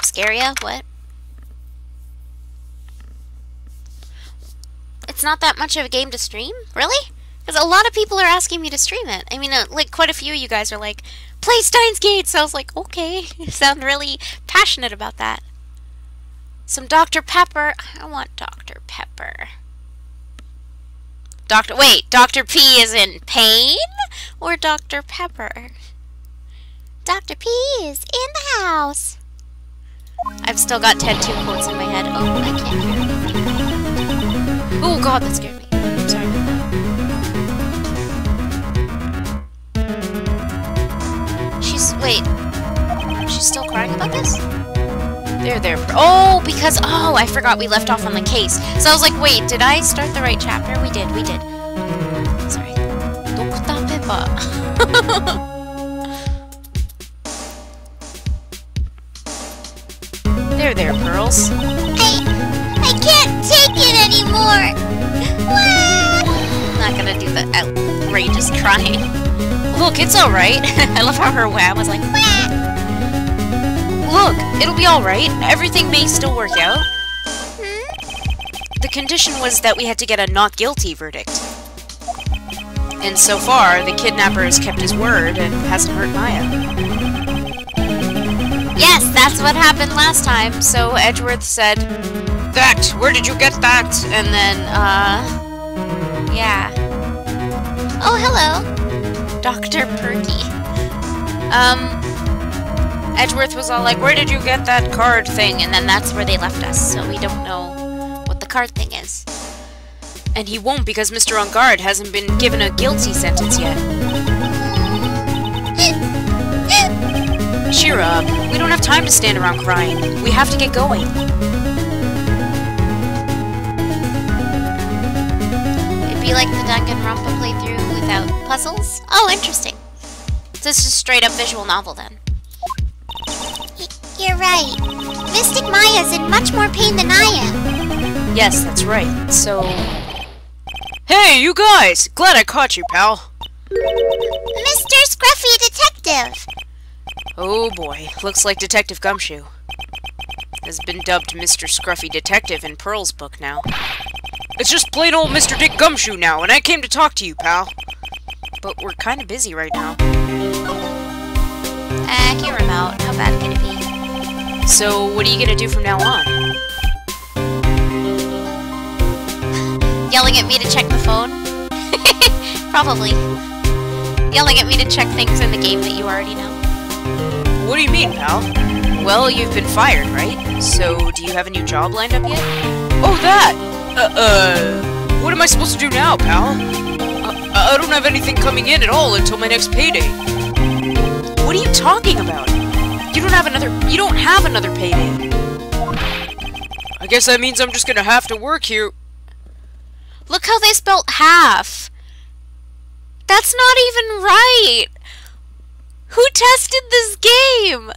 Scaria? What? It's not that much of a game to stream? Really? Because a lot of people are asking me to stream it. I mean, like, quite a few of you guys are like, play Steins Gate! So I was like, okay. You sound really passionate about that. Some Dr. Pepper. I want Dr. Pepper. Wait, Dr. P is in pain? Or Dr. Pepper? Dr. P is in the house. I've still got tattoo quotes in my head. Oh, I can't hear anything. Oh god, that scared me. I'm sorry about that. Wait. She's still crying about this? There. Oh, because, I forgot we left off on the case. So I was like, wait, did I start the right chapter? We did. Sorry. Dr. Pepper. There, Pearls. I can't take it anymore. I'm not gonna do the outrageous crying. Look, it's alright. I love how her wham was like, wah! Look, it'll be alright. Everything may still work out. The condition was that we had to get a not guilty verdict. And so far, the kidnapper has kept his word and hasn't hurt Maya. Yes, that's what happened last time. So Edgeworth said, "That, where did you get that?" And then, yeah. Oh, hello. Dr. Perky. Edgeworth was all like, "Where did you get that card thing?" And then that's where they left us, so we don't know what the card thing is. And he won't because Mr. On Guard hasn't been given a guilty sentence yet. Cheer up. We don't have time to stand around crying. We have to get going. It'd be like the Danganronpa playthrough without puzzles? Oh, interesting. So it's just straight up visual novel then. You're right. Mystic Maya's in much more pain than I am. Yes, that's right. So... Hey, you guys! Glad I caught you, pal. Mr. Scruffy Detective! Oh boy, looks like Detective Gumshoe has been dubbed Mr. Scruffy Detective in Pearl's book now. It's just plain old Mr. Dick Gumshoe now, and I came to talk to you, pal. But we're kind of busy right now. Hear him out. How bad can it be? So, what are you gonna do from now on? Yelling at me to check the phone? Probably. Yelling at me to check things in the game that you already know. What do you mean, pal? Well, you've been fired, right? So, do you have a new job lined up yet? Oh, that! What am I supposed to do now, pal? I don't have anything coming in at all until my next payday. What are you talking about? You don't have another payday. I guess that means I'm just gonna have to work here. Look how they spelled half. That's not even right. Who tested this game?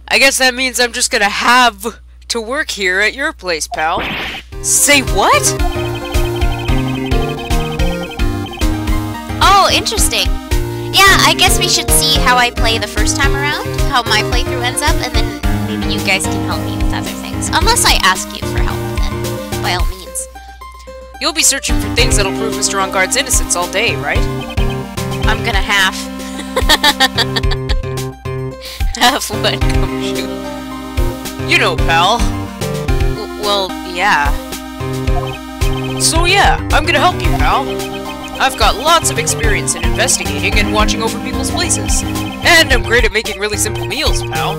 I guess that means I'm just gonna have to work here at your place, pal. Say what? Oh, interesting. Yeah, I guess we should see how I play the first time around, how my playthrough ends up, and then maybe you guys can help me with other things. Unless I ask you for help, then by all means. You'll be searching for things that'll prove Mr. On Guard's innocence all day, right? I'm gonna half. Half what, Gumshoe? You know, pal. Well, yeah. So yeah, I'm gonna help you, pal. I've got lots of experience in investigating and watching over people's places. And I'm great at making really simple meals, pal.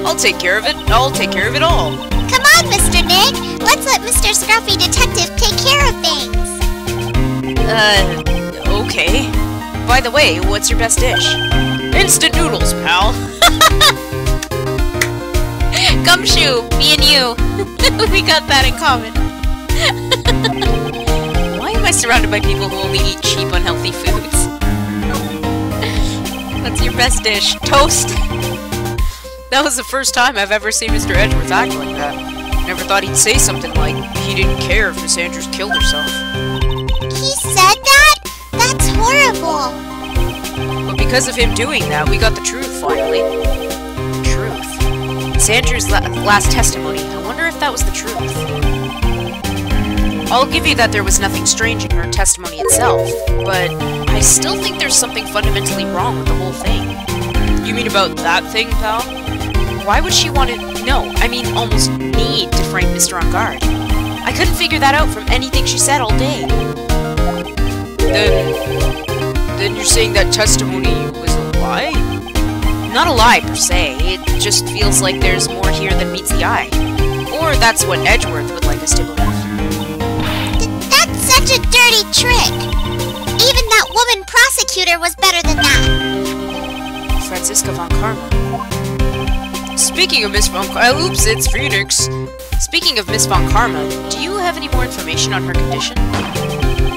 I'll take care of it. I'll take care of it all. Come on, Mr. Nick! Let's let Mr. Scruffy Detective take care of things! Okay. By the way, what's your best dish? Instant noodles, pal. Gumshoe, me and you. We got that in common. Why am I surrounded by people who only eat cheap, unhealthy foods? What's your best dish? Toast? That was the first time I've ever seen Mr. Edgeworth act like that. Never thought he'd say something like he didn't care if Miss Andrews killed herself. He said that? That's horrible! But because of him doing that, we got the truth, finally. Truth. It's Andrew's last testimony. I wonder if that was the truth. I'll give you that there was nothing strange in her testimony itself, but I still think there's something fundamentally wrong with the whole thing. You mean about that thing, pal? Why would she want to... No, I mean almost need to frame Mr. On Guard. I couldn't figure that out from anything she said all day. Then you're saying that testimony was a lie? Not a lie, per se. It just feels like there's more here than meets the eye. Or that's what Edgeworth would like us to believe. That's such a dirty trick! Even that woman prosecutor was better than that! Franziska von Karma. Speaking of Miss von Karma... Oops, it's Phoenix. Speaking of Miss von Karma, do you have any more information on her condition?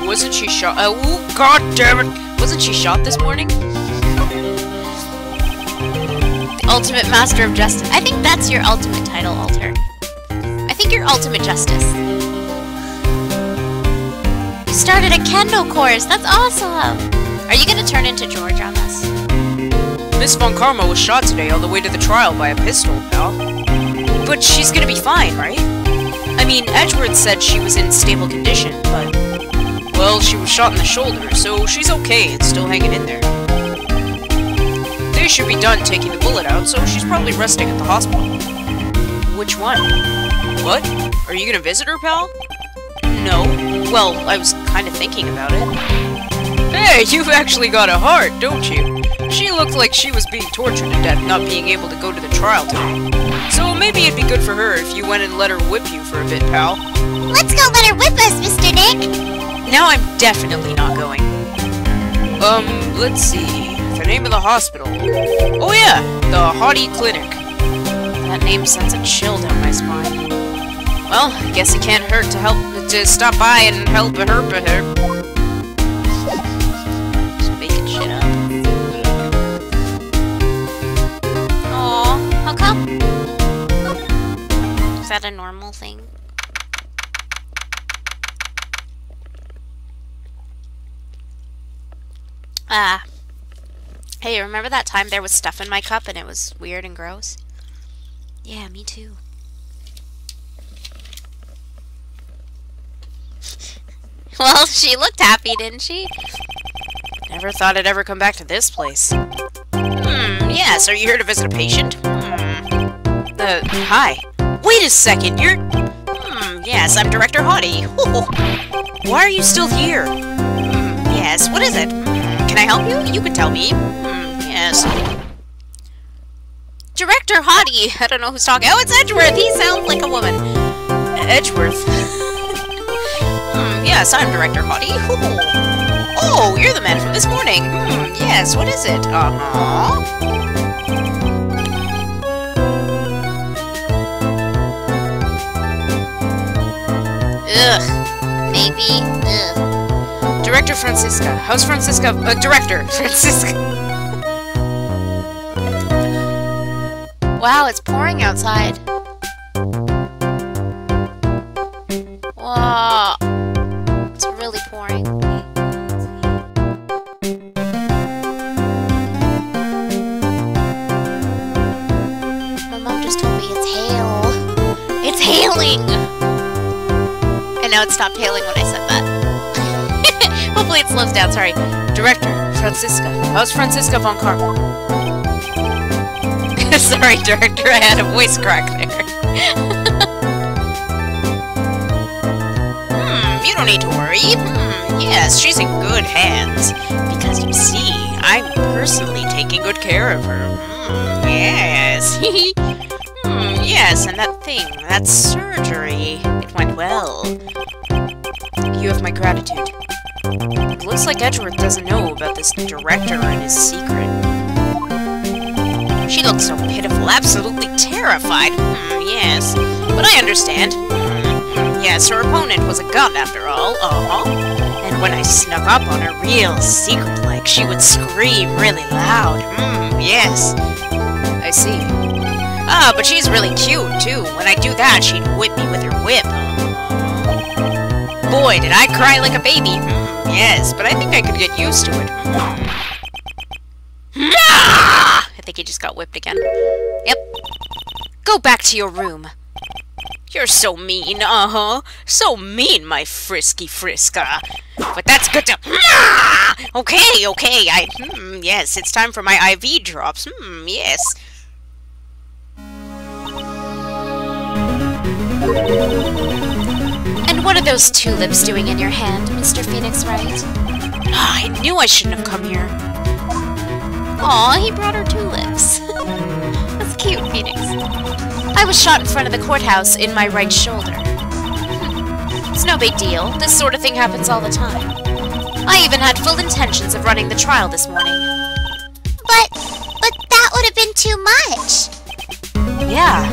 Wasn't she shot... Oh, god damn it! Wasn't she shot this morning? The Ultimate Master of Justice. I think that's your ultimate title, Alter. I think you're Ultimate Justice. You started a kendo course. That's awesome. Are you gonna turn into George on this? Miss von Karma was shot today on the way to the trial by a pistol, pal. But she's gonna be fine, right? I mean, Edgeworth said she was in stable condition, but... Well, she was shot in the shoulder, so she's okay. It's still hanging in there. They should be done taking the bullet out, so she's probably resting at the hospital. Which one? What? Are you gonna visit her, pal? No. Well, I was kind of thinking about it. Hey, you've actually got a heart, don't you? She looked like she was being tortured to death not being able to go to the trial today. So maybe it'd be good for her if you went and let her whip you for a bit, pal. Let's go let her whip us, Mr. Nick! Now I'm definitely not going. Let's see. The name of the hospital. Oh yeah, the Haughty Clinic. That name sends a chill down my spine. Well, I guess it can't hurt to stop by and help her. Just making shit up. Aw, how come? Is that a normal thing? Hey, remember that time there was stuff in my cup and it was weird and gross? Yeah, me too. Well, she looked happy, didn't she? Never thought I'd ever come back to this place. Yes, are you here to visit a patient? Hi. Wait a second, you're... yes, I'm Director Haughty. Why are you still here? Yes, what is it? Can I help you? You can tell me. Yes. Director Haughty! I don't know who's talking. Oh, it's Edgeworth! He sounds like a woman. Edgeworth? Yes, I'm Director Haughty. Oh, you're the man from this morning. Yes, what is it? Ugh. Maybe. Ugh. Director Franziska. How's Franziska? Director Franziska. Wow, it's pouring outside. Wow. It's really pouring. My mom just told me it's hail. It's hailing! And now it stopped hailing when I said that. Hopefully it slows down, sorry. Director Franziska. How's Franziska von Karma? Sorry, Director, I had a voice crack there. You don't need to worry. Yes, she's in good hands. Because you see, I'm personally taking good care of her. Yes. Yes, and that thing, that surgery, it went well. You have my gratitude. It looks like Edgeworth doesn't know about this director and his secret. She looked so pitiful, absolutely terrified. Yes, but I understand. Yes, her opponent was a gun after all. And when I snuck up on her real secret-like, she would scream really loud. Yes. I see. But she's really cute, too. When I do that, she'd whip me with her whip. Boy, did I cry like a baby. Yes, but I think I could get used to it. think he just got whipped again. Yep. Go back to your room. You're so mean, So mean, my frisky frisker. But that's good to... Okay. Yes, it's time for my IV drops. Yes. And what are those tulips doing in your hand, Mr. Phoenix Wright? I knew I shouldn't have come here. Aw, he brought her tulips. That's cute, Phoenix. I was shot in front of the courthouse in my right shoulder. It's no big deal. This sort of thing happens all the time. I even had full intentions of running the trial this morning. But that would have been too much. Yeah.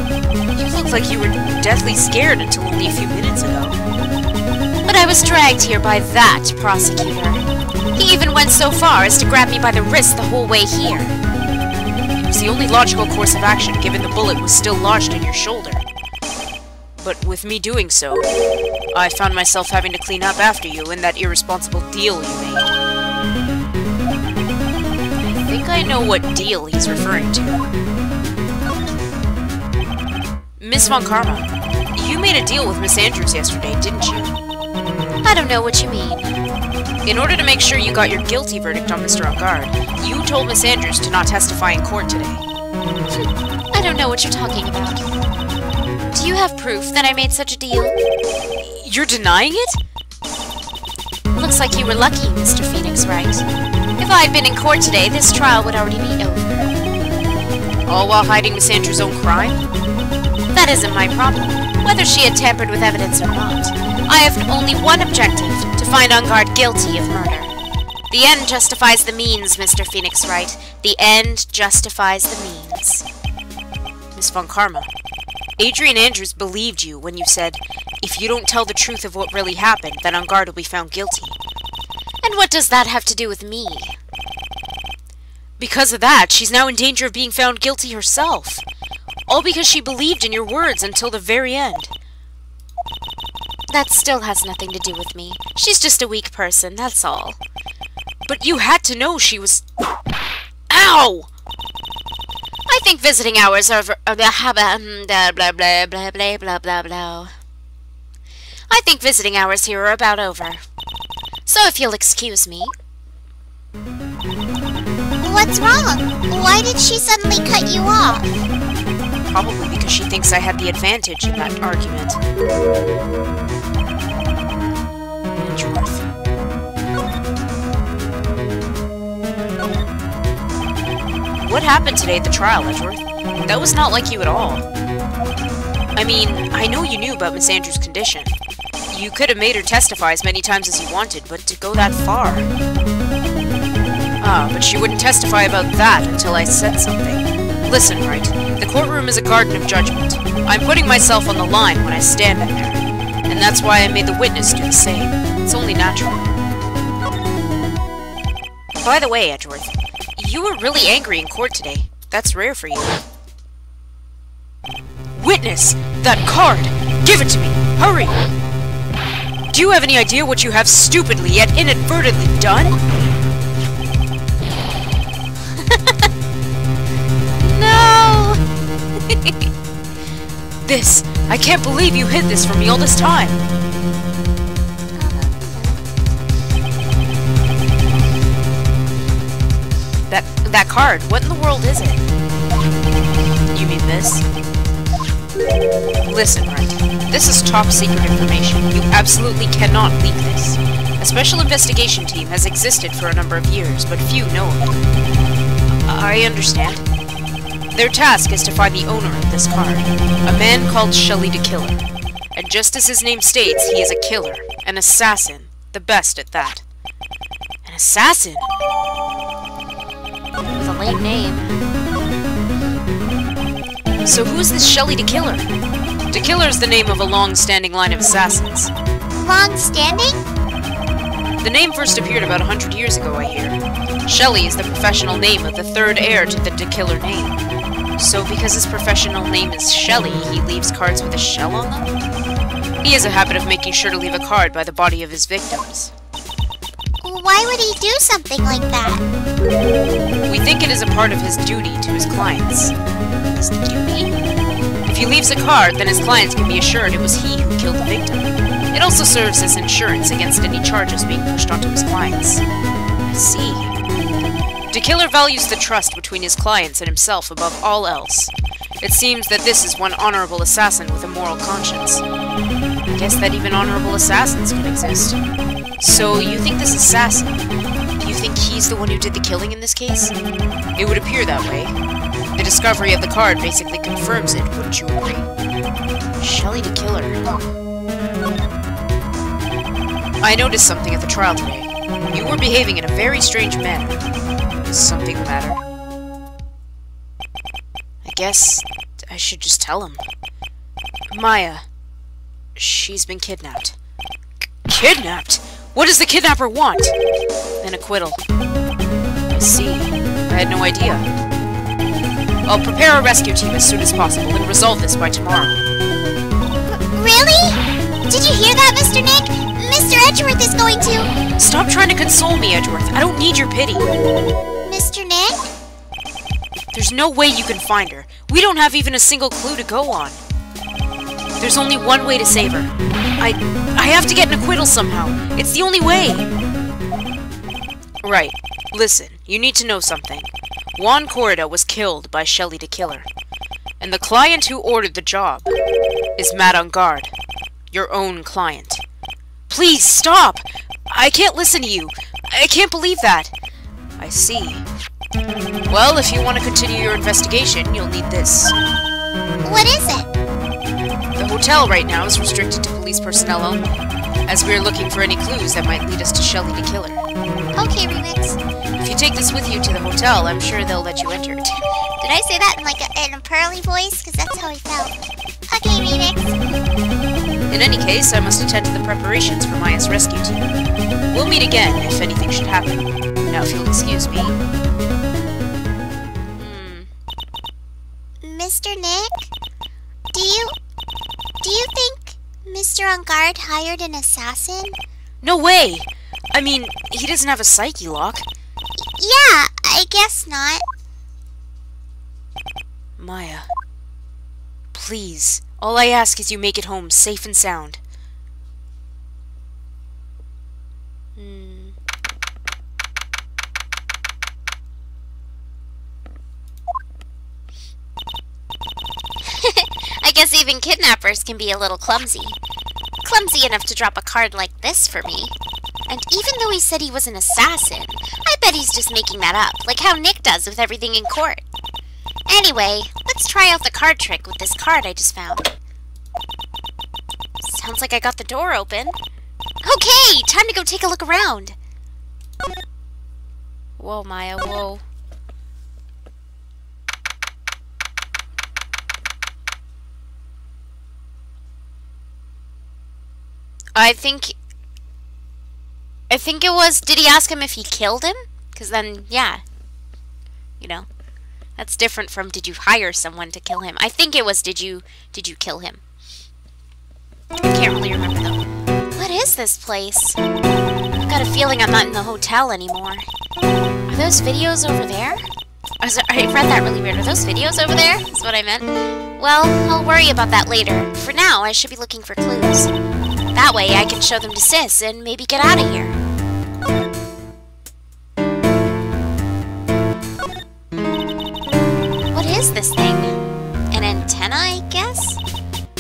You looked like you were deathly scared until only a few minutes ago. But I was dragged here by that prosecutor. He even went so far as to grab me by the wrist the whole way here. It was the only logical course of action, given the bullet was still lodged in your shoulder. But with me doing so, I found myself having to clean up after you in that irresponsible deal you made. I think I know what deal he's referring to. Miss Von Karma, you made a deal with Miss Andrews yesterday, didn't you? I don't know what you mean. In order to make sure you got your guilty verdict on Mr. Ungard, you told Miss Andrews to not testify in court today. I don't know what you're talking about. Do you have proof that I made such a deal? You're denying it? Looks like you were lucky, Mr. Phoenix Wright. If I'd been in court today, this trial would already be over. All while hiding Miss Andrews' own crime? That isn't my problem, whether she had tampered with evidence or not. I have only one objective, to find Ungard guilty of murder. The end justifies the means, Mr. Phoenix Wright. The end justifies the means. Miss Von Karma, Adrian Andrews believed you when you said, if you don't tell the truth of what really happened, then Ungard will be found guilty. And what does that have to do with me? Because of that, she's now in danger of being found guilty herself. All because she believed in your words until the very end. That still has nothing to do with me. She's just a weak person, that's all. But you had to know she was... Ow! I think visiting hours are blah blah blah blah blah blah blah blah. I think visiting hours here are about over. So if you'll excuse me. What's wrong? Why did she suddenly cut you off? Probably because she thinks I had the advantage in that argument. Edgeworth. What happened today at the trial, Edgeworth? That was not like you at all. I mean, I know you knew about Miss Andrews' condition. You could have made her testify as many times as you wanted, but to go that far... but she wouldn't testify about that until I said something. Listen, Wright, the courtroom is a garden of judgment. I'm putting myself on the line when I stand in there, and that's why I made the witness do the same. It's only natural. By the way, Edgeworth, you were really angry in court today. That's rare for you. Witness! That card! Give it to me! Hurry! Do you have any idea what you have stupidly yet inadvertently done? No! This! I can't believe you hid this from me all this time! That card, what in the world is it? You mean this? Listen, Wright, this is top secret information. You absolutely cannot leak this. A special investigation team has existed for a number of years, but few know of it. I understand. Their task is to find the owner of this card, a man called Shelley the Killer. And just as his name states, he is a killer, an assassin, the best at that. An assassin? With a lame name. So who's this Shelley the Killer? The Killer is the name of a long-standing line of assassins. Long-standing? The name first appeared about 100 years ago, I hear. Shelley is the professional name of the third heir to the Killer name. So because his professional name is Shelley, he leaves cards with a shell on them? He has a habit of making sure to leave a card by the body of his victims. Why would he do something like that? We think it is a part of his duty to his clients. His duty? If he leaves a card, then his clients can be assured it was he who killed the victim. It also serves as insurance against any charges being pushed onto his clients. I see. The killer values the trust between his clients and himself above all else. It seems that this is one honorable assassin with a moral conscience. I guess that even honorable assassins can exist. So, you think this assassin, you think he's the one who did the killing in this case? It would appear that way. The discovery of the card basically confirms it, wouldn't you agree? Shelley the killer. I noticed something at the trial today. You were behaving in a very strange manner. Is something the matter? I guess I should just tell him. Maya. She's been kidnapped. Kidnapped? What does the kidnapper want? An acquittal. I see. I had no idea. I'll prepare a rescue team as soon as possible and resolve this by tomorrow. Really? Did you hear that, Mr. Nick? Mr. Edgeworth is going to... Stop trying to console me, Edgeworth. I don't need your pity. Mr. Nick? There's no way you can find her. We don't have even a single clue to go on. There's only one way to save her. I have to get an acquittal somehow. It's the only way. Right. Listen, you need to know something. Juan Corrida was killed by Shelley the killer. And the client who ordered the job is Madame Guard. Your own client. Please, stop! I can't listen to you. I can't believe that. I see. Well, if you want to continue your investigation, you'll need this. What is it? The hotel right now is restricted to police personnel only, as we are looking for any clues that might lead us to Shelley the killer. Okay, Remix. If you take this with you to the hotel, I'm sure they'll let you enter. Did I say that in a pearly voice? Because that's how I felt. Okay, Remix. In any case, I must attend to the preparations for Maya's rescue team. We'll meet again if anything should happen. Now, if you'll excuse me. Mr. Nick? Do you think Mr. On Guard hired an assassin? No way! I mean, he doesn't have a psyche lock. Yeah, I guess not. Maya. Please. All I ask is you make it home safe and sound. I guess even kidnappers can be a little clumsy. Clumsy enough to drop a card like this for me. And even though he said he was an assassin, I bet he's just making that up, like how Nick does with everything in court. Anyway, let's try out the card trick with this card I just found. Sounds like I got the door open. Okay, time to go take a look around. Whoa, Maya, whoa. I think it was, did he ask him if he killed him? Because then, yeah. You know, that's different from did you hire someone to kill him. I think it was did you kill him? I can't really remember though. What is this place? I've got a feeling I'm not in the hotel anymore. Are those videos over there? I read that really weird. Are those videos over there? That's what I meant. Well, I'll worry about that later. For now, I should be looking for clues. That way I can show them to Sis and maybe get out of here. What is this thing? An antenna, I guess?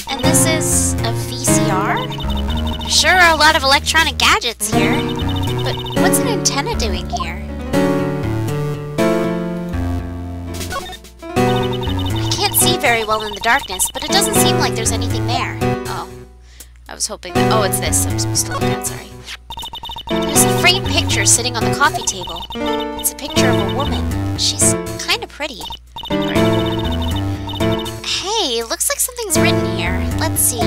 And this is a VCR? There sure are a lot of electronic gadgets here. But what's an antenna doing here? I can't see very well in the darkness, but it doesn't seem like there's anything there. Oh. I was hoping that... Oh, it's this I'm supposed to look at, sorry. There's a framed picture sitting on the coffee table. It's a picture of a woman. She's kind of pretty. Hey, looks like something's written here. Let's see.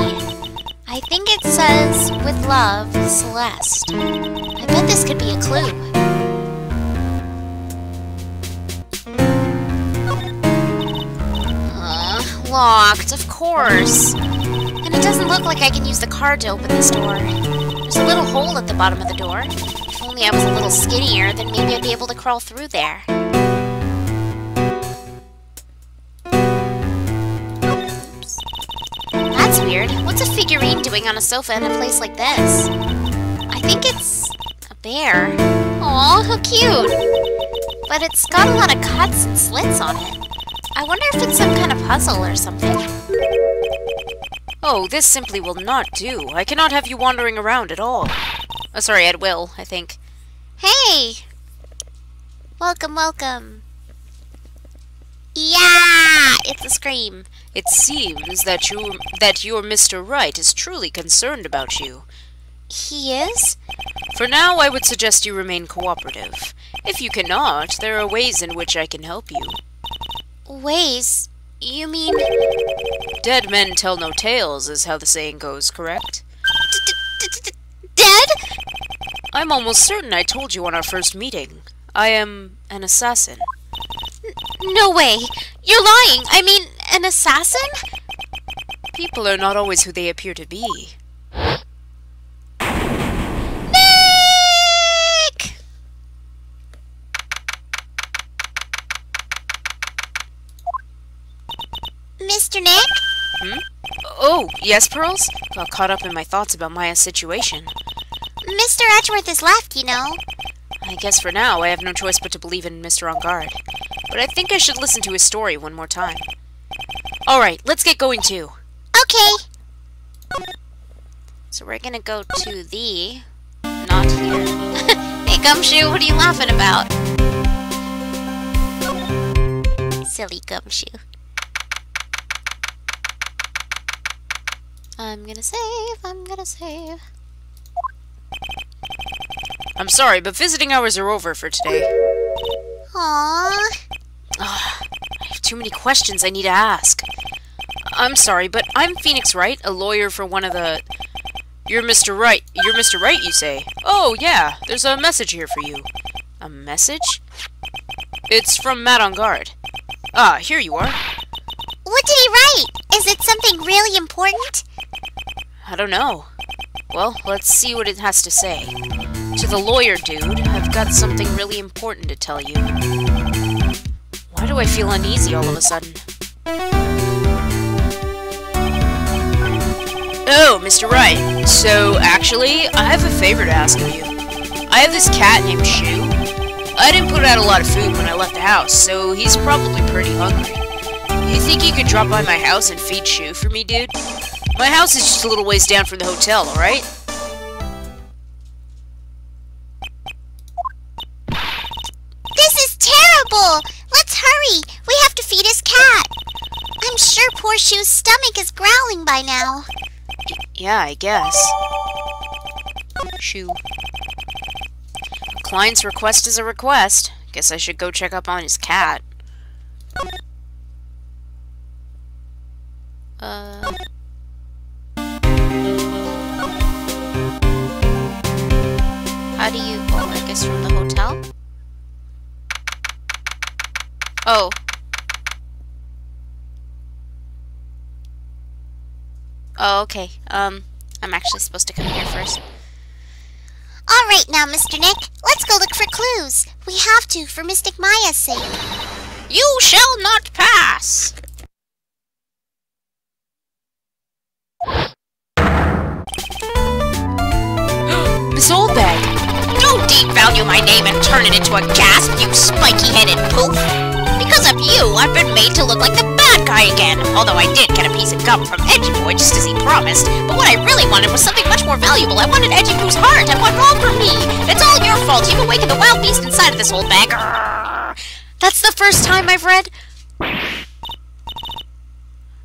I think it says, with love, Celeste. I bet this could be a clue. Locked, of course. And it doesn't look like I can use the card to open this door. There's a little hole at the bottom of the door. If only me I was a little skinnier, then maybe I'd be able to crawl through there. Oops. That's weird. What's a figurine doing on a sofa in a place like this? I think it's a bear. Aw, how cute! But it's got a lot of cuts and slits on it. I wonder if it's some kind of puzzle or something. Oh, this simply will not do. I cannot have you wandering around at all. Oh, sorry, at will, I think. Hey! Welcome, welcome. Yeah! It's a scream. It seems that your Mr. Right is truly concerned about you. He is? For now, I would suggest you remain cooperative. If you cannot, there are ways in which I can help you. Ways? You mean... Dead men tell no tales, is how the saying goes, correct? Dead? I'm almost certain I told you on our first meeting. I am an assassin. No way! You're lying! I mean, an assassin? People are not always who they appear to be. Nick! Mr. Nick? Hmm? Oh, yes, Pearls? Got caught up in my thoughts about Maya's situation. Mr. Edgeworth is left, you know. I guess for now I have no choice but to believe in Mr. On Guard. But I think I should listen to his story one more time. Alright, let's get going too. Okay. So we're gonna go to the... not here. Hey, Gumshoe, what are you laughing about? Silly Gumshoe. I'm gonna save. I'm sorry, but visiting hours are over for today. Aww. I have too many questions I need to ask. I'm sorry, but I'm Phoenix Wright, a lawyer for one of the... You're Mr. Wright, you say? Oh, yeah, there's a message here for you. A message? It's from Matt on Guard. Ah, here you are. What did he write? Is it something really important? I don't know. Well, let's see what it has to say. To the lawyer dude, I've got something really important to tell you. Why do I feel uneasy all of a sudden? Oh, Mr. Wright. So, actually, I have a favor to ask of you. I have this cat named Shu. I didn't put out a lot of food when I left the house, so he's probably pretty hungry. You think you could drop by my house and feed Shu for me, dude? My house is just a little ways down from the hotel, alright? This is terrible! Let's hurry! We have to feed his cat! I'm sure poor Shu's stomach is growling by now. Yeah, I guess. Shu. A client's request is a request. Guess I should go check up on his cat. How do you... well, I guess from the hotel? Oh. Oh, okay. I'm actually supposed to come here first. All right now, Mr. Nick. Let's go look for clues. We have to, for Mystic Maya's sake. You shall not pass! Miss Oldbag! Don't devalue my name and turn it into a gasp, you spiky-headed poof! Because of you, I've been made to look like the bad guy again, although I did get a piece of gum from Edgy Boy just as he promised. But what I really wanted was something much more valuable. I wanted Edgy Boo's heart. I want it all for me. It's all your fault. You've awakened the wild beast inside of this old bag. That's the first time I've read...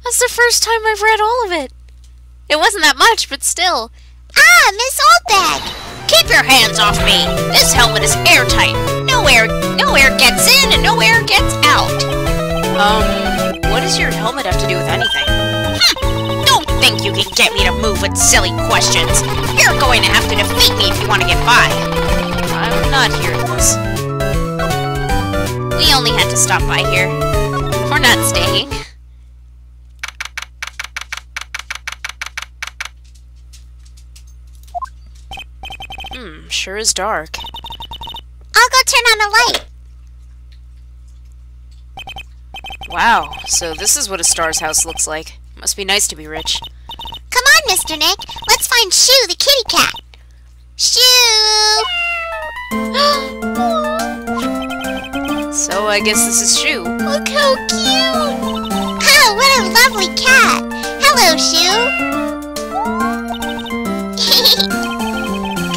That's the first time I've read all of it. It wasn't that much, but still. Ah, Miss Oldbag! Keep your hands off me! This helmet is airtight. No air gets in and no air gets out. What does your helmet have to do with anything? Don't think you can get me to move with silly questions. You're going to have to defeat me if you want to get by. I'm not hearing this. We only had to stop by here. We're not staying. Sure is dark. I'll go turn on a light. Wow, so this is what a star's house looks like. Must be nice to be rich. Come on, Mr. Nick. Let's find Shoo, the kitty cat. Shoo! So I guess this is Shoo. Look how cute! Oh, what a lovely cat! Hello, Shoo!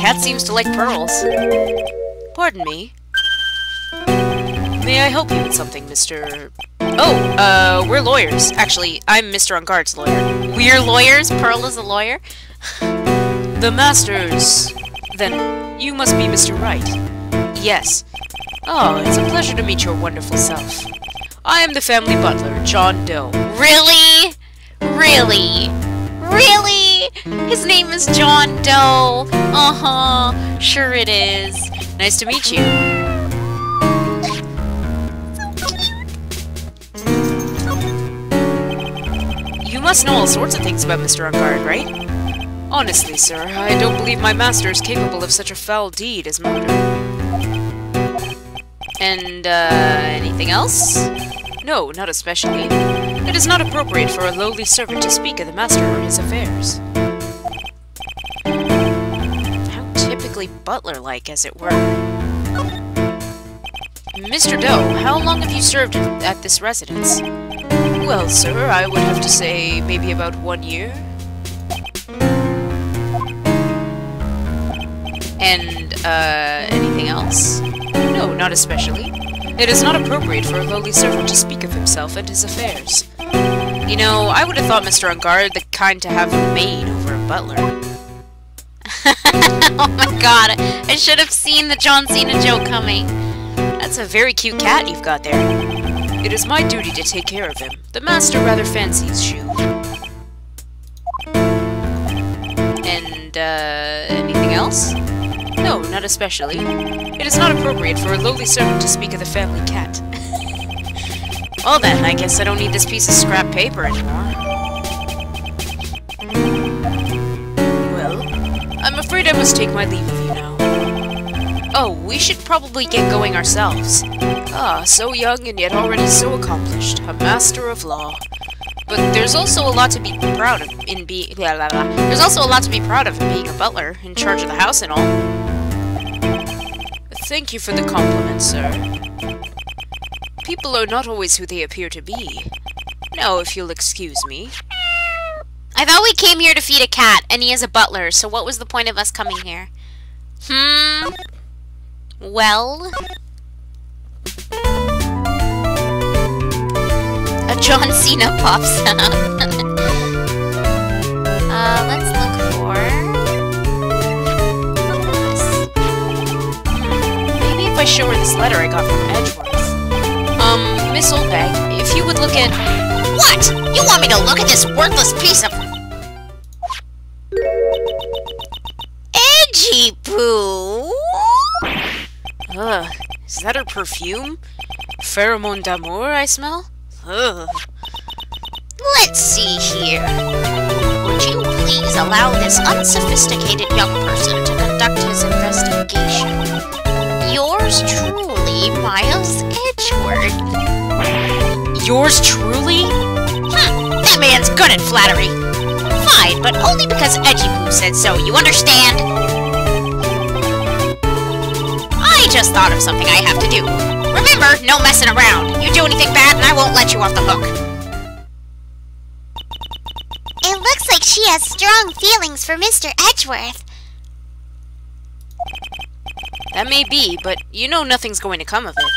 Cat seems to like pearls. Pardon me. May I help you with something, Mr... Oh, we're lawyers. Actually, I'm Mr. On Guard's lawyer. We're lawyers? Pearl is a lawyer? The Masters... Then, you must be Mr. Wright. Yes. Oh, it's a pleasure to meet your wonderful self. I am the family butler, John Doe. Really? Really? Really? His name is John Doe. Uh-huh. Sure it is. Nice to meet you. You must know all sorts of things about Mr. On Guard, right? Honestly, sir, I don't believe my master is capable of such a foul deed as murder. And, anything else? No, not especially. It is not appropriate for a lowly servant to speak of the master or his affairs. How typically butler-like, as it were. Mr. Doe, how long have you served at this residence? Well, sir, I would have to say maybe about 1 year. And, anything else? No, not especially. It is not appropriate for a lowly servant to speak of himself and his affairs. You know, I would have thought Mr. On Guard the kind to have a maid over a butler. Oh my god, I should have seen the John Cena joke coming. That's a very cute cat you've got there. It is my duty to take care of him. The master rather fancies Shoo. And, anything else? No, not especially. It is not appropriate for a lowly servant to speak of the family cat. Well then, I guess I don't need this piece of scrap paper anymore. Well, I'm afraid I must take my leave of you now. Oh, we should probably get going ourselves. Ah, so young and yet already so accomplished. A master of law. But there's also a lot to be proud of in being... There's also a lot to be proud of in being a butler, in charge of the house and all. Thank you for the compliment, sir. People are not always who they appear to be. Now, if you'll excuse me. I thought we came here to feed a cat, and he is a butler, so what was the point of us coming here? Well... A John Cena pops out. Let's look for... this. Maybe if I show her this letter I got from Edgeworth. Miss Oldbag, if you would look at... What? You want me to look at this worthless piece of... Edgy poo! Ugh, is that her perfume? Pheromone d'amour I smell? Ugh. Let's see here. Would you please allow this unsophisticated young person to conduct his investigation? Yours truly, Miles Edgeworth. Yours truly? That man's good at flattery. Fine, but only because Edgy Poo said so, you understand? I just thought of something I have to do. Remember, no messing around. You do anything bad and I won't let you off the hook. It looks like she has strong feelings for Mr. Edgeworth. That may be, but you know nothing's going to come of it.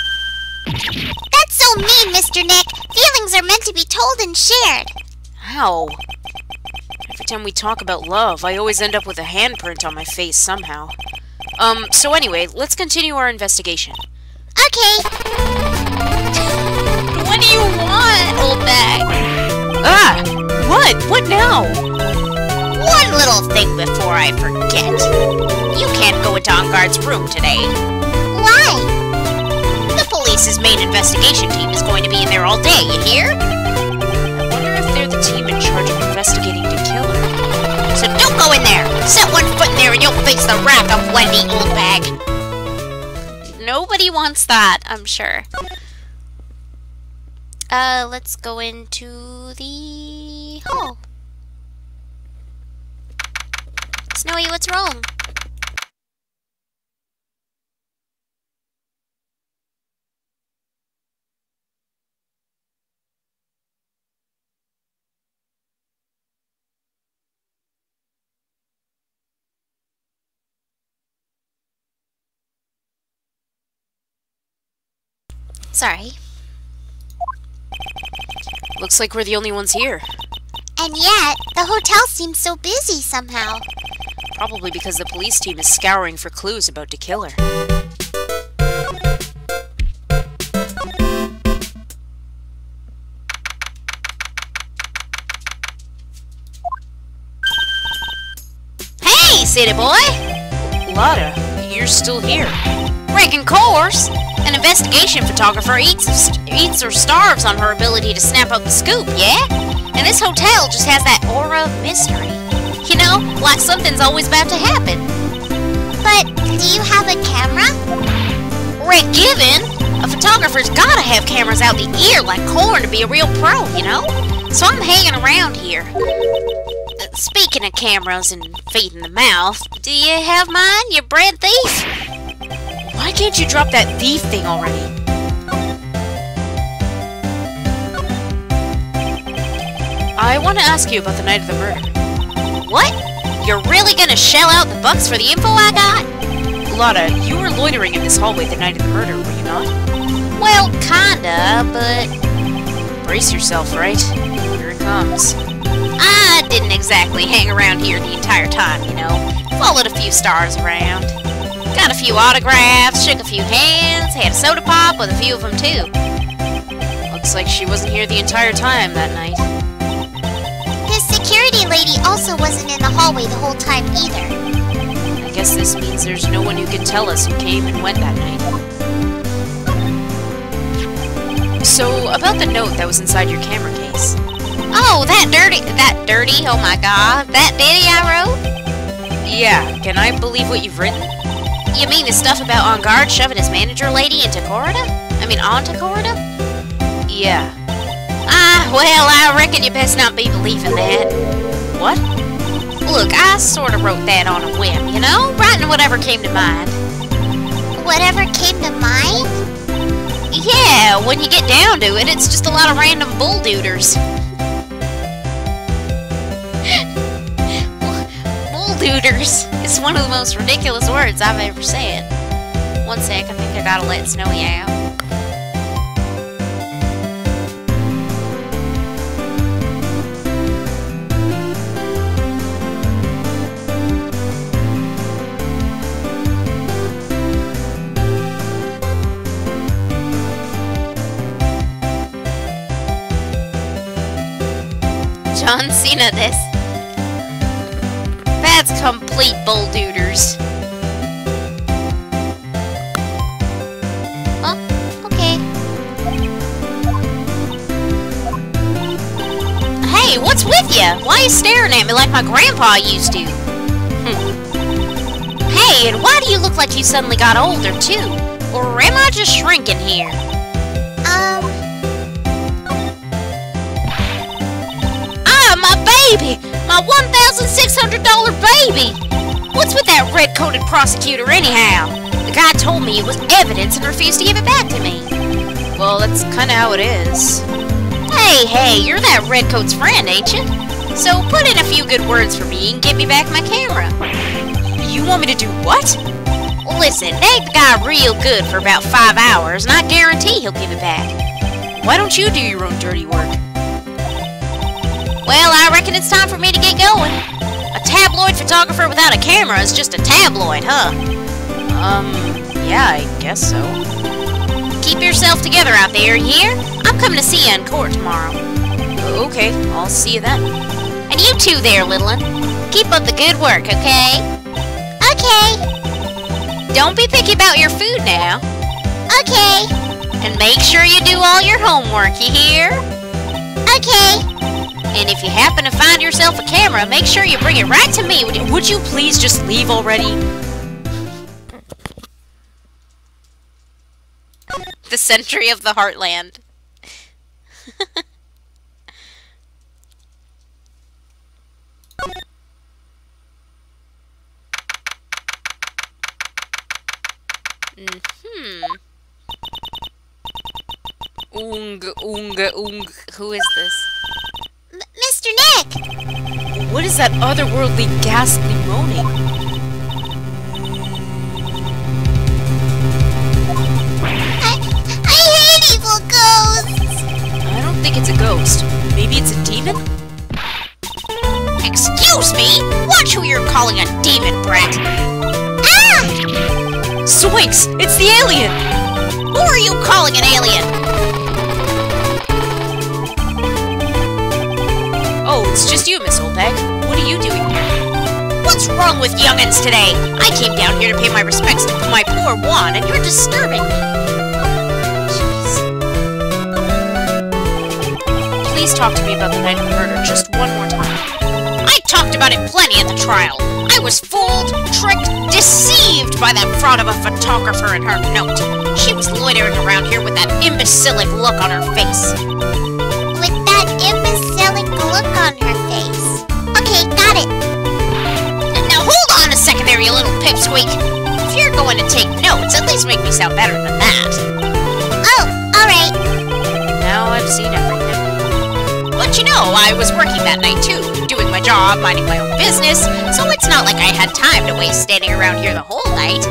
That's so mean, Mr. Nick. Feelings are meant to be told and shared. How? Every time we talk about love, I always end up with a handprint on my face somehow. So anyway, let's continue our investigation. Okay. What do you want, old bag? Ah! What? What now? One little thing before I forget. You can't go into On Guard's room today. Why? The police's main investigation team is going to be in there all day, you hear? I wonder if they're the team in charge of investigating the killer. So don't go in there! Set one foot in there and you'll face the wrath of Wendy, old bag! Nobody wants that, I'm sure. Let's go into the hall. Snowy, what's wrong? Sorry. Looks like we're the only ones here. And yet, the hotel seems so busy somehow. Probably because the police team is scouring for clues about to kill her. Hey, city boy! Lotta, you're still here. Reckon course! An investigation photographer eats or starves on her ability to snap up the scoop, yeah? And this hotel just has that aura of mystery. You know, like something's always about to happen. But, do you have a camera? Rick given! A photographer's gotta have cameras out the ear like corn to be a real pro, you know? So I'm hanging around here. Speaking of cameras and feet in the mouth, do you have mine, you bread thief? Why can't you drop that thief thing already? I want to ask you about the night of the murder. What? You're really gonna shell out the bucks for the info I got? Lotta, you were loitering in this hallway the night of the murder, were you not? Well, kinda, but... Brace yourself, right? Here it comes. I didn't exactly hang around here the entire time, you know. Followed a few stars around. Got a few autographs, shook a few hands, had a soda pop with a few of them too. Looks like she wasn't here the entire time that night. The security lady also wasn't in the hallway the whole time either. I guess this means there's no one who can tell us who came and went that night. So, about the note that was inside your camera case. Oh, that dirty, oh my god, that ditty I wrote? Yeah, can I believe what you've written? You mean the stuff about On Guard shoving his manager lady into corridor? I mean, onto corridor? Yeah. Well, I reckon you best not be believing that. What? Look, I sort of wrote that on a whim, you know? Writing whatever came to mind. Whatever came to mind? Yeah, when you get down to it, it's just a lot of random bulldooders. Bulldooders is one of the most ridiculous words I've ever said. One sec, I think I gotta let Snowy out. John Cena this. That's complete bulldooders. Oh, okay. Hey, what's with ya? Why are you staring at me like my grandpa used to? Hey, and why do you look like you suddenly got older, too? Or am I just shrinking here? My baby! My $1,600 baby! What's with that red-coated prosecutor anyhow? The guy told me it was evidence and refused to give it back to me. Well, that's kinda how it is. Hey, you're that redcoat's friend, ain't you? So put in a few good words for me and get me back my camera. You want me to do what? Listen, nag the guy real good for about 5 hours, and I guarantee he'll give it back. Why don't you do your own dirty work? Well, I reckon it's time for me to get going. A tabloid photographer without a camera is just a tabloid, huh? Yeah, I guess so. Keep yourself together out there, you hear? I'm coming to see you in court tomorrow. Okay, I'll see you then. And you too there, little one. Keep up the good work, okay? Okay. Don't be picky about your food now. Okay. And make sure you do all your homework, you hear? Okay. And if you happen to find yourself a camera, make sure you bring it right to me. Would you please just leave already? the sentry of the Heartland. Who is this? Mr. Nick! What is that otherworldly, ghastly moaning? I hate evil ghosts! I don't think it's a ghost. Maybe it's a demon? Excuse me? Watch who you're calling a demon, brat! Ah! Zoinks! It's the alien! Who are you calling an alien? Oh, it's just you, Miss Oldbag. What are you doing here? What's wrong with young'uns today? I came down here to pay my respects to my poor Juan, and you're disturbing me. Jeez. Please talk to me about the night of the murder just one more time. I talked about it plenty at the trial. I was fooled, tricked, deceived by that fraud of a photographer and her note. She was loitering around here with that imbecilic look on her face. With that imbecilic look on her face. Okay, got it. Now hold on a second there, you little pipsqueak. If you're going to take notes, at least make me sound better than that. Oh, alright. Now I've seen everything. But you know, I was working that night too, doing my job, minding my own business, so it's not like I had time to waste standing around here the whole night.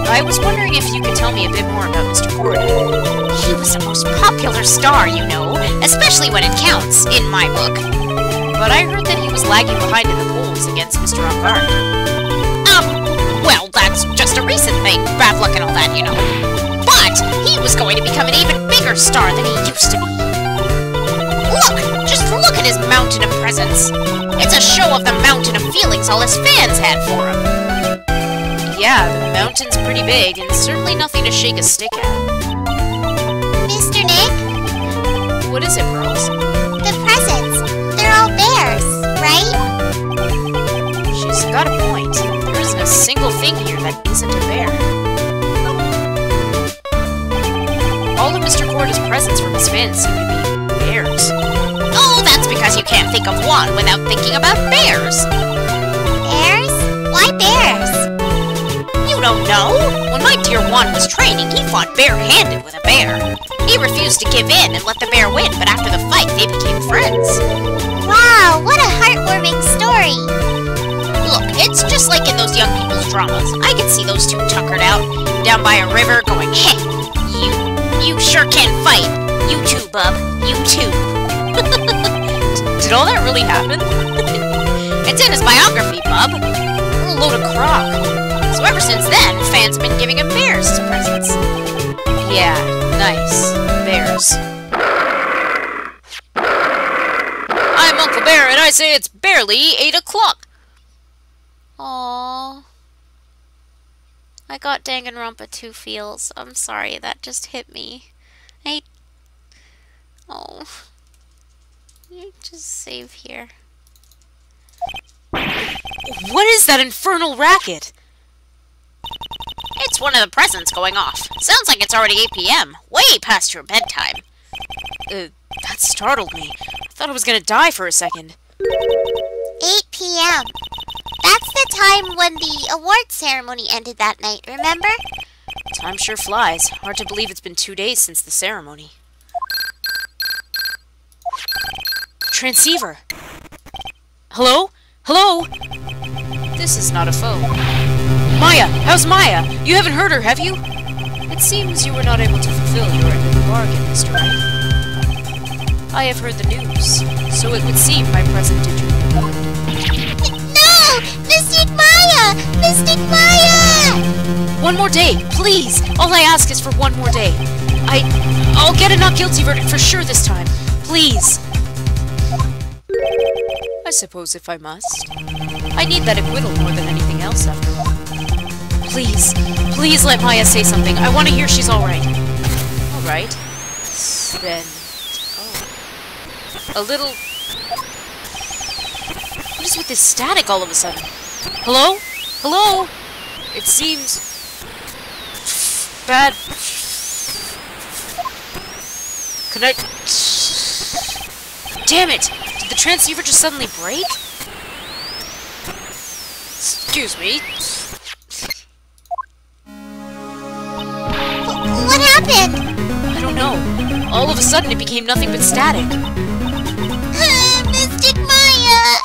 I was wondering if you could tell me a bit more about Mr. Cord. He was the most popular star, you know, especially when it counts, in my book. But I heard that he was lagging behind in the polls against Mr. Angard. Well, that's just a recent thing, bad luck and all that, you know. But he was going to become an even bigger star than he used to be. Look! Just look at his mountain of presents! It's a show of the mountain of feelings all his fans had for him. Yeah, the mountain's pretty big, and certainly nothing to shake a stick at. Mr. Nick? What is it, Pearls? The presents. They're all bears, right? She's got a point. There isn't a single thing here that isn't a bear. All of Mr. Corda's presents from his fans seem to be bears. Oh, that's because you can't think of one without thinking about bears. Bears? Why bears? You don't know? When my dear Juan was training, he fought bare-handed with a bear. He refused to give in and let the bear win, but after the fight, they became friends. Wow, what a heartwarming story. Look, it's just like in those young people's dramas. I can see those two tuckered out, down by a river, going, hey, you sure can fight. You too, bub. You too. Did all that really happen? It's in his biography, bub. A load of crock. So ever since then, fans have been giving him bears as presents. Yeah, nice. Bears. I'm Uncle Bear, and I say it's barely 8 o'clock. Aww. I got Danganronpa 2 feels. I'm sorry, that just hit me. Oh. You just save here. What is that infernal racket? It's one of the presents going off. Sounds like it's already 8 p.m. Way past your bedtime. That startled me. I thought I was gonna die for a second. 8 p.m. That's the time when the award ceremony ended that night, remember? Time sure flies. Hard to believe it's been 2 days since the ceremony. Transceiver! Hello? Hello? This is not a phone. Maya! How's Maya? You haven't heard her, have you? It seems you were not able to fulfill your end of the bargain, Mr. Wright. I have heard the news, so it would seem my present did you no good. No! Mystic Maya! Mystic Maya! One more day, please! All I ask is for one more day. I'll get a not guilty verdict for sure this time. Please! I suppose if I must. I need that acquittal more than anything else, after all. Please, please let Maya say something. I want to hear she's alright. Alright. Then... oh. A little... What is with this static all of a sudden? Hello? Hello? It seems... bad... Connect... Damn it! Did the transceiver just suddenly break? Excuse me. What happened? I don't know. All of a sudden it became nothing but static. Mystic Maya!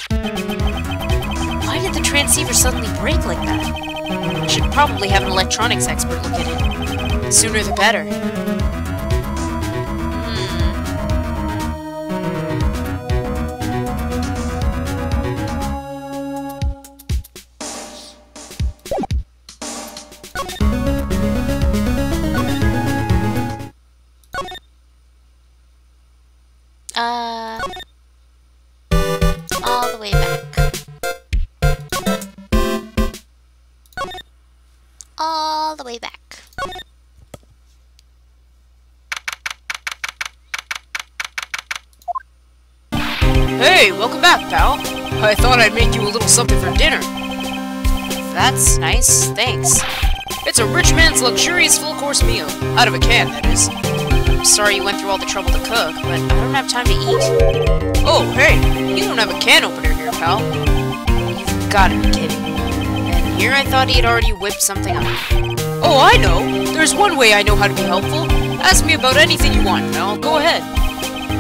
Why did the transceiver suddenly break like that? I should probably have an electronics expert look at it. The sooner the better. All the way back. All the way back. Hey, welcome back, pal. I thought I'd make you a little something for dinner. That's nice, thanks. It's a rich man's luxurious full-course meal. Out of a can, that is. I'm sorry you went through all the trouble to cook, but I don't have time to eat. Oh, hey, you don't have a can opener here, pal. You've gotta be kidding. And here I thought he had already whipped something up. Oh, I know! There's one way I know how to be helpful. Ask me about anything you want, pal. Go ahead.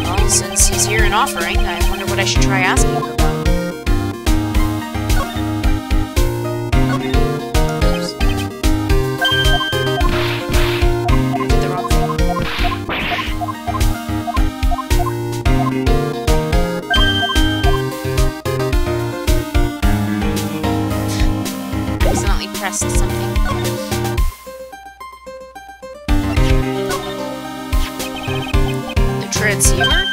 Well, since he's here and offering, I wonder what I should try asking him about. Pressed something. The transceiver?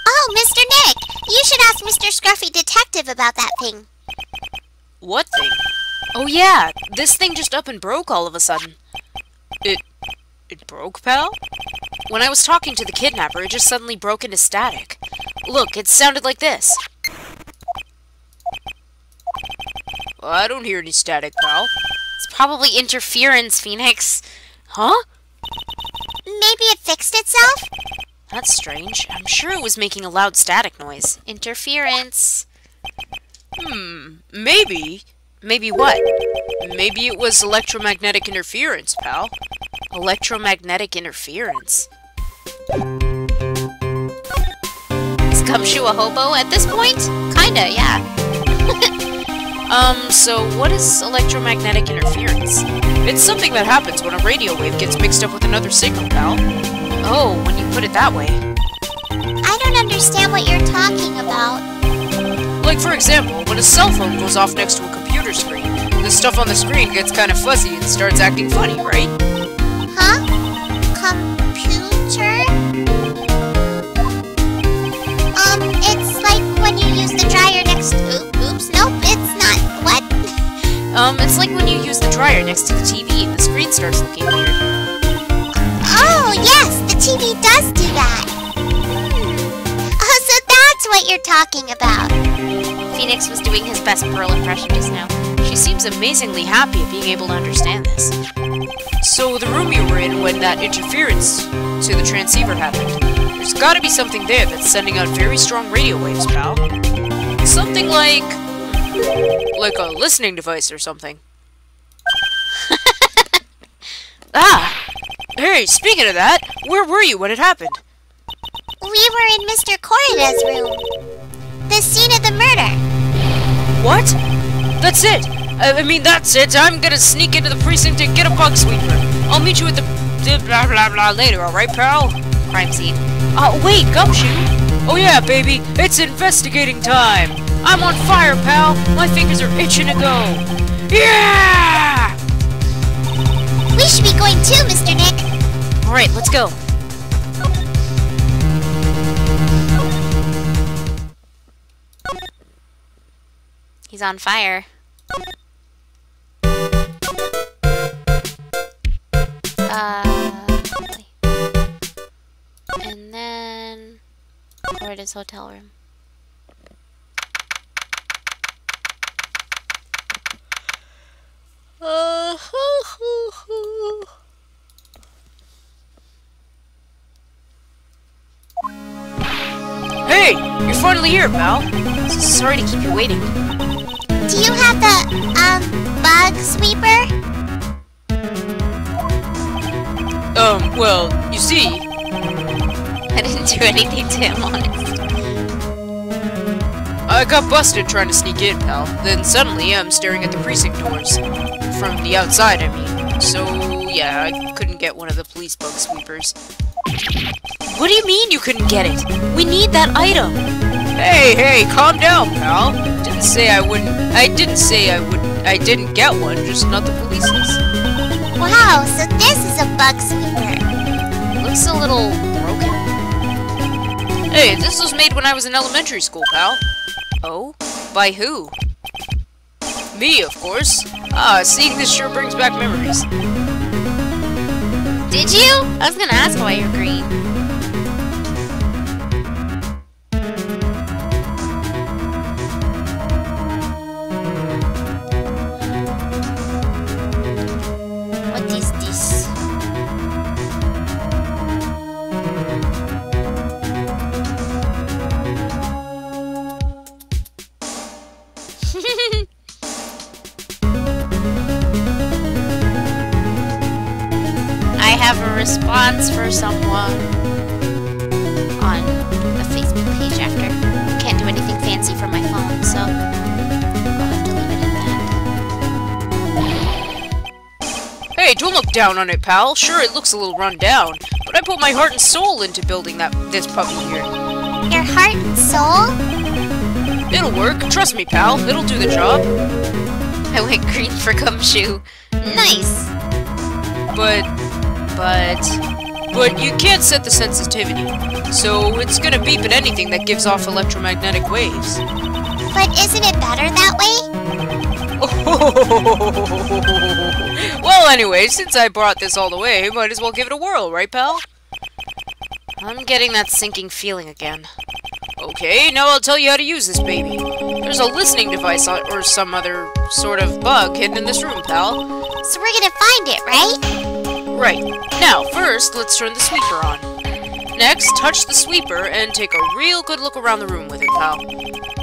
Oh, Mr. Nick! You should ask Mr. Scruffy Detective about that thing. What thing? Oh yeah, this thing just up and broke all of a sudden. It broke, pal? When I was talking to the kidnapper, it just suddenly broke into static. Look, it sounded like this. I don't hear any static, pal. It's probably interference, Phoenix. Huh? Maybe it fixed itself? That's strange. I'm sure it was making a loud static noise. Interference. Maybe. Maybe what? Maybe it was electromagnetic interference, pal. Electromagnetic interference. Is Gumshoe a hobo at this point? Kinda, yeah. So what is electromagnetic interference? It's something that happens when a radio wave gets mixed up with another signal, pal. Oh, when you put it that way. I don't understand what you're talking about. Like, for example, when a cell phone goes off next to a computer screen, the stuff on the screen gets kind of fuzzy and starts acting funny, right? Huh? Computer? It's like when you use the dryer next to... Oops, nope, it's not. What? It's like when you use the dryer next to the TV and the screen starts looking weird. Oh, yes, the TV does do that. Oh, so that's what you're talking about. Phoenix was doing his best Pearl impression just now. She seems amazingly happy at being able to understand this. So the room you were in when that interference to the transceiver happened, there's gotta be something there that's sending out very strong radio waves, pal. Something like a listening device or something. Ah! Hey, speaking of that, where were you when it happened? We were in Mr. Corrida's room. The scene of the murder. What? That's it! I mean, that's it! I'm gonna sneak into the precinct and get a bug sweeper. I'll meet you at the blah blah blah later, alright, pal? Crime scene. Wait, Gumshoe! Oh yeah, baby, it's investigating time! I'm on fire, pal! My fingers are itching to go! Yeah! We should be going too, Mr. Nick. Alright, let's go. He's on fire. And then... Corrida's hotel room. Hey, you're finally here, pal. Sorry to keep you waiting. Do you have the, bug sweeper? Well, you see... I didn't do anything to him, honest. I got busted trying to sneak in, pal. Then suddenly I'm staring at the precinct doors. From the outside, I mean. So, yeah, I couldn't get one of the police bug sweepers. What do you mean you couldn't get it? We need that item. Hey, calm down, pal. Didn't say I wouldn't... I didn't say I wouldn't... I didn't get one, just not the police's. Wow, so this is a bug sweeper. Looks a little broken. Hey, this was made when I was in elementary school, pal. Oh? By who? Me, of course. Seeing this sure brings back memories. Did you? I was gonna ask why you're green. What is this? I have a response for someone on the Facebook page after. Can't do anything fancy from my phone, so I'll have to leave it at that. Hey, don't look down on it, pal. Sure, it looks a little run down, but I put my heart and soul into building this puppy here. Your heart and soul? It'll work. Trust me, pal. It'll do the job. I went green for gumshoe. Nice! But you can't set the sensitivity, so it's gonna beep at anything that gives off electromagnetic waves. But isn't it better that way? Well, anyway, since I brought this all the way, might as well give it a whirl, right, pal? I'm getting that sinking feeling again. Okay, now I'll tell you how to use this baby. There's a listening device or some other sort of bug hidden in this room, pal. So we're gonna find it, right? Right. Now, first, let's turn the sweeper on. Next, touch the sweeper and take a real good look around the room with it, pal.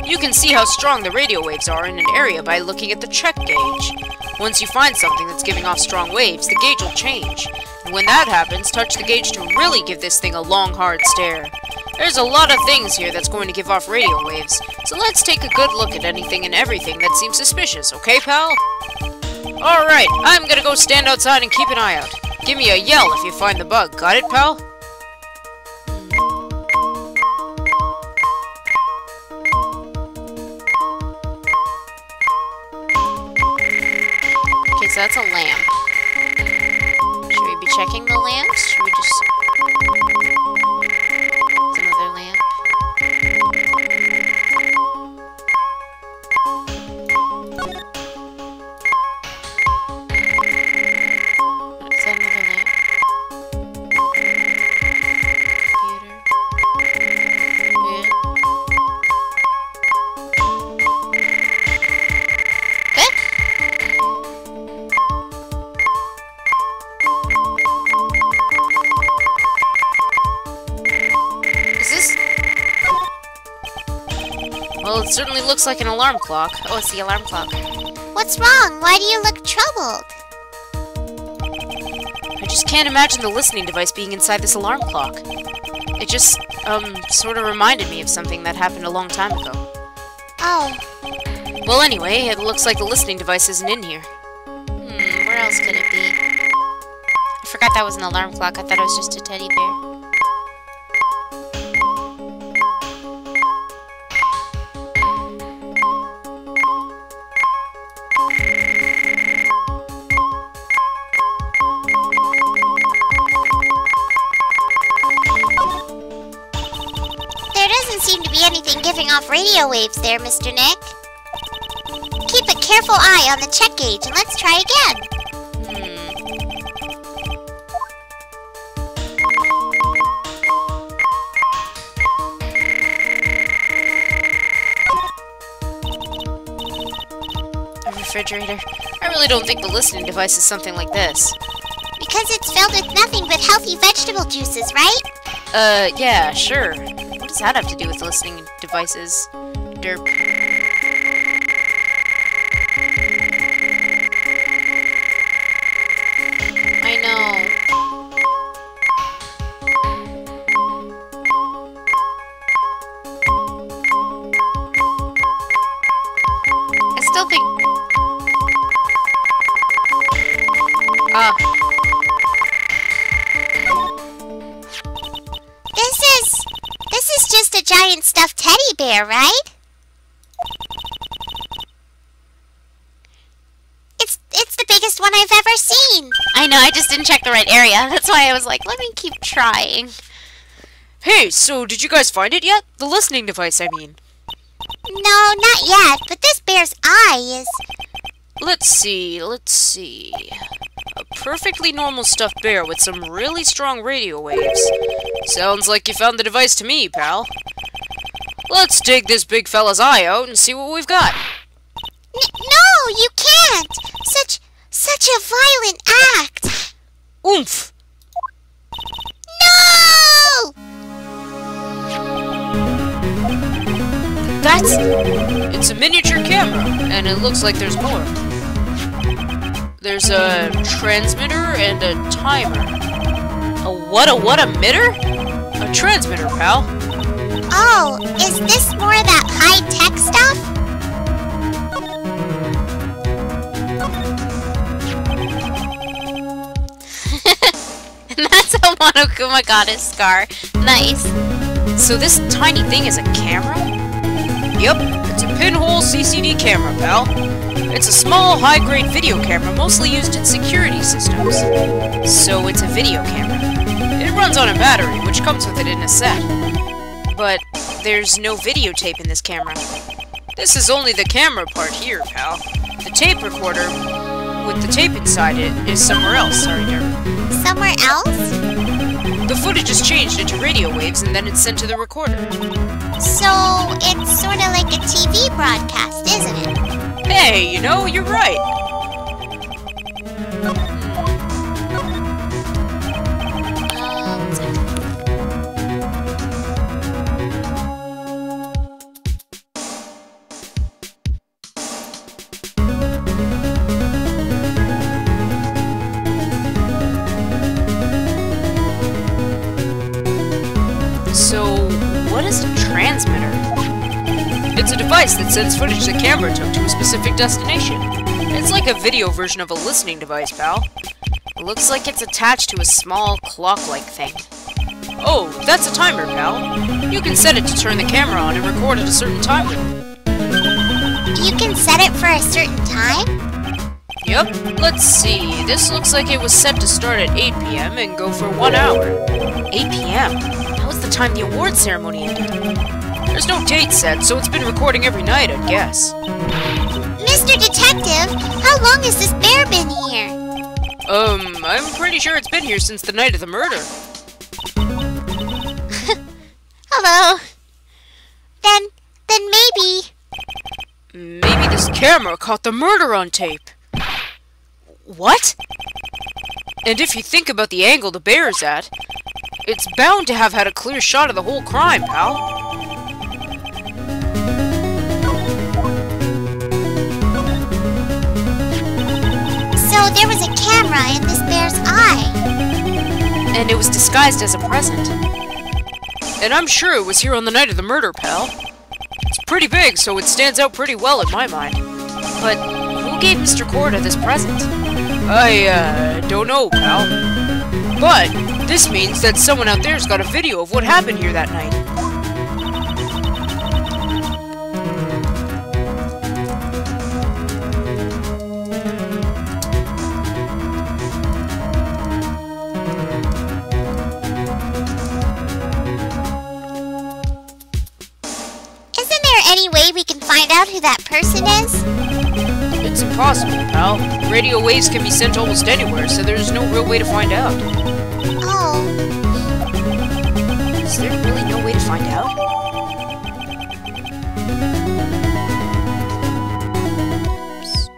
You can see how strong the radio waves are in an area by looking at the check gauge. Once you find something that's giving off strong waves, the gauge will change. And when that happens, touch the gauge to really give this thing a long, hard stare. There's a lot of things here that's going to give off radio waves, so let's take a good look at anything and everything that seems suspicious, okay, pal? Alright, I'm gonna go stand outside and keep an eye out. Give me a yell if you find the bug, got it, pal? Okay, so that's a lamp. Should we be checking the lamps? Should we just... It's another lamp. Is that another lamp? Computer. Yeah. Good. Is this... Well, it certainly looks like an alarm clock. Oh, it's the alarm clock. What's wrong? Why do you look troubled? I just can't imagine the listening device being inside this alarm clock. It just, sort of reminded me of something that happened a long time ago. Oh, Well, anyway, it looks like the listening device isn't in here. Where else could it be? I forgot that was an alarm clock. I thought it was just a teddy bear. there doesn't seem to be anything giving off radio waves there, Mr. Nick. Keep a careful eye on the check gauge and let's try again. A refrigerator. I really don't think the listening device is something like this. Because it's filled with nothing but healthy vegetable juices, right? Yeah, sure. What does that have to do with listening devices? Derp. I know. I still think... Ah. This is just a giant stuffed teddy bear, right? It's the biggest one I've ever seen. I know, I just didn't check the right area. That's why I was like, let me keep trying. Hey, so did you guys find it yet? The listening device, I mean. No, not yet, but this bear's eye is... Let's see. A perfectly normal stuffed bear with some really strong radio waves. Sounds like you found the device to me, pal. Let's dig this big fella's eye out and see what we've got. No, you can't! Such a violent act! Oomph! No! It's a miniature camera, and it looks like there's more. There's a transmitter and a timer. A what emitter? A transmitter, pal. Oh, is this more of that high-tech stuff? And that's how Monokuma got his scar. Nice. So this tiny thing is a camera? Yep, it's a pinhole CCD camera, pal. It's a small, high-grade video camera mostly used in security systems. So it's a video camera. It runs on a battery, which comes with it in a set. But there's no videotape in this camera. This is only the camera part here, pal. The tape recorder with the tape inside it is somewhere else, sorry, Derp. Somewhere else? The footage is changed into radio waves and then it's sent to the recorder. So, it's sort of like a TV broadcast, isn't it? Hey, you know, you're right. Let's see. So, what is a transmitter? It's a device that sends footage the camera took to a specific destination. It's like a video version of a listening device, pal. It looks like it's attached to a small clock-like thing. Oh, that's a timer, pal. You can set it to turn the camera on and record at a certain time limit. You can set it for a certain time? Yep, let's see. This looks like it was set to start at 8 p.m. and go for 1 hour. 8 p.m.? That was the time the award ceremony ended. There's no date set, so it's been recording every night, I'd guess. Mr. Detective, how long has this bear been here? I'm pretty sure it's been here since the night of the murder. Hello. Then maybe... Maybe this camera caught the murder on tape. What? And if you think about the angle the bear is at, it's bound to have had a clear shot of the whole crime, pal. So there was a camera in this bear's eye. And it was disguised as a present. And I'm sure it was here on the night of the murder, pal. It's pretty big, so it stands out pretty well in my mind. But who gave Mr. Korda this present? I don't know, pal. But this means that someone out there's got a video of what happened here that night. Isn't there any way we can find out who that person is? It's impossible, pal. Radio waves can be sent almost anywhere, so there's no real way to find out. Oh. Is there really no way to find out? Oops.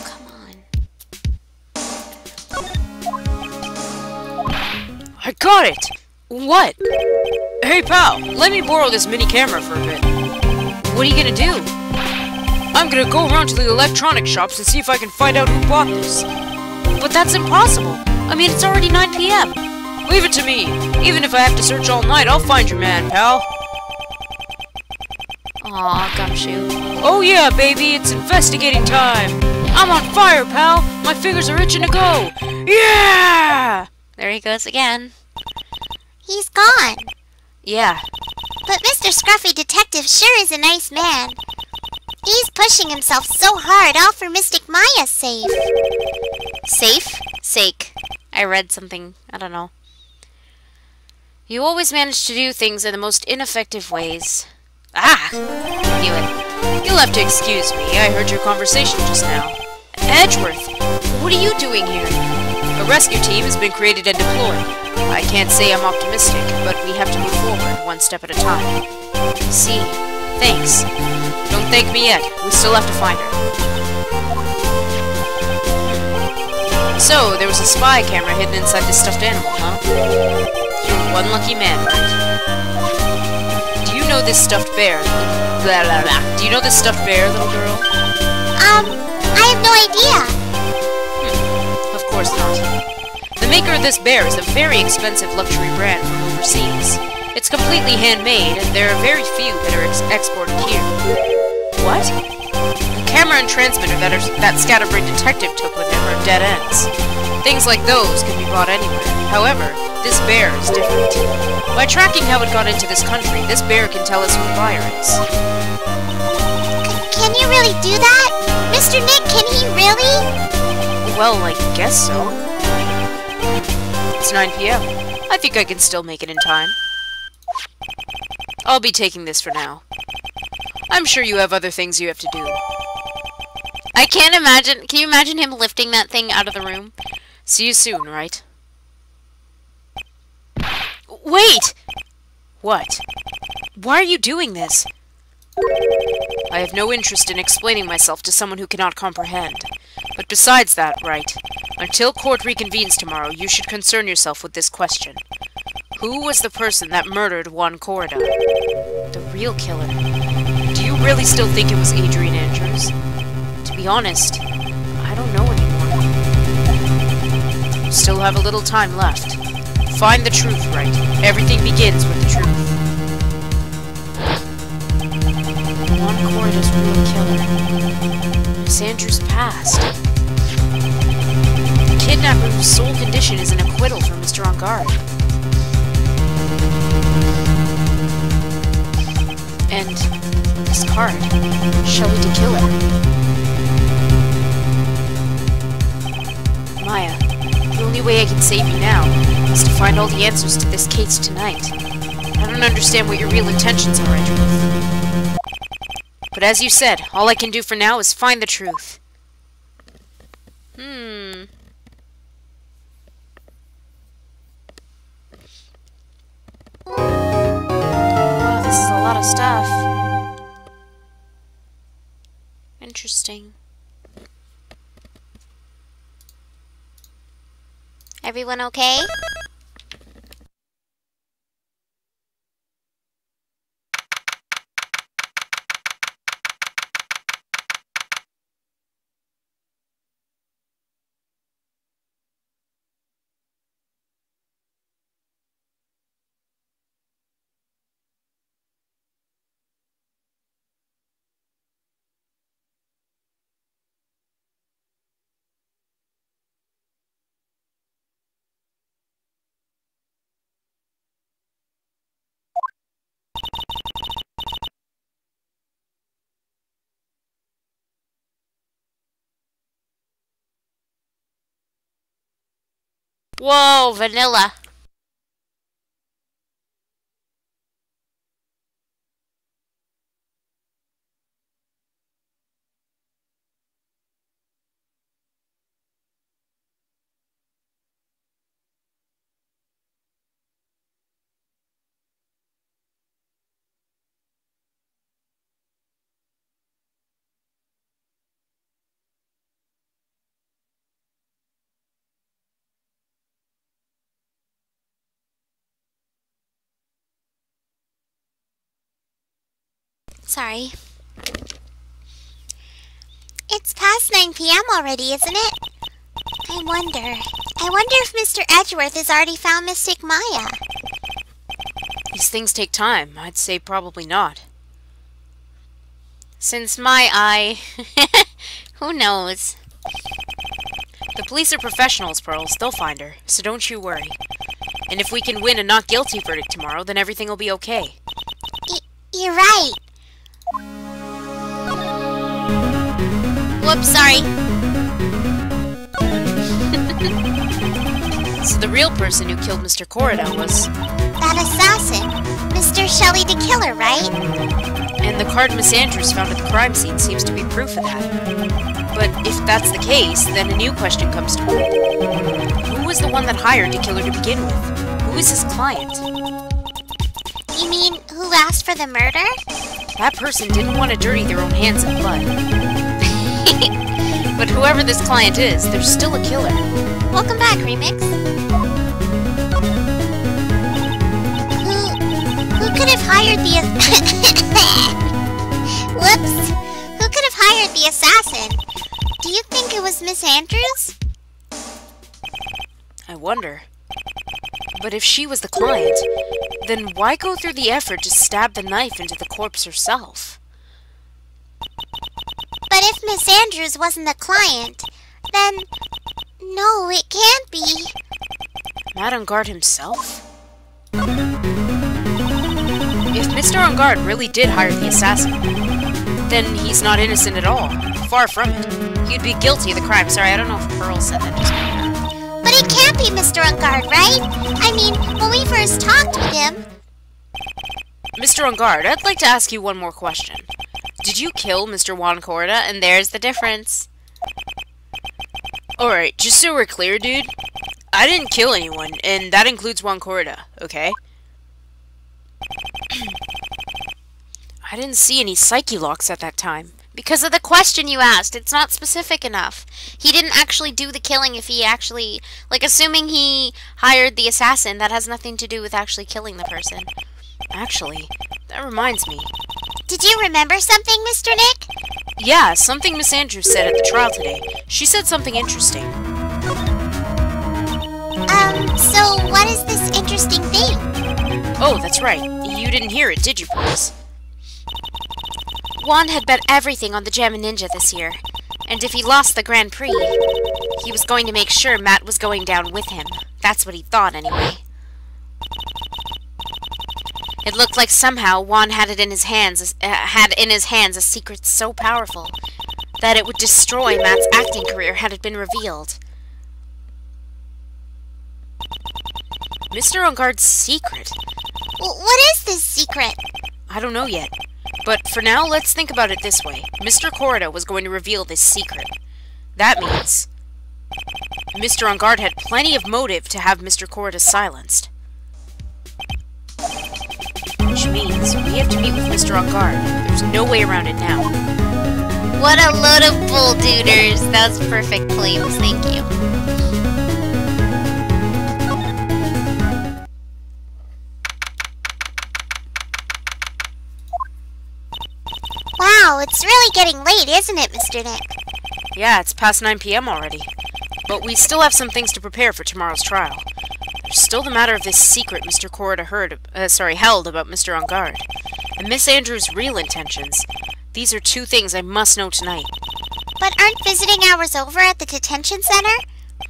Come on. I got it! What? Hey pal, let me borrow this mini camera for a bit. What are you gonna do? I'm gonna go around to the electronic shops and see if I can find out who bought this. But that's impossible. I mean, it's already 9 p.m. Leave it to me. Even if I have to search all night, I'll find your man, pal. Aw, gumshoe. Oh yeah, baby, it's investigating time. I'm on fire, pal. My fingers are itching to go. Yeah! There he goes again. He's gone. Yeah. But Mr. Scruffy Detective sure is a nice man. He's pushing himself so hard, all for Mystic Maya's sake. Safe? Sake. I read something. I don't know. You always manage to do things in the most ineffective ways. Ah! Knew it. You'll have to excuse me. I heard your conversation just now. Edgeworth, what are you doing here? A rescue team has been created and deployed. I can't say I'm optimistic, but we have to move forward one step at a time. See. Thanks. Don't thank me yet. We still have to find her. So, there was a spy camera hidden inside this stuffed animal, huh? You're one lucky man, right? Do you know this stuffed bear? Blah, blah, blah. Do you know this stuffed bear, little girl? I have no idea. Of course not. The maker of this bear is a very expensive luxury brand from overseas. It's completely handmade, and there are very few that are exported here. What? The camera and transmitter that Scatterbrain Detective took with him are dead ends. Things like those can be bought anywhere. However, this bear is different. By tracking how it got into this country, this bear can tell us who the buyer is. Can you really do that? Mr. Nick, can he really? Well, I guess so. It's 9 p.m. I think I can still make it in time. I'll be taking this for now. I'm sure you have other things you have to do. I can't imagine. Can you imagine him lifting that thing out of the room? See you soon, right? Wait! What? Why are you doing this? I have no interest in explaining myself to someone who cannot comprehend. But besides that, right, until court reconvenes tomorrow, you should concern yourself with this question. Who was the person that murdered Juan Corrida? The real killer. Do you really still think it was Adrian Andrews? To be honest, I don't know anymore. You still have a little time left. Find the truth, right? Everything begins with the truth. Juan Corrida's real killer. Miss Andrews' past. The kidnapper whose sole condition is an acquittal for Mr. On Guard. And this card. Shelley the killer. Maya, the only way I can save you now is to find all the answers to this case tonight. I don't understand what your real intentions are, Edgeworth. But as you said, all I can do for now is find the truth. Wow, this is a lot of stuff. Interesting. Everyone okay? Whoa, vanilla. Sorry. It's past 9 p.m. already, isn't it? I wonder if Mr. Edgeworth has already found Mystic Maya. These things take time. I'd say probably not. Since my eye... Who knows? The police are professionals, Pearls. They'll find her, so don't you worry. And if we can win a not guilty verdict tomorrow, then everything will be okay. You're right. Whoops, sorry. So the real person who killed Mr. Corrida was... That assassin. Mr. Shelley the Killer, right? And the card Miss Andrews found at the crime scene seems to be proof of that. But if that's the case, then a new question comes to mind. Who was the one that hired to kill her to begin with? Who is his client? You mean, who asked for the murder? That person didn't want to dirty their own hands in blood. But whoever this client is, there's still a killer. Welcome back, Remix. Who could have hired the... Whoops! Who could have hired the assassin? Do you think it was Miss Andrews? I wonder. But if she was the client, then why go through the effort to stab the knife into the corpse herself? But if Miss Andrews wasn't the client, then... No, it can't be. Matt Engard himself? If Mr. Engard really did hire the assassin, then he's not innocent at all. Far from it. He'd be guilty of the crime. Sorry, I don't know if Pearl said that just now. But it can't be Mr. Engard, right? I mean, when we first talked with him... Mr. Engard, I'd like to ask you one more question. Did you kill Mr. Juan Corrida? And there's the difference. Alright, just so we're clear, dude. I didn't kill anyone, and that includes Juan Corrida, okay? I didn't see any psyche locks at that time. Because of the question you asked, it's not specific enough. He didn't actually do the killing if he actually... Like, assuming he hired the assassin, that has nothing to do with actually killing the person. Actually, that reminds me. Did you remember something, Mr. Nick? Yeah, something Miss Andrews said at the trial today. She said something interesting. So what is this interesting thing? Oh, that's right. You didn't hear it, did you, Bruce? Juan had bet everything on the Gem and Ninja this year. And if he lost the Grand Prix, he was going to make sure Matt was going down with him. That's what he thought, anyway. It looked like somehow Juan had in his hands a secret so powerful that it would destroy Matt's acting career had it been revealed. Mr. Engard's secret? What is this secret? I don't know yet. But for now, let's think about it this way. Mr. Corrida was going to reveal this secret. That means Mr. Engard had plenty of motive to have Mr. Corrida silenced. Which means we have to meet with Mr. Engard. There's no way around it now. What a load of bull dooders. That was perfect claims, thank you. Wow, it's really getting late, isn't it, Mr. Nick? Yeah, it's past 9 p.m. already. But we still have some things to prepare for tomorrow's trial. There's still the matter of this secret Mr. Corrida held about Mr. Engard. And Miss Andrews' real intentions. These are two things I must know tonight. But aren't visiting hours over at the detention center?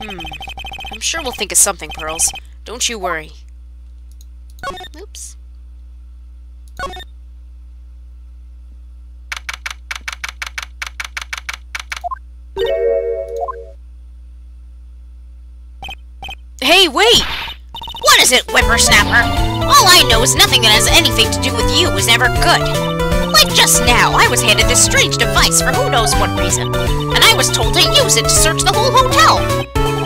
I'm sure we'll think of something, Pearls. Don't you worry. Oops. Hey, wait! What is it, whippersnapper? All I know is nothing that has anything to do with you is ever good. Like just now, I was handed this strange device for who knows what reason, and I was told to use it to search the whole hotel.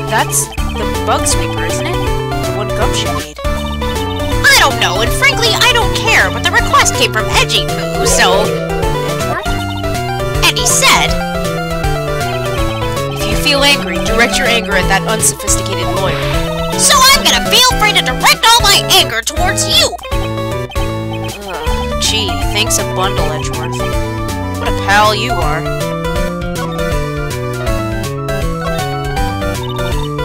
That's the bug sweeper, isn't it? The one Gumshoe made. I don't know, and frankly, I don't care, but the request came from Edgy Poo, so... And he said... If you feel angry, direct your anger at that unsophisticated lawyer. So I'm gonna feel free to direct all my anger towards you! Gee, Thanks a bundle, Edgeworth. What a pal you are.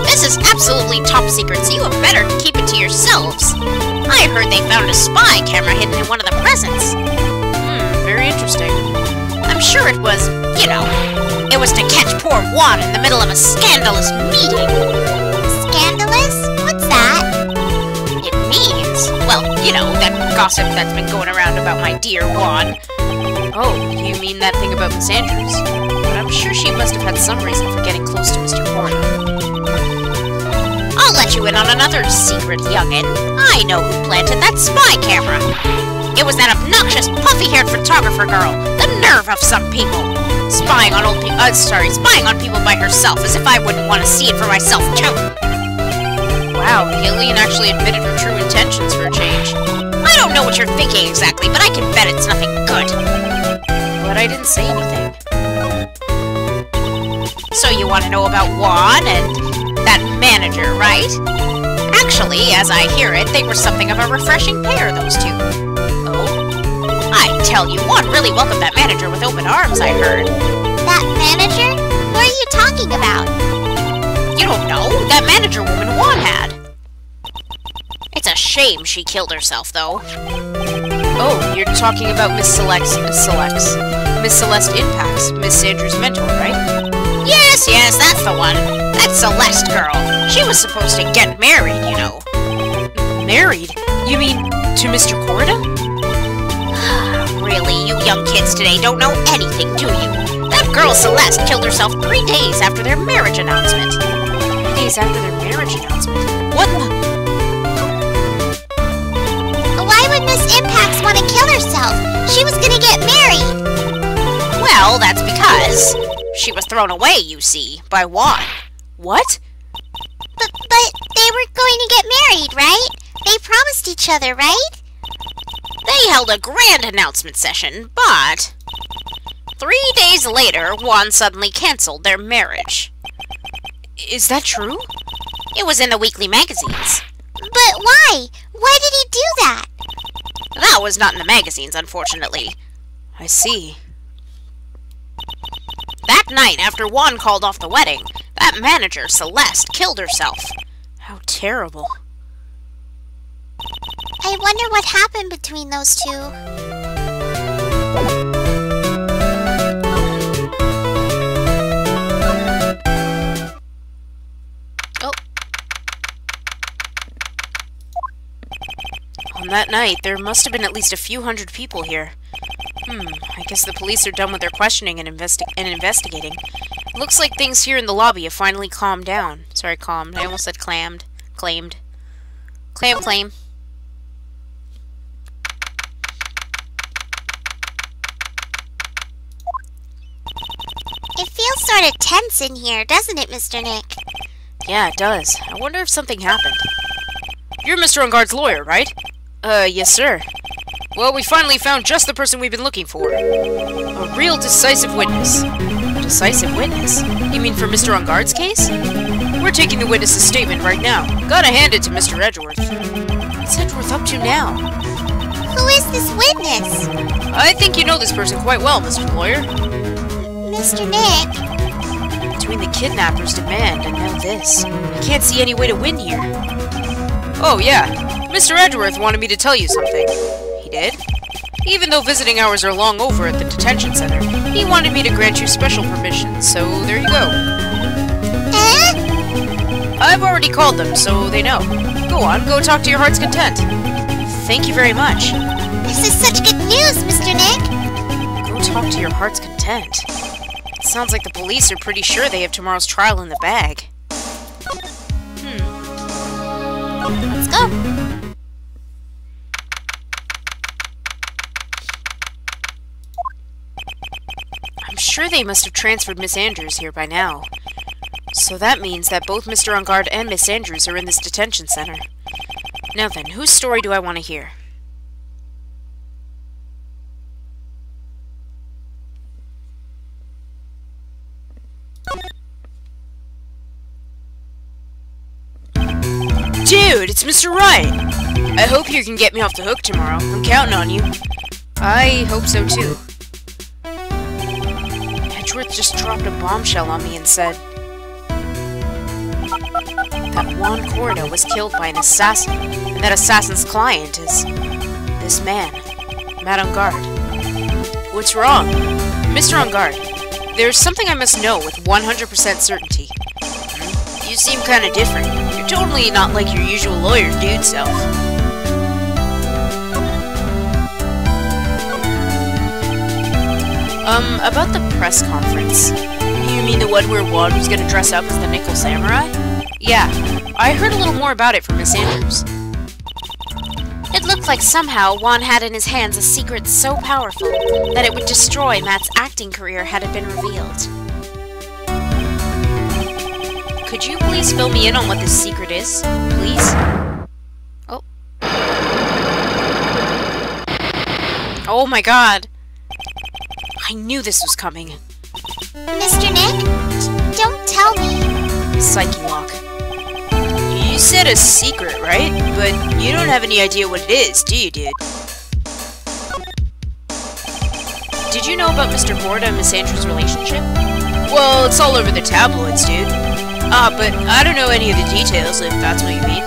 This is absolutely top secret, so you have better keep it to yourselves. I heard they found a spy camera hidden in one of the presents. Very interesting. I'm sure it was, you know, it was to catch poor Juan in the middle of a scandalous meeting. Scandalous? What's that? It means, well, you know, that gossip that's been going around about my dear Juan. Oh, you mean that thing about Miss Andrews? But I'm sure she must have had some reason for getting close to Mr. Corner. I'll let you in on another secret, youngin'. I know who planted that spy camera. It was that obnoxious, puffy-haired photographer girl. The nerve of some people. Spying on spying on people by herself, as if I wouldn't want to see it for myself, too. Wow, Gillian actually admitted her true intentions for a change. I don't know what you're thinking exactly, but I can bet it's nothing good. But I didn't say anything. So you want to know about Juan and that manager, right? Actually, as I hear it, they were something of a refreshing pair, those two. Oh? I tell you, Juan really welcomed that manager with open arms, I heard. That manager? Who are you talking about? You don't know? That manager woman Juan had. It's a shame she killed herself, though. Oh, you're talking about Miss Celeste Impacts, Miss Andrews' mentor, right? Yes, that's the one. That Celeste girl. She was supposed to get married, you know. Married? You mean to Mr. Corda? Really, you young kids today don't know anything, do you? That girl Celeste killed herself 3 days after their marriage announcement. 3 days after their marriage announcement? What the... Why would Miss Impacts want to kill herself? She was gonna get married. Well, that's because she was thrown away, you see, by Juan. What? But they were going to get married, right? They promised each other, right? They held a grand announcement session, but 3 days later, Juan suddenly canceled their marriage. Is that true? It was in the weekly magazines. But why? Why did he do that? That was not in the magazines, unfortunately. I see. That night, after Juan called off the wedding, that manager, Celeste, killed herself. How terrible. I wonder what happened between those two. Oh. On that night, there must have been at least a few hundred people here. I guess the police are done with their questioning and investigating. Looks like things here in the lobby have finally calmed down. Sorry, calmed. I almost said clammed. Claimed. Claim. It feels sort of tense in here, doesn't it, Mr. Nick? Yeah, it does. I wonder if something happened. You're Mr. Unguard's lawyer, right? Yes, sir. Well, we finally found just the person we've been looking for. A real decisive witness. Decisive witness? You mean for Mr. Unguard's case? We're taking the witness's statement right now. Gotta hand it to Mr. Edgeworth. What's Edgeworth up to now? Who is this witness? I think you know this person quite well, Mr. Lawyer. Mr. Nick? Between the kidnapper's demand and now this, I can't see any way to win here. Oh, yeah. Mr. Edgeworth wanted me to tell you something. He did? Even though visiting hours are long over at the detention center, he wanted me to grant you special permission, so there you go. I've already called them, so they know. Go on, go talk to your heart's content. Thank you very much. This is such good news, Mr. Nick. Go talk to your heart's content. It sounds like the police are pretty sure they have tomorrow's trial in the bag. Let's go. I'm sure they must have transferred Miss Andrews here by now. So that means that both Mr. Unguard and Miss Andrews are in this detention center. Now then, whose story do I want to hear? Dude, it's Mr. Wright! I hope you can get me off the hook tomorrow. I'm counting on you. I hope so too. Edgeworth just dropped a bombshell on me and said that Juan Corda was killed by an assassin, and that assassin's client is this man, Matt on Guard. What's wrong? Mr. On Guard, there's something I must know with 100% certainty. You seem kinda different. You're totally not like your usual lawyer dude self. About the press conference. You mean the one where Juan was gonna dress up as the Nickel Samurai? Yeah, I heard a little more about it from Miss Andrews. It looked like somehow Juan had in his hands a secret so powerful that it would destroy Matt's acting career had it been revealed. Could you please fill me in on what this secret is, please? Oh. Oh my god. I knew this was coming. Mr. Nick, don't tell me. Psyche lock. You said a secret, right? But you don't have any idea what it is, do you, dude? Did you know about Mr. Corda and Miss Andrews' relationship? Well, it's all over the tabloids, dude. But I don't know any of the details, if that's what you mean.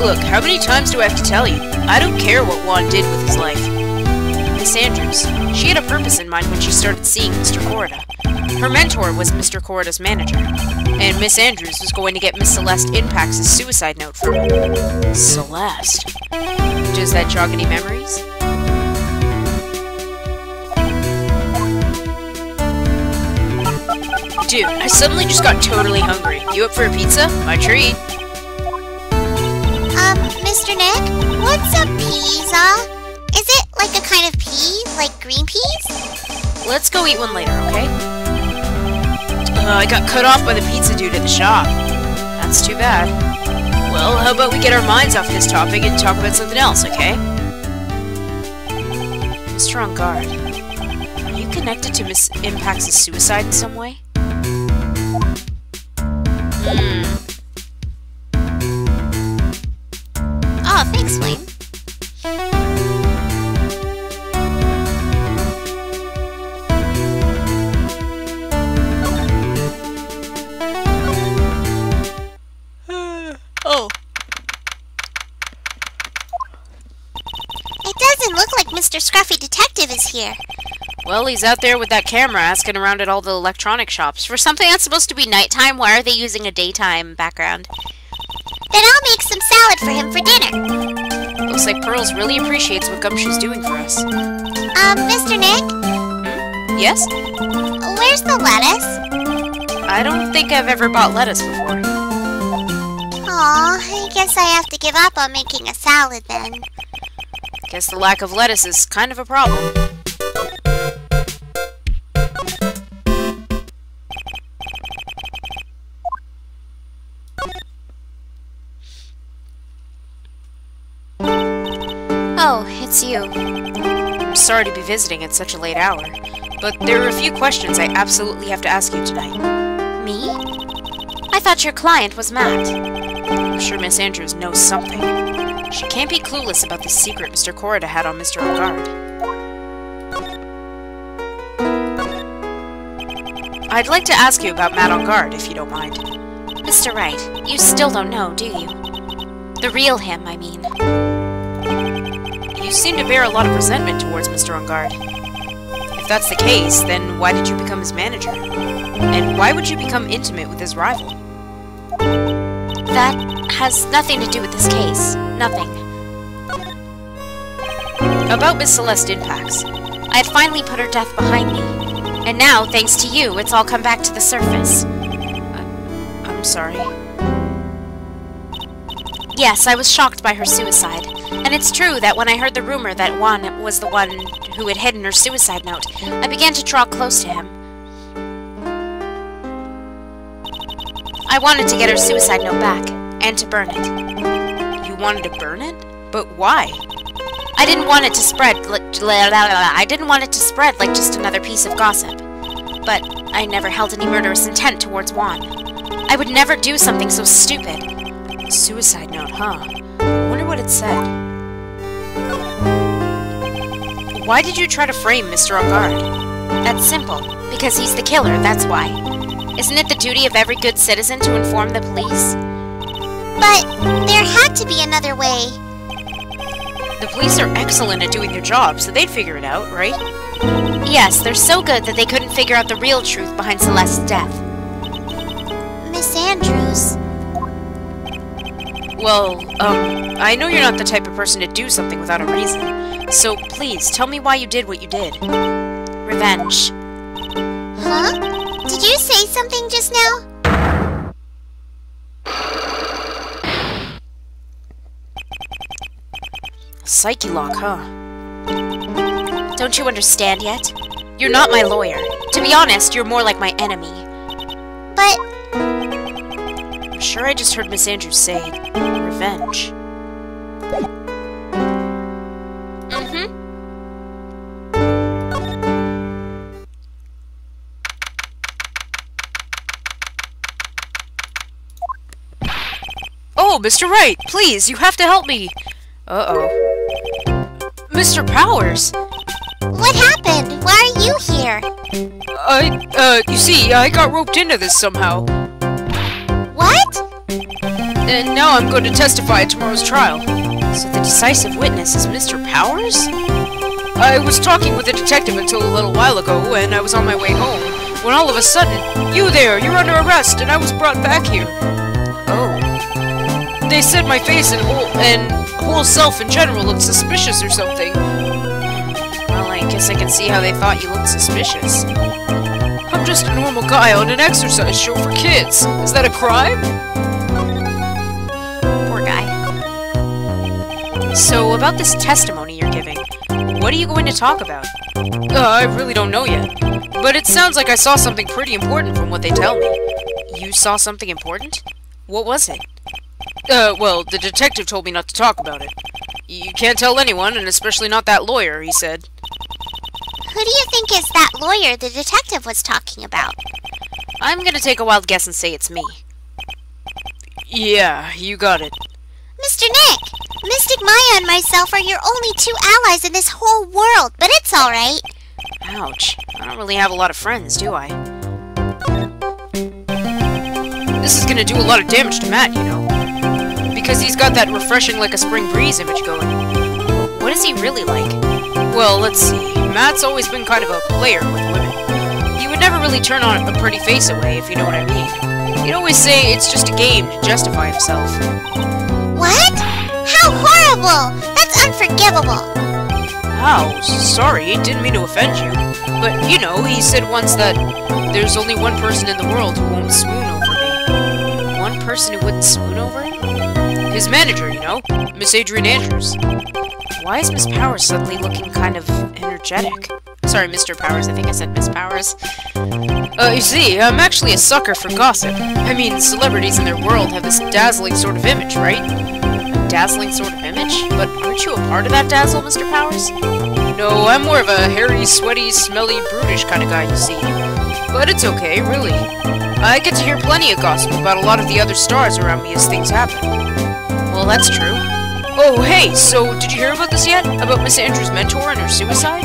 Look, how many times do I have to tell you? I don't care what Juan did with his life. Miss Andrews, she had a purpose in mind when she started seeing Mr. Corda. Her mentor was Mr. Corda's manager, and Miss Andrews was going to get Miss Celeste Impax's suicide note from her. Celeste? Does that jog any memories? Dude, I suddenly just got totally hungry. You up for a pizza? My treat. Mr. Nick, what's a pizza? Is it like a kind of pea, like green peas? Let's go eat one later, okay? I got cut off by the pizza dude at the shop. That's too bad. Well, how about we get our minds off this topic and talk about something else, okay? Mr. On Guard, are you connected to Miss Impax's suicide in some way? Oh, thanks, Wayne. Oh. It doesn't look like Mr. Scruffy Detective is here. Well, he's out there with that camera asking around at all the electronic shops. For something that's supposed to be nighttime, why are they using a daytime background? Then I'll make some salad for him for dinner. Looks like Pearls really appreciates what Gumshoe's doing for us. Mr. Nick? Yes? Where's the lettuce? I don't think I've ever bought lettuce before. Aw, I guess I have to give up on making a salad then. Guess the lack of lettuce is kind of a problem. Oh, it's you. I'm sorry to be visiting at such a late hour, but there are a few questions I absolutely have to ask you tonight. Me? I thought your client was Matt. I'm sure Miss Andrews knows something. She can't be clueless about the secret Mr. Corda had on Mr. On Guard. I'd like to ask you about Matt On Guard, if you don't mind. Mr. Wright, you still don't know, do you? The real him, I mean. You seem to bear a lot of resentment towards Mr. On Guard. If that's the case, then why did you become his manager? And why would you become intimate with his rival? That has nothing to do with this case. Nothing. About Miss Celeste Impax. I had finally put her death behind me. And now, thanks to you, it's all come back to the surface. I'm sorry. Yes, I was shocked by her suicide. And it's true that when I heard the rumor that Juan was the one who had hidden her suicide note, I began to draw close to him. I wanted to get her suicide note back, and to burn it. You wanted to burn it? But why? I didn't want it to spread like just another piece of gossip. But I never held any murderous intent towards Juan. I would never do something so stupid. A suicide note, huh? I wonder what it said. Why did you try to frame Mr. On Guard? That's simple. Because he's the killer, that's why. Isn't it the duty of every good citizen to inform the police? But there had to be another way. The police are excellent at doing their job, so they'd figure it out, right? Yes, they're so good that they couldn't figure out the real truth behind Celeste's death. Miss Andrews. Well, I know you're not the type of person to do something without a reason. So please, tell me why you did what you did. Revenge. Huh? Did you say something just now? Psyche lock, huh? Don't you understand yet? You're not my lawyer. To be honest, you're more like my enemy. But I'm sure I just heard Miss Andrews say revenge. Mm-hmm. Oh, Mr. Wright, please, you have to help me! Uh-oh. Mr. Powers! what happened? Why are you here? You see, I got roped into this somehow. What? And now I'm going to testify at tomorrow's trial. So the decisive witness is Mr. Powers? I was talking with a detective until a little while ago, and I was on my way home, when all of a sudden, you there, you're under arrest, and I was brought back here. Oh. They said my face and whole self in general looked suspicious or something. Well, I guess I can see how they thought you looked suspicious. I'm just a normal guy on an exercise show for kids. Is that a crime? Poor guy. So, about this testimony you're giving, what are you going to talk about? I really don't know yet. But it sounds like I saw something pretty important from what they tell me. You saw something important? What was it? Well, the detective told me not to talk about it. You can't tell anyone, and especially not that lawyer, he said. Who do you think is that lawyer the detective was talking about? I'm gonna take a wild guess and say it's me. Yeah, you got it. Mr. Nick! Mystic Maya and myself are your only two allies in this whole world, but it's alright. Ouch. I don't really have a lot of friends, do I? This is gonna do a lot of damage to Matt, you know. Because he's got that refreshing like a spring breeze image going. What is he really like? Well, let's see. Matt's always been kind of a player with women. He would never really turn on a pretty face away, if you know what I mean. He'd always say it's just a game to justify himself. What? How horrible! That's unforgivable! Oh, sorry, didn't mean to offend you. But, you know, he said once that there's only one person in the world who won't swoon over me. One person who wouldn't swoon over him? His manager, you know, Miss Adrian Andrews. Why is Miss Powers suddenly looking kind of energetic? Sorry, Mr. Powers, I think I said Miss Powers. You see, I'm actually a sucker for gossip. I mean, celebrities in their world have this dazzling sort of image, right? Dazzling sort of image? But aren't you a part of that dazzle, Mr. Powers? No, I'm more of a hairy, sweaty, smelly, brutish kind of guy, you see. But it's okay, really. I get to hear plenty of gossip about a lot of the other stars around me as things happen. Well, that's true. Oh, hey, so did you hear about this yet? About Miss Andrews' mentor and her suicide?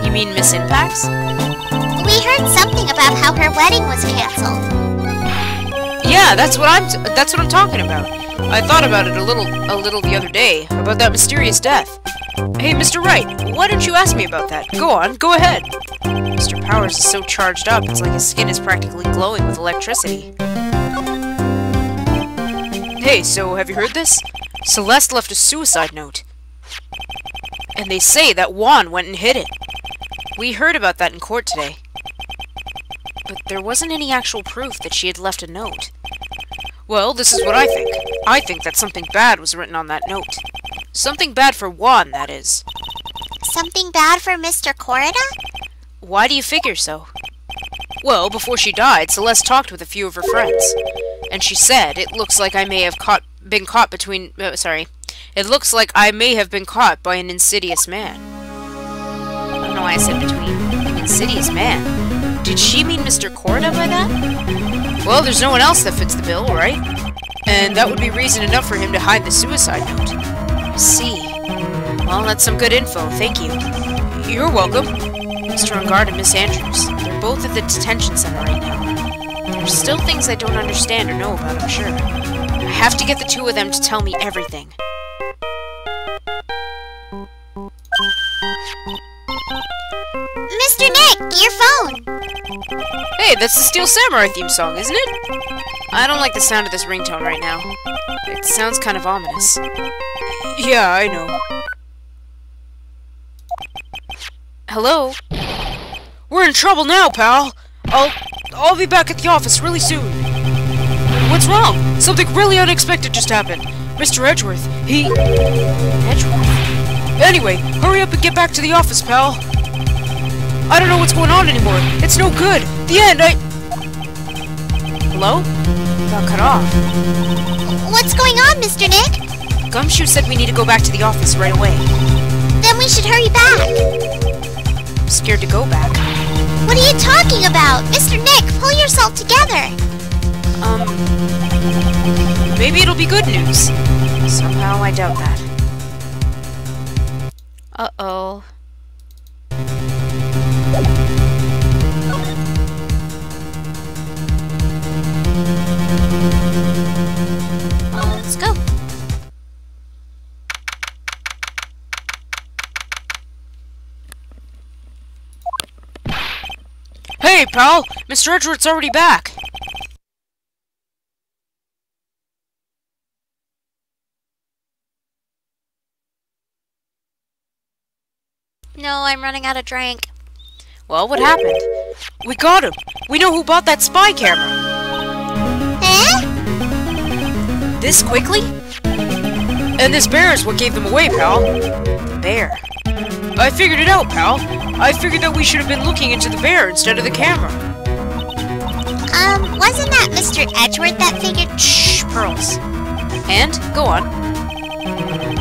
You mean Miss Impacts? We heard something about how her wedding was canceled. Yeah, that's what I'm talking about. I thought about it a little the other day, about that mysterious death. Hey, Mr. Wright, why don't you ask me about that? Go on, go ahead. Mr. Powers is so charged up, it's like his skin is practically glowing with electricity. Hey, so have you heard this? Celeste left a suicide note. And they say that Juan went and hid it. We heard about that in court today. But there wasn't any actual proof that she had left a note. Well, this is what I think. I think that something bad was written on that note. Something bad for Juan, that is. Something bad for Mr. Corrida? Why do you figure so? Well, before she died, Celeste talked with a few of her friends. And she said, it looks like I may have been caught by an insidious man. I don't know why I said between. An insidious man? Did she mean Mr. Corrida by that? Well, there's no one else that fits the bill, right? And that would be reason enough for him to hide the suicide note. I see. Well, that's some good info, thank you. You're welcome. Mr. Ungard and Miss Andrews. They're both at the detention center right now. There's still things I don't understand or know about, I'm sure. I have to get the two of them to tell me everything. Mr. Nick, your phone! Hey, that's the Steel Samurai theme song, isn't it? I don't like the sound of this ringtone right now. It sounds kind of ominous. Yeah, I know. Hello? We're in trouble now, pal! I'll be back at the office really soon. What's wrong? Something really unexpected just happened. Mr. Edgeworth, he... Edgeworth? Anyway, hurry up and get back to the office, pal. I don't know what's going on anymore. It's no good. The end, Hello? Got cut off. What's going on, Mr. Nick? Gumshoe said we need to go back to the office right away. Then we should hurry back. I'm scared to go back. What are you talking about? Mr. Nick, pull yourself together. Maybe it'll be good news. Somehow I doubt that. Uh-oh. Let's go. Hey, pal! Mr. Edgeworth's already back! No, I'm running out of drink. Well, what happened? We got him! We know who bought that spy camera! Eh? This quickly? And this bear is what gave them away, pal. The bear. I figured it out, pal. I figured that we should have been looking into the bear instead of the camera. Wasn't that Mr. Edgeworth that figured... Shh, Pearls. And? Go on.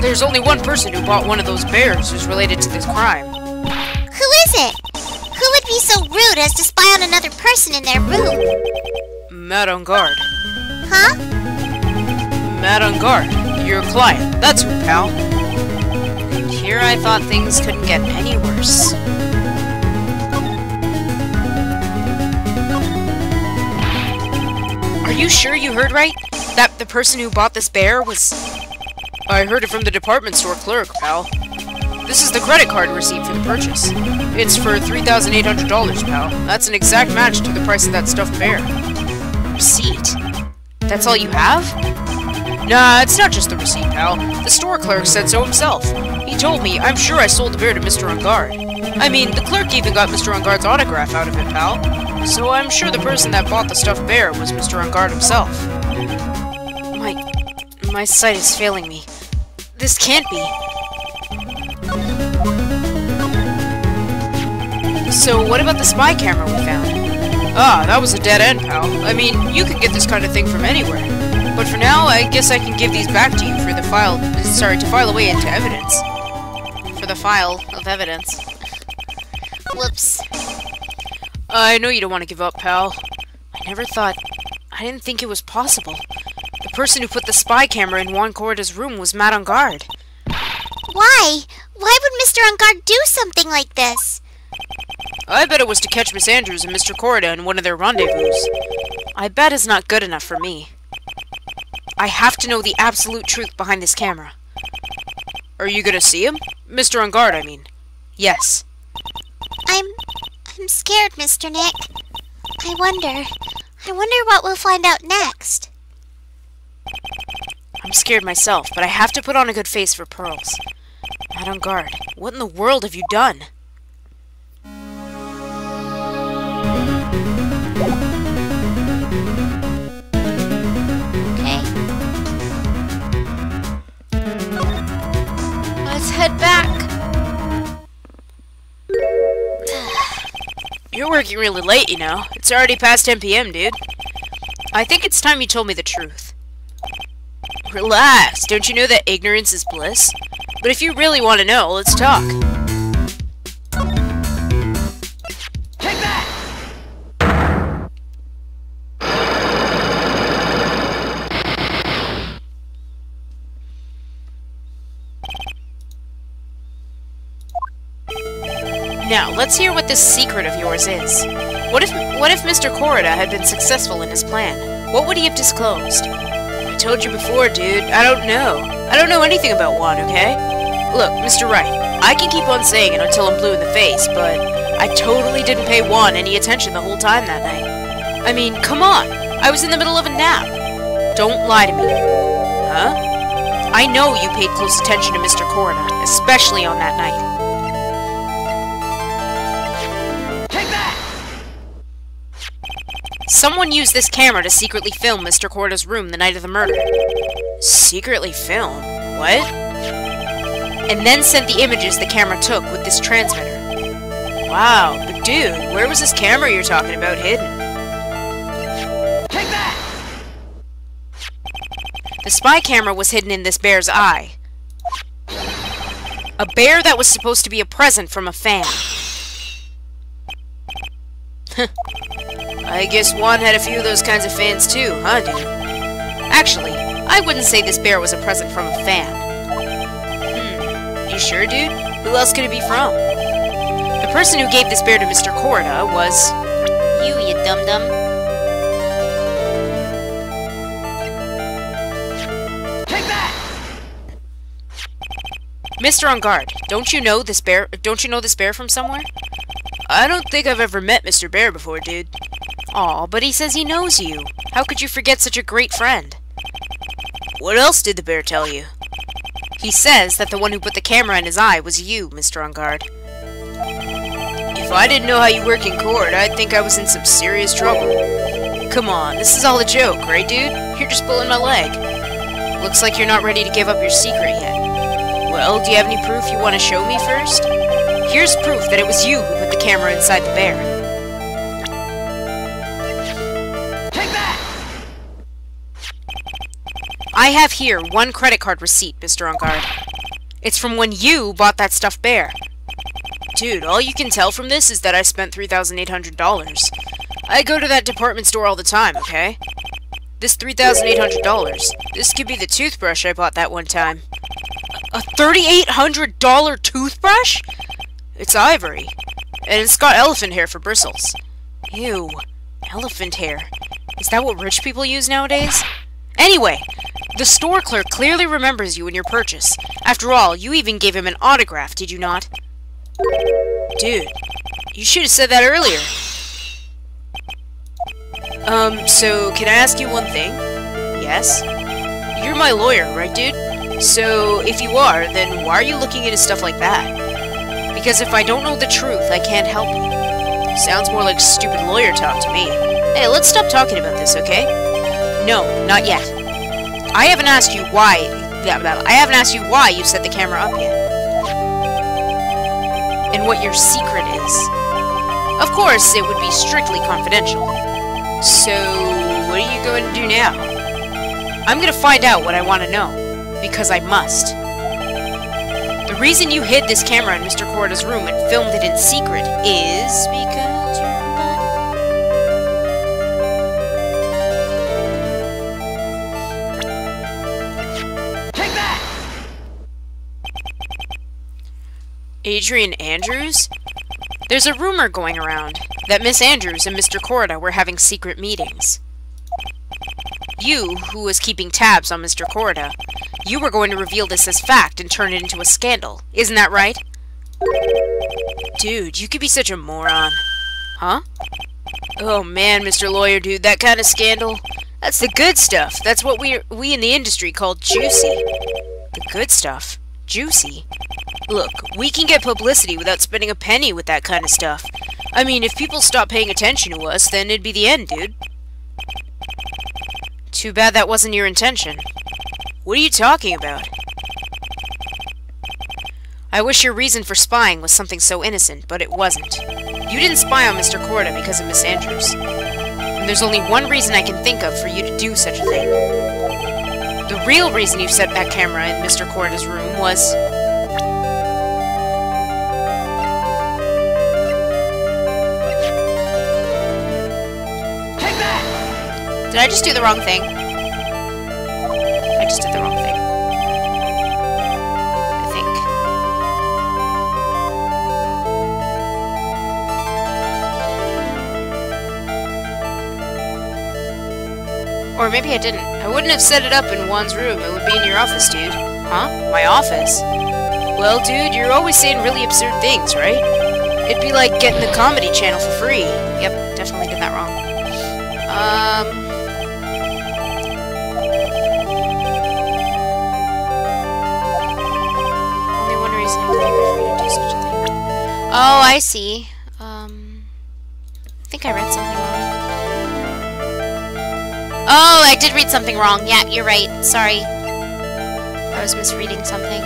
There's only one person who bought one of those bears who's related to this crime. Who is it? Who would be so rude as to spy on another person in their room? Madame Guard. Huh? Madame Guard. Your client. That's who, pal. And here I thought things couldn't get any worse. Are you sure you heard right? That the person who bought this bear was... I heard it from the department store clerk, pal. This is the credit card receipt for the purchase. It's for $3,800, pal. That's an exact match to the price of that stuffed bear. Receipt? That's all you have? Nah, it's not just the receipt, pal. The store clerk said so himself. He told me, I'm sure I sold the bear to Mr. Ungard. I mean, the clerk even got Mr. Ungard's autograph out of it, pal. So I'm sure the person that bought the stuffed bear was Mr. Ungard himself. My sight is failing me. This can't be. So what about the spy camera we found? Ah, that was a dead end, pal. I mean, you can get this kind of thing from anywhere. But for now, I guess I can give these back to you for the file... Sorry, to file away into evidence. For the file of evidence. Whoops. I know you don't want to give up, pal. I didn't think it was possible. The person who put the spy camera in Juan Corrida's room was Madame Guard. Why? Why would Mr. Ungard do something like this? I bet it was to catch Miss Andrews and Mr. Corrida in one of their rendezvous. I bet it's not good enough for me. I have to know the absolute truth behind this camera. Are you gonna see him? Mr. Ungard, I mean. Yes. I'm scared, Mr. Nick. I wonder what we'll find out next. I'm scared myself, but I have to put on a good face for Pearls. Madame Guard, what in the world have you done? Okay. Let's head back. You're working really late, you know. It's already past 10 p.m., dude. I think it's time you told me the truth. Relax. Don't you know that ignorance is bliss? But if you really want to know, let's talk. Take that! Now, let's hear what this secret of yours is. What if Mr. Corrida had been successful in his plan? What would he have disclosed? I told you before, dude. I don't know. I don't know anything about Juan, okay? Look, Mr. Wright, I can keep on saying it until I'm blue in the face, but I totally didn't pay Juan any attention the whole time that night. I mean, come on. I was in the middle of a nap. Don't lie to me. Huh? I know you paid close attention to Mr. Corrida, especially on that night. Someone used this camera to secretly film Mr. Corrida's room the night of the murder. Secretly film? What? And then sent the images the camera took with this transmitter. Wow, but dude, where was this camera you're talking about hidden? Take that! The spy camera was hidden in this bear's eye. A bear that was supposed to be a present from a fan. I guess Juan had a few of those kinds of fans too, huh, dude? Actually, I wouldn't say this bear was a present from a fan. You sure, dude? Who else could it be from? The person who gave this bear to Mr. Corrida was... You dum-dum. Take that! Mr. On Guard, don't you know this bear from somewhere? I don't think I've ever met Mr. Bear before, dude. Aw, but he says he knows you. How could you forget such a great friend? What else did the bear tell you? He says that the one who put the camera in his eye was you, Mr. On Guard. If I didn't know how you work in court, I'd think I was in some serious trouble. Come on, this is all a joke, right, dude? You're just pulling my leg. Looks like you're not ready to give up your secret yet. Well, do you have any proof you want to show me first? Here's proof that it was you who put the camera inside the bear. I have here one credit card receipt, Mr. On Guard. It's from when you bought that stuffed bear. Dude, all you can tell from this is that I spent $3,800. I go to that department store all the time, okay? This $3,800, this could be the toothbrush I bought that one time. A $3,800 toothbrush? It's ivory. And it's got elephant hair for bristles. Ew. Elephant hair. Is that what rich people use nowadays? Anyway, the store clerk clearly remembers you and your purchase. After all, you even gave him an autograph, did you not? Dude, you should have said that earlier. So can I ask you one thing? Yes? You're my lawyer, right, dude? So, if you are, then why are you looking into stuff like that? Because if I don't know the truth, I can't help you. Sounds more like stupid lawyer talk to me. Hey, let's stop talking about this, okay? No, not yet. I haven't asked you why you set the camera up yet. And what your secret is. Of course, it would be strictly confidential. So, what are you going to do now? I'm going to find out what I want to know. Because I must. The reason you hid this camera in Mr. Corrida's room and filmed it in secret is because you're a butt. Take that! Adrian Andrews? There's a rumor going around that Miss Andrews and Mr. Corrida were having secret meetings. You, who was keeping tabs on Mr. Corrida, you were going to reveal this as fact and turn it into a scandal. Isn't that right? Dude, you could be such a moron. Huh? Oh man, Mr. Lawyer, dude, that kind of scandal? That's the good stuff. That's what we in the industry call juicy. The good stuff? Juicy? Look, we can get publicity without spending a penny with that kind of stuff. I mean, if people stop paying attention to us, then it'd be the end, dude. Too bad that wasn't your intention. What are you talking about? I wish your reason for spying was something so innocent, but it wasn't. You didn't spy on Mr. Corrida because of Miss Andrews. And there's only one reason I can think of for you to do such a thing. The real reason you set that camera in Mr. Corrida's room was... Did I just do the wrong thing? I just did the wrong thing. I think. Or maybe I didn't. I wouldn't have set it up in Juan's room. It would be in your office, dude. Huh? My office? Well, dude, you're always saying really absurd things, right? It'd be like getting the Comedy Channel for free. Yep, definitely did that wrong. Only one reason I could think of for you to do such a thing. Oh, I see. I think I read something wrong. Oh, I did read something wrong. Yeah, you're right. Sorry. I was misreading something.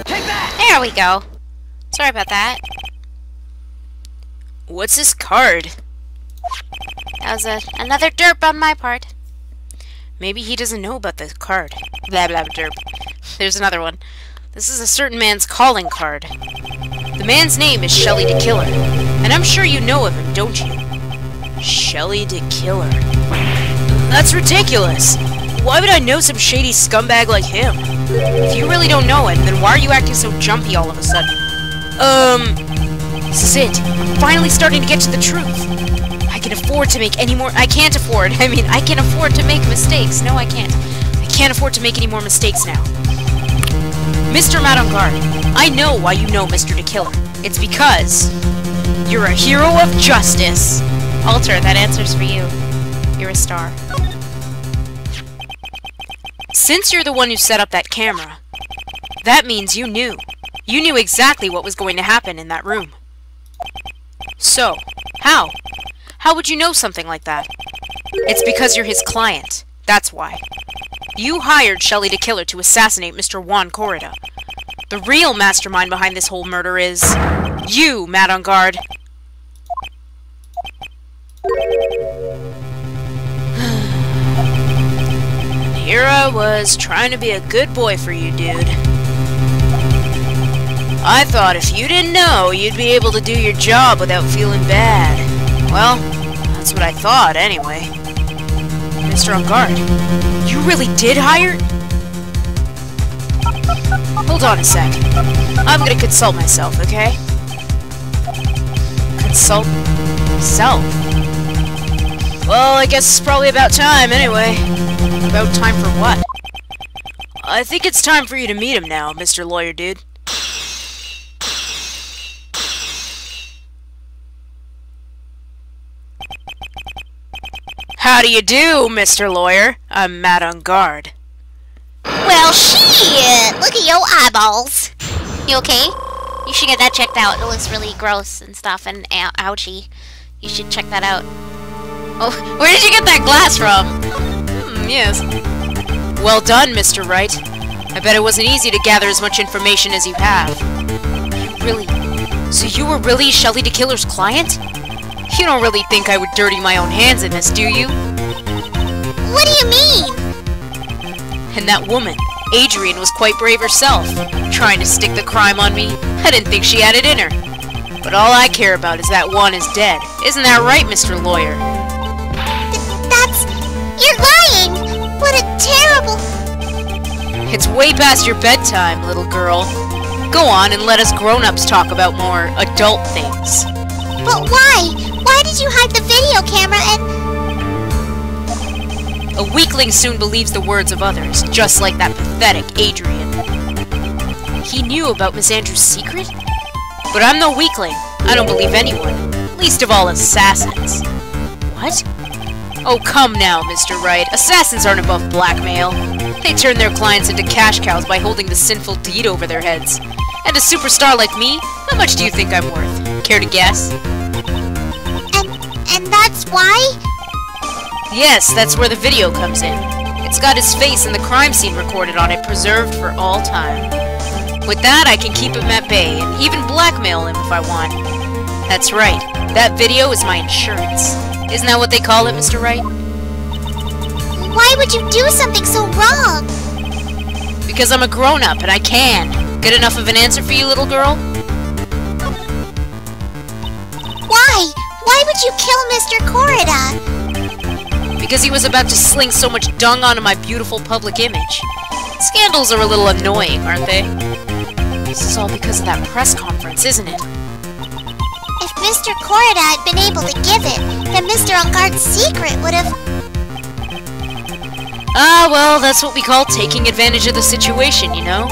Take that! There we go. Sorry about that. What's this card? That was another derp on my part. Maybe he doesn't know about the card. Blah blah derp. There's another one. This is a certain man's calling card. The man's name is Shelly the Killer. And I'm sure you know of him, don't you? Shelly the Killer. That's ridiculous! Why would I know some shady scumbag like him? If you really don't know him, then why are you acting so jumpy all of a sudden? This is it. I'm finally starting to get to the truth. I can afford to make any more— I can afford to make mistakes. No, I can't. I can't afford to make any more mistakes now. Mr. Madame-Garde, I know why you know Mr. the Killer. It's because you're a hero of justice. Alter, that answer's for you. You're a star. Since you're the one who set up that camera, that means you knew. You knew exactly what was going to happen in that room. So, how? How would you know something like that? It's because you're his client. That's why. You hired Shelly the Killer to assassinate Mr. Juan Corrida. The real mastermind behind this whole murder is you, Madame-Garde. Here I was, trying to be a good boy for you, dude. I thought if you didn't know, you'd be able to do your job without feeling bad. Well, that's what I thought, anyway. Mr. On Guard, you really did hire— Hold on a sec. I'm gonna consult myself, okay? Consult myself? Well, I guess it's probably about time, anyway. About time for what? I think it's time for you to meet him now, Mr. Lawyer Dude. How do you do, Mr. Lawyer? I'm Madame Garde. Well, shit! Look at your eyeballs. You okay? You should get that checked out. It looks really gross and stuff and ouchy. You should check that out. Oh, where did you get that glass from? Yes. Well done, Mr. Wright. I bet it wasn't easy to gather as much information as you have. So you were really Shelly the Killer's client? You don't really think I would dirty my own hands in this, do you? What do you mean? And that woman, Adrian, was quite brave herself, trying to stick the crime on me. I didn't think she had it in her. But all I care about is that Juan is dead. Isn't that right, Mr. Lawyer? You're lying! What a terrible— It's way past your bedtime, little girl. Go on and let us grown-ups talk about more adult things. But why? Why did you hide the video camera and— A weakling soon believes the words of others, just like that pathetic Adrian. He knew about Miss Andrews' secret? But I'm no weakling. I don't believe anyone. Least of all assassins. What? Oh, come now, Mr. Wright. Assassins aren't above blackmail. They turn their clients into cash cows by holding the sinful deed over their heads. And a superstar like me? How much do you think I'm worth? Care to guess? And that's why? Yes, that's where the video comes in. It's got his face and the crime scene recorded on it, preserved for all time. With that, I can keep him at bay, and even blackmail him if I want. That's right. That video is my insurance. Isn't that what they call it, Mr. Wright? Why would you do something so wrong? Because I'm a grown-up, and I can. Good enough of an answer for you, little girl? Why? Why would you kill Mr. Corrida? Because he was about to sling so much dung onto my beautiful public image. Scandals are a little annoying, aren't they? This is all because of that press conference, isn't it? If Mr. Corrida had been able to give it, then Mr. On Guard's secret would have— Ah, well, that's what we call taking advantage of the situation, you know?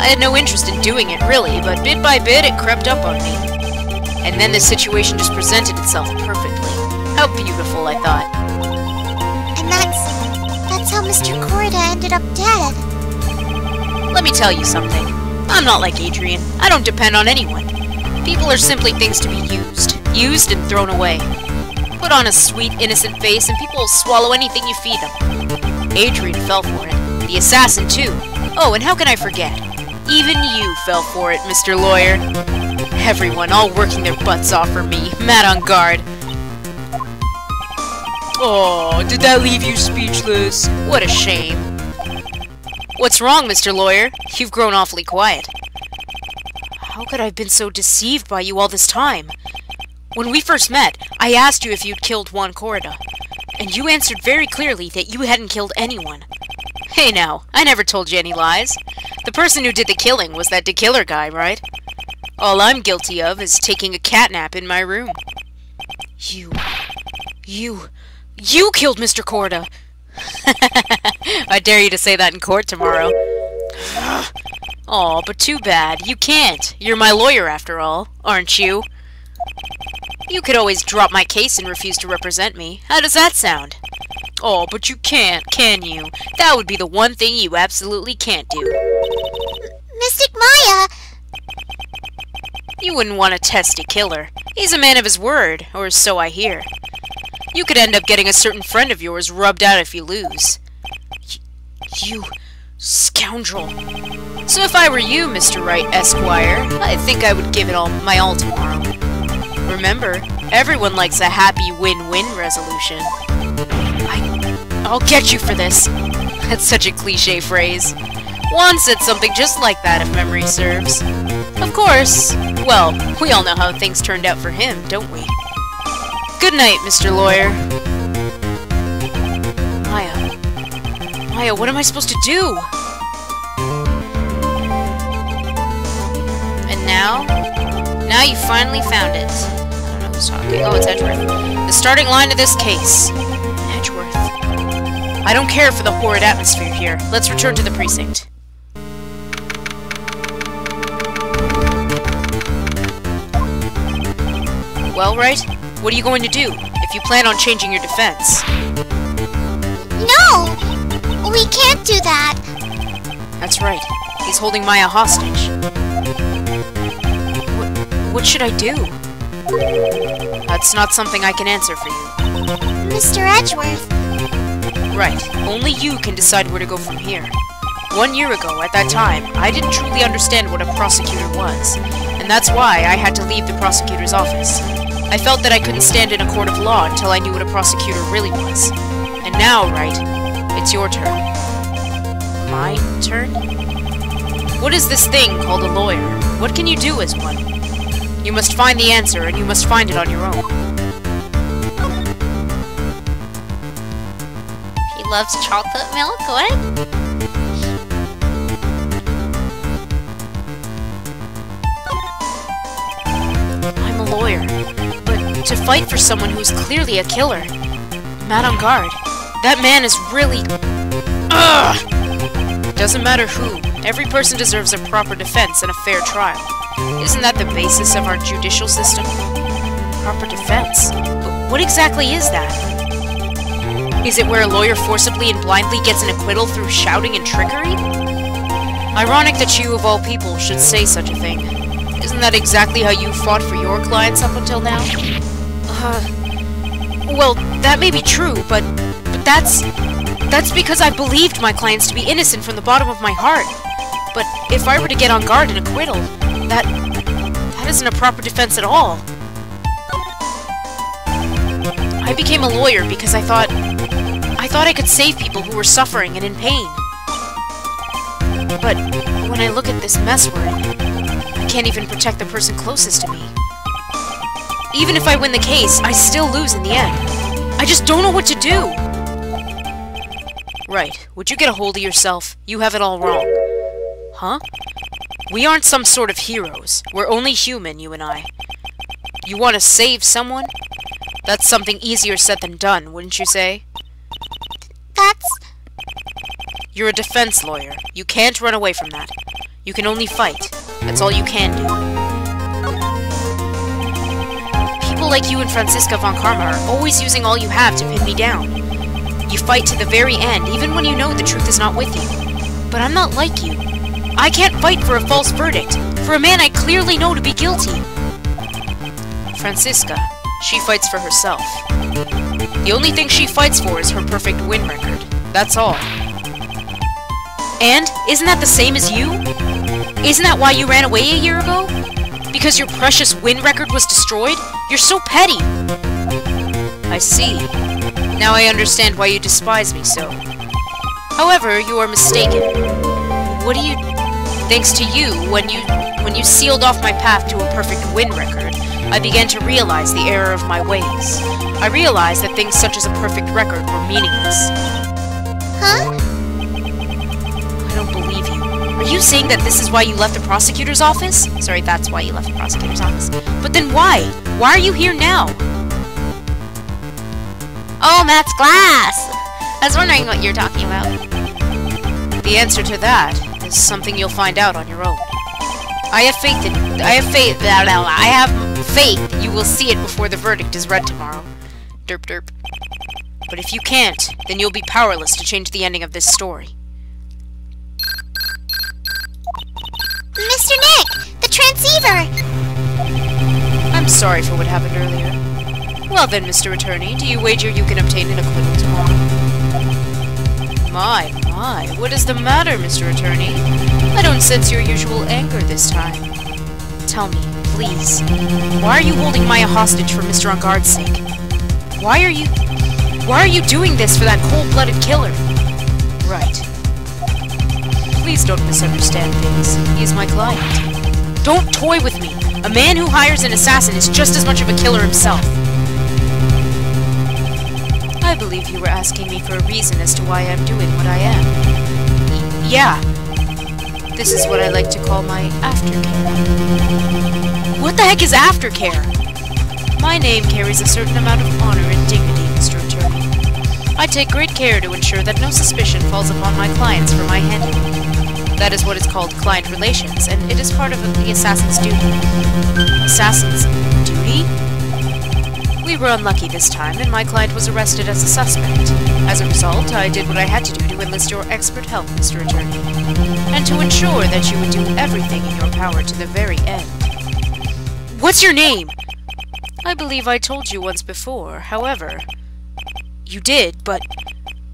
I had no interest in doing it, really, but bit by bit it crept up on me. And then the situation just presented itself perfectly. How beautiful, I thought. And that's how Mr. Corda ended up dead. Let me tell you something. I'm not like Adrian. I don't depend on anyone. People are simply things to be used and thrown away. Put on a sweet, innocent face and people will swallow anything you feed them. Adrian fell for it. The assassin, too. Oh, and how can I forget? Even you fell for it, Mr. Lawyer. Everyone, all working their butts off for me, mad on guard. Oh, did that leave you speechless? What a shame. What's wrong, Mr. Lawyer? You've grown awfully quiet. How could I have been so deceived by you all this time? When we first met, I asked you if you'd killed Juan Corda, and you answered very clearly that you hadn't killed anyone. Hey now, I never told you any lies. The person who did the killing was that killer guy, right? All I'm guilty of is taking a catnap in my room. You killed Mr. Corda! I dare you to say that in court tomorrow. Aw, but too bad. You can't. You're my lawyer after all, aren't you? You could always drop my case and refuse to represent me. How does that sound? Oh, but you can't, can you? That would be the one thing you absolutely can't do. Mystic Maya! You wouldn't want to test a killer. He's a man of his word, or so I hear. You could end up getting a certain friend of yours rubbed out if you lose. You scoundrel. So if I were you, Mr. Wright, Esquire, I think I would give it all my all tomorrow. Remember, everyone likes a happy win-win resolution. I'll get you for this. That's such a cliché phrase. Juan said something just like that, if memory serves. Of course. Well, we all know how things turned out for him, don't we? Good night, Mr. Lawyer. Maya, what am I supposed to do? And now you finally found it. I don't know who's talking. Oh, it's Edgeworth. The starting line of this case. Edgeworth. I don't care for the horrid atmosphere here. Let's return to the precinct. Well, Wright, what are you going to do, if you plan on changing your defense? No! We can't do that! That's right. He's holding Maya hostage. What should I do? That's not something I can answer for you. Mr. Edgeworth. Right. Only you can decide where to go from here. 1 year ago, at that time, I didn't truly understand what a prosecutor was, and that's why I had to leave the prosecutor's office. I felt that I couldn't stand in a court of law until I knew what a prosecutor really was. And now, Wright, it's your turn. My turn? What is this thing called a lawyer? What can you do as one? You must find the answer, and you must find it on your own. He loves chocolate milk? What? I'm a lawyer, but to fight for someone who's clearly a killer, mad on guard, that man is really... Ugh! Doesn't matter who, every person deserves a proper defense and a fair trial. Isn't that the basis of our judicial system? Proper defense? But what exactly is that? Is it where a lawyer forcibly and blindly gets an acquittal through shouting and trickery? Ironic that you, of all people, should say such a thing. Isn't that exactly how you fought for your clients up until now? Well, that may be true, but that's because I believed my clients to be innocent from the bottom of my heart. But if I were to get on guard and acquittal, that isn't a proper defense at all. I became a lawyer because I thought I could save people who were suffering and in pain. But when I look at this mess we're in, I can't even protect the person closest to me. Even if I win the case, I still lose in the end. I just don't know what to do. Right, would you get a hold of yourself? You have it all wrong. Huh? We aren't some sort of heroes. We're only human, you and I. You want to save someone? That's something easier said than done, wouldn't you say? You're a defense lawyer. You can't run away from that. You can only fight. That's all you can do. People like you and Franziska von Karma are always using all you have to pin me down. You fight to the very end, even when you know the truth is not with you. But I'm not like you. I can't fight for a false verdict, for a man I clearly know to be guilty. Franziska, she fights for herself. The only thing she fights for is her perfect win record. That's all. And, isn't that the same as you? Isn't that why you ran away a year ago? Because your precious win record was destroyed? You're so petty! I see. Now I understand why you despise me so. However, you are mistaken. What do you... Thanks to you, when you sealed off my path to a perfect win record, I began to realize the error of my ways. I realized that things such as a perfect record were meaningless. Huh? I don't believe you. Are you saying that this is why you left the prosecutor's office? Sorry, that's why you left the prosecutor's office. But then why? Why are you here now? Oh, Matt's glass! I was wondering what you're talking about. The answer to that is something you'll find out on your own. I have faith you will see it before the verdict is read tomorrow. Derp derp. But if you can't, then you'll be powerless to change the ending of this story. Mr. Nick! The transceiver! I'm sorry for what happened earlier. Well then, Mr. Attorney, do you wager you can obtain an acquittal tomorrow? My, what is the matter, Mr. Attorney? I don't sense your usual anger this time. Tell me, please, why are you holding Maya hostage for Mr. Engarde's sake? Why are you doing this for that cold-blooded killer? Right. Please don't misunderstand things. He is my client. Don't toy with me! A man who hires an assassin is just as much of a killer himself. I believe you were asking me for a reason as to why I'm doing what I am. Yeah. This is what I like to call my aftercare. What the heck is aftercare? My name carries a certain amount of honor and dignity, Mr. Attorney. I take great care to ensure that no suspicion falls upon my clients for my handling. That is what is called client relations, and it is part of the assassin's duty. Assassin's duty? We were unlucky this time, and my client was arrested as a suspect. As a result, I did what I had to do to enlist your expert help, Mr. Attorney, and to ensure that you would do everything in your power to the very end. What's your name? I believe I told you once before, however... You did, but...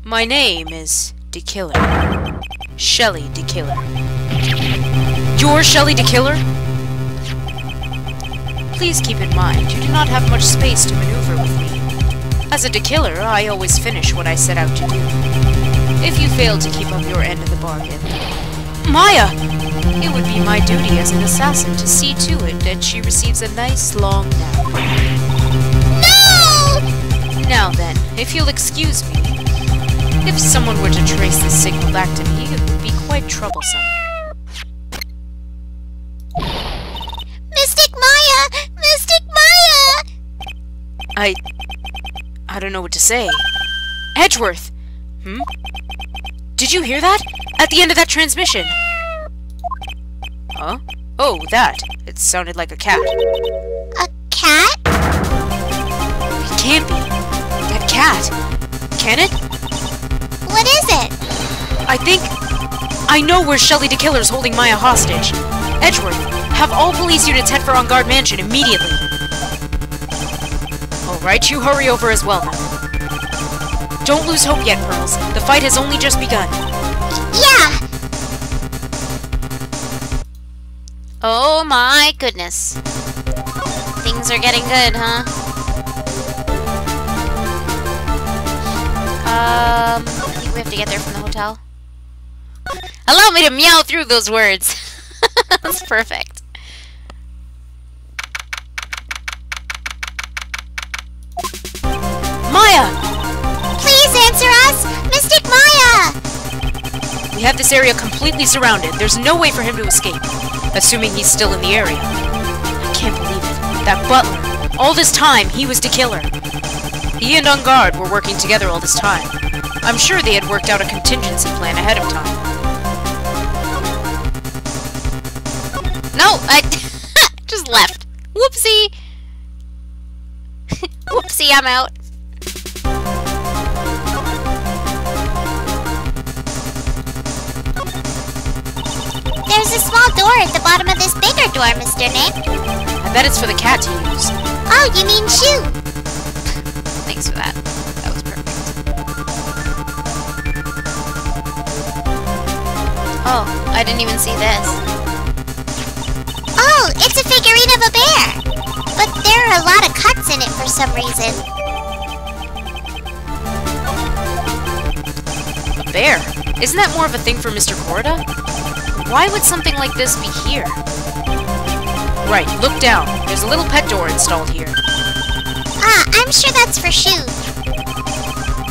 My name is... DeKiller. Shelly DeKiller. You're Shelly DeKiller? Please keep in mind, you do not have much space to maneuver with me. As a DeKiller, I always finish what I set out to do. If you fail to keep up your end of the bargain... Maya! It would be my duty as an assassin to see to it that she receives a nice long nap. No! Now then, if you'll excuse me, if someone were to trace this signal back to me, it would be quite troublesome. Mystic Maya! Mystic Maya! I don't know what to say. Edgeworth! Hmm? Did you hear that? At the end of that transmission! Huh? Oh, that. It sounded like a cat. A cat? It can't be. That cat. Can it? What is it? I know where Shelly DeKiller's holding Maya hostage. Edgeworth, have all police units head for On Guard Mansion immediately. Alright, you hurry over as well now. Don't lose hope yet, Pearls. The fight has only just begun. Yeah! Oh my goodness. Things are getting good, huh? I think we have to get there from the hotel. Allow me to meow through those words. That's perfect. Maya! Please answer us! Mystic Maya! We have this area completely surrounded. There's no way for him to escape. Assuming he's still in the area. I can't believe it. That butler. All this time, he was DeKiller. He and On Guard were working together all this time. I'm sure they had worked out a contingency plan ahead of time. No, I just left. Whoopsie. Whoopsie, I'm out. There's a small door at the bottom of this bigger door, Mr. Nick. I bet it's for the cat to use. Oh, you mean shoe? Thanks for that. That was perfect. Oh, I didn't even see this. Oh, it's a figurine of a bear. But there are a lot of cuts in it for some reason. A bear? Isn't that more of a thing for Mr. Korda? Why would something like this be here? Right, look down. There's a little pet door installed here. Ah, I'm sure that's for shoe.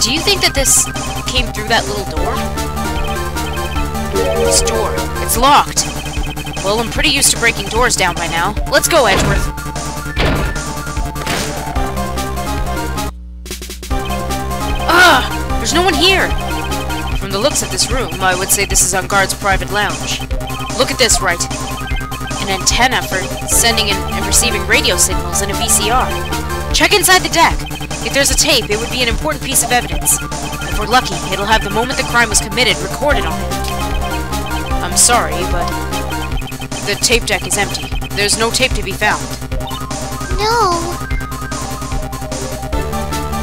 Do you think that this came through that little door? This door. It's locked. Well, I'm pretty used to breaking doors down by now. Let's go, Edgeworth. Ah! There's no one here! From the looks of this room, I would say this is on guard's private lounge. Look at this, right? An antenna for sending and receiving radio signals and a VCR. Check inside the deck. If there's a tape, it would be an important piece of evidence. If we're lucky, it'll have the moment the crime was committed recorded on it. I'm sorry, but the tape deck is empty. There's no tape to be found. No.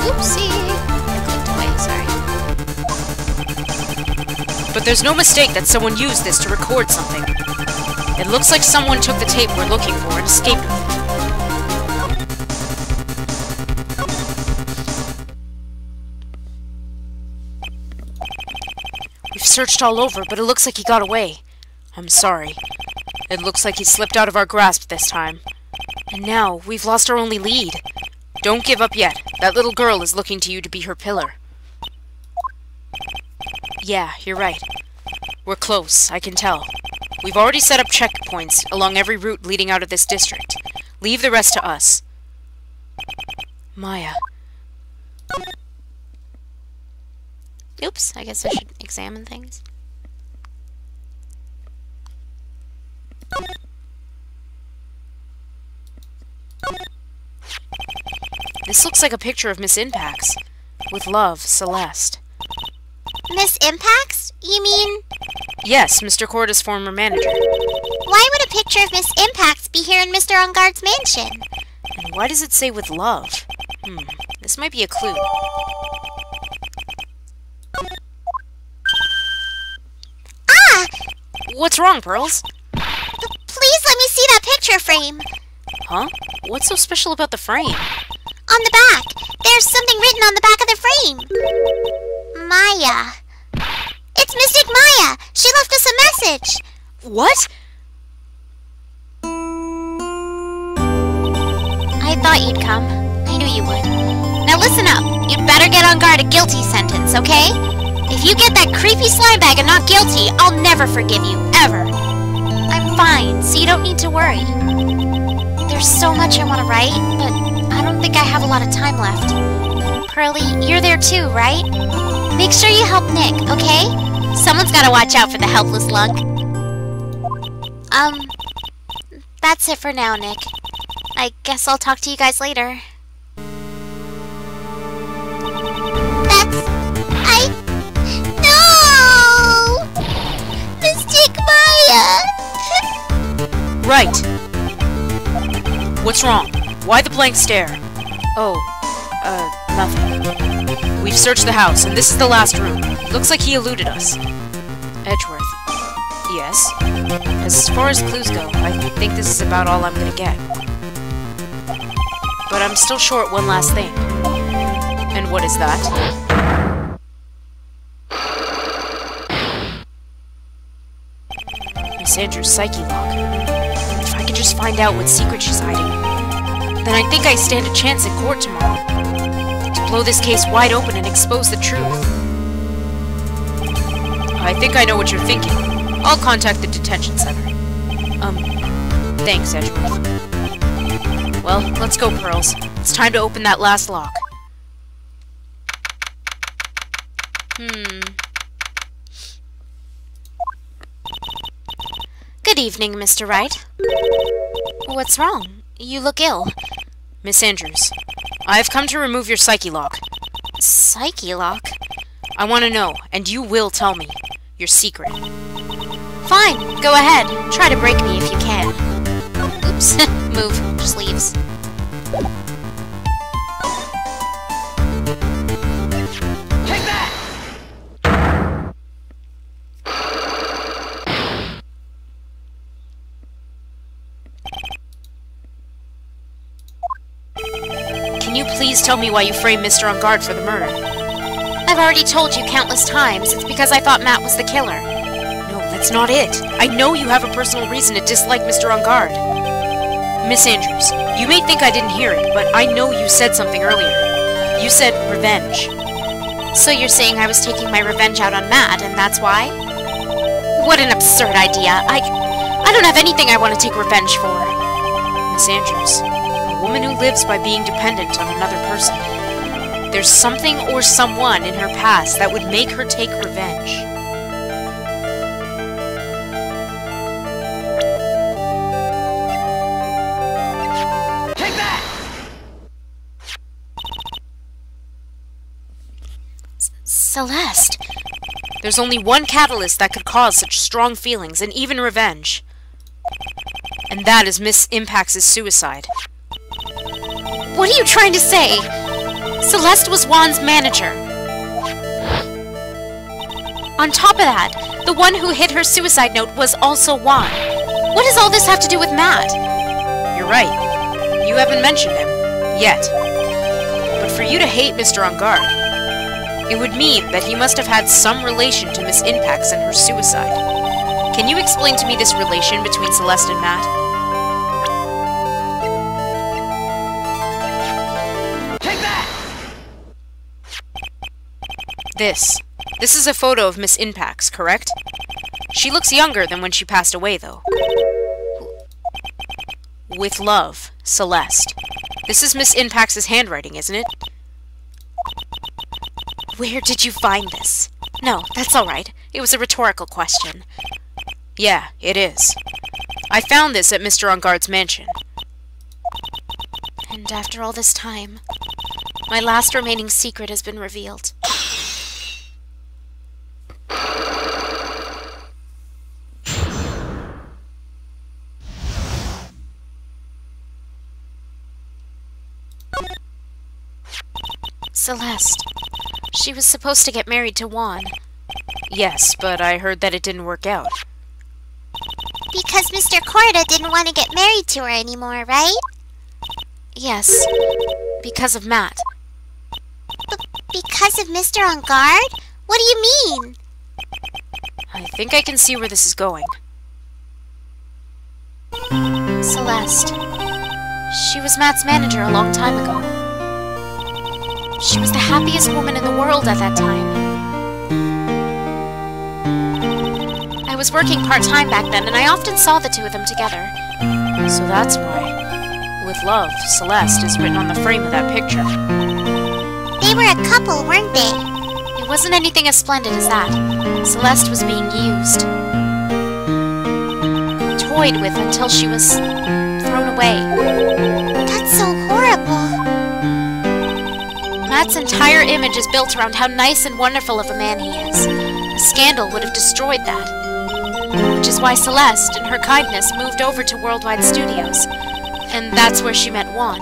Oopsie. I clicked away, sorry. But there's no mistake that someone used this to record something. It looks like someone took the tape we're looking for and escaped with it. We've searched all over, but it looks like he got away. I'm sorry. It looks like he slipped out of our grasp this time. And now, we've lost our only lead. Don't give up yet. That little girl is looking to you to be her pillar. Yeah, you're right. We're close, I can tell. We've already set up checkpoints along every route leading out of this district. Leave the rest to us. Maya. Oops, I guess I should examine things. This looks like a picture of Miss Impax. With love, Celeste. Miss Impax? You mean... Yes, Mr. Korda's former manager. Why would a picture of Miss Impax be here in Mr. Ungard's mansion? And why does it say with love? This might be a clue. Ah! What's wrong, Pearls? Please let me see that picture frame. Huh? What's so special about the frame? On the back. There's something written on the back of the frame. Maya. It's Mystic Maya. She left us a message. What? I thought you'd come. I knew you would. Now listen up. You'd better get on guard a guilty sentence, okay? If you get that creepy slime bag and not guilty, I'll never forgive you, ever. I'm fine, so you don't need to worry. There's so much I want to write, but I don't think I have a lot of time left. Pearly, you're there too, right? Make sure you help Nick, okay? Someone's gotta watch out for the helpless lunk. That's it for now, Nick. I guess I'll talk to you guys later. No! Mystic Maya! Right. What's wrong? Why the blank stare? Oh, nothing. We've searched the house, and this is the last room. Looks like he eluded us. Edgeworth. Yes? As far as clues go, I think this is about all I'm gonna get. But I'm still short one last thing. And what is that? Miss Andrews' psyche log. If I could just find out what secret she's hiding, then I think I stand a chance in court tomorrow. To blow this case wide open and expose the truth. I think I know what you're thinking. I'll contact the detention center. Thanks, Edgeworth. Well, let's go, Pearls. It's time to open that last lock. Good evening, Mr. Wright. What's wrong? You look ill. Miss Andrews, I've come to remove your psyche lock. Psyche lock? I want to know, and you will tell me, your secret. Fine, go ahead. Try to break me if you can. Oops, move sleeves. Take that! Can you please tell me why you framed Mr. On Guard for the murder? I've already told you countless times. It's because I thought Matt was the killer. No, that's not it. I know you have a personal reason to dislike Mr. On Guard. Miss Andrews, you may think I didn't hear it, but I know you said something earlier. You said revenge. So you're saying I was taking my revenge out on Matt, and that's why? What an absurd idea. I don't have anything I want to take revenge for. Miss Andrews, a woman who lives by being dependent on another person. There's something or someone in her past that would make her take revenge. Take that! Celeste. There's only one catalyst that could cause such strong feelings and even revenge. And that is Miss Impax's suicide. What are you trying to say? Celeste was Juan's manager. On top of that, the one who hid her suicide note was also Juan. What does all this have to do with Matt? You're right. You haven't mentioned him. Yet. But for you to hate Mr. On Guard, it would mean that he must have had some relation to Miss Impax and her suicide. Can you explain to me this relation between Celeste and Matt? This is a photo of Miss Impax, correct? She looks younger than when she passed away, though. With love, Celeste. This is Miss Impax's handwriting, isn't it? Where did you find this? No, that's all right. It was a rhetorical question. Yeah, it is. I found this at Mr. On Guard's mansion. And after all this time, my last remaining secret has been revealed. Celeste. She was supposed to get married to Juan. Yes, but I heard that it didn't work out. Because Mr. Corda didn't want to get married to her anymore, right? Yes, because of Matt. Because of Mr. On Guard? What do you mean? I think I can see where this is going. Celeste. She was Matt's manager a long time ago. She was the happiest woman in the world at that time. I was working part-time back then, and I often saw the two of them together. So that's why, with love, Celeste is written on the frame of that picture. They were a couple, weren't they? It wasn't anything as splendid as that. Celeste was being used. Toyed with until she was thrown away. That's so horrible. Matt's entire image is built around how nice and wonderful of a man he is. A scandal would have destroyed that. Which is why Celeste, in her kindness, moved over to Worldwide Studios. And that's where she met Juan.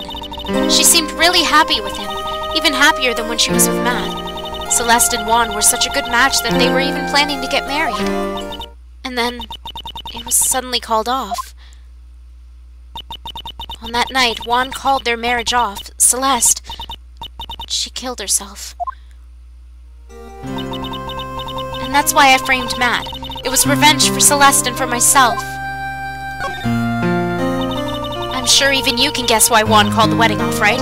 She seemed really happy with him, even happier than when she was with Matt. Celeste and Juan were such a good match that they were even planning to get married. And then, it was suddenly called off. On that night, Juan called their marriage off. Celeste, she killed herself. And that's why I framed Matt. It was revenge for Celeste and for myself. I'm sure even you can guess why Juan called the wedding off, right?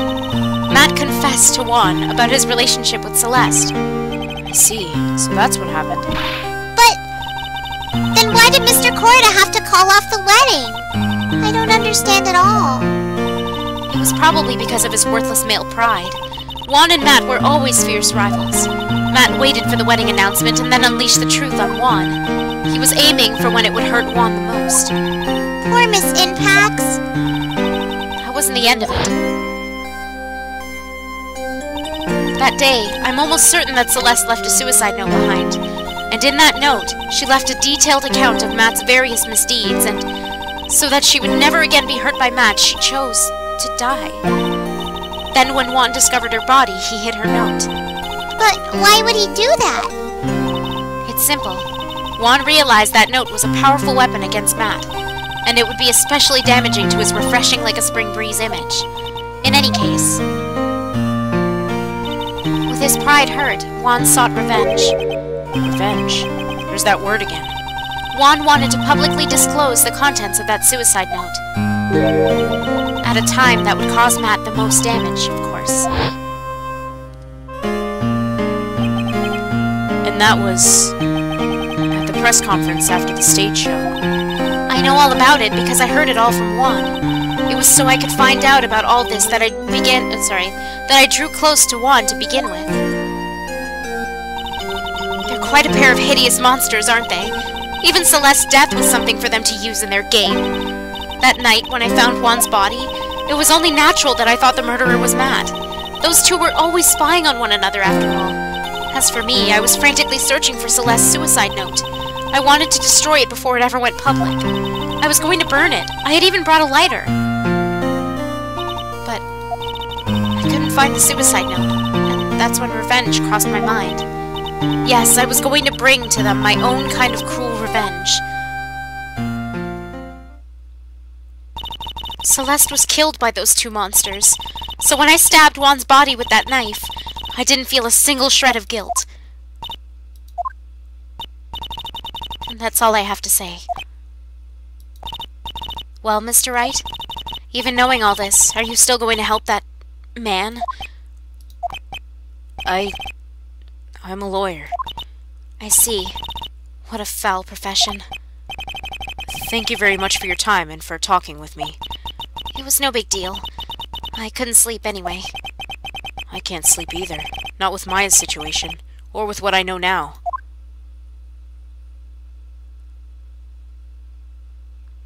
Matt confessed to Juan about his relationship with Celeste. I see. So that's what happened. But then why did Mr. Corda have to call off the wedding? I don't understand at all. It was probably because of his worthless male pride. Juan and Matt were always fierce rivals. Matt waited for the wedding announcement and then unleashed the truth on Juan. He was aiming for when it would hurt Juan the most. Poor Miss Impax. That wasn't the end of it. That day, I'm almost certain that Celeste left a suicide note behind. And in that note, she left a detailed account of Matt's various misdeeds, and so that she would never again be hurt by Matt, she chose to die. Then when Juan discovered her body, he hid her note. But why would he do that? It's simple. Juan realized that note was a powerful weapon against Matt, and it would be especially damaging to his refreshing like a spring breeze image. In any case, with his pride hurt, Juan sought revenge. Revenge? There's that word again. Juan wanted to publicly disclose the contents of that suicide note. At a time that would cause Matt the most damage, of course. And that was at the press conference after the stage show. I know all about it because I heard it all from Juan. It was so I could find out about all this that I drew close to Juan to begin with. They're quite a pair of hideous monsters, aren't they? Even Celeste's death was something for them to use in their game. That night, when I found Juan's body, it was only natural that I thought the murderer was Matt. Those two were always spying on one another, after all. As for me, I was frantically searching for Celeste's suicide note. I wanted to destroy it before it ever went public. I was going to burn it. I had even brought a lighter. But I couldn't find the suicide note, and that's when revenge crossed my mind. Yes, I was going to bring to them my own kind of cruel revenge. Celeste was killed by those two monsters, so when I stabbed Juan's body with that knife, I didn't feel a single shred of guilt. And that's all I have to say. Well, Mr. Wright, even knowing all this, are you still going to help that man? I'm a lawyer. I see. What a foul profession. Thank you very much for your time and for talking with me. It was no big deal. I couldn't sleep anyway. I can't sleep either. Not with Maya's situation, or with what I know now.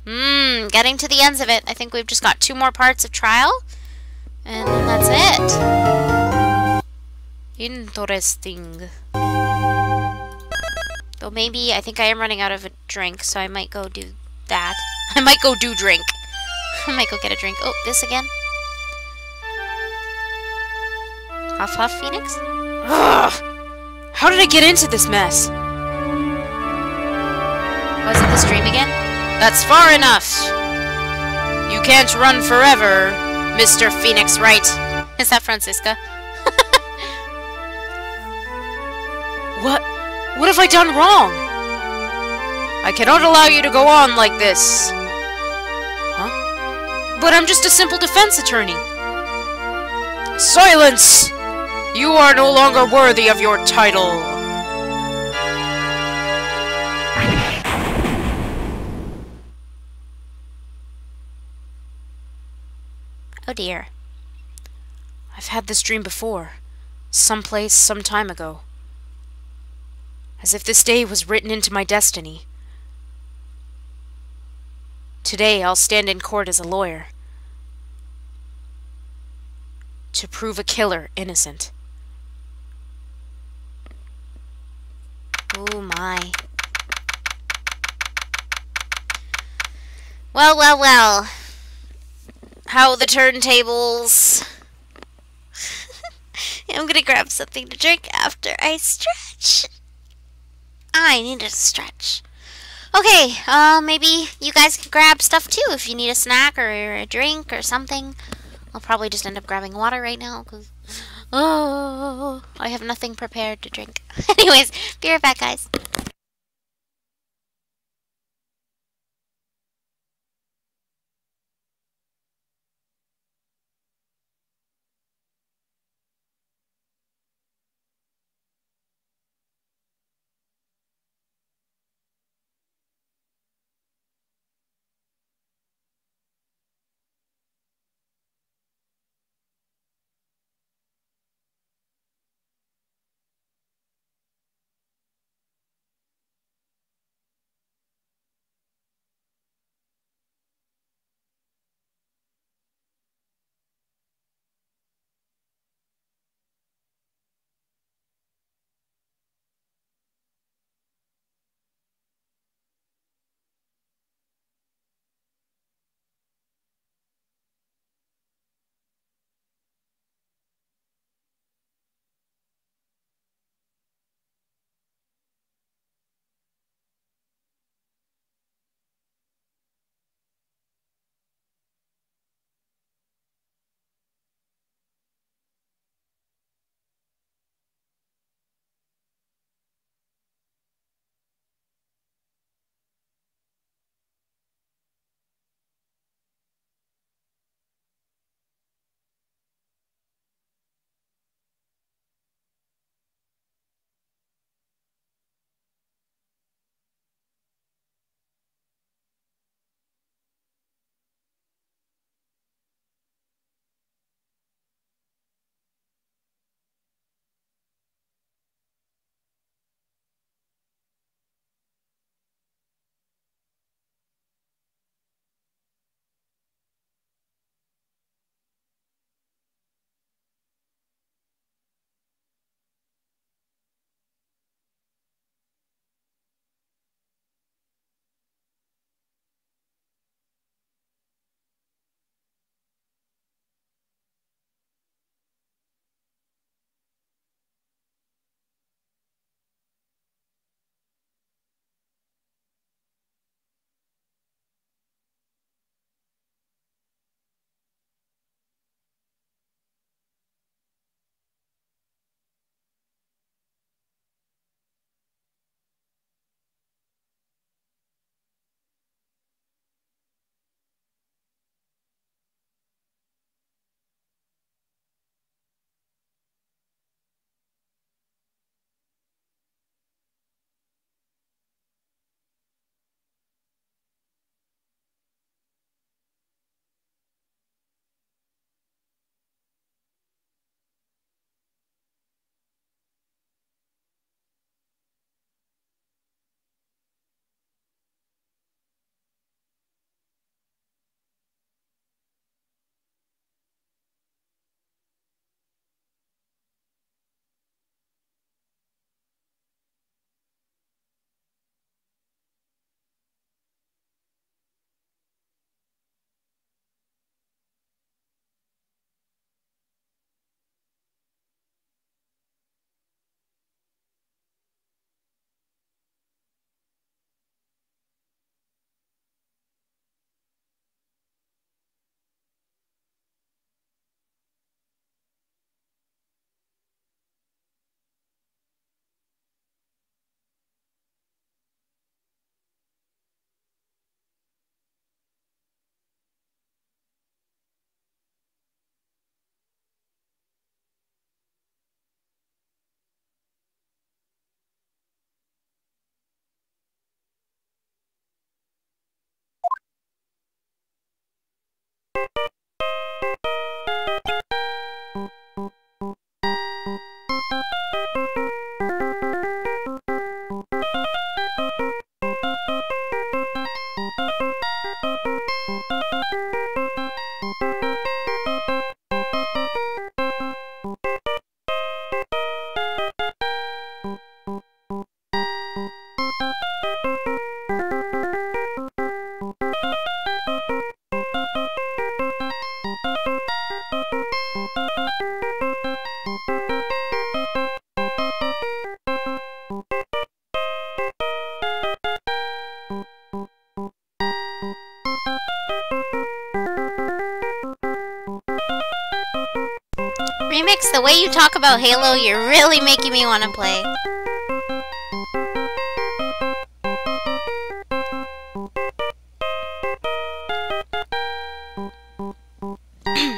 Getting to the ends of it. I think we've just got 2 more parts of trial. And then that's it. Interesting. Though maybe, I think I am running out of a drink, so I might go do that. I might go do drink. I might go get a drink. Oh, this again? Huff Huff Phoenix? Ugh! How did I get into this mess? Was it the stream again? That's far enough! You can't run forever, Mr. Phoenix Wright. Is that Francisca? What have I done wrong? I cannot allow you to go on like this. Huh? But I'm just a simple defense attorney. Silence! You are no longer worthy of your title. Oh dear. I've had this dream before. Someplace, some time ago. As if this day was written into my destiny. Today I'll stand in court as a lawyer. To prove a killer innocent. Oh my. Well, well, well. How the turntables. I'm gonna grab something to drink after I stretch. I need to stretch. Okay, maybe you guys can grab stuff too if you need a snack or a drink or something. I'll probably just end up grabbing water right now because I have nothing prepared to drink. Anyways, be right back, guys. Remix, the way you talk about Halo, you're really making me want to play.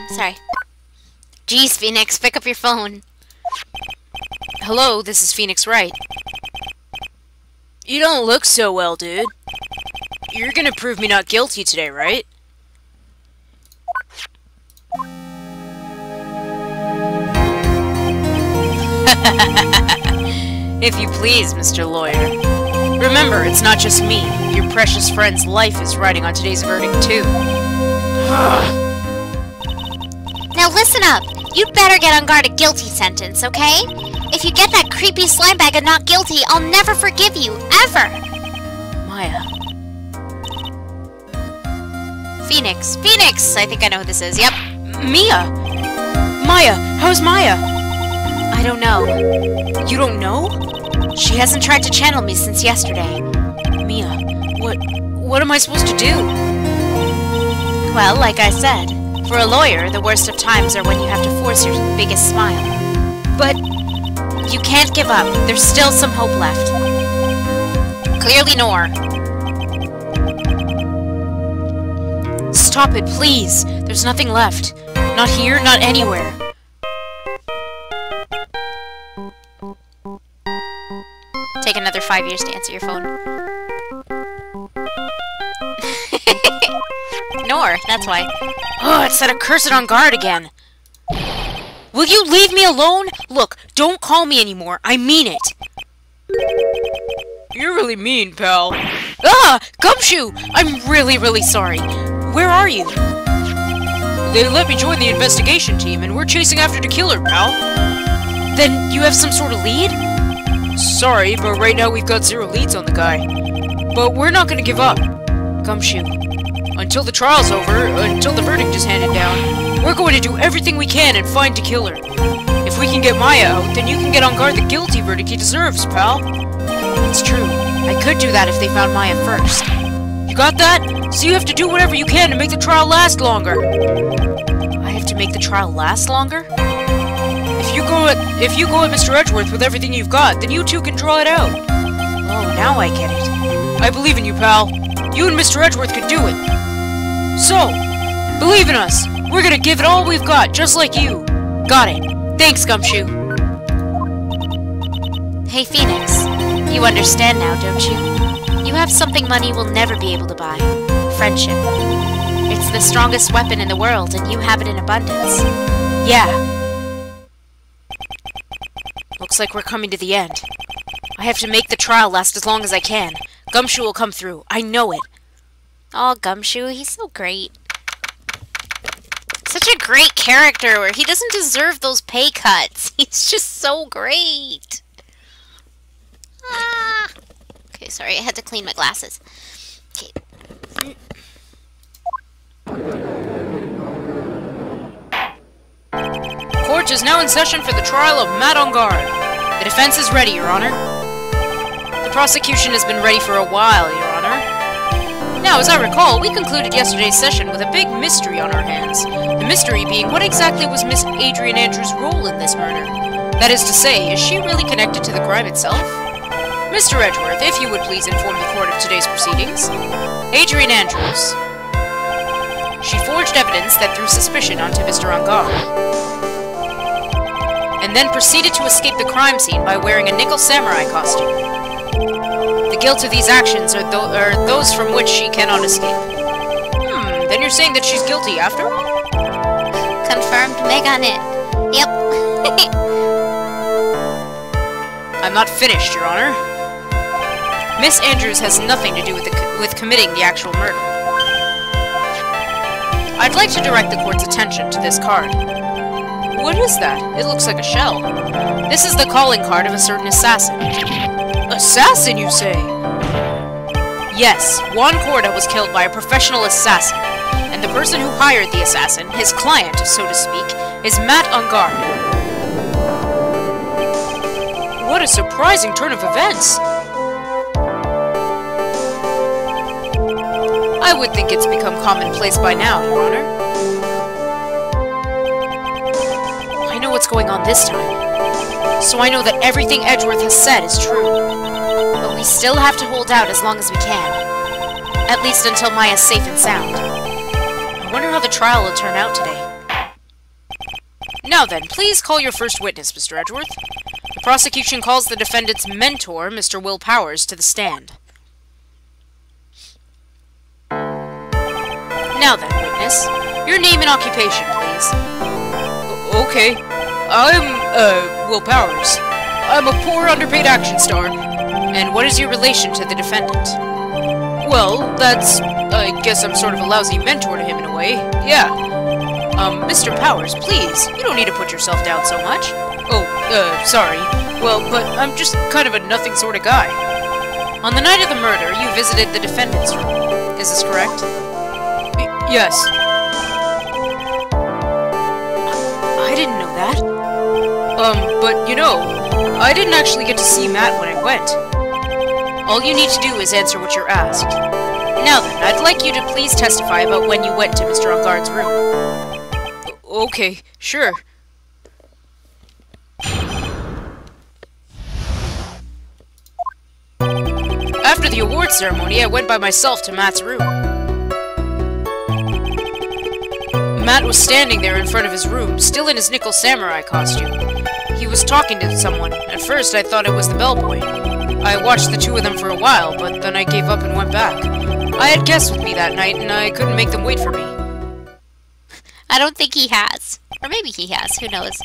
Sorry. Jeez, Phoenix, pick up your phone. Hello, this is Phoenix Wright. You don't look so well, dude. You're gonna prove me not guilty today, right? If you please, Mr. Lawyer. Remember, it's not just me. Your precious friend's life is riding on today's verdict, too. Now listen up. You'd better get on guard a guilty sentence, okay? If you get that creepy slime bag of not guilty, I'll never forgive you, ever! Maya. Phoenix. Phoenix! I think I know who this is. Yep. Mia! Maya! How's Maya? I don't know. You don't know? She hasn't tried to channel me since yesterday. Mia, what am I supposed to do? Well, like I said, for a lawyer, the worst of times are when you have to force your biggest smile. But you can't give up. There's still some hope left. Clearly, Nor. Stop it, please. There's nothing left. Not here, not anywhere. Take another 5 years to answer your phone. Nor, that's why. Oh, it's that accursed on guard again. Will you leave me alone? Look, don't call me anymore. I mean it. You're really mean, pal. Ah! Gumshoe! I'm really, really sorry. Where are you? They let me join the investigation team, and we're chasing after the killer, pal. Then you have some sort of lead? Sorry, but right now we've got 0 leads on the guy. But we're not gonna give up. Gumshoe. Until the trial's over, until the verdict is handed down, we're going to do everything we can and find the killer. If we can get Maya out, then you can get on guard the guilty verdict he deserves, pal. It's true. I could do that if they found Maya first. You got that? So you have to do whatever you can to make the trial last longer. I have to make the trial last longer? If you go at Mr. Edgeworth with everything you've got, then you two can draw it out. Oh, now I get it. I believe in you, pal. You and Mr. Edgeworth could do it. So, believe in us. We're gonna give it all we've got, just like you. Got it. Thanks, Gumshoe. Hey, Phoenix. You understand now, don't you? You have something money will never be able to buy. Friendship. It's the strongest weapon in the world, and you have it in abundance. Yeah. Looks like we're coming to the end. I have to make the trial last as long as I can. Gumshoe will come through. I know it. Oh, Gumshoe, he's so great. Such a great character where he doesn't deserve those pay cuts. He's just so great. Ah. Okay, sorry, I had to clean my glasses. Okay. Court is now in session for the trial of Matt on guard. The defense is ready, Your Honor. The prosecution has been ready for a while, Your Honor. Now, as I recall, we concluded yesterday's session with a big mystery on our hands. The mystery being what exactly was Miss Adrian Andrews' role in this murder. That is to say, is she really connected to the crime itself? Mr. Edgeworth, if you would please inform the court of today's proceedings. Adrian Andrews. She forged evidence that threw suspicion onto Mr. Angar, and then proceeded to escape the crime scene by wearing a nickel samurai costume. The guilt of these actions are those from which she cannot escape. Then you're saying that she's guilty after all? Confirmed Meg on it. Yep. I'm not finished, Your Honor. Miss Andrews has nothing to do with committing the actual murder. I'd like to direct the court's attention to this card. What is that? It looks like a shell. This is the calling card of a certain assassin. Assassin, you say? Yes, Juan Corda was killed by a professional assassin, and the person who hired the assassin, his client, so to speak, is Matt Ungard. What a surprising turn of events! I would think it's become commonplace by now, Your Honor. I know what's going on this time, so I know that everything Edgeworth has said is true. But we still have to hold out as long as we can. At least until Maya's safe and sound. I wonder how the trial will turn out today. Now then, please call your first witness, Mr. Edgeworth. The prosecution calls the defendant's mentor, Mr. Will Powers, to the stand. Now then, witness, your name and occupation, please. Okay. I'm, Will Powers. I'm a poor, underpaid action star. And what is your relation to the defendant? Well, that's... I guess I'm sort of a lousy mentor to him in a way. Yeah. Mr. Powers, please, you don't need to put yourself down so much. Oh, sorry. Well, but I'm just kind of a nothing sort of guy. On the night of the murder, you visited the defendant's room. Is this correct? Yes. I didn't know that. But, you know, I didn't actually get to see Matt when I went. All you need to do is answer what you're asked. Now then, I'd like you to please testify about when you went to Mr. Ungard's room. Okay, sure. After the award ceremony, I went by myself to Matt's room. Matt was standing there in front of his room, still in his nickel samurai costume. He was talking to someone. At first, I thought it was the bellboy. I watched the two of them for a while, but then I gave up and went back. I had guests with me that night, and I couldn't make them wait for me. I don't think he has. Or maybe he has, who knows.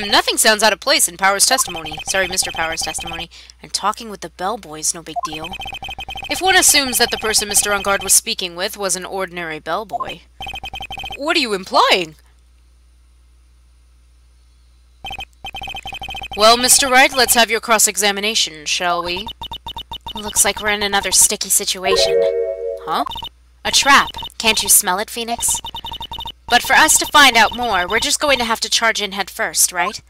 Nothing sounds out of place in Powers' testimony. Sorry, Mr. Powers' testimony. And talking with the bellboy's no big deal. If one assumes that the person Mr. Ungard was speaking with was an ordinary bellboy. What are you implying? Well, Mr. Wright, let's have your cross-examination, shall we? Looks like we're in another sticky situation. Huh? A trap. Can't you smell it, Phoenix? But for us to find out more, we're just going to have to charge in head first, right?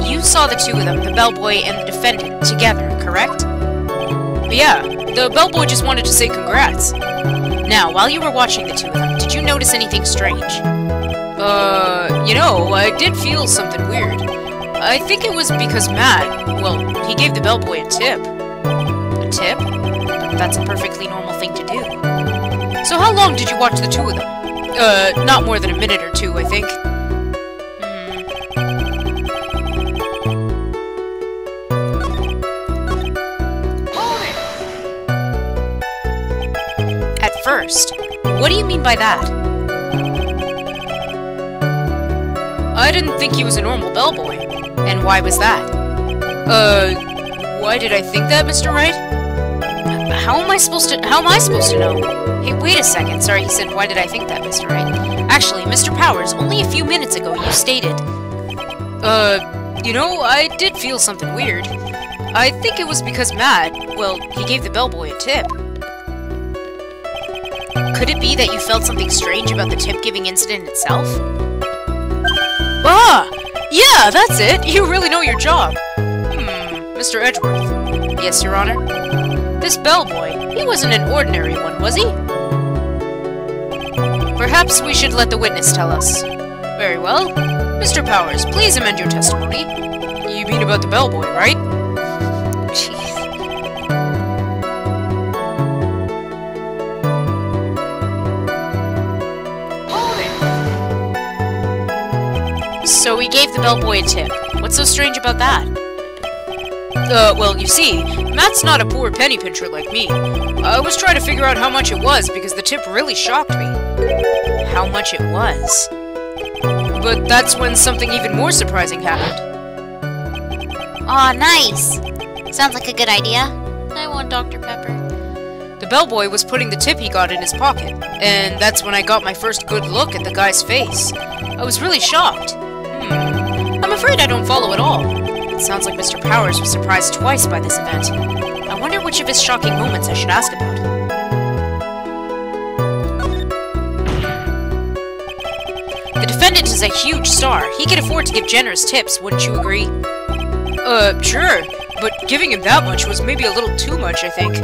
You saw the two of them, the bellboy and the defendant, together, correct? Yeah, the bellboy just wanted to say congrats. Now, while you were watching the two of them, did you notice anything strange? You know, I did feel something weird. I think it was because Matt, well, he gave the bellboy a tip. A tip? That's a perfectly normal thing to do. So how long did you watch the two of them? Not more than a minute or two, I think. First. What do you mean by that? I didn't think he was a normal bellboy. And why was that? Why did I think that, Mr. Wright? How am I supposed to know? Hey, wait a second. Sorry, he said, why did I think that, Mr. Wright? Actually, Mr. Powers, only a few minutes ago you stated... you know, I did feel something weird. I think it was because Matt, well, he gave the bellboy a tip. Could it be that you felt something strange about the tip-giving incident itself? Ah! Yeah, that's it! You really know your job! Mr. Edgeworth. Yes, Your Honor? This bellboy, he wasn't an ordinary one, was he? Perhaps we should let the witness tell us. Very well. Mr. Powers, please amend your testimony. You mean about the bellboy, right? Jeez. So he gave the bellboy a tip. What's so strange about that? Well, you see, Matt's not a poor penny pincher like me. I was trying to figure out how much it was because the tip really shocked me. How much it was? But that's when something even more surprising happened. Aw, nice. Sounds like a good idea. I want Dr. Pepper. The bellboy was putting the tip he got in his pocket, and that's when I got my first good look at the guy's face. I was really shocked. I'm afraid I don't follow at all. It sounds like Mr. Powers was surprised twice by this event. I wonder which of his shocking moments I should ask about. The defendant is a huge star. He can afford to give generous tips, wouldn't you agree? Sure, but giving him that much was maybe a little too much, I think.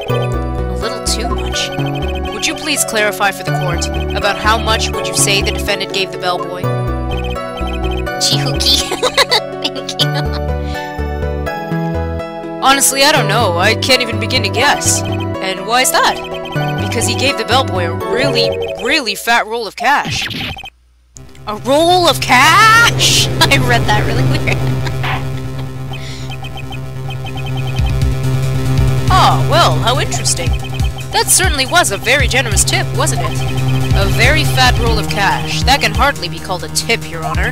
A little too much? Would you please clarify for the court about how much would you say the defendant gave the bellboy? Chiaki. Thank you. Honestly, I don't know. I can't even begin to guess. And why is that? Because he gave the bellboy a really, really fat roll of cash. A roll of cash?! I read that really weird. Oh, well, how interesting. That certainly was a very generous tip, wasn't it? A very fat roll of cash. That can hardly be called a tip, Your Honor.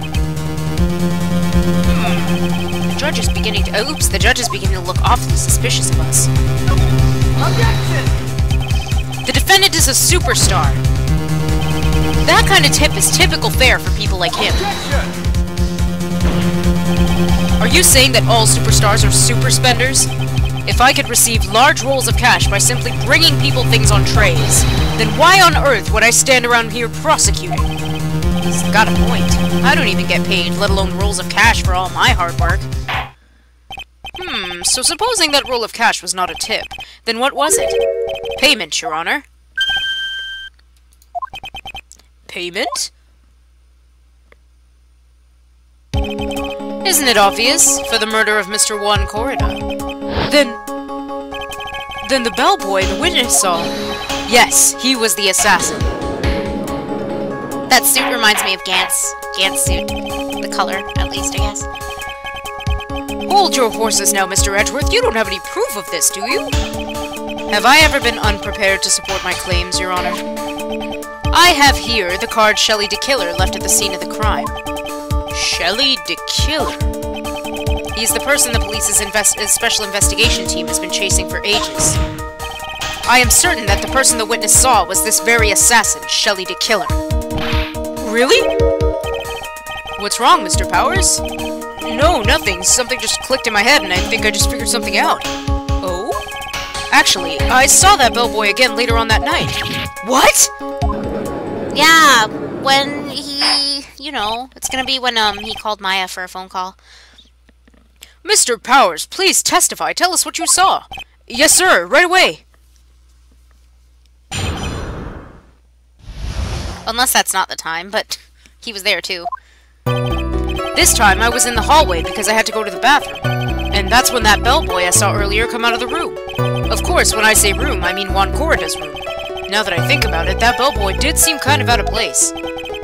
The judge is beginning to... Oops, the judge is beginning to look awfully suspicious of us. Objection! The defendant is a superstar. That kind of tip is typical fare for people like him. Objection! Are you saying that all superstars are super spenders? If I could receive large rolls of cash by simply bringing people things on trays, then why on earth would I stand around here prosecuting? He's got a point. I don't even get paid, let alone rolls of cash for all my hard work. So supposing that roll of cash was not a tip, then what was it? Payment, Your Honor. Payment? Isn't it obvious? For the murder of Mr. Juan Corrida. Then the bellboy the witness saw. Yes, he was the assassin. That suit reminds me of Gant's suit. The color, at least, I guess. Hold your horses now, Mr. Edgeworth. You don't have any proof of this, do you? Have I ever been unprepared to support my claims, Your Honor? I have here the card Shelley DeKiller left at the scene of the crime. Shelley DeKiller? He's the person the police's special investigation team has been chasing for ages. I am certain that the person the witness saw was this very assassin, Shelley DeKiller. Really? What's wrong, Mr. Powers? No, nothing. Something just clicked in my head and I think I just figured something out. Oh? Actually, I saw that bellboy again later on that night. What? Yeah, when he, you know, it's gonna be when, he called Maya for a phone call. Mr. Powers, please testify. Tell us what you saw. Yes, sir. Right away. Unless that's not the time, but he was there, too. This time, I was in the hallway because I had to go to the bathroom. And that's when that bellboy I saw earlier come out of the room. Of course, when I say room, I mean Juan Corrida's room. Now that I think about it, that bellboy did seem kind of out of place.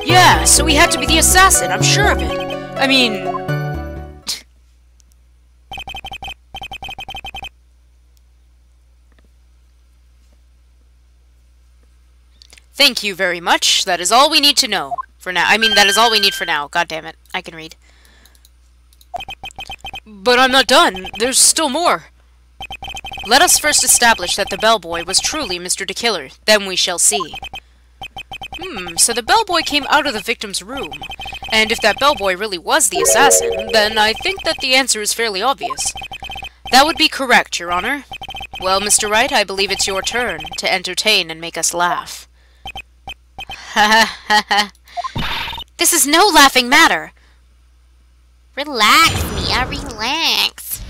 Yeah, so he had to be the assassin, I'm sure of it. I mean... Thank you very much. That is all we need to know. For now. I mean, that is all we need for now. God damn it. I can read. But I'm not done. There's still more. Let us first establish that the bellboy was truly Mr. DeKiller. Then we shall see. So the bellboy came out of the victim's room. And if that bellboy really was the assassin, then I think that the answer is fairly obvious. That would be correct, Your Honor. Well, Mr. Wright, I believe it's your turn to entertain and make us laugh. Ha ha ha ha. This is no laughing matter. Relax, Mia, relax.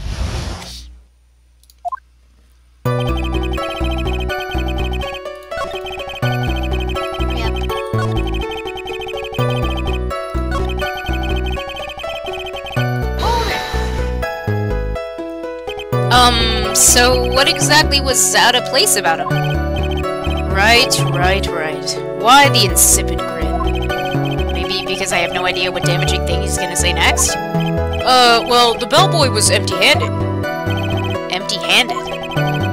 So what exactly was out of place about him? Right. Why the insipid grin? Maybe because I have no idea what damaging thing he's gonna say next. Well, the bellboy was empty-handed. Empty-handed?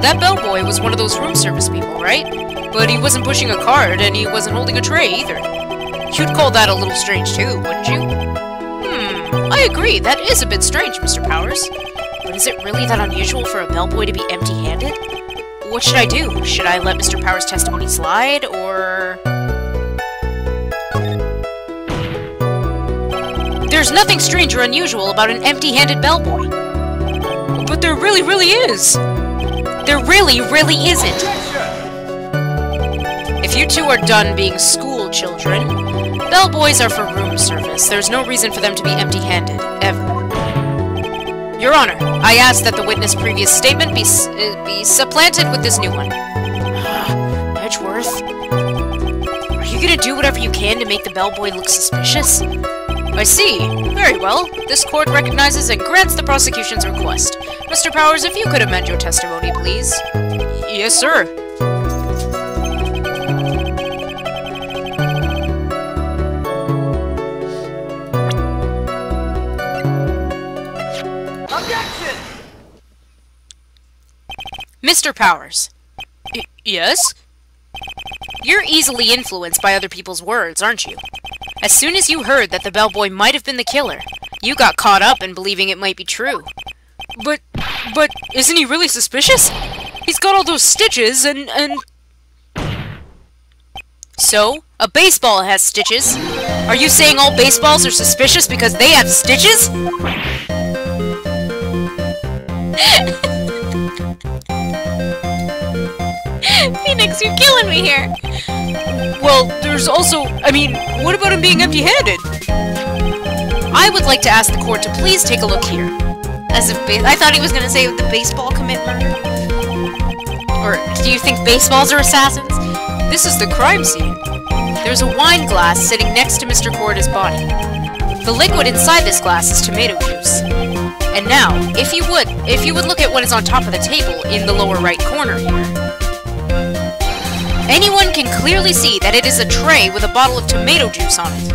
That bellboy was one of those room service people, right? But he wasn't pushing a cart, and he wasn't holding a tray, either. You'd call that a little strange, too, wouldn't you? I agree, that is a bit strange, Mr. Powers. But is it really that unusual for a bellboy to be empty-handed? What should I do? Should I let Mr. Powers' testimony slide, or... There's nothing strange or unusual about an empty-handed bellboy. But there really, really is! There really, really isn't! If you two are done being school children, bellboys are for room service. There's no reason for them to be empty-handed, ever. Your Honor, I ask that the witness' previous statement be supplanted with this new one. Edgeworth? Are you gonna do whatever you can to make the bellboy look suspicious? I see. Very well. This court recognizes and grants the prosecution's request. Mr. Powers, if you could amend your testimony, please. Yes, sir. Objection! Mr. Powers. Yes? You're easily influenced by other people's words, aren't you? As soon as you heard that the bellboy might have been the killer, you got caught up in believing it might be true. But isn't he really suspicious? He's got all those stitches and... So? A baseball has stitches. Are you saying all baseballs are suspicious because they have stitches? Phoenix, you're killing me here. Well, there's also... I mean, what about him being empty-handed? I would like to ask the court to please take a look here. As if I thought he was gonna say the baseball commit murder. Or do you think baseballs are assassins? This is the crime scene. There's a wine glass sitting next to Mr. Corda's body. The liquid inside this glass is tomato juice. And now, if you would look at what is on top of the table in the lower right corner here. Anyone can clearly see that it is a tray with a bottle of tomato juice on it.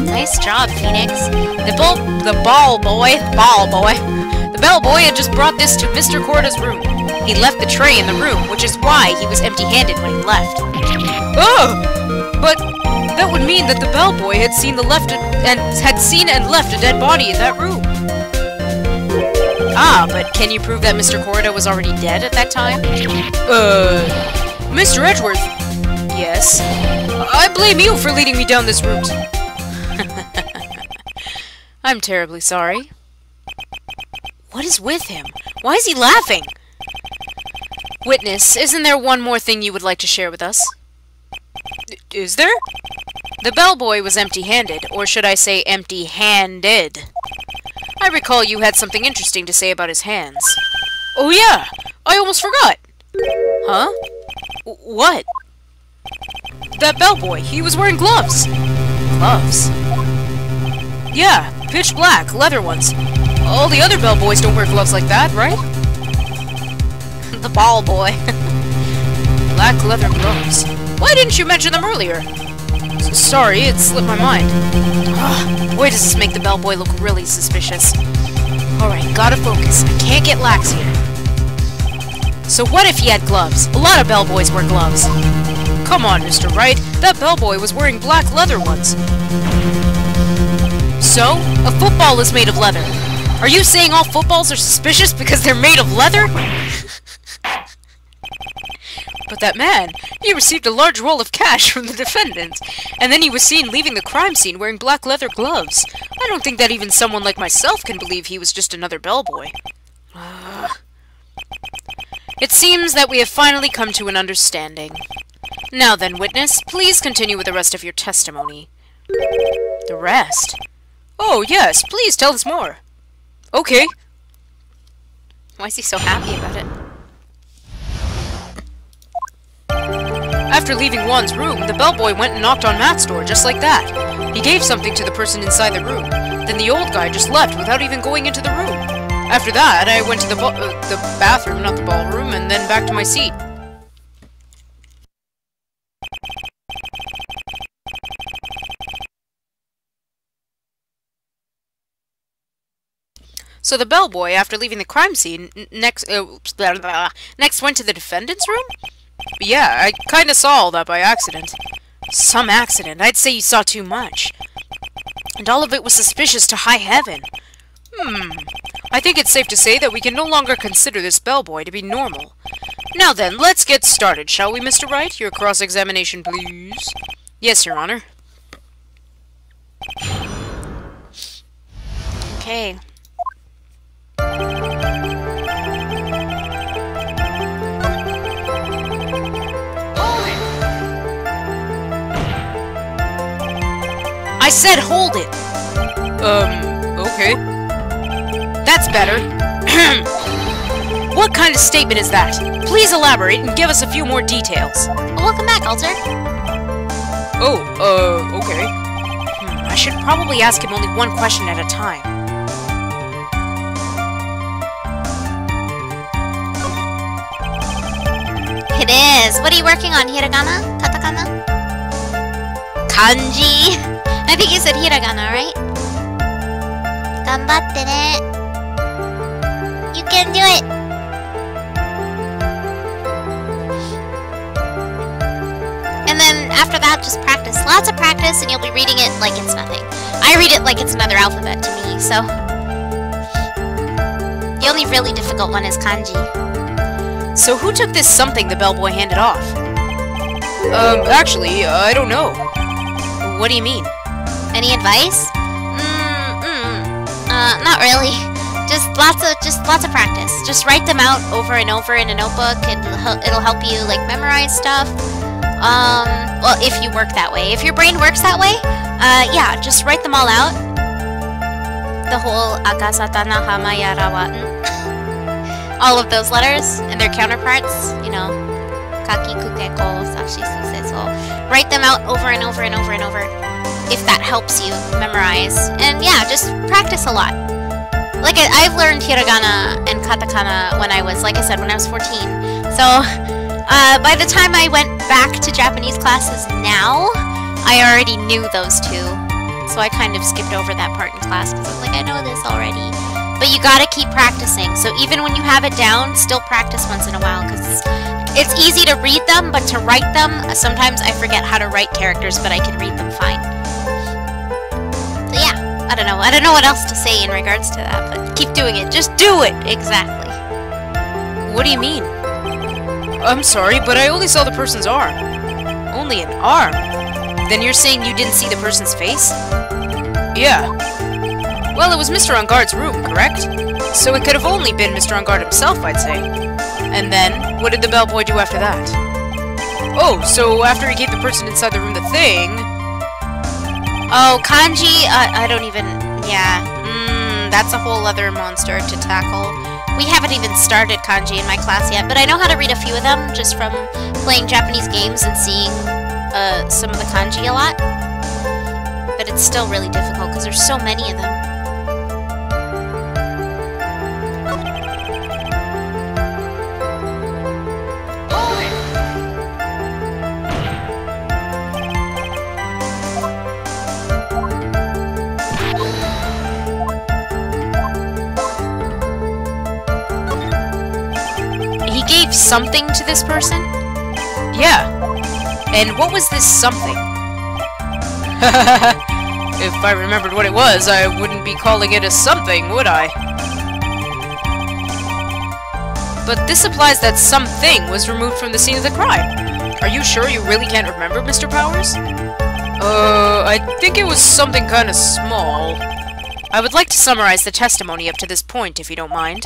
Nice job, Phoenix. The bellboy had just brought this to Mr. Corda's room. He left the tray in the room, which is why he was empty-handed when he left. Oh! But that would mean that the bellboy had seen and left a dead body in that room. Ah, but can you prove that Mr. Corda was already dead at that time? Mr. Edgeworth? Yes? I blame you for leading me down this route. I'm terribly sorry. What is with him? Why is he laughing? Witness, isn't there one more thing you would like to share with us? Is there? The bellboy was empty-handed, or should I say empty-handed. I recall you had something interesting to say about his hands. Oh yeah! I almost forgot! Huh? What? That bellboy, he was wearing gloves! Gloves? Yeah, pitch black, leather ones. All the other bellboys don't wear gloves like that, right? The ball boy. Black leather gloves. Why didn't you mention them earlier? Sorry, it slipped my mind. Boy, does this make the bellboy look really suspicious. Alright, gotta focus. I can't get lax here. So what if he had gloves? A lot of bellboys wear gloves. Come on, Mr. Wright. That bellboy was wearing black leather ones. So? A football is made of leather. Are you saying all footballs are suspicious because they're made of leather? But that man, he received a large roll of cash from the defendant, and then he was seen leaving the crime scene wearing black leather gloves. I don't think that even someone like myself can believe he was just another bellboy. It seems that we have finally come to an understanding. Now then, witness, please continue with the rest of your testimony. The rest? Oh, yes, please tell us more. Okay. Why is he so happy about it? After leaving Juan's room, the bellboy went and knocked on Matt's door, just like that. He gave something to the person inside the room. Then the old guy just left without even going into the room. After that, I went to the bathroom, not the ballroom, and then back to my seat. So the bellboy, after leaving the crime scene, next went to the defendant's room? Yeah, I kinda saw all that by accident. Some accident. I'd say you saw too much. And all of it was suspicious to high heaven. I think it's safe to say that we can no longer consider this bellboy to be normal. Now then, let's get started, shall we, Mr. Wright? Your cross-examination, please. Yes, Your Honor. Okay. I said hold it! Okay. That's better. What kind of statement is that? Please elaborate and give us a few more details. Welcome back, Alter. Okay. I should probably ask him only one question at a time. It is. What are you working on? Hiragana? Katakana? Kanji? I think you said hiragana, right? Ganbatte ne. You can do it. And then after that, just practice. Lots of practice, and you'll be reading it like it's nothing. I read it like it's another alphabet to me, so... The only really difficult one is kanji. So who took this something the bellboy handed off? Actually, I don't know. What do you mean? Any advice? Not really. Just lots of practice. Just write them out over and over in a notebook, and it'll help you like memorize stuff. Well, if you work that way. If your brain works that way, yeah, just write them all out. The whole akasatana hamayarawan. All of those letters and their counterparts, you know, kaki kukeko sashi suseso. Write them out over and over and over and over, if that helps you memorize. And yeah, just practice a lot. Like, I've learned hiragana and katakana when I was, like I said, when I was 14. So, by the time I went back to Japanese classes now, I already knew those two. So I kind of skipped over that part in class, because I was like, I know this already. But you gotta keep practicing. So even when you have it down, still practice once in a while, because it's easy to read them, but to write them, sometimes I forget how to write characters, but I can read them fine. So yeah, I don't know what else to say in regards to that, but keep doing it. Just do it! Exactly. What do you mean? I'm sorry, but I only saw the person's arm. Only an arm? Then you're saying you didn't see the person's face? Yeah. Well, it was Mr. On Guard's room, correct? So it could have only been Mr. On Guard himself, I'd say. And then, what did the bellboy do after that? Oh, so after he gave the person inside the room the thing... Oh, kanji, I don't even... Yeah, that's a whole other monster to tackle. We haven't even started kanji in my class yet, but I know how to read a few of them just from playing Japanese games and seeing some of the kanji a lot. But it's still really difficult because there's so many of them. He gave something to this person? Yeah. And what was this something? If I remembered what it was, I wouldn't be calling it a something, would I? But this implies that something was removed from the scene of the crime. Are you sure you really can't remember, Mr. Powers? I think it was something kinda small. I would like to summarize the testimony up to this point, if you don't mind.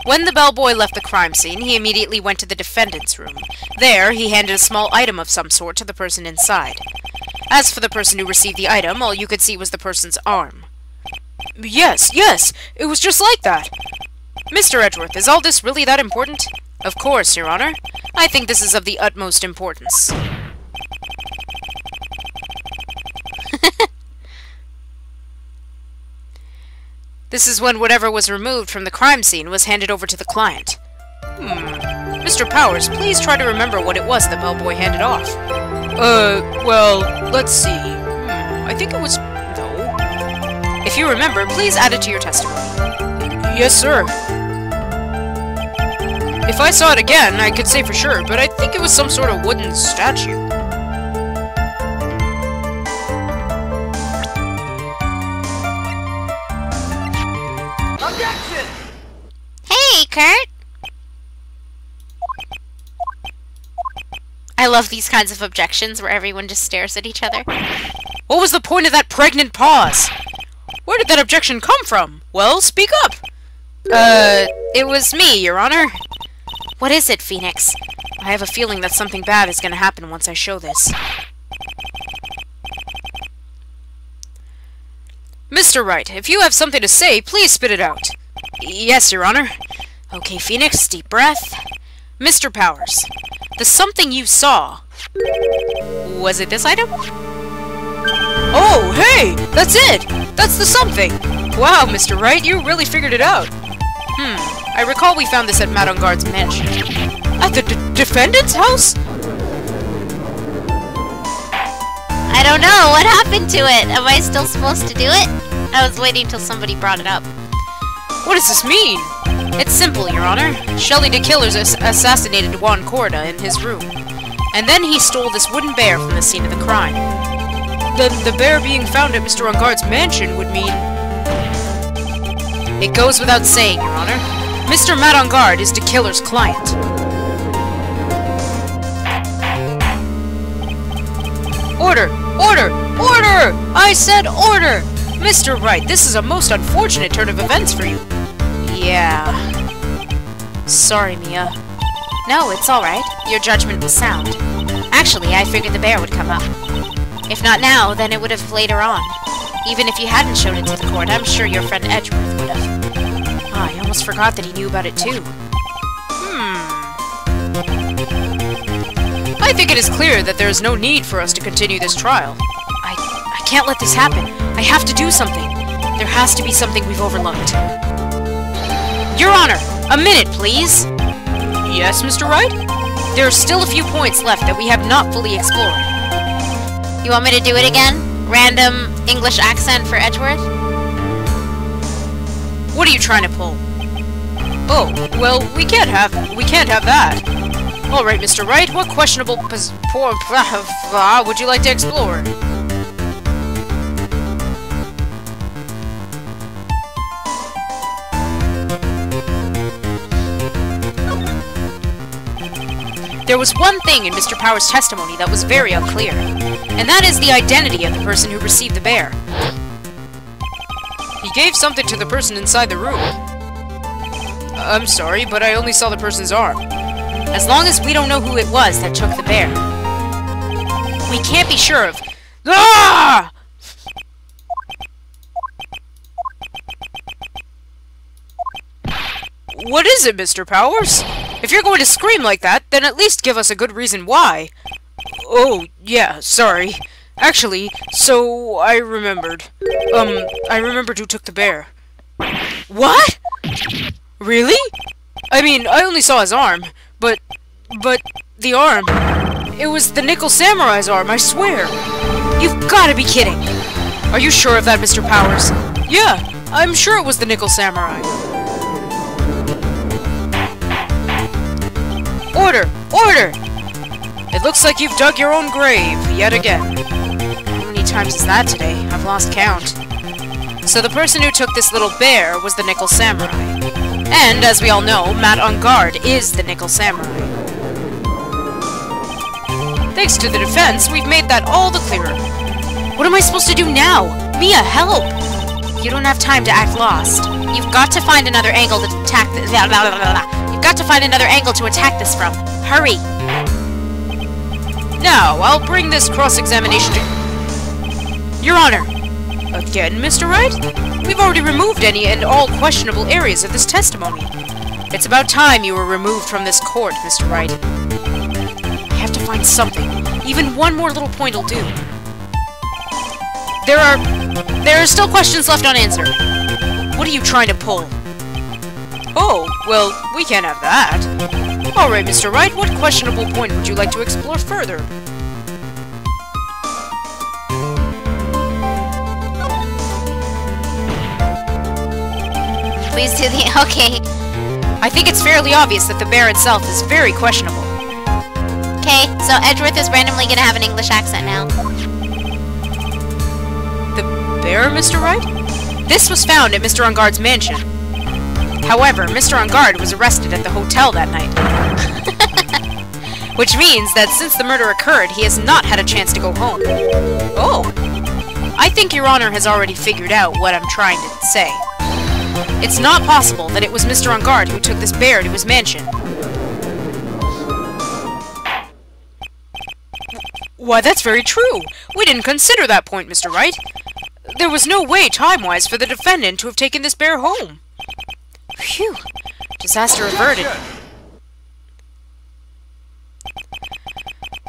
When the bellboy left the crime scene, he immediately went to the defendant's room. There, he handed a small item of some sort to the person inside. As for the person who received the item, all you could see was the person's arm. Yes, it was just like that! Mr. Edgeworth, is all this really that important? Of course, Your Honor. I think this is of the utmost importance. This is when whatever was removed from the crime scene was handed over to the client. Mr. Powers, please try to remember what it was the bellboy handed off. Well, let's see. I think it was... No. If you remember, please add it to your testimony. Yes, sir. If I saw it again, I could say for sure, but I think it was some sort of wooden statue. Objection! Hey, Kurt! I love these kinds of objections where everyone just stares at each other. What was the point of that pregnant pause? Where did that objection come from? Well, speak up! It was me, Your Honor. What is it, Phoenix? I have a feeling that something bad is gonna happen once I show this. Mr. Wright, if you have something to say, please spit it out. Yes, Your Honor. Okay, Phoenix, deep breath. Mr. Powers, the something you saw, was it this item? Oh, hey! That's it! That's the something! Wow, Mr. Wright, you really figured it out. I recall we found this at Madame Guard's mansion. At the defendant's house? I don't know. What happened to it? Am I still supposed to do it? I was waiting till somebody brought it up. What does this mean? It's simple, Your Honor. Shelley the Killers assassinated Juan Corda in his room. And then he stole this wooden bear from the scene of the crime. Then the bear being found at Mr. Angard's mansion would mean... It goes without saying, Your Honor. Mr. Matt Angard is the killer's client. Order! Order! Order! I said order! Mr. Wright, this is a most unfortunate turn of events for you. Yeah. Sorry, Mia. No, it's alright. Your judgment was sound. Actually, I figured the bear would come up. If not now, then it would have later on. Even if you hadn't shown it to the court, I'm sure your friend Edgeworth would have. I almost forgot that he knew about it too. I think it is clear that there is no need for us to continue this trial. I can't let this happen. I have to do something. There has to be something we've overlooked. Your Honor, a minute, please. Yes, Mr. Wright? There are still a few points left that we have not fully explored. You want me to do it again? Random English accent for Edgeworth? What are you trying to pull? Oh, well, we can't have that. All right, Mr. Wright, what questionable would you like to explore? There was one thing in Mr. Powers' testimony that was very unclear, and that is the identity of the person who received the bear. He gave something to the person inside the room. I'm sorry, but I only saw the person's arm. As long as we don't know who it was that took the bear, we can't be sure of... Ah! What is it, Mr. Powers? If you're going to scream like that, then at least give us a good reason why. Oh, yeah, sorry. Actually, so I remembered. I remembered who took the bear. What? Really? I mean, I only saw his arm, but the arm. It was the Nickel Samurai's arm, I swear. You've got to be kidding. Are you sure of that, Mr. Powers? Yeah, I'm sure it was the Nickel Samurai. Order! Order! It looks like you've dug your own grave, yet again. How many times is that today? I've lost count. So the person who took this little bear was the Nickel Samurai. And, as we all know, Matt Angard is the Nickel Samurai. Thanks to the defense, we've made that all the clearer. What am I supposed to do now? Mia, help! You don't have time to act lost. You've got to find another angle to attack this. You've got to find another angle to attack this from. Hurry! Now, I'll bring this cross-examination to... Your Honor! Again, Mr. Wright? We've already removed any and all questionable areas of this testimony. It's about time you were removed from this court, Mr. Wright. I have to find something. Even one more little point will do. There are still questions left unanswered. What are you trying to pull? Oh, well, we can't have that. Alright, Mr. Wright, what questionable point would you like to explore further? Please do the... Okay. I think it's fairly obvious that the bear itself is very questionable. Okay, so Edgeworth is randomly gonna have an English accent now. The bear, Mr. Wright? This was found at Mr. Ungard's mansion. However, Mr. Ungard was arrested at the hotel that night. Which means that since the murder occurred, he has not had a chance to go home. Oh. I think Your Honor has already figured out what I'm trying to say. It's not possible that it was Mr. Ungard who took this bear to his mansion. Why, that's very true. We didn't consider that point, Mr. Wright. There was no way, time-wise, for the defendant to have taken this bear home. Phew. Disaster averted.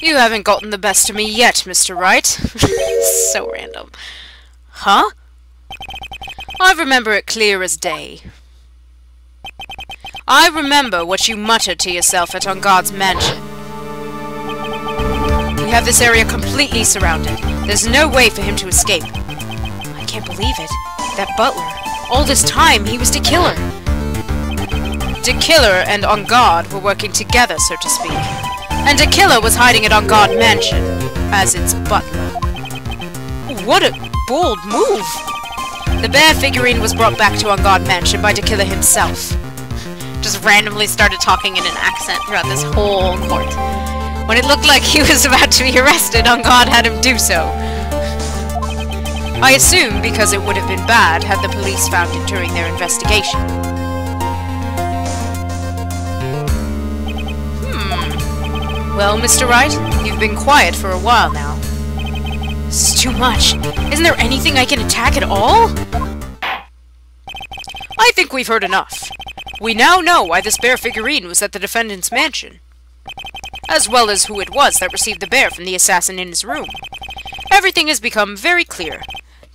You haven't gotten the best of me yet, Mr. Wright. So random. Huh? I remember it clear as day. I remember what you muttered to yourself at Ungard's mansion. We have this area completely surrounded. There's no way for him to escape. I can't believe it. That butler. All this time, he was De Killer. De Killer and Ungard were working together, so to speak. And De Killer was hiding at Ungard Mansion as its butler. What a bold move! The bear figurine was brought back to Ungard Mansion by De Killer himself. Just randomly started talking in an accent throughout this whole court. When it looked like he was about to be arrested, Ungard had him do so. I assume because it would have been bad had the police found it during their investigation. Well, Mr. Wright, you've been quiet for a while now. This is too much. Isn't there anything I can attack at all? I think we've heard enough. We now know why this bear figurine was at the defendant's mansion, as well as who it was that received the bear from the assassin in his room. Everything has become very clear.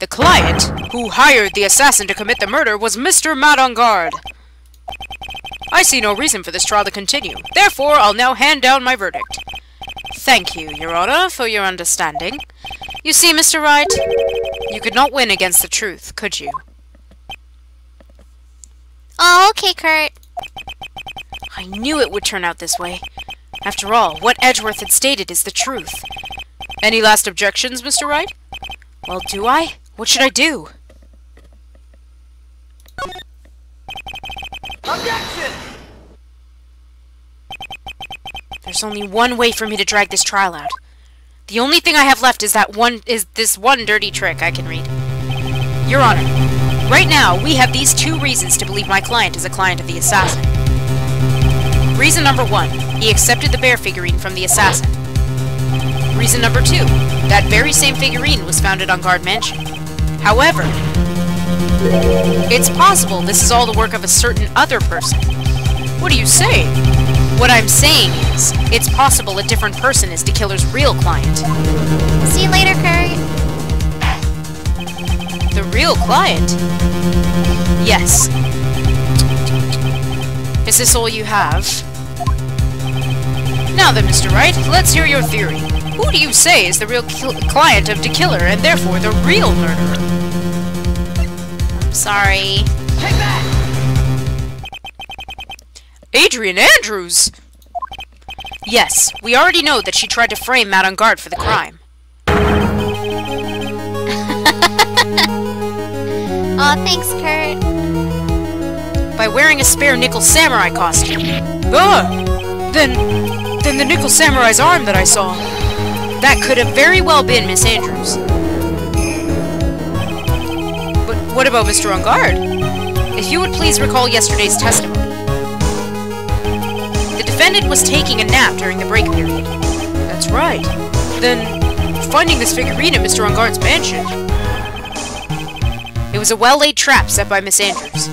The client who hired the assassin to commit the murder was Mr. Matt Ungard. I see no reason for this trial to continue. Therefore, I'll now hand down my verdict. Thank you, Your Honor, for your understanding. You see, Mr. Wright, you could not win against the truth, could you? Oh, okay, Kurt. I knew it would turn out this way. After all, what Edgeworth had stated is the truth. Any last objections, Mr. Wright? Well, do I? What should I do? Objection! There's only one way for me to drag this trial out. The only thing I have left is this one dirty trick I can read. Your Honor, right now we have these two reasons to believe my client is a client of the assassin. Reason number 1, he accepted the bear figurine from the assassin. Reason number 2, that very same figurine was found at Ungard Mansion. However, it's possible this is all the work of a certain other person. What are you saying? What I'm saying is, it's possible a different person is De Killer's real client. See you later, Kurt. The real client? Yes. Is this all you have? Now then, Mr. Wright, let's hear your theory. Who do you say is the real client of De Killer, and therefore the real murderer? I'm sorry. Take that! Adrian Andrews! Yes, we already know that she tried to frame Matt Ungard for the crime. Aw, thanks, Kurt. By wearing a spare nickel samurai costume. Then the nickel samurai's arm that I saw. That could have very well been Miss Andrews. But what about Mr. Ungard? If you would please recall yesterday's testimony. The defendant was taking a nap during the break period. That's right. Then, finding this figurine at Mr. Ungard's mansion. It was a well-laid trap set by Miss Andrews.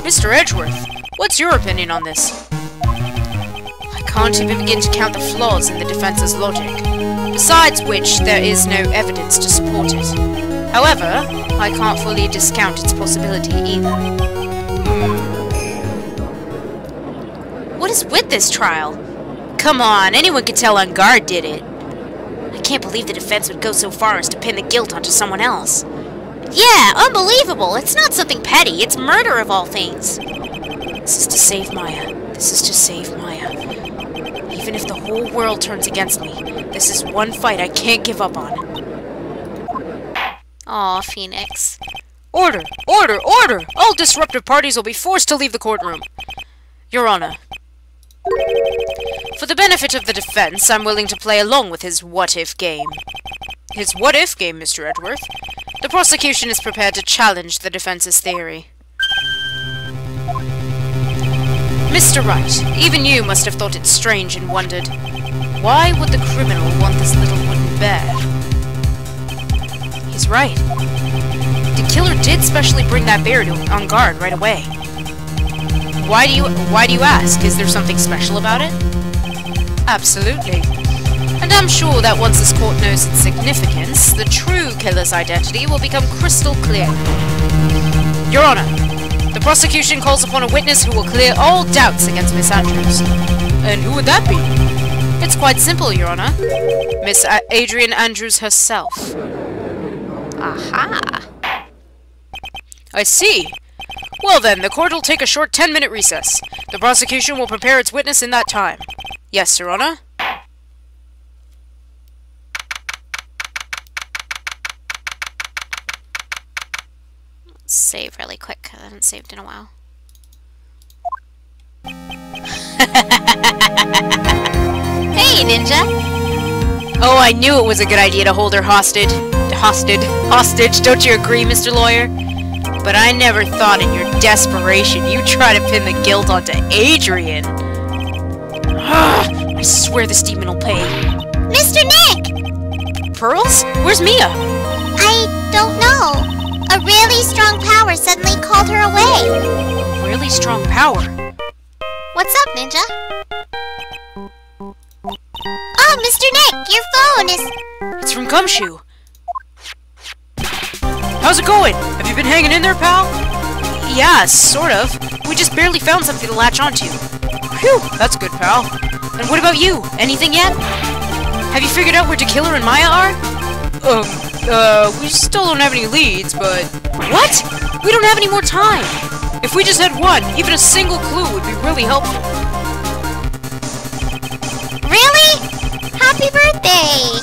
Mr. Edgeworth, what's your opinion on this? I can't even begin to count the flaws in the defense's logic, besides which there is no evidence to support it. However, I can't fully discount its possibility either. What is with this trial? Come on, anyone could tell Ungard did it. I can't believe the defense would go so far as to pin the guilt onto someone else. Yeah, unbelievable. It's not something petty. It's murder of all things. This is to save Maya. This is to save Maya. Even if the whole world turns against me, this is one fight I can't give up on. Aw, Phoenix. Order! Order! Order! All disruptive parties will be forced to leave the courtroom. Your Honor. For the benefit of the defense, I'm willing to play along with his what-if game. His what-if game, Mr. Edgeworth? The prosecution is prepared to challenge the defense's theory. Mr. Wright, even you must have thought it strange and wondered, why would the criminal want this little wooden bear? He's right. The killer did specially bring that bear on guard right away. Why do you ask? Is there something special about it? Absolutely. And I'm sure that once this court knows its significance, the true killer's identity will become crystal clear. Your Honor, the prosecution calls upon a witness who will clear all doubts against Miss Andrews. And who would that be? It's quite simple, Your Honor. Miss Adrian Andrews herself. Aha! I see. Well then, the court will take a short 10-minute recess. The prosecution will prepare its witness in that time. Yes, Your Honor? Save really quick, because I haven't saved in a while. Hey, Ninja! Oh, I knew it was a good idea to hold her hostage. Hostage, don't you agree, Mr. Lawyer? But I never thought in your desperation you'd try to pin the guilt onto Adrian. I swear this demon will pay. Mr. Nick! Pearls? Where's Mia? I don't know. A really strong power suddenly called her away. Really strong power. What's up, Ninja? Oh, Mr. Nick, your phone is... It's from Gumshoe. How's it going? Have you been hanging in there, pal? Yeah, sort of. We just barely found something to latch onto. Phew, that's good, pal. And what about you? Anything yet? Have you figured out where Tequila and Maya are? We still don't have any leads, but... What? We don't have any more time! If we just had one, even a single clue would be really helpful. Really? Happy birthday!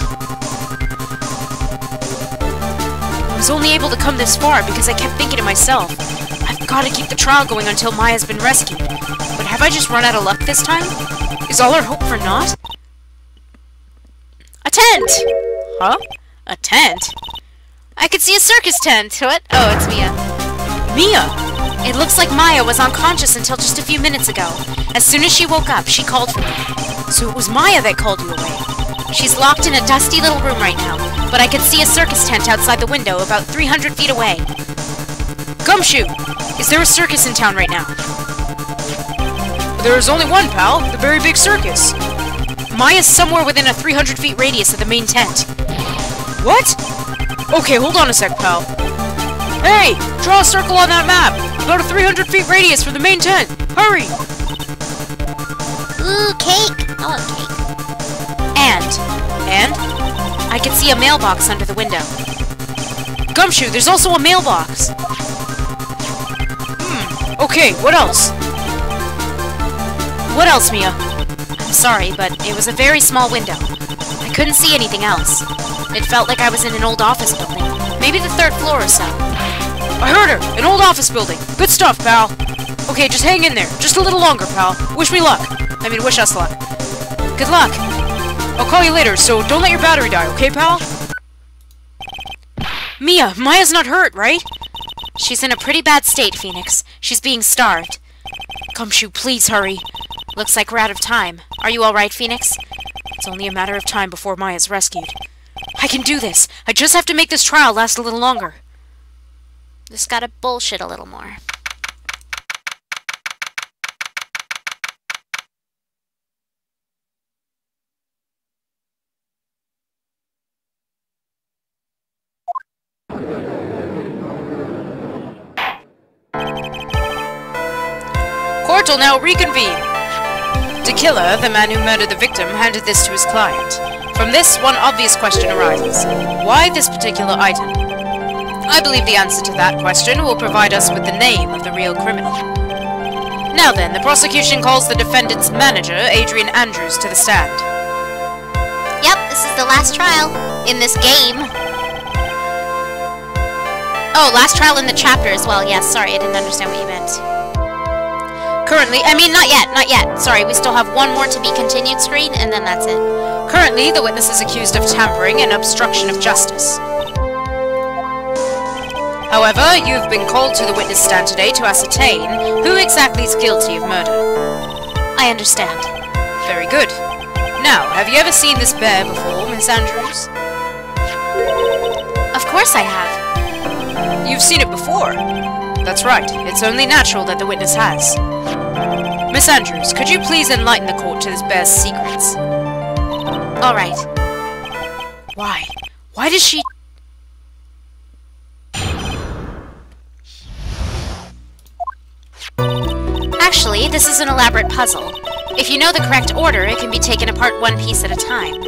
I was only able to come this far because I kept thinking to myself, I've got to keep the trial going until Maya's been rescued. But have I just run out of luck this time? Is all our hope for naught? A tent! Huh? A tent? I could see a circus tent! What? Oh, it's Mia. Mia! It looks like Maya was unconscious until just a few minutes ago. As soon as she woke up, she called for me. So it was Maya that called you away. She's locked in a dusty little room right now, but I could see a circus tent outside the window about 300 feet away. Gumshoe! Is there a circus in town right now? There's only one, pal. The very big circus. Maya's somewhere within a 300 feet radius of the main tent. What? Okay, hold on a sec, pal. Hey! Draw a circle on that map! About a 300 feet radius for the main tent! Hurry! Ooh, cake! I want cake. And? I could see a mailbox under the window. Gumshoe, there's also a mailbox! Okay, what else? What else, Mia? I'm sorry, but it was a very small window. I couldn't see anything else. It felt like I was in an old office building. Maybe the 3rd floor or so. I heard her! An old office building! Good stuff, pal! Okay, just hang in there. Just a little longer, pal. Wish me luck. I mean, wish us luck. Good luck! I'll call you later, so don't let your battery die, okay, pal? Mia, Maya's not hurt, right? She's in a pretty bad state, Phoenix. She's being starved. Gumshoe, please hurry. Looks like we're out of time. Are you alright, Phoenix? It's only a matter of time before Maya's rescued. I can do this! I just have to make this trial last a little longer. Just gotta bullshit a little more. Court will now reconvene. Tequila, the man who murdered the victim, handed this to his client. From this, one obvious question arises. Why this particular item? I believe the answer to that question will provide us with the name of the real criminal. Now then, the prosecution calls the defendant's manager, Adrian Andrews, to the stand. Yep, this is the last trial in this game. Oh, last trial in the chapter as well. Yes, sorry, I didn't understand what you meant. Currently, I mean, not yet. Sorry, we still have one more to be continued screen, and then that's it. Currently, the witness is accused of tampering and obstruction of justice. However, you've been called to the witness stand today to ascertain who exactly is guilty of murder. I understand. Very good. Now, have you ever seen this bear before, Miss Andrews? Of course I have. You've seen it before. That's right. It's only natural that the witness has. Miss Andrews, could you please enlighten the court to this bear's secrets? All right. Why? Why does she... Actually, this is an elaborate puzzle. If you know the correct order, it can be taken apart one piece at a time.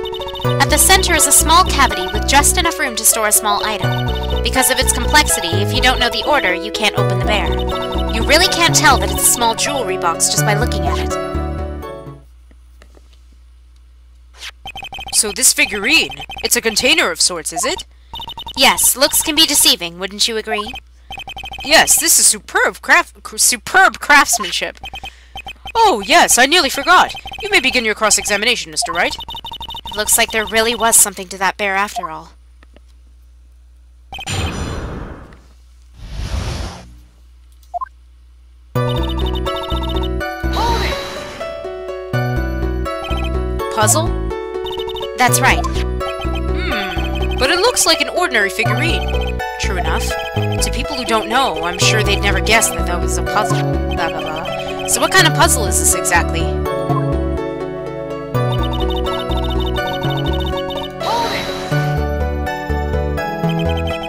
At the center is a small cavity with just enough room to store a small item. Because of its complexity, if you don't know the order, you can't open the bear. You really can't tell that it's a small jewelry box just by looking at it. So this figurine, it's a container of sorts, is it? Yes, looks can be deceiving, wouldn't you agree? Yes, this is superb craftsmanship. Oh, yes, I nearly forgot. You may begin your cross-examination, Mr. Wright. It looks like there really was something to that bear after all. Puzzle? That's right. But it looks like an ordinary figurine. True enough. To people who don't know, I'm sure they'd never guess that that was a puzzle. Blah, blah, blah. So what kind of puzzle is this exactly?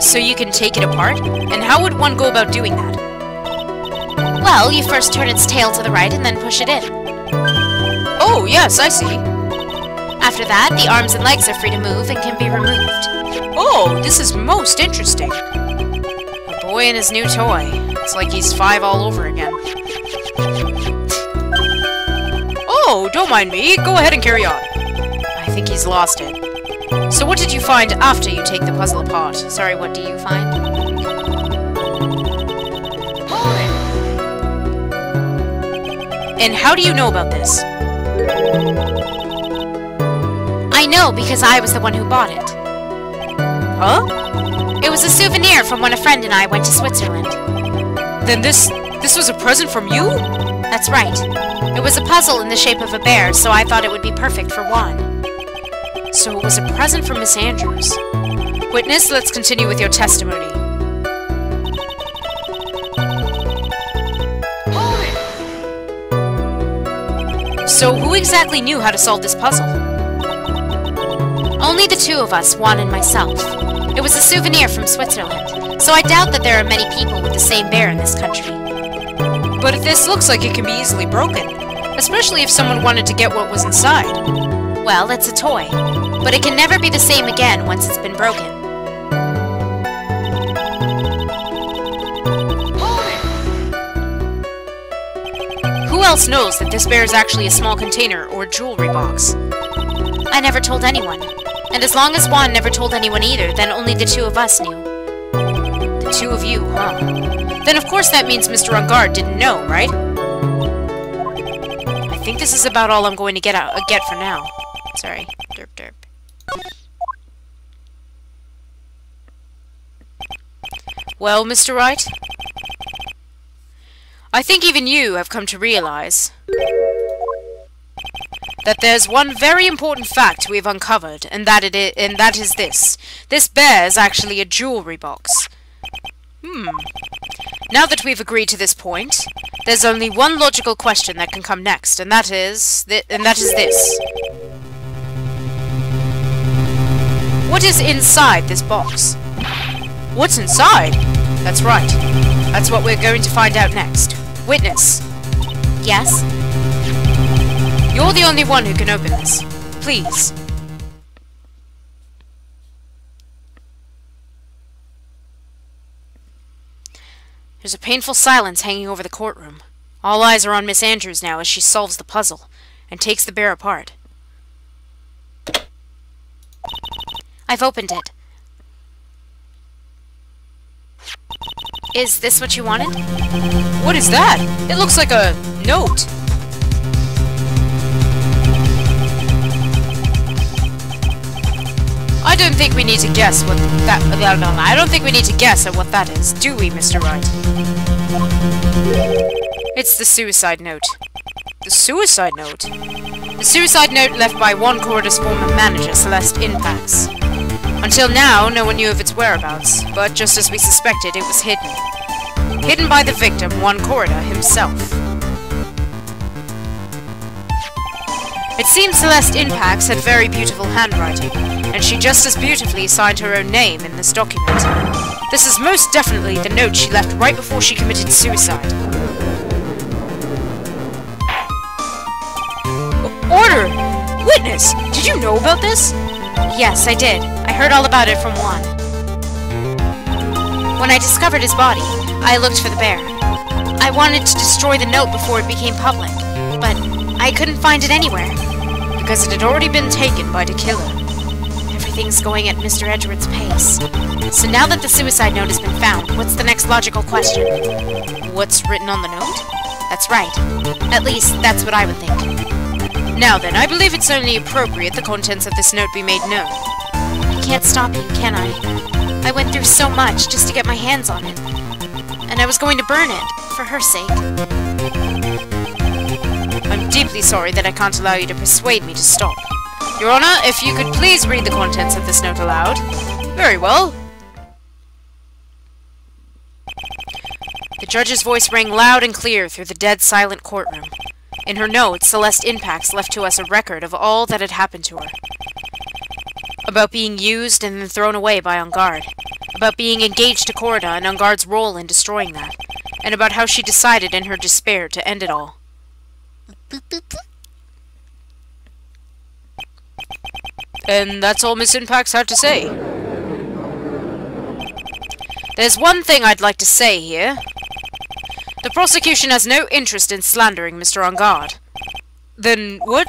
So you can take it apart? And how would one go about doing that? Well, you first turn its tail to the right and then push it in. Oh, yes, I see. After that, the arms and legs are free to move and can be removed. Oh, this is most interesting. A boy and his new toy. It's like he's 5 all over again. Oh, don't mind me. Go ahead and carry on. I think he's lost it. So what did you find after you take the puzzle apart? Sorry, what do you find? And how do you know about this? I know because I was the one who bought it. Huh? It was a souvenir from when a friend and I went to Switzerland. Then this was a present from you? That's right. It was a puzzle in the shape of a bear, so I thought it would be perfect for Juan. So it was a present from Miss Andrews. Witness, let's continue with your testimony. So who exactly knew how to solve this puzzle? Only the two of us, Juan and myself. It was a souvenir from Switzerland, so I doubt that there are many people with the same bear in this country. But this looks like it can be easily broken, especially if someone wanted to get what was inside. Well, it's a toy, but it can never be the same again once it's been broken. Who else knows that this bear is actually a small container or jewelry box? I never told anyone. And as long as Juan never told anyone either, then only the two of us knew. The two of you, huh? Then of course that means Mr. Ungard didn't know, right? I think this is about all I'm going to get for now. Sorry. Derp derp. Well, Mr. Wright? I think even you have come to realize that there's one very important fact we've uncovered, and that is this. This bear is actually a jewelry box. Now that we've agreed to this point, there's only one logical question that can come next, and that is this. What is inside this box? What's inside? That's right. That's what we're going to find out next. Witness. Yes? You're the only one who can open this. Please. There's a painful silence hanging over the courtroom. All eyes are on Miss Andrews now as she solves the puzzle and takes the bear apart. I've opened it. Is this what you wanted? What is that? It looks like a note. I don't think we need to guess what that. I don't think we need to guess at what that is, do we, Mr. Wright? It's the suicide note. The suicide note? The suicide note left by one corridor's former manager, Celeste Inpax. Until now, no one knew of its whereabouts, but just as we suspected, it was hidden. Hidden by the victim, one corridor himself. It seems Celeste Inpax had very beautiful handwriting, and she just as beautifully signed her own name in this document. This is most definitely the note she left right before she committed suicide. Order! Witness! Did you know about this? Yes, I did. I heard all about it from Juan. When I discovered his body, I looked for the bear. I wanted to destroy the note before it became public, but I couldn't find it anywhere. Because it had already been taken by the killer. Everything's going at Mr. Edgeworth's pace. So now that the suicide note has been found, what's the next logical question? What's written on the note? That's right. At least, that's what I would think. Now then, I believe it's only appropriate the contents of this note be made known. I can't stop you, can I? I went through so much just to get my hands on it. And I was going to burn it, for her sake. I'm deeply sorry that I can't allow you to persuade me to stop. Your Honor, if you could please read the contents of this note aloud. Very well. The judge's voice rang loud and clear through the dead silent courtroom. In her note, Celeste Inpax left to us a record of all that had happened to her. About being used and then thrown away by En Garde. About being engaged to Corda and En Garde's role in destroying that. And about how she decided in her despair to end it all. And that's all Miss Inpax had to say. There's one thing I'd like to say here. The prosecution has no interest in slandering Mr. En Garde. Then what?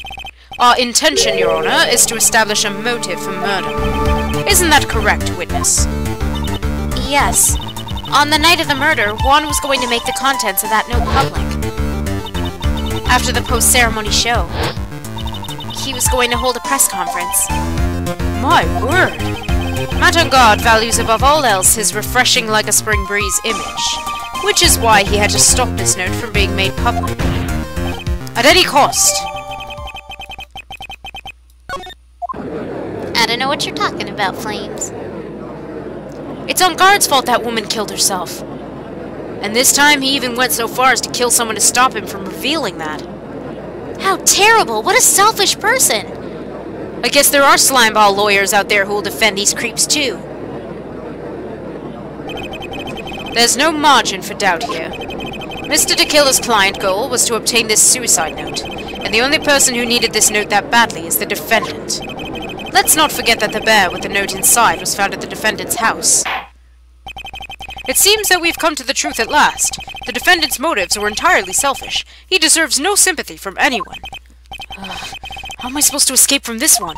Our intention, Your Honor, is to establish a motive for murder. Isn't that correct, witness? Yes. On the night of the murder, Juan was going to make the contents of that note public. After the post-ceremony show. He was going to hold a press conference. My word! Matt En Garde values above all else his refreshing like a spring breeze image, which is why he had to stop this note from being made public. At any cost! I don't know what you're talking about, Flames. It's En Garde's fault that woman killed herself. And this time he even went so far as to kill someone to stop him from revealing that. How terrible! What a selfish person! I guess there are slimeball lawyers out there who will defend these creeps too. There's no margin for doubt here. Mr. De Killer's client goal was to obtain this suicide note, and the only person who needed this note that badly is the defendant. Let's not forget that the bear with the note inside was found at the defendant's house. It seems that we've come to the truth at last. The defendant's motives were entirely selfish. He deserves no sympathy from anyone. How am I supposed to escape from this one?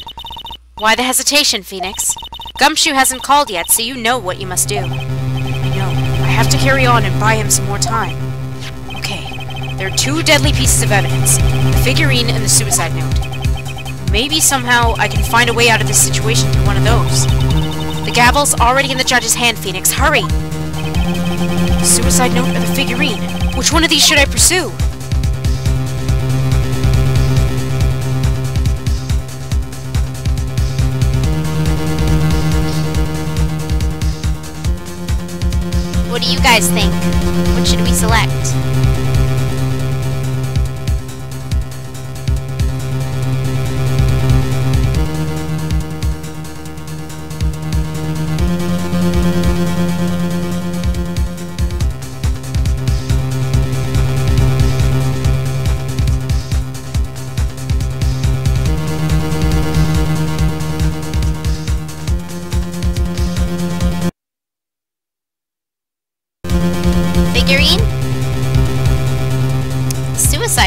Why the hesitation, Phoenix? Gumshoe hasn't called yet, so you know what you must do. I know. I have to carry on and buy him some more time. Okay, there are two deadly pieces of evidence. The figurine and the suicide note. Maybe somehow I can find a way out of this situation through one of those. The gavel's already in the judge's hand, Phoenix. Hurry! The suicide note or the figurine? Which one of these should I pursue? What do you guys think? What should we select?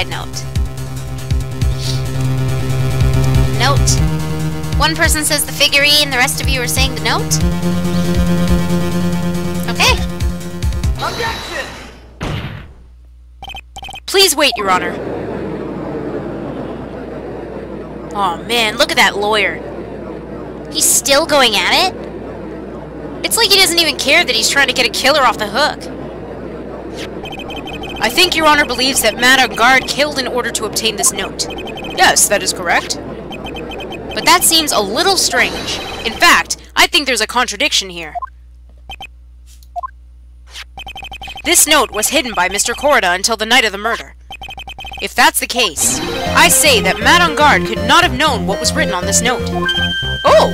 suicide note. Note. One person says the figurine, the rest of you are saying the note? Okay. Objection! Please wait, Your Honor. Oh man, look at that lawyer. He's still going at it? It's like he doesn't even care that he's trying to get a killer off the hook. I think Your Honor believes that Madame Guard killed in order to obtain this note. Yes, that is correct. But that seems a little strange. In fact, I think there's a contradiction here. This note was hidden by Mr. Corrida until the night of the murder. If that's the case, I say that Madame Guard could not have known what was written on this note. Oh!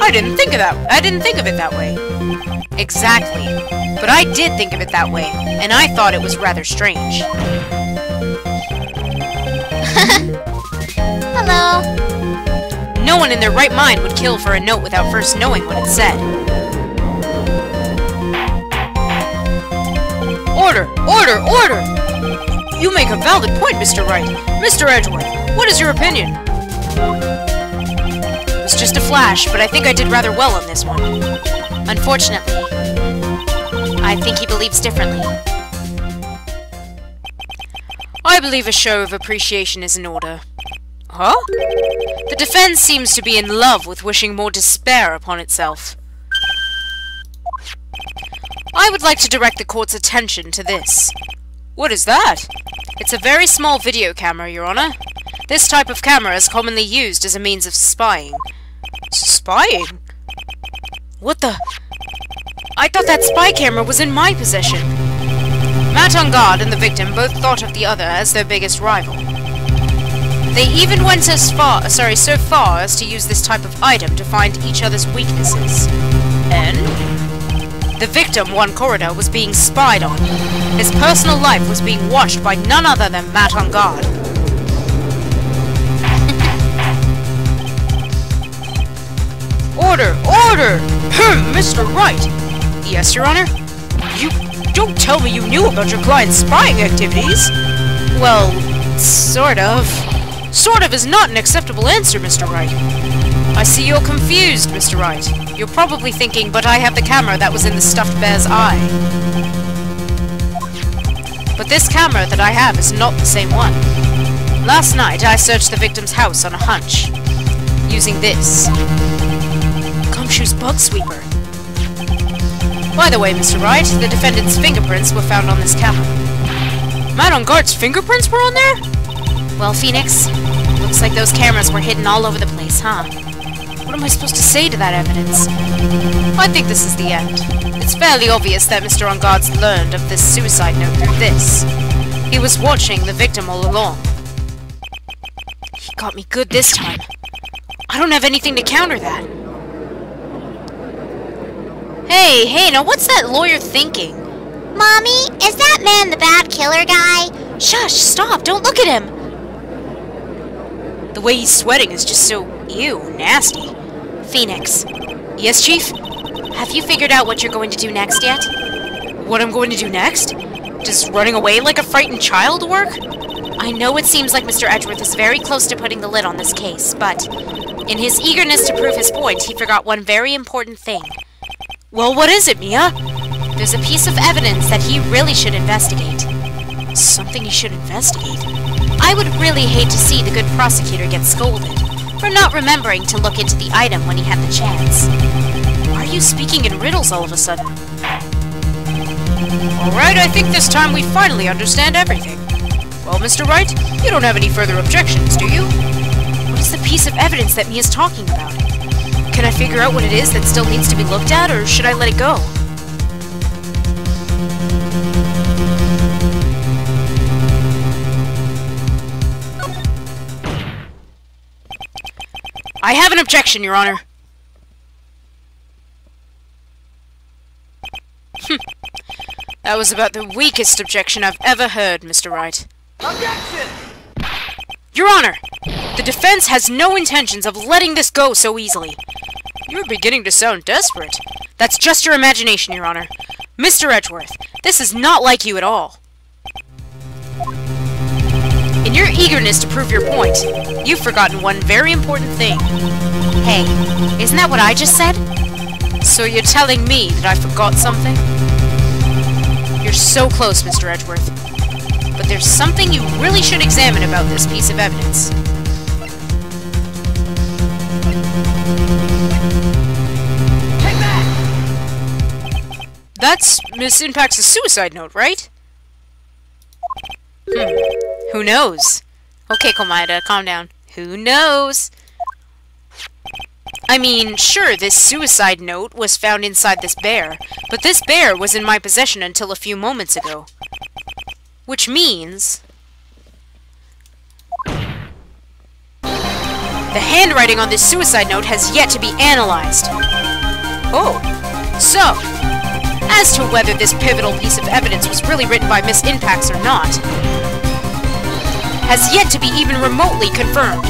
I didn't think of it that way. Exactly. But I did think of it that way, and I thought it was rather strange. Hello. No one in their right mind would kill for a note without first knowing what it said. Order! Order! Order! You make a valid point, Mr. Wright. Mr. Edgeworth, what is your opinion? It was just a flash, but I think I did rather well on this one. Unfortunately, I think he believes differently. I believe a show of appreciation is in order. Huh? The defense seems to be in love with wishing more despair upon itself. I would like to direct the court's attention to this. What is that? It's a very small video camera, Your Honor. This type of camera is commonly used as a means of spying. Spying? What the? I thought that spy camera was in my possession. Madame Guard and the victim both thought of the other as their biggest rival. They even went so far as to use this type of item to find each other's weaknesses. And the victim, Juan Corrida, was being spied on. His personal life was being watched by none other than Madame Guard. Order! Order! Mr. Wright! Yes, Your Honor? You don't tell me you knew about your client's spying activities! Well, sort of. Sort of is not an acceptable answer, Mr. Wright. I see you're confused, Mr. Wright. You're probably thinking, but I have the camera that was in the stuffed bear's eye. But this camera that I have is not the same one. Last night, I searched the victim's house on a hunch, using this Gumshoe's bug sweeper. By the way, Mr. Wright, the defendant's fingerprints were found on this camera. Madame Guard's fingerprints were on there? Well, Phoenix, looks like those cameras were hidden all over the place, huh? What am I supposed to say to that evidence? I think this is the end. It's fairly obvious that Mr. Onguard's learned of this suicide note through this. He was watching the victim all along. He got me good this time. I don't have anything to counter that. Hey, now what's that lawyer thinking? Mommy, is that man the bad killer guy? Shush, stop, don't look at him! The way he's sweating is just so, ew, nasty. Phoenix, Yes, Chief? have you figured out what you're going to do next yet? What I'm going to do next? Does running away like a frightened child work? I know it seems like Mr. Edgeworth is very close to putting the lid on this case, but in his eagerness to prove his point, he forgot one very important thing. Well, what is it, Mia? There's a piece of evidence that he really should investigate. Something he should investigate? I would really hate to see the good prosecutor get scolded for not remembering to look into the item when he had the chance. Why are you speaking in riddles all of a sudden? Alright, I think this time we finally understand everything. Well, Mr. Wright, you don't have any further objections, do you? What is the piece of evidence that Mia's talking about? Can I figure out what it is that still needs to be looked at, or should I let it go? I have an objection, Your Honor. That was about the weakest objection I've ever heard, Mr. Wright. Objection! Your Honor, the defense has no intentions of letting this go so easily. You're beginning to sound desperate. That's just your imagination, Your Honor. Mr. Edgeworth, this is not like you at all. eagerness to prove your point, you've forgotten one very important thing. Hey, isn't that what I just said? So you're telling me that I forgot something? You're so close, Mr. Edgeworth. But there's something you really should examine about this piece of evidence. Take that! That's Miss Impact's suicide note, right? Who knows? Okay, Komaeda, calm down. Who knows? I mean, sure, this suicide note was found inside this bear, but this bear was in my possession until a few moments ago. Which means... the handwriting on this suicide note has yet to be analyzed. Oh, so, as to whether this pivotal piece of evidence was really written by Miss Impacts or not, has yet to be even remotely confirmed.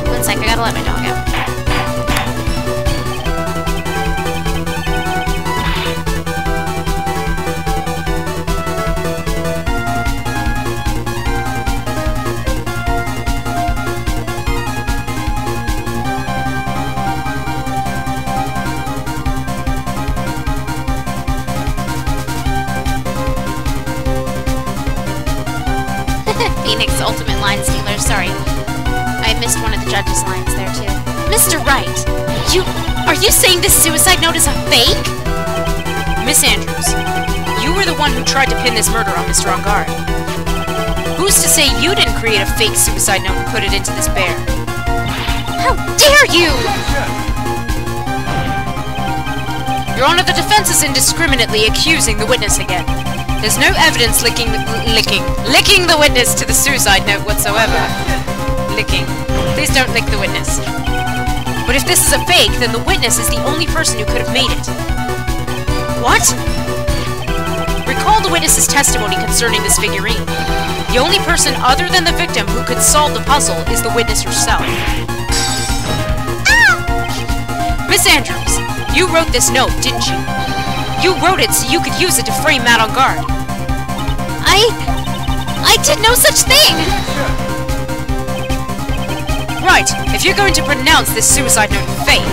1 sec, I gotta let my dog out. Phoenix Ultimate Line Stealer, sorry. I missed one of the judge's lines there, too. Mr. Wright, are you saying this suicide note is a fake? Miss Andrews, you were the one who tried to pin this murder on Mr. Engard. Who's to say you didn't create a fake suicide note and put it into this bear? How dare you! Your Honor, the defense is indiscriminately accusing the witness again. There's no evidence licking the witness to the suicide note whatsoever. Licking. Please don't lick the witness. But if this is a fake, then the witness is the only person who could have made it. What? Recall the witness's testimony concerning this figurine. The only person other than the victim who could solve the puzzle is the witness herself. Miss Andrews, you wrote this note, didn't you? You wrote it so you could use it to frame Matt Engard. I did no such thing! Right, if you're going to pronounce this suicide note fake,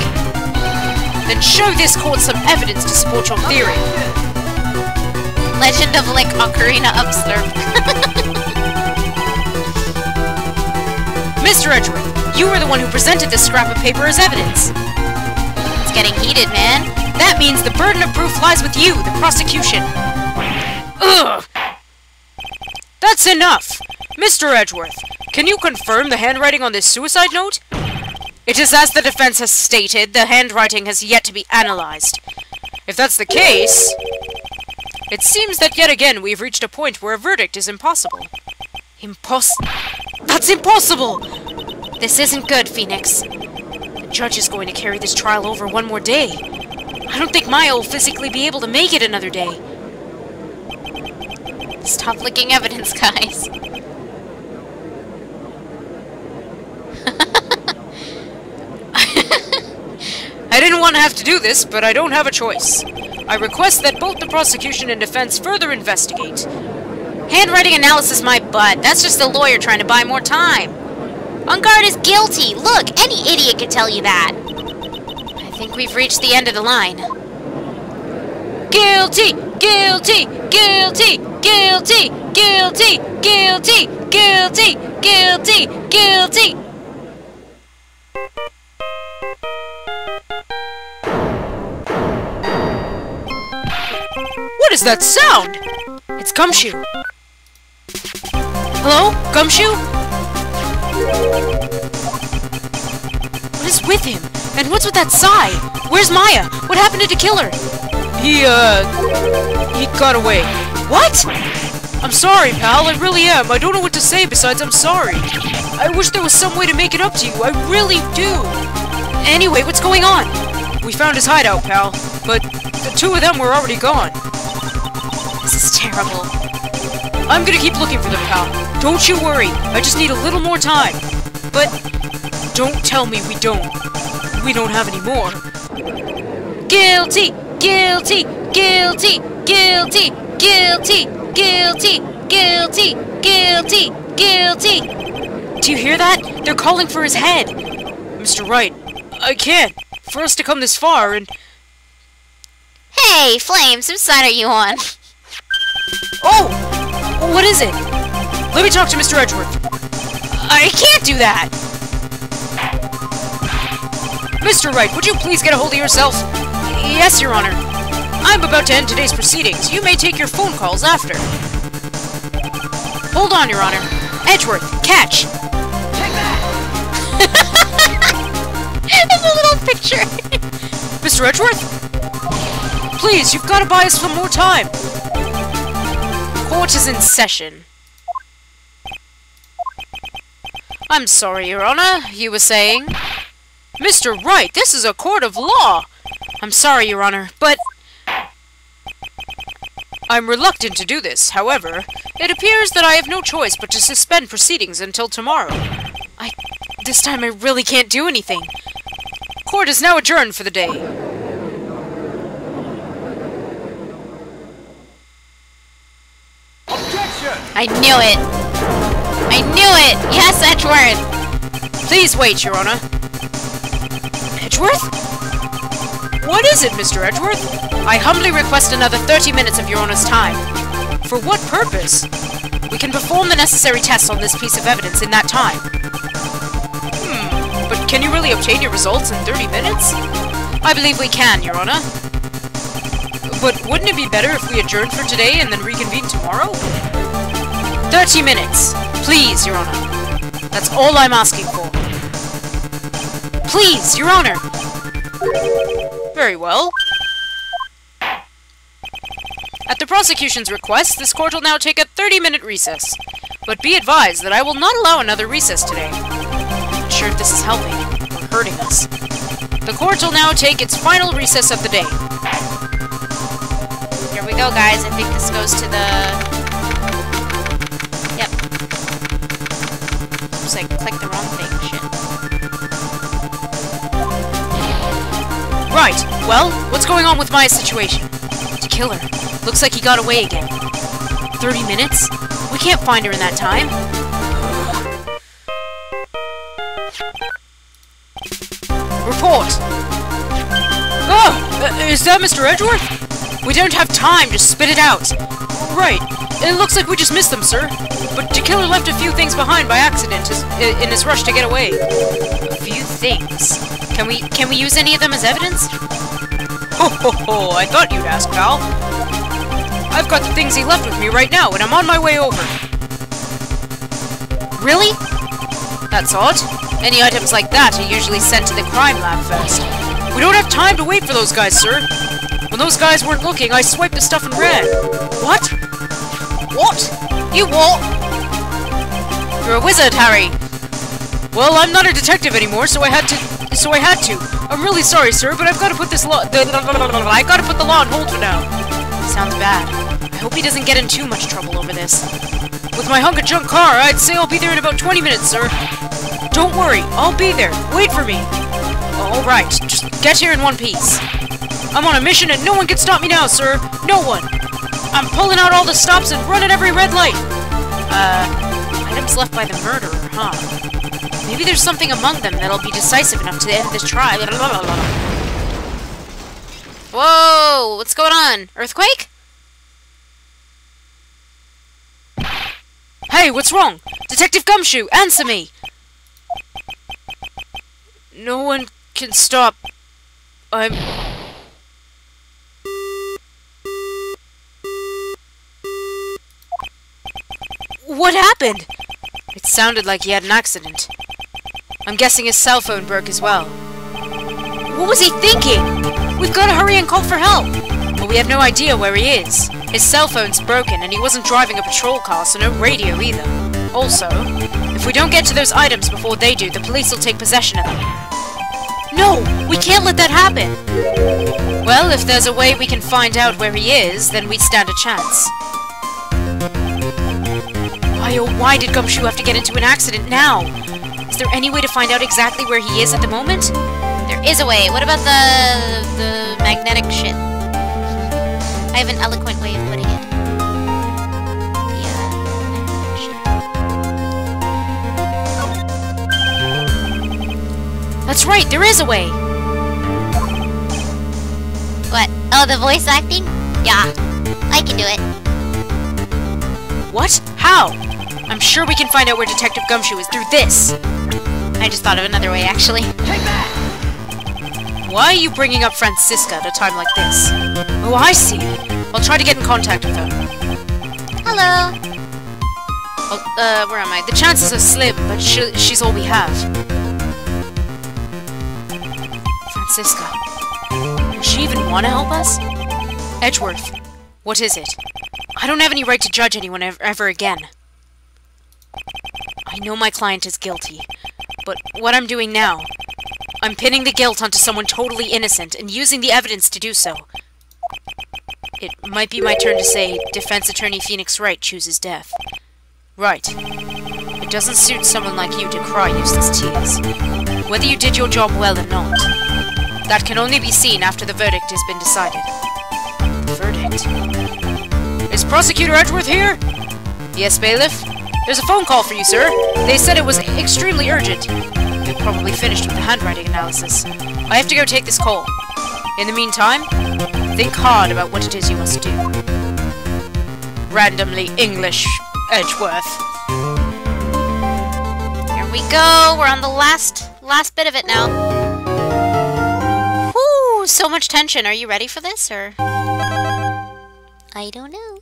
then show this court some evidence to support your theory. Legend of Lick Ocarina of Slurp. Mr. Edgeworth, you were the one who presented this scrap of paper as evidence. It's getting heated, man. That means the burden of proof lies with you, the prosecution. Ugh! That's enough! Mr. Edgeworth, can you confirm the handwriting on this suicide note? It is as the defense has stated, the handwriting has yet to be analyzed. If that's the case, it seems that yet again we've reached a point where a verdict is impossible. That's impossible! This isn't good, Phoenix. The judge is going to carry this trial over one more day. I don't think Maya will physically be able to make it another day. Stop licking evidence, guys. I didn't want to have to do this, but I don't have a choice. I request that both the prosecution and defense further investigate. Handwriting analysis, my butt. That's just a lawyer trying to buy more time. Engard is guilty. Look, any idiot could tell you that. I think we've reached the end of the line. Guilty! Guilty! Guilty! Guilty! Guilty! Guilty! Guilty! Guilty! Guilty! What is that sound? It's Gumshoe. Hello? Gumshoe? What is with him? And what's with that sigh? Where's Maya? What happened to kill her? He got away. What? I'm sorry, pal. I really am. I don't know what to say besides I'm sorry. I wish there was some way to make it up to you. I really do. Anyway, what's going on? We found his hideout, pal. But the two of them were already gone. This is terrible. I'm gonna keep looking for them, pal. Don't you worry. I just need a little more time. But don't tell me we don't have any more. Guilty! Guilty! Guilty! Guilty! Guilty! Guilty! Guilty! Guilty! Guilty! Do you hear that? They're calling for his head! Mr. Wright, I can't. For us to come this far and... Hey, Flames, whose side are you on? Oh! What is it? Let me talk to Mr. Edgeworth. I can't do that! Mr. Wright, would you please get a hold of yourself? Yes, Your Honor. I'm about to end today's proceedings. You may take your phone calls after. Hold on, Your Honor. Edgeworth, catch! There's a little picture. Mr. Edgeworth? Please, you've got to buy us some more time. Court is in session. I'm sorry, Your Honor. You were saying? Mr. Wright, this is a court of law. I'm sorry, Your Honor, but... I'm reluctant to do this. However, it appears that I have no choice but to suspend proceedings until tomorrow. This time I really can't do anything. Court is now adjourned for the day. Objection! I knew it. I knew it. Yes, Edgeworth. Please wait, Your Honor. Edgeworth? What is it, Mr. Edgeworth? I humbly request another 30 minutes of Your Honor's time. For what purpose? We can perform the necessary tests on this piece of evidence in that time. But can you really obtain your results in 30 minutes? I believe we can, Your Honor. But wouldn't it be better if we adjourned for today and then reconvene tomorrow? 30 minutes! Please, Your Honor. That's all I'm asking for. Please, Your Honor! Very well. At the prosecution's request, this court will now take a 30-minute recess. But be advised that I will not allow another recess today. Not sure if this is helping or hurting us. The court will now take its final recess of the day. Here we go, guys. I think this goes to the... Yep. Oops, I clicked the wrong thing. Shit. Right. Well, what's going on with my situation? The killer. Looks like he got away again. 30 minutes? We can't find her in that time. Report! Oh! Is that Mr. Edgeworth? We don't have time, just spit it out. Right. It looks like we just missed them, sir. But the killer left a few things behind by accident in his rush to get away. A few things? Can we use any of them as evidence? Ho ho ho, I thought you'd ask, pal. I've got the things he left with me right now, and I'm on my way over. Really? That's odd. Any items like that are usually sent to the crime lab first. We don't have time to wait for those guys, sir. When those guys weren't looking, I swiped the stuff and ran. What? What? You what? You're a wizard, Harry. Well, I'm not a detective anymore, so I had to. I'm really sorry, sir, but I've got to put this I gotta put the law on hold for now. Sounds bad. I hope he doesn't get in too much trouble over this. With my hunk of junk car, I'd say I'll be there in about 20 minutes, sir. Don't worry, I'll be there. Wait for me. Alright, just get here in one piece. I'm on a mission and no one can stop me now, sir. No one. I'm pulling out all the stops and running every red light. Items left by the murderer, huh? Maybe there's something among them that'll be decisive enough to end this trial. Whoa! What's going on? Earthquake? Hey, what's wrong? Detective Gumshoe, answer me! No one can stop. What happened? It sounded like he had an accident. I'm guessing his cell phone broke as well. What was he thinking? We've got to hurry and call for help. But we have no idea where he is. His cell phone's broken and he wasn't driving a patrol car, so no radio either. Also, if we don't get to those items before they do, the police will take possession of them. No! We can't let that happen! Well, if there's a way we can find out where he is, then we'd stand a chance. Why did Gumshoe have to get into an accident now? Is there any way to find out exactly where he is at the moment? There is a way. What about the magnetic shit? I have an eloquent way of putting it. That's right, there is a way! What? Oh, the voice acting? Yeah, I can do it. What? How? I'm sure we can find out where Detective Gumshoe is through this! I just thought of another way, actually. Why are you bringing up Francisca at a time like this? Oh, I see. I'll try to get in contact with her. Hello. Oh, where am I? The chances are slim, but she's all we have. Francisca. Does she even want to help us? Edgeworth, what is it? I don't have any right to judge anyone ever again. I know my client is guilty, but what I'm doing now, I'm pinning the guilt onto someone totally innocent and using the evidence to do so. It might be my turn to say, Defense Attorney Phoenix Wright chooses death. Right. It doesn't suit someone like you to cry useless tears. Whether you did your job well or not, that can only be seen after the verdict has been decided. The verdict? Is Prosecutor Edgeworth here? Yes, bailiff? There's a phone call for you, sir. They said it was extremely urgent. You're probably finished with the handwriting analysis. I have to go take this call. In the meantime, think hard about what it is you must do. Randomly English Edgeworth. Here we go. We're on the last bit of it now. Whew, so much tension. Are you ready for this, or? I don't know.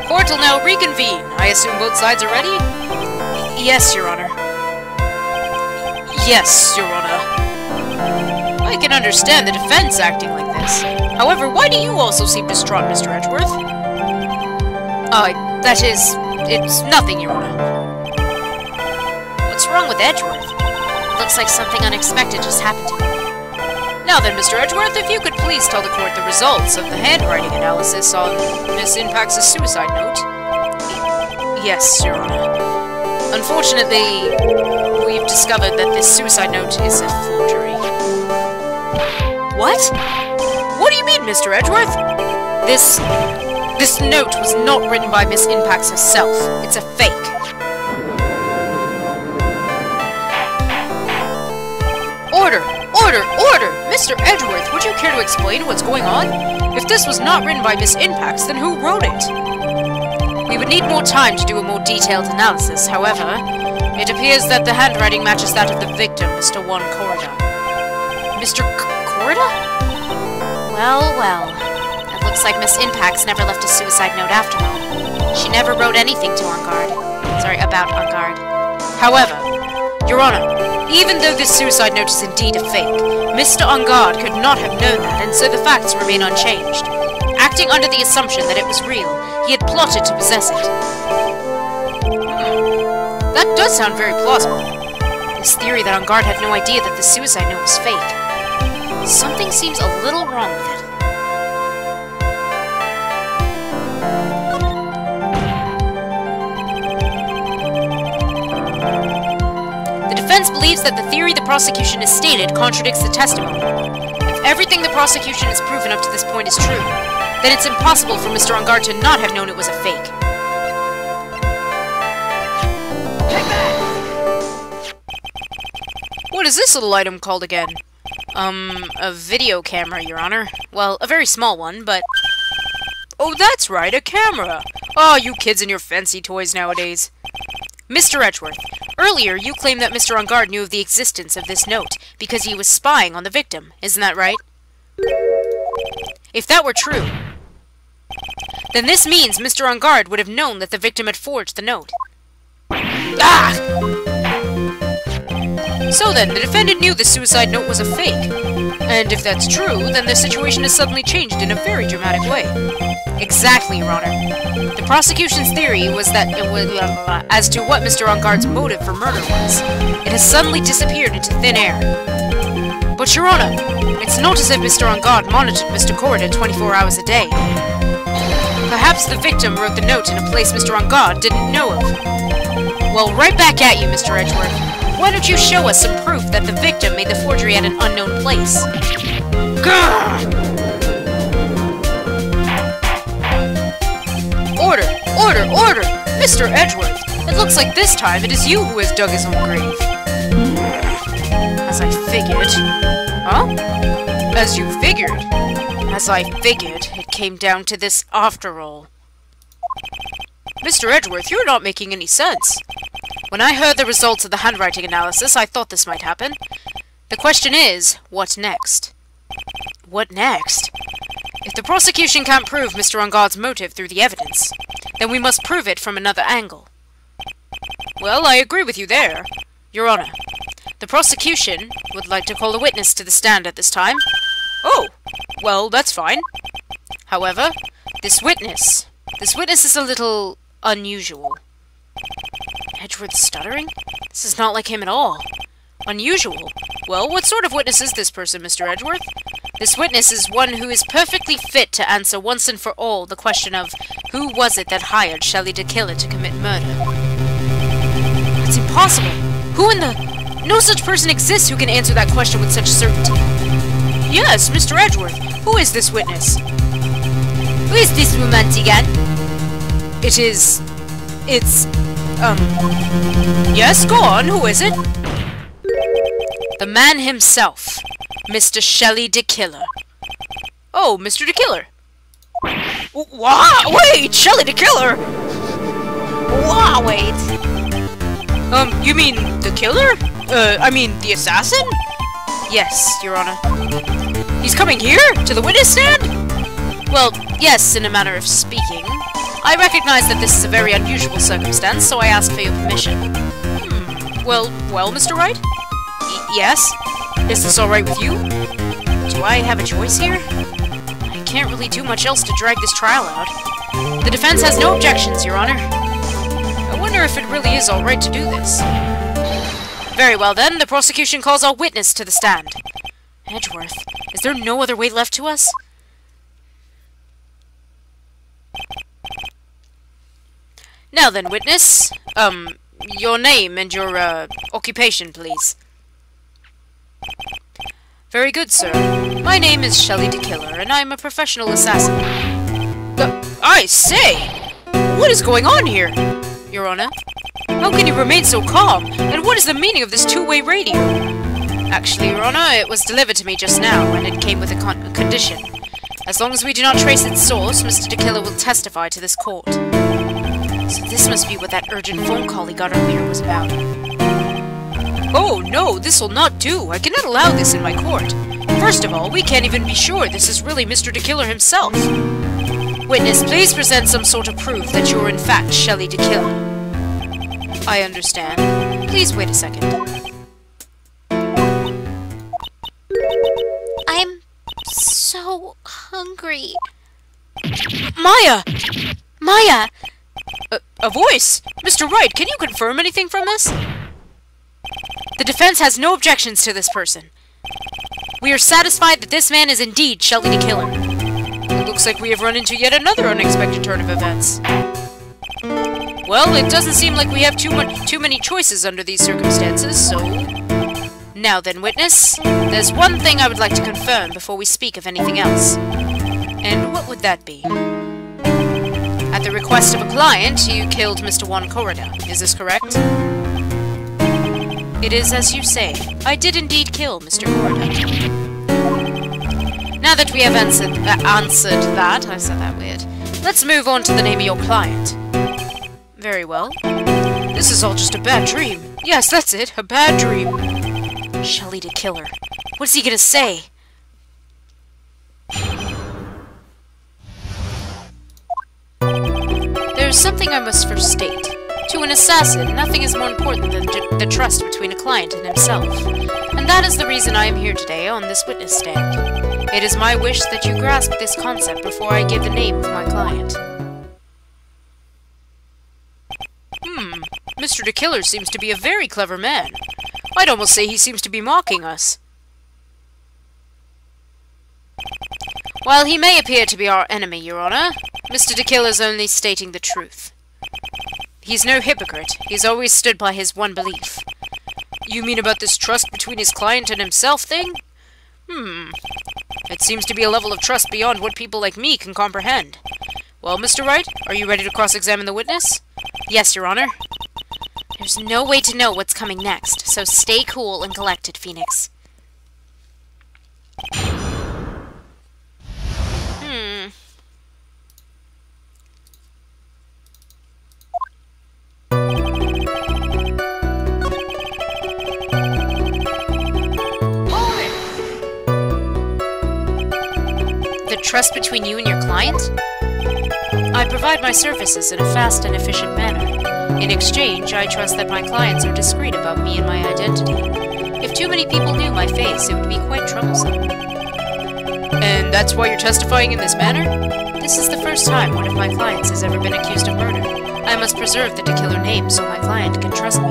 Court will now reconvene. I assume both sides are ready? Yes, Your Honor. Yes, Your Honor. I can understand the defense acting like this. However, why do you also seem distraught, Mr. Edgeworth? That is... it's nothing, Your Honor. What's wrong with Edgeworth? Looks like something unexpected just happened to him. Now then, Mr. Edgeworth, if you could please tell the court the results of the handwriting analysis on Miss Impax's suicide note. Yes, Your Honor. Unfortunately, we've discovered that this suicide note is a forgery. What? What do you mean, Mr. Edgeworth? This note was not written by Miss Impax herself. It's a fake. Order! Order! Order! Mr. Edgeworth, would you care to explain what's going on? If this was not written by Miss Impax, then who wrote it? We would need more time to do a more detailed analysis, however, it appears that the handwriting matches that of the victim, Mr. Juan Corrida. Mr. Corrida? Well. It looks like Miss Impax never left a suicide note after all. She never wrote anything to On Guard. Sorry, about On Guard. However, Your Honor, even though this suicide note is indeed a fake, Mr. On Guard could not have known that, and so the facts remain unchanged. Acting under the assumption that it was real, he had plotted to possess it. That does sound very plausible. This theory that On Guard had no idea that the suicide note was fake. Something seems a little wrong with it. The defense believes that the theory the prosecution has stated contradicts the testimony. If everything the prosecution has proven up to this point is true, then it's impossible for Mr. On Guard to not have known it was a fake. What is this little item called again? A video camera, Your Honor. Well, a very small one, but... Oh, that's right, a camera! Oh, you kids and your fancy toys nowadays. Mr. Edgeworth, earlier you claimed that Mr. On Guard knew of the existence of this note because he was spying on the victim, isn't that right? If that were true, then this means Mr. On Guard would have known that the victim had forged the note. Ah! So then, the defendant knew the suicide note was a fake. And if that's true, then the situation has suddenly changed in a very dramatic way. Exactly, Your Honor. The prosecution's theory was that it was, as to what Mr. On Guard's motive for murder was. It has suddenly disappeared into thin air. But, Your Honor, it's not as if Mr. On Guard monitored Mr. Corrida 24 hours a day. Perhaps the victim wrote the note in a place Mr. On Guard didn't know of. Well, right back at you, Mr. Edgeworth. why don't you show us some proof that the victim made the forgery at an unknown place? Grr! Order! Order! Order! Mr. Edgeworth! It looks like this time it is you who has dug his own grave. As I figured... Huh? As you figured? As I figured, it came down to this after all. Mr. Edgeworth, you're not making any sense. When I heard the results of the handwriting analysis, I thought this might happen. The question is, what next? What next? If the prosecution can't prove Mr. Engarde's motive through the evidence, then we must prove it from another angle. Well, I agree with you there, Your Honor. The prosecution would like to call a witness to the stand at this time. Oh, well, that's fine. However, this witness is a little unusual. Edgeworth stuttering? This is not like him at all. Unusual? Well, what sort of witness is this person, Mr. Edgeworth? This witness is one who is perfectly fit to answer once and for all the question of who was it that hired Shelley de Killer to commit murder. That's impossible! Who in the... No such person exists who can answer that question with such certainty. Yes, Mr. Edgeworth. Who is this witness? Who is this woman again? Yes, go on, who is it? The man himself, Mr. Shelley de Killer. Oh, Mr. de Killer. What? Wait, Shelley de Killer? Wow, wait. You mean the killer? I mean the assassin? Yes, Your Honor. He's coming here? To the witness stand? Well, yes, in a manner of speaking. I recognize that this is a very unusual circumstance, so I ask for your permission. Well, Mr. Wright? Yes? Is this alright with you? Do I have a choice here? I can't really do much else to drag this trial out. The defense has no objections, Your Honor. I wonder if it really is alright to do this. Very well then, the prosecution calls our witness to the stand. Edgeworth, is there no other way left to us? Now then, witness, your name and your, occupation, please. Very good, sir. My name is Shelley de Killer, and I'm a professional assassin. I say! What is going on here, Your Honor? How can you remain so calm? And what is the meaning of this two-way radio? Actually, Your Honor, it was delivered to me just now, and it came with a condition. As long as we do not trace its source, Mr. de Killer will testify to this court. So this must be what that urgent phone call he got earlier was about. Oh, no, this will not do. I cannot allow this in my court. First of all, we can't even be sure this is really Mr. de Killer himself. Witness, please present some sort of proof that you are in fact Shelley de Killer. I understand. Please wait a second. I'm so hungry. Maya! Maya! A voice! Mr. Wright, can you confirm anything from this? The defense has no objections to this person. We are satisfied that this man is indeed Shelley de Killer. It looks like we have run into yet another unexpected turn of events. Well, it doesn't seem like we have too many choices under these circumstances, so... Now then, witness, there's one thing I would like to confirm before we speak of anything else. And what would that be? At the request of a client, you killed Mr. Juan Corrida. Is this correct? It is as you say. I did indeed kill Mr. Corrida. Now that we have answered that, I said that weird, let's move on to the name of your client. Very well. This is all just a bad dream. Yes, that's it, a bad dream. Shelley de Killer. What is he gonna say? There's something I must first state. To an assassin, nothing is more important than the trust between a client and himself. And that is the reason I am here today on this witness stand. It is my wish that you grasp this concept before I give the name of my client. Mr. de Killer seems to be a very clever man. I'd almost say he seems to be mocking us. While he may appear to be our enemy, Your Honor, Mr. de Killer's only stating the truth. He's no hypocrite. He's always stood by his one belief. You mean about this trust between his client and himself thing? It seems to be a level of trust beyond what people like me can comprehend. Well, Mr. Wright, are you ready to cross-examine the witness? Yes, Your Honor. There's no way to know what's coming next, so stay cool and collected, Phoenix. The trust between you and your client? I provide my services in a fast and efficient manner. In exchange, I trust that my clients are discreet about me and my identity. If too many people knew my face, it would be quite troublesome. And that's why you're testifying in this manner? This is the first time one of my clients has ever been accused of murder. I must preserve the killer name so my client can trust me.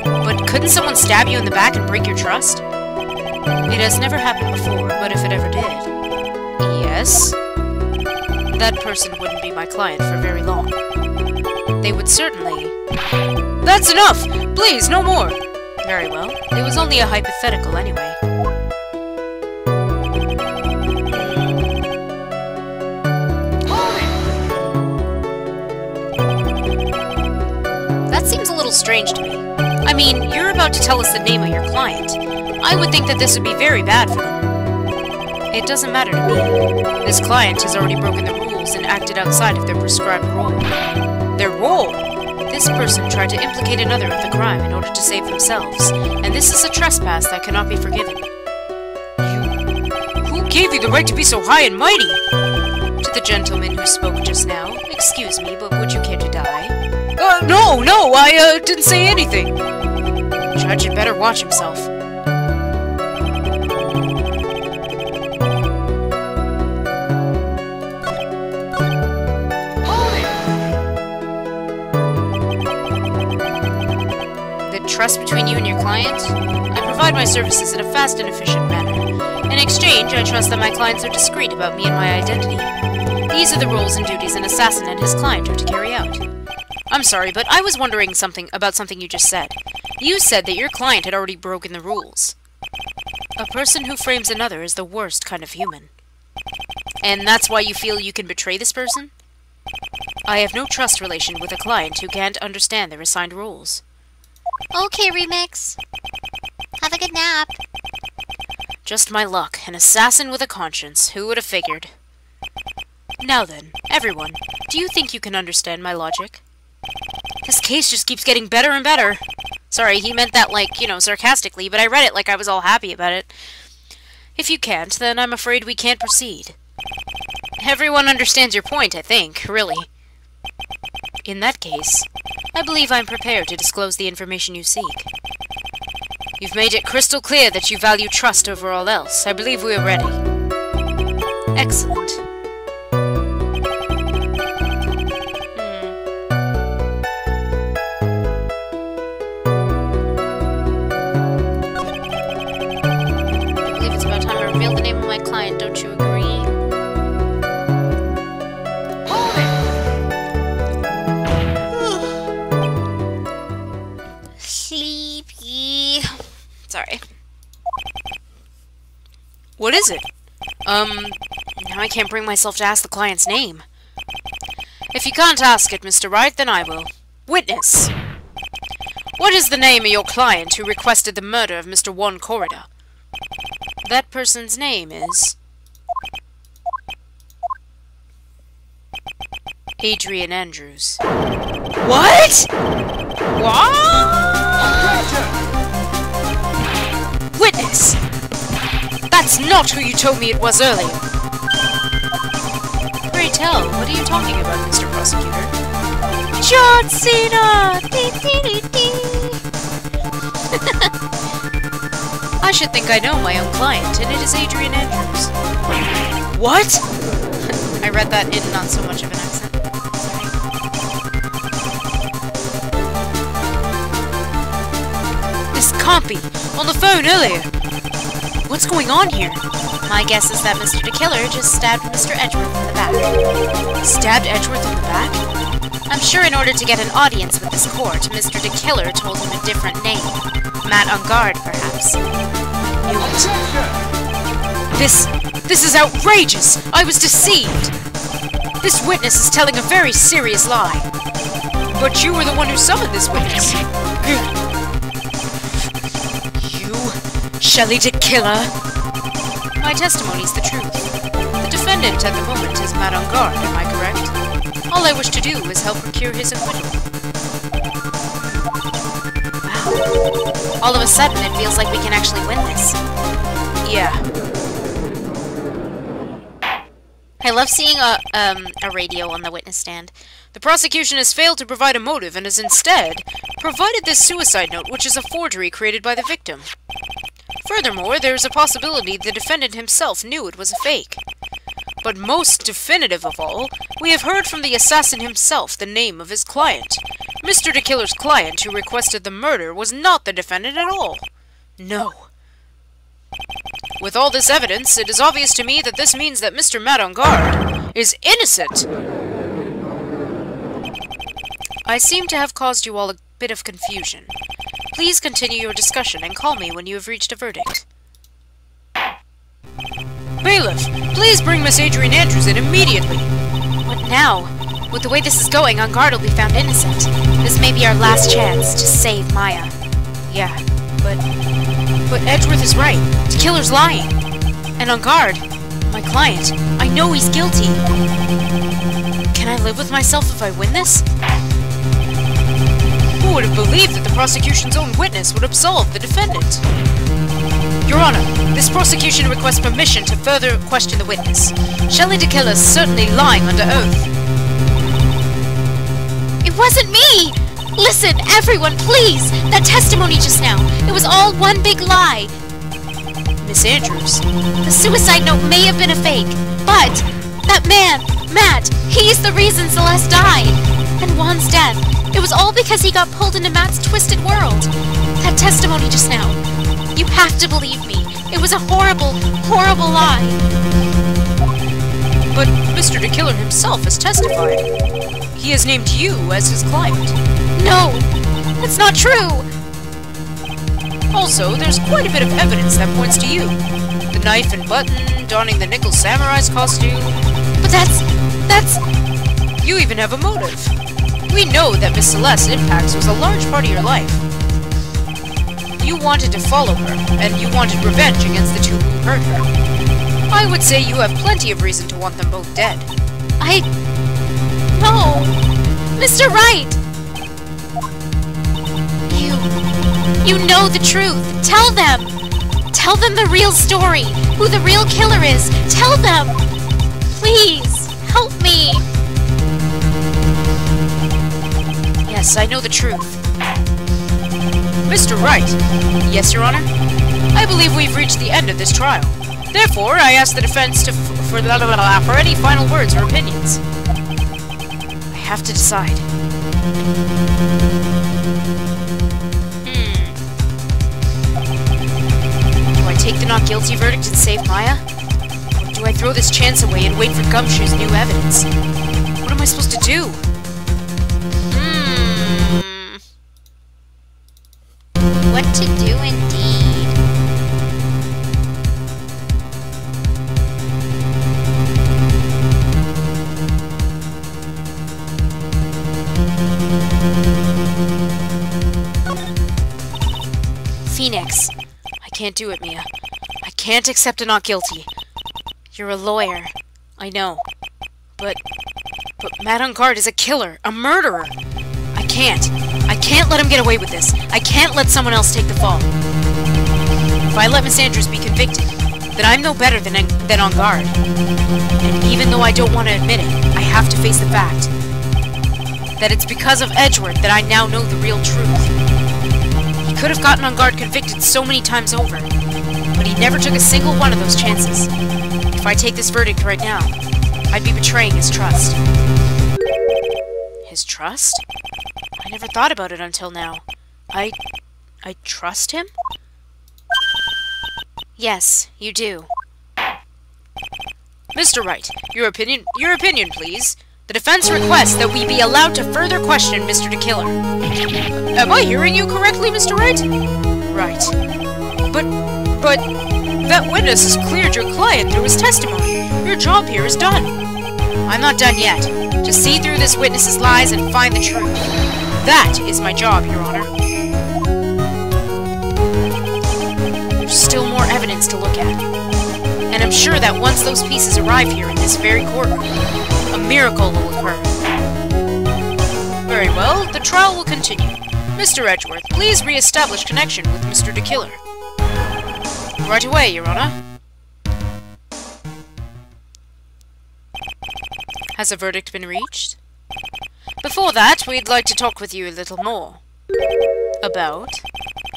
But couldn't someone stab you in the back and break your trust? It has never happened before, but if it ever did... Yes? That person wouldn't be my client for very long. They would certainly... That's enough! Please, no more! Very well. It was only a hypothetical anyway. That seems a little strange to me. I mean, you're about to tell us the name of your client. I would think that this would be very bad for them. It doesn't matter to me. This client has already broken the rules and acted outside of their prescribed role. Their role? This person tried to implicate another of the crime in order to save themselves, and this is a trespass that cannot be forgiven. Who gave you the right to be so high and mighty? To the gentleman who spoke just now, excuse me, but would you care to die? No, I didn't say anything. Judge had better watch himself. Trust between you and your client? I provide my services in a fast and efficient manner. In exchange, I trust that my clients are discreet about me and my identity. These are the roles and duties an assassin and his client are to carry out. I'm sorry, but I was wondering about something you just said. You said that your client had already broken the rules. A person who frames another is the worst kind of human. And that's why you feel you can betray this person? I have no trust relation with a client who can't understand their assigned rules. Okay, Remix. Have a good nap. Just my luck. An assassin with a conscience. Who would have figured? Now then, everyone, do you think you can understand my logic? This case just keeps getting better and better. Sorry, he meant that, like, sarcastically, but I read it like I was all happy about it. If you can't, then I'm afraid we can't proceed. Everyone understands your point, I think, really. In that case, I believe I'm prepared to disclose the information you seek. You've made it crystal clear that you value trust over all else. I believe we are ready. Excellent. I believe it's about time I reveal the name of my client, don't you agree? Sorry. What is it? Now I can't bring myself to ask the client's name. If you can't ask it, Mr. Wright, then I will. Witness! What is the name of your client who requested the murder of Mr. One Corridor? That person's name is... Adrian Andrews. What? What? Witness! That's not who you told me it was earlier! Pray tell, what are you talking about, Mr. Prosecutor? John Cena! I should think I know my own client, and it is Adrian Andrews. What? I read that in not so much of an accent. This can't be! On the phone earlier! What's going on here? My guess is that Mr. DeKiller just stabbed Mr. Edgeworth in the back. Stabbed Edgeworth in the back? I'm sure in order to get an audience with this court, Mr. DeKiller told him a different name. Matt on guard, perhaps. Knew it. This is outrageous! I was deceived! This witness is telling a very serious lie. But you were the one who summoned this witness. You, Shelley the killer? My testimony's the truth. The defendant at the moment is Matt on guard, am I correct? All I wish to do is help procure his acquittal. Wow. All of a sudden, it feels like we can actually win this. Yeah. I love seeing a radio on the witness stand. The prosecution has failed to provide a motive and has instead provided this suicide note, which is a forgery created by the victim. Furthermore, there is a possibility the defendant himself knew it was a fake. But most definitive of all, we have heard from the assassin himself the name of his client. Mr. the Killer's client who requested the murder was not the defendant at all. No. With all this evidence, it is obvious to me that this means that Mr. Matt on guard is innocent. I seem to have caused you all a bit of confusion. Please continue your discussion and call me when you have reached a verdict. Bailiff, please bring Miss Adrian Andrews in immediately. What now? With the way this is going, on guard will be found innocent. This may be our last chance to save Maya. Yeah, but Edgeworth is right. The killer's lying. And on guard, my client, I know he's guilty. Can I live with myself if I win this? Who would have believed that the prosecution's own witness would absolve the defendant? Your Honor, this prosecution requests permission to further question the witness. Shelley the Killer is certainly lying under oath. It wasn't me! Listen, everyone, please! That testimony just now, it was all one big lie. Miss Andrews. The suicide note may have been a fake, but that man, Matt, he's the reason Celeste died. And Juan's death, it was all because he got pulled into Matt's twisted world. That testimony just now, you have to believe me. It was a horrible, horrible lie. But Mr. the Killer himself has testified. He has named you as his client. No, that's not true. Also, there's quite a bit of evidence that points to you. The knife and button, donning the nickel samurai's costume. But that's... You even have a motive. We know that Miss Celeste's impacts was a large part of your life. You wanted to follow her, and you wanted revenge against the two who hurt her. I would say you have plenty of reason to want them both dead. No! Mr. Wright! You know the truth. Tell them! Tell them the real story. Who the real killer is. Tell them! Please, help me! Yes, I know the truth. Mr. Wright. Yes, Your Honor? I believe we've reached the end of this trial. Therefore, I ask the defense for any final words or opinions. I have to decide. Do I take the not guilty verdict and save Maya? Or do I throw this chance away and wait for Gumshoe's new evidence? What am I supposed to do? What to do indeed. Phoenix. I can't do it, Mia. I can't accept a not guilty. You're a lawyer. I know. But Matt on guard is a killer, a murderer. I can't let him get away with this. I can't let someone else take the fall. If I let Miss Andrews be convicted, then I'm no better than on guard. And even though I don't want to admit it, I have to face the fact that it's because of Edgeworth that I now know the real truth. He could have gotten on guard convicted so many times over, but he never took a single one of those chances. If I take this verdict right now, I'd be betraying his trust. His trust? I never thought about it until now. I trust him? Yes, you do. Mr. Wright, your opinion, please. The defense requests that we be allowed to further question Mr. the Killer. Am I hearing you correctly, Mr. Wright? Right. But that witness has cleared your client through his testimony. Your job here is done. I'm not done yet. To see through this witness's lies and find the truth. That is my job, Your Honor. There's still more evidence to look at. And I'm sure that once those pieces arrive here in this very courtroom, a miracle will occur. Very well, the trial will continue. Mr. Edgeworth, please re-establish connection with Mr. DeKiller. Right away, Your Honor. Has a verdict been reached? Before that, we'd like to talk with you a little more. About?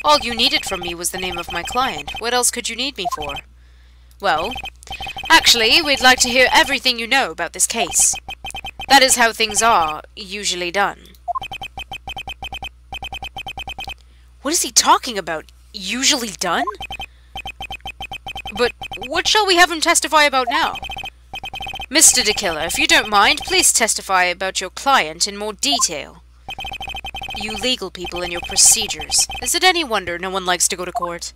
All you needed from me was the name of my client. What else could you need me for? Well, actually, we'd like to hear everything you know about this case. That is how things are usually done. What is he talking about? Usually done? But what shall we have him testify about now? Mr. DeKiller, if you don't mind, please testify about your client in more detail. You legal people and your procedures. Is it any wonder no one likes to go to court?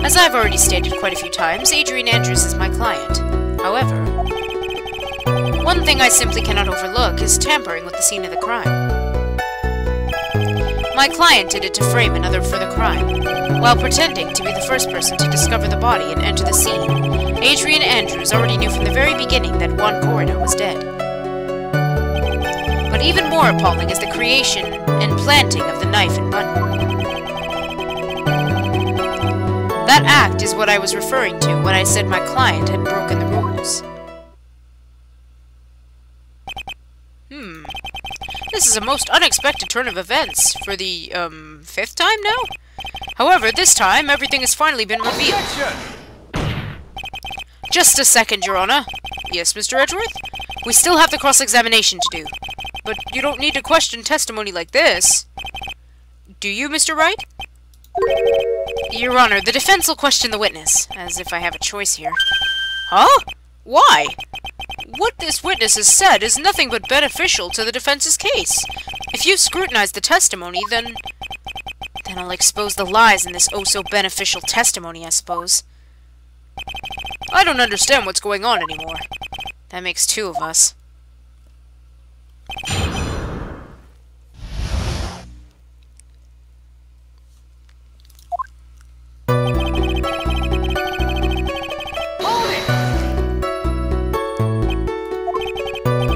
As I've already stated quite a few times, Adrian Andrews is my client. However, one thing I simply cannot overlook is tampering with the scene of the crime. My client did it to frame another for the crime, while pretending to be the first person to discover the body and enter the scene. Adrian Andrews already knew from the very beginning that Juan Corrida was dead. But even more appalling is the creation and planting of the knife and button. That act is what I was referring to when I said my client had broken the rules. This is a most unexpected turn of events for the, 5th time now? However, this time, everything has finally been revealed. Just a second, Your Honor. Yes, Mr. Edgeworth? We still have the cross-examination to do. But you don't need to question testimony like this. Do you, Mr. Wright? Your Honor, the defense will question the witness, as if I have a choice here. Huh? Why? What this witness has said is nothing but beneficial to the defense's case. If you scrutinize the testimony, then I'll expose the lies in this oh-so-beneficial testimony, I suppose. I don't understand what's going on anymore. That makes two of us.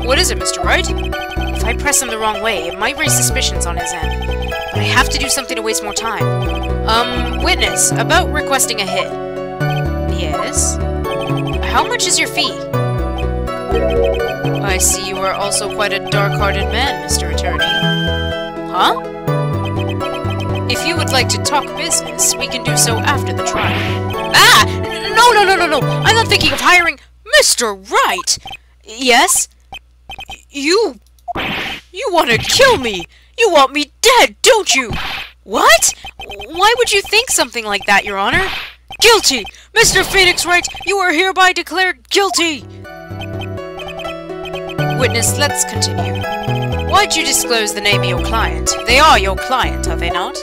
What is it, Mr. Wright? If I press him the wrong way, it might raise suspicions on his end. But I have to do something to waste more time. Witness, about requesting a hit. Yes? How much is your fee? I see you are also quite a dark-hearted man, Mr. Attorney. Huh? If you would like to talk business, we can do so after the trial. Ah! No! I'm not thinking of hiring Mr. Wright! Yes? You want to kill me! You want me dead, don't you? What? Why would you think something like that, Your Honor? Guilty! Mr. Phoenix Wright, you are hereby declared guilty! Witness, let's continue. Why'd you disclose the name of your client? They are your client, are they not?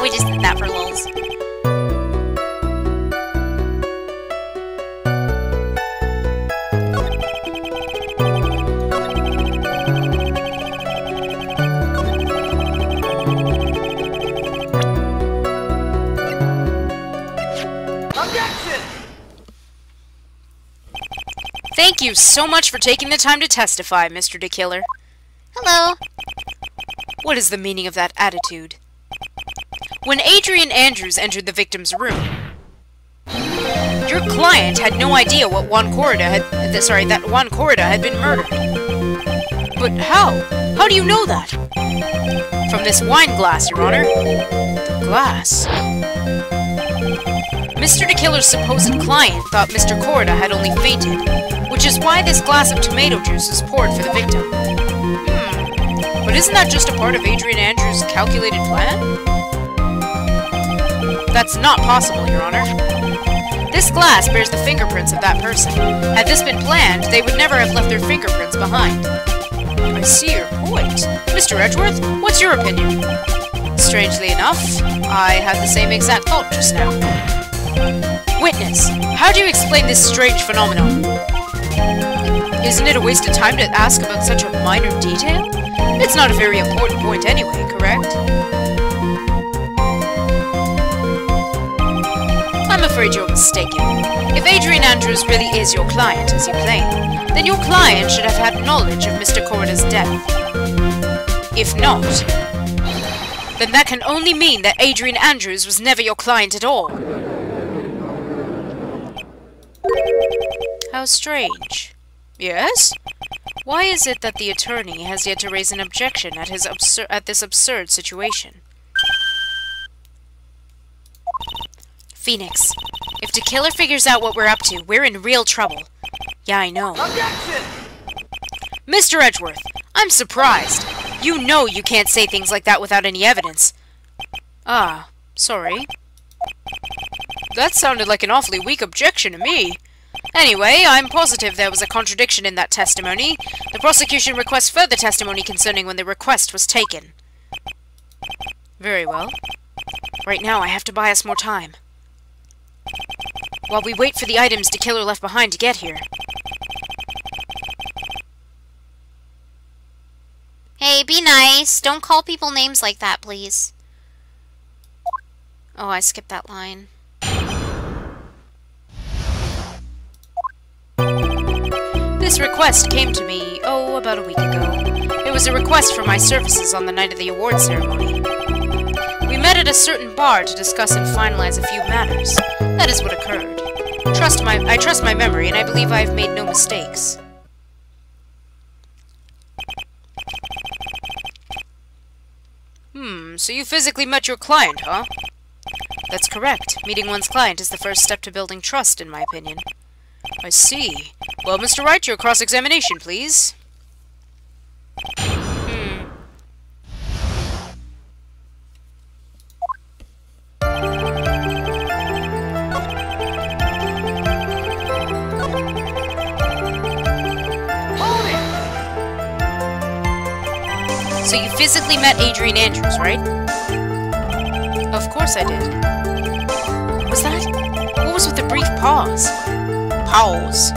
We just did that for lulz. Thank you so much for taking the time to testify, Mr. DeKiller. Hello. What is the meaning of that attitude? When Adrian Andrews entered the victim's room, your client had no idea what Juan Corrida that Juan Corrida had been murdered. But how? How do you know that? From this wine glass, Your Honor. The glass. Mr. DeKiller's supposed client thought Mr. Corrida had only fainted, which is why this glass of tomato juice was poured for the victim. But isn't that just a part of Adrian Andrews' calculated plan? That's not possible, Your Honor. This glass bears the fingerprints of that person. Had this been planned, they would never have left their fingerprints behind. I see your point. Mr. Edgeworth, what's your opinion? Strangely enough, I had the same exact thought just now. Witness, how do you explain this strange phenomenon? Isn't it a waste of time to ask about such a minor detail? It's not a very important point anyway, correct? I'm afraid you're mistaken. If Adrian Andrews really is your client, as you claim, then your client should have had knowledge of Mr. Coroner's death. If not, then that can only mean that Adrian Andrews was never your client at all. How strange. Yes? Why is it that the attorney has yet to raise an objection at this absurd situation? Phoenix, if the killer figures out what we're up to, we're in real trouble. Yeah, I know. Objection! Mr. Edgeworth, I'm surprised. You know you can't say things like that without any evidence. Ah, sorry. That sounded like an awfully weak objection to me. Anyway, I'm positive there was a contradiction in that testimony. The prosecution requests further testimony concerning when the request was taken. Very well. Right now, I have to buy us more time. While we wait for the items the killer left behind to get here. Hey, be nice. Don't call people names like that, please. Oh, I skipped that line. This request came to me, about a week ago. It was a request for my services on the night of the award ceremony. We met at a certain bar to discuss and finalize a few matters. That is what occurred. I trust my memory, and I believe I have made no mistakes. So you physically met your client, huh? That's correct. Meeting one's client is the first step to building trust, in my opinion. I see. Well, Mr. Wright, your cross-examination, please. So you physically met Adrian Andrews, right? Of course I did. What was that? What was with the brief pause? Pause.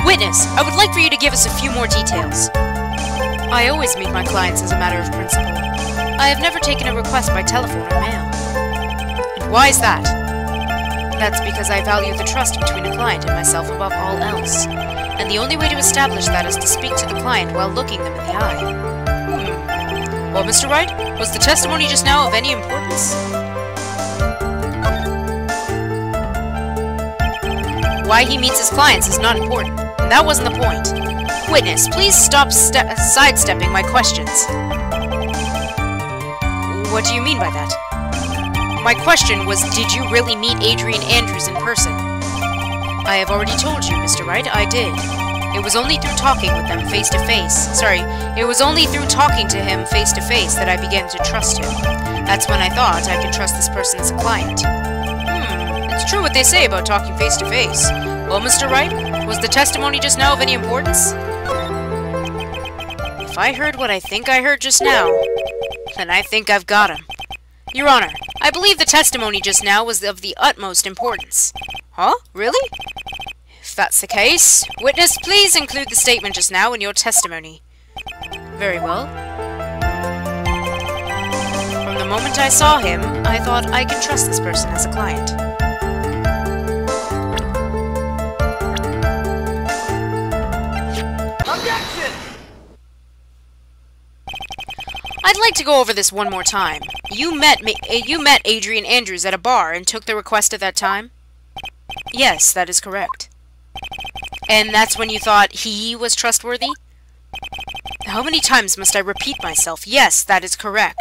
Witness, I would like for you to give us a few more details. I always meet my clients as a matter of principle. I have never taken a request by telephone or mail. And why is that? That's because I value the trust between a client and myself above all else. And the only way to establish that is to speak to the client while looking them in the eye. Well, Mr. Wright, was the testimony just now of any importance? Why he meets his clients is not important. And that wasn't the point. Witness, please stop sidestepping my questions. What do you mean by that? My question was, did you really meet Adrian Andrews in person? I have already told you, Mr. Wright, I did. It was only through talking with them face-to-face. It was only through talking to him face-to-face that I began to trust him. That's when I thought I could trust this person as a client. It's true what they say about talking face-to-face. Well, Mr. Wright, was the testimony just now of any importance? If I heard what I think I heard just now, then I think I've got him. Your Honor, I believe the testimony just now was of the utmost importance. Huh? Really? If that's the case, witness, please include the statement just now in your testimony. Very well. From the moment I saw him, I thought I can trust this person as a client. Objection! I'd like to go over this one more time. You met Adrian Andrews at a bar and took the request at that time? Yes, that is correct. And that's when you thought he was trustworthy? How many times must I repeat myself? Yes, that is correct.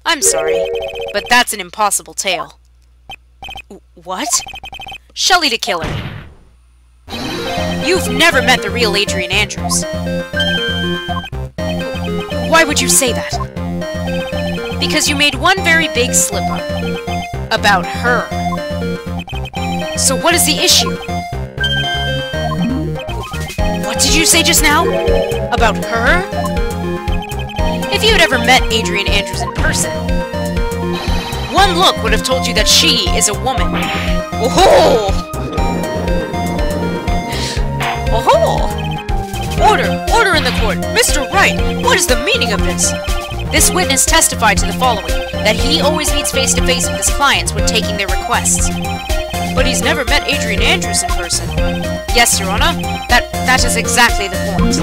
I'm sorry, but that's an impossible tale. What? Shelley the Killer. You've never met the real Adrian Andrews. Why would you say that? Because you made one very big slip-up. About her. So what is the issue? What did you say just now? About her? If you had ever met Adrian Andrews in person, one look would have told you that she is a woman. Oh-ho! Oh-ho! Order! Order in the court! Mr. Wright, what is the meaning of this? This witness testified to the following, that he always meets face-to-face with his clients when taking their requests. But he's never met Adrian Andrews in person. Yes, Your Honor, that is exactly the point.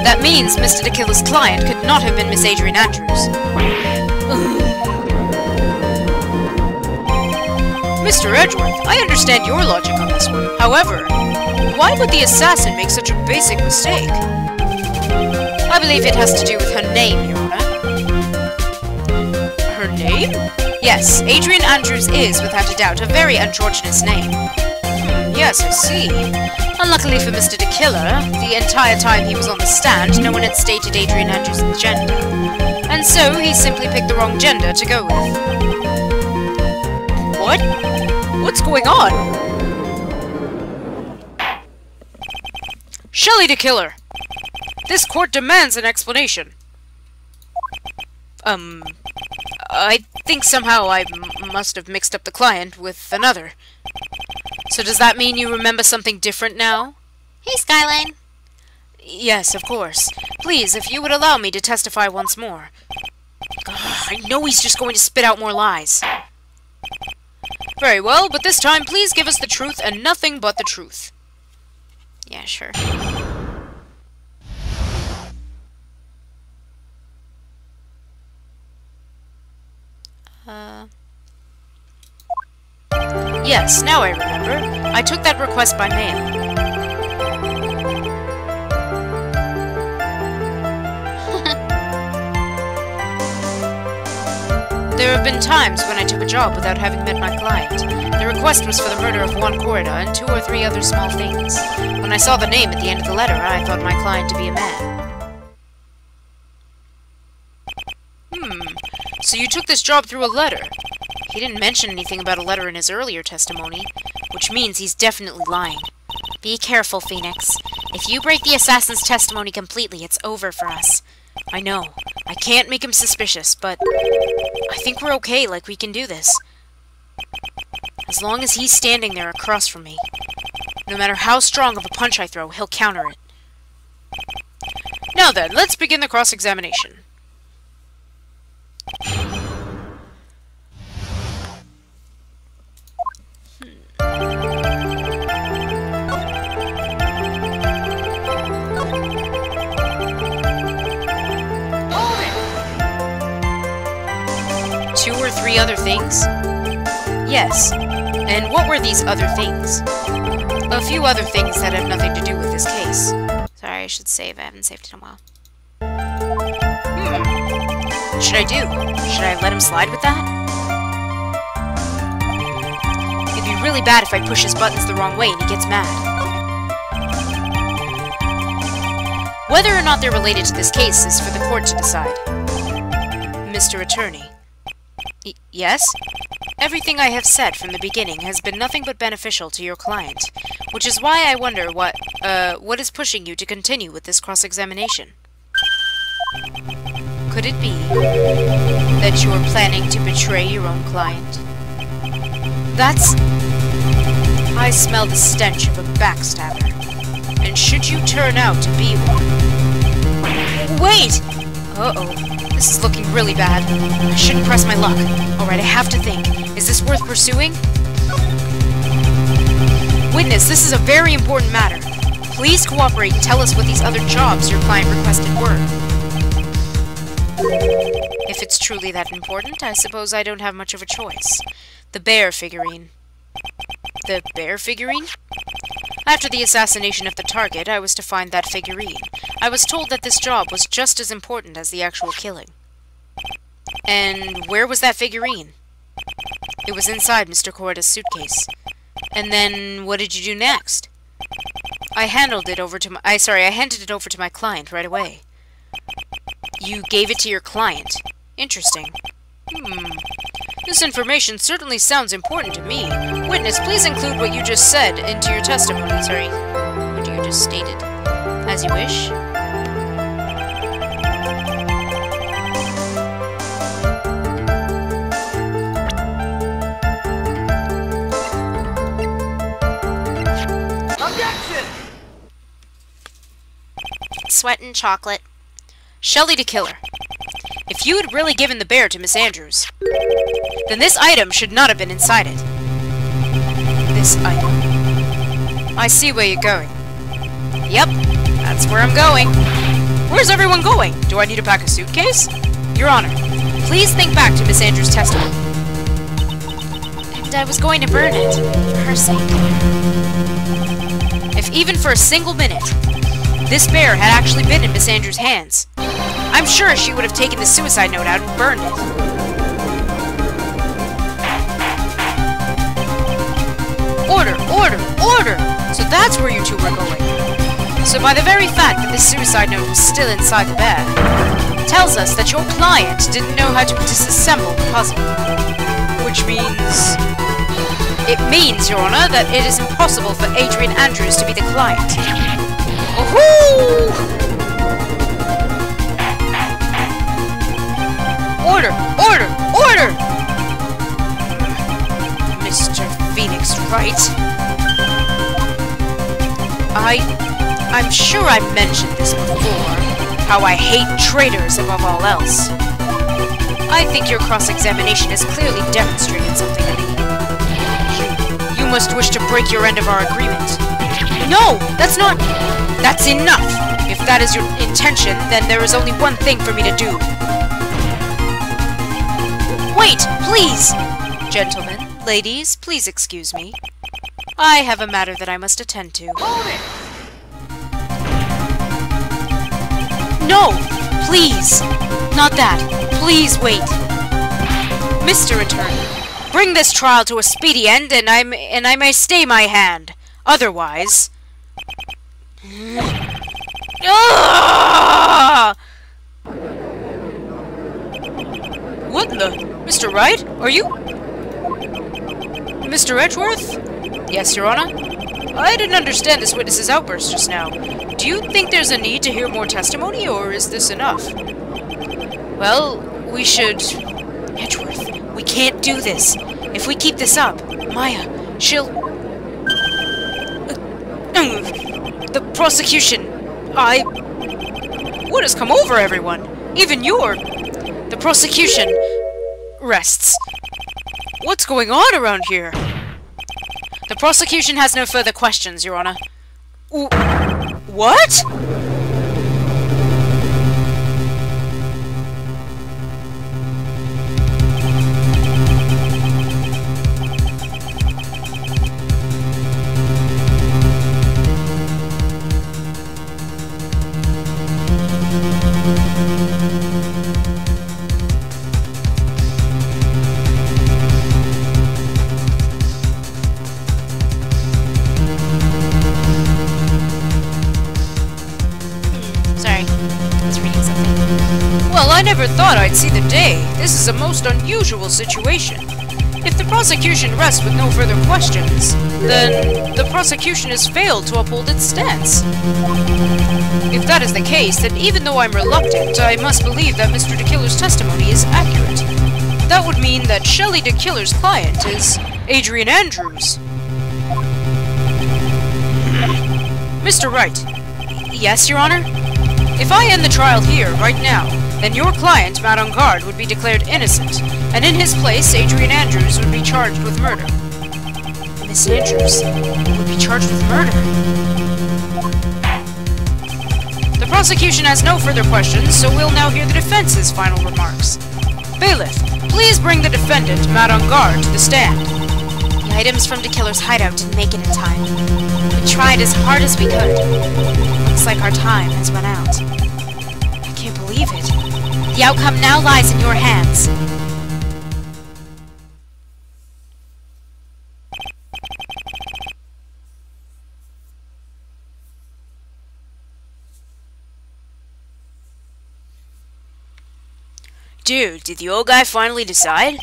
That means Mr. DeKiller's client could not have been Miss Adrian Andrews. Mr. Edgeworth, I understand your logic on this one. However, why would the assassin make such a basic mistake? I believe it has to do with her name, Your Honor. Her name? Yes, Adrian Andrews is, without a doubt, a very androgynous name. Yes, I see. Unluckily for Mr. DeKiller, the entire time he was on the stand, no one had stated Adrian Andrews' gender. And so, he simply picked the wrong gender to go with. What? What's going on? Shelley DeKiller! This court demands an explanation. I think somehow I must have mixed up the client with another. So does that mean you remember something different now? Hey, Skyline. Yes, of course. Please, if you would allow me to testify once more. I know he's just going to spit out more lies. Very well, but this time please give us the truth and nothing but the truth. Yeah, sure. Yes, now I remember. I took that request by mail. There have been times when I took a job without having met my client. The request was for the murder of one coroner and 2 or 3 other small things. When I saw the name at the end of the letter, I thought my client to be a man. So you took this job through a letter? He didn't mention anything about a letter in his earlier testimony, which means he's definitely lying. Be careful, Phoenix. If you break the assassin's testimony completely, it's over for us. I know. I can't make him suspicious, but I think we're okay, like we can do this. As long as he's standing there across from me. No matter how strong of a punch I throw, he'll counter it. Now then, let's begin the cross-examination. Two or 3 other things? Yes. And what were these other things? A few other things that have nothing to do with this case. Sorry, I should save. I haven't saved it in a while. What should I do? Should I let him slide with that? It'd be really bad if I push his buttons the wrong way and he gets mad. Whether or not they're related to this case is for the court to decide. Mr. Attorney. Yes? Everything I have said from the beginning has been nothing but beneficial to your client, which is why I wonder what is pushing you to continue with this cross-examination. Could it be that you're planning to betray your own client? I smell the stench of a backstabber, and should you turn out to be one... Wait! Uh-oh. This is looking really bad. I shouldn't press my luck. Alright, I have to think. Is this worth pursuing? Witness, this is a very important matter. Please cooperate and tell us what these other jobs your client requested were. If it's truly that important, I suppose I don't have much of a choice. The bear figurine. The bear figurine? After the assassination of the target, I was to find that figurine. I was told that this job was just as important as the actual killing. And where was that figurine? It was inside Mr. Corda's suitcase. And then, what did you do next? I handed it over to my client right away. You gave it to your client? Interesting. This information certainly sounds important to me. Witness, please include what you just said into your testimony. Sorry, what you just stated. As you wish. Sweat and chocolate. Shelley the Killer. If you had really given the bear to Miss Andrews, then this item should not have been inside it. This item. I see where you're going. Yep, that's where I'm going. Where's everyone going? Do I need to pack a suitcase? Your Honor, please think back to Miss Andrews' testimony. And I was going to burn it, for her sake. If even for a single minute, this bear had actually been in Miss Andrews' hands, I'm sure she would have taken the suicide note out and burned it. Order! Order! Order! So that's where you two were going. So by the very fact that this suicide note was still inside the bag, tells us that your client didn't know how to disassemble the puzzle. Which means... It means, Your Honor, that it is impossible for Adrian Andrews to be the client. Woohoo! Order! Order! Order! Mr. Phoenix Wright. I'm sure I mentioned this before, how I hate traitors above all else. I think your cross-examination has clearly demonstrated something to me. You must wish to break your end of our agreement. No! That's not... That's enough! If that is your intention, then there is only one thing for me to do. Wait! Please! Gentlemen, ladies, please excuse me. I have a matter that I must attend to. Hold it! No! Please! Not that. Please wait. Mr. Attorney, bring this trial to a speedy end, and I may stay my hand. Otherwise... Ah! What the... Mr. Wright? Are you... Mr. Edgeworth? Yes, Your Honor? I didn't understand this witness's outburst just now. Do you think there's a need to hear more testimony, or is this enough? Well, we should... Edgeworth, we can't do this. If we keep this up, Maya, she'll... The prosecution... What has come over everyone? Even your... The prosecution... rests. What's going on around here? The prosecution has no further questions, Your Honor. What? I never thought I'd see the day. This is a most unusual situation. If the prosecution rests with no further questions, then the prosecution has failed to uphold its stance. If that is the case, then even though I'm reluctant, I must believe that Mr. DeKiller's testimony is accurate. That would mean that Shelley DeKiller's client is Adrian Andrews. Mr. Wright. Yes, Your Honor? If I end the trial here, right now, then your client, Madame Guard, would be declared innocent, and in his place, Adrian Andrews would be charged with murder. Miss Andrews would be charged with murder? The prosecution has no further questions, so we'll now hear the defense's final remarks. Bailiff, please bring the defendant, Madame Guard, to the stand. The items from DeKiller's hideout didn't make it in time. We tried as hard as we could. Looks like our time has run out. I can't believe it. The outcome now lies in your hands. Dude, did the old guy finally decide?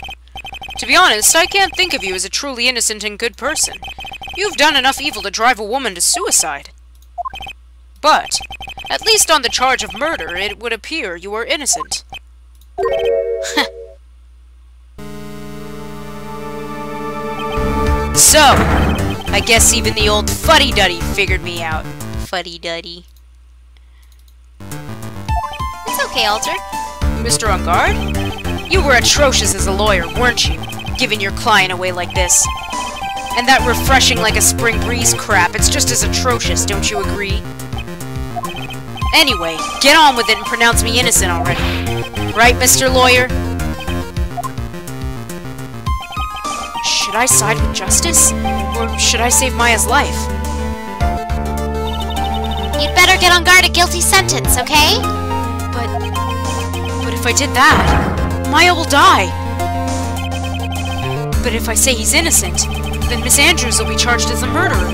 To be honest, I can't think of you as a truly innocent and good person. You've done enough evil to drive a woman to suicide. But, at least on the charge of murder, it would appear you are innocent. So, I guess even the old fuddy-duddy figured me out. Fuddy-duddy. It's okay, Alter. Mr. On Guard? You were atrocious as a lawyer, weren't you? Giving your client away like this. And that refreshing like a spring breeze crap, it's just as atrocious, don't you agree? Anyway, get on with it and pronounce me innocent already. Right, Mr. Lawyer? Should I side with justice? Or should I save Maya's life? You'd better get on guard a guilty sentence, okay? But if I did that, Maya will die. But if I say he's innocent, then Miss Andrews will be charged as a murderer.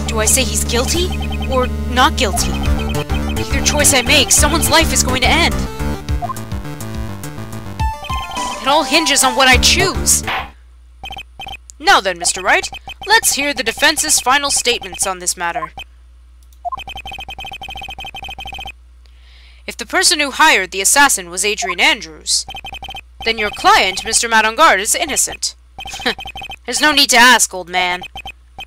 Do I say he's guilty or not guilty? Either choice I make, someone's life is going to end. It all hinges on what I choose. Now then, Mr. Wright, let's hear the defense's final statements on this matter. If the person who hired the assassin was Adrian Andrews, then your client, Mr. Madongard, is innocent. There's no need to ask, old man.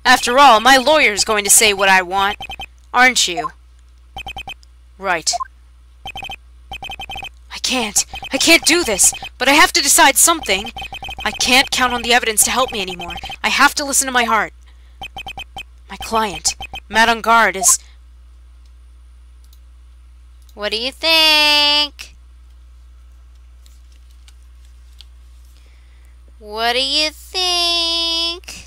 After all, my lawyer's going to say what I want, aren't you? Right. I can't do this, but I have to decide something. I can't count on the evidence to help me anymore. I have to listen to my heart. My client, Madame Guard, is... What do you think? What do you think?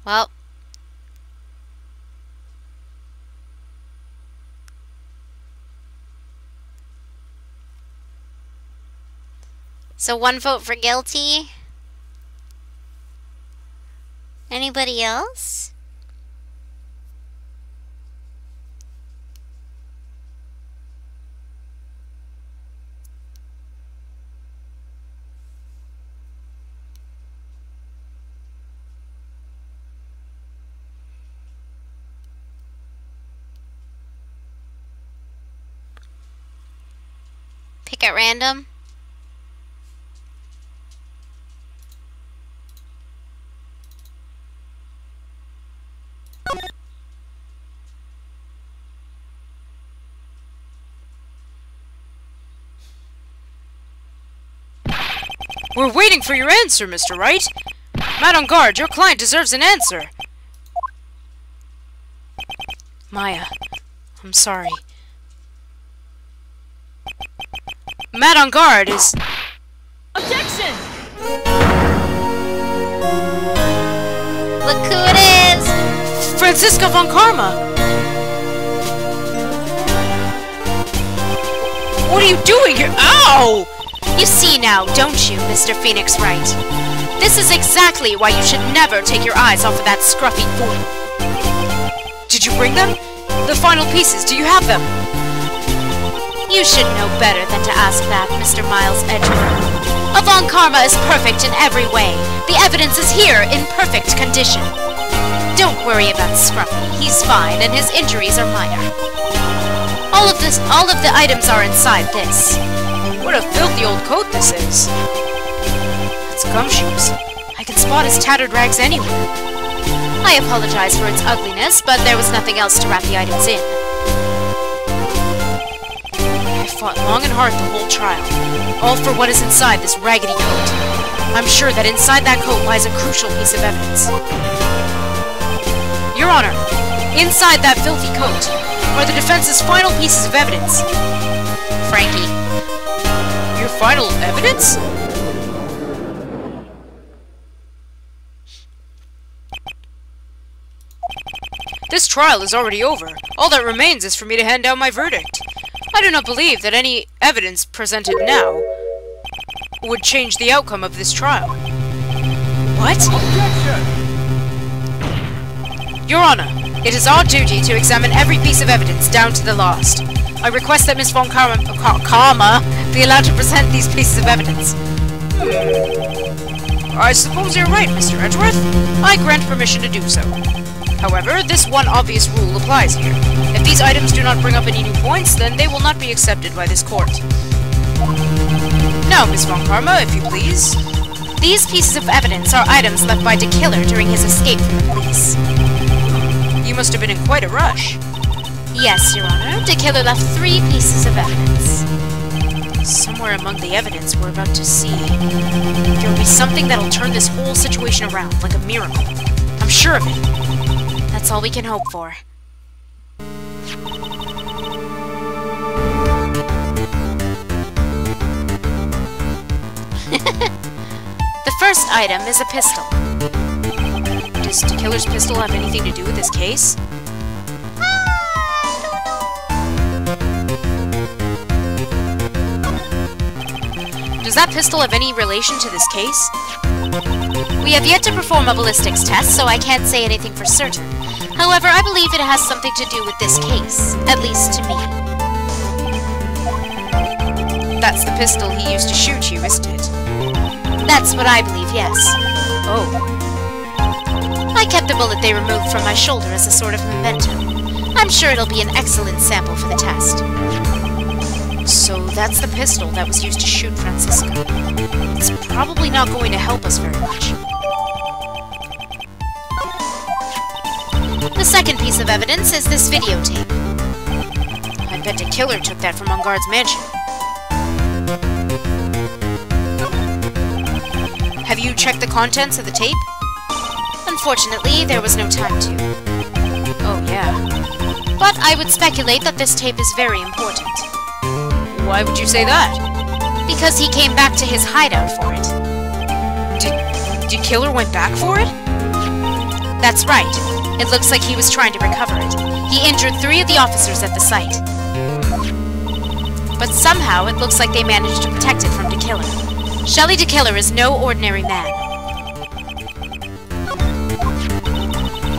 Well, so one vote for guilty. Anybody else? Pick at random. We're waiting for your answer, Mr. Wright. Madame Guard, your client deserves an answer. Maya, I'm sorry. Madame Guard is... Objection! Look who it is! Francisca von Karma! What are you doing here? Ow! You see now, don't you, Mr. Phoenix Wright? This is exactly why you should never take your eyes off of that scruffy fool. Did you bring them? The final pieces, do you have them? You should know better than to ask that, Mr. Miles Edgeworth. Von Karma is perfect in every way. The evidence is here in perfect condition. Don't worry about Scruffy. He's fine, and his injuries are minor. All of the items are inside this. What a filthy old coat this is. That's Gumshoes. I can spot his tattered rags anywhere. I apologize for its ugliness, but there was nothing else to wrap the items in. I fought long and hard the whole trial, all for what is inside this raggedy coat. I'm sure that inside that coat lies a crucial piece of evidence. Your Honor, inside that filthy coat are the defense's final pieces of evidence. Frankie. Your final evidence? This trial is already over. All that remains is for me to hand down my verdict. I do not believe that any evidence presented now would change the outcome of this trial. What? Objection! Your Honor, it is our duty to examine every piece of evidence down to the last. I request that Miss Von Karma be allowed to present these pieces of evidence. I suppose you're right, Mr. Edgeworth. I grant permission to do so. However, this one obvious rule applies here. If these items do not bring up any new points, then they will not be accepted by this court. Now, Miss Von Karma, if you please. These pieces of evidence are items left by the killer during his escape from the police. You must have been in quite a rush. Yes, Your Honor. The killer left 3 pieces of evidence. Somewhere among the evidence we're about to see, there will be something that'll turn this whole situation around, like a miracle. I'm sure of it. That's all we can hope for. The first item is a pistol. Does the killer's pistol have anything to do with this case? Does that pistol have any relation to this case? We have yet to perform a ballistics test, so I can't say anything for certain. However, I believe it has something to do with this case, at least to me. That's the pistol he used to shoot you, isn't it? That's what I believe, yes. Oh. I kept the bullet they removed from my shoulder as a sort of memento. I'm sure it'll be an excellent sample for the test. So that's the pistol that was used to shoot Francisco. It's probably not going to help us very much. The second piece of evidence is this videotape. I bet the killer took that from Unguard's mansion. Have you checked the contents of the tape? Unfortunately, there was no time to. Oh, yeah. But I would speculate that this tape is very important. Why would you say that? Because he came back to his hideout for it. Did Killer went back for it? That's right. It looks like he was trying to recover it. He injured 3 of the officers at the site. But somehow it looks like they managed to protect it from DeKiller. Shelly DeKiller is no ordinary man.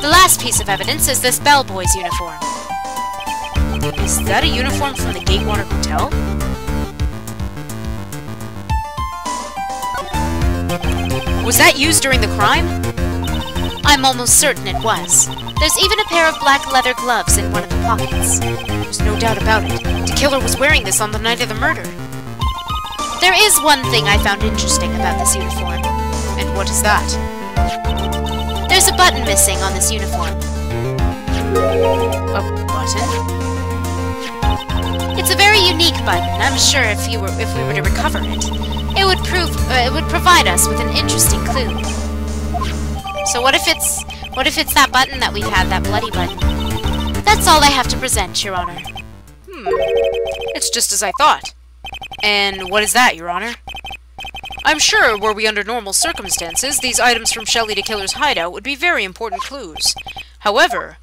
The last piece of evidence is this bellboy's uniform. Is that a uniform from the Gatewater Hotel? Was that used during the crime? I'm almost certain it was. There's even a pair of black leather gloves in one of the pockets. There's no doubt about it. The killer was wearing this on the night of the murder. There is one thing I found interesting about this uniform. And what is that? There's a button missing on this uniform. A button? It's a very unique button. I'm sure if we were to recover it, it would provide us with an interesting clue. So what if it's that button that we've had, that bloody button? That's all I have to present, Your Honor. It's just as I thought. And what is that, Your Honor? I'm sure, were we under normal circumstances, these items from Shelly DeKiller's hideout would be very important clues. However,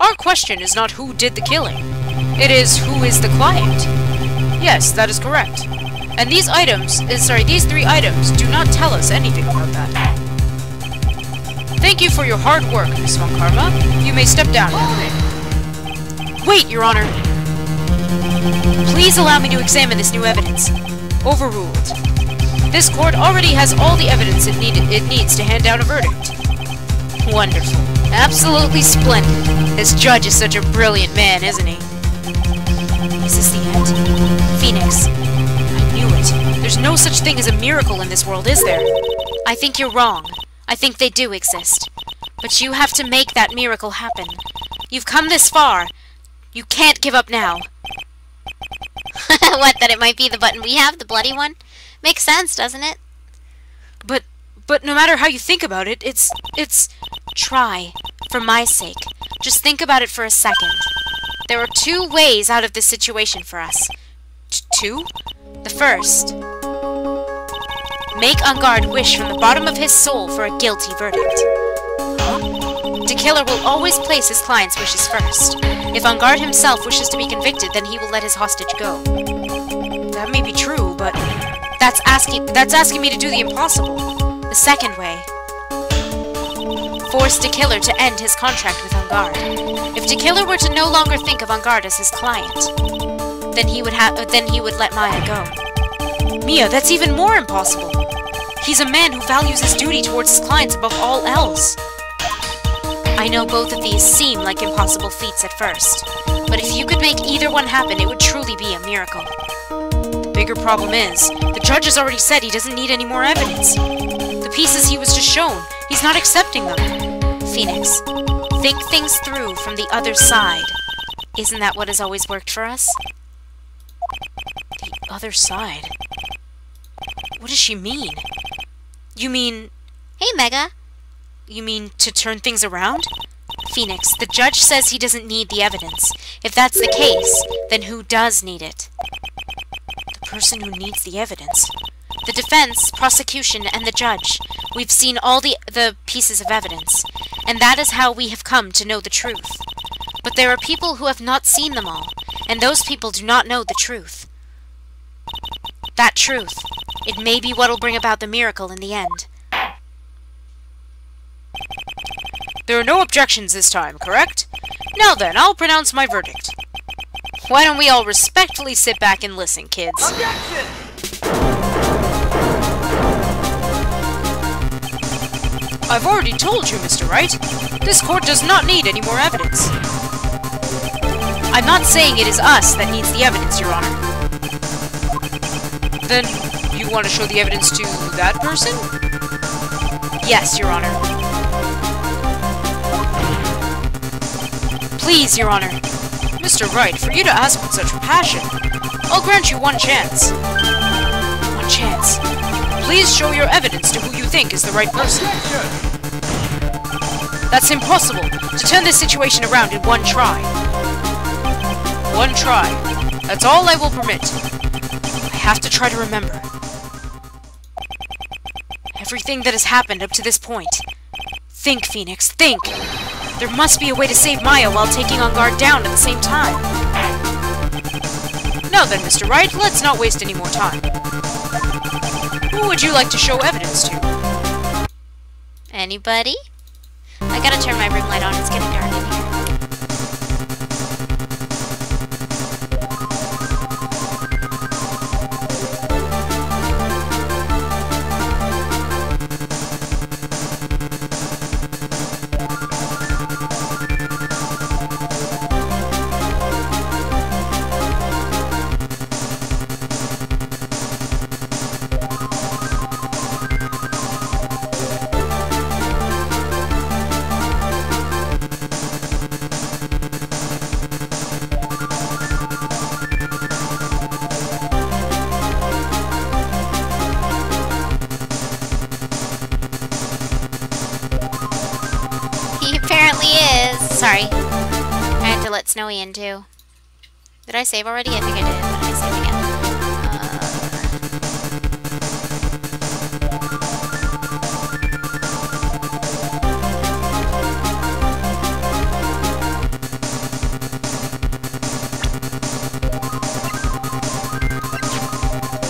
our question is not who did the killing. It is who is the client. Yes, that is correct. And these these 3 items do not tell us anything about that. Thank you for your hard work, Miss Von Karma. You may step down now. Wait, Your Honor. Please allow me to examine this new evidence. Overruled. This court already has all the evidence it needs to hand down a verdict. Wonderful. Absolutely splendid. This judge is such a brilliant man, isn't he? Is this the end? Phoenix. I knew it. There's no such thing as a miracle in this world, is there? I think you're wrong. I think they do exist. But you have to make that miracle happen. You've come this far. You can't give up now. What, that it might be the button we have, the bloody one? Makes sense, doesn't it? But no matter how you think about it, it's... Try. For my sake. Just think about it for a second. There are two ways out of this situation for us. Two? The first. Make Engard wish from the bottom of his soul for a guilty verdict. The killer will always place his client's wishes first. If Engard himself wishes to be convicted, then he will let his hostage go. That may be true, but... That's asking me to do the impossible. The second way. Force the killer to end his contract with Engard. If the killer were to no longer think of Engard as his client, then he would let Maya go. Mia, that's even more impossible. He's a man who values his duty towards his clients above all else. I know both of these seem like impossible feats at first, but if you could make either one happen, it would truly be a miracle. The bigger problem is, the judge has already said he doesn't need any more evidence. The pieces he was just shown, he's not accepting them. Phoenix, think things through from the other side. Isn't that what has always worked for us? The other side? What does she mean? You mean... Hey, Mega. You mean to turn things around? Phoenix, the judge says he doesn't need the evidence. If that's the case, then who does need it? The person who needs the evidence. The defense, prosecution, and the judge. We've seen all the pieces of evidence, and that is how we have come to know the truth. But there are people who have not seen them all, and those people do not know the truth. That truth, it may be what will bring about the miracle in the end. There are no objections this time, correct? Now then, I'll pronounce my verdict. Why don't we all respectfully sit back and listen, kids? Objection! I've already told you, Mr. Wright. This court does not need any more evidence. I'm not saying it is us that needs the evidence, Your Honor. Then, you want to show the evidence to that person? Yes, Your Honor. Please, Your Honor. Mr. Wright, for you to ask with such passion, I'll grant you one chance. One chance. Please show your evidence to who you think is the right person. That's impossible, to turn this situation around in one try. One try. That's all I will permit. I have to try to remember everything that has happened up to this point. Think, Phoenix, think! There must be a way to save Maya while taking Engard down at the same time. Now then, Mr. Wright, let's not waste any more time. Who would you like to show evidence to? Anybody? I gotta turn my room light on, it's getting dark in here. Sorry. I had to let Snowy in too. Did I save already? I think I did. When did I save again?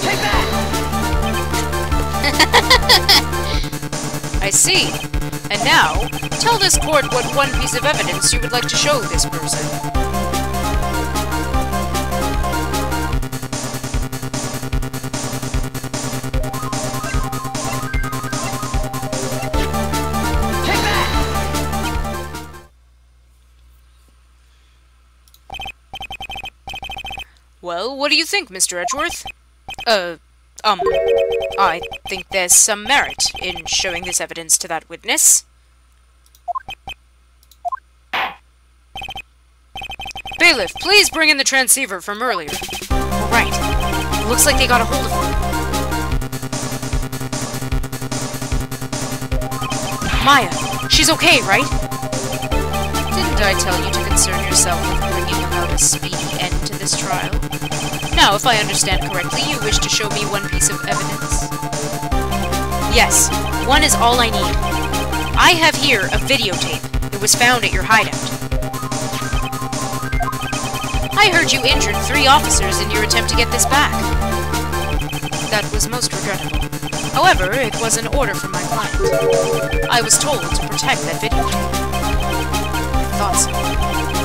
Take that! I see. And now, tell this court what one piece of evidence you would like to show this person. Take that! Well, what do you think, Mr. Edgeworth? I think there's some merit in showing this evidence to that witness. Bailiff, please bring in the transceiver from earlier. We're right. It looks like they got a hold of him. Maya, she's okay, right? Didn't I tell you to concern yourself with bringing about a speedy end to this trial? Now, if I understand correctly, you wish to show me one piece of evidence? Yes, one is all I need. I have here a videotape. It was found at your hideout. I heard you injured 3 officers in your attempt to get this back. That was most regrettable. However, it was an order from my client. I was told to protect that videotape. I thought so.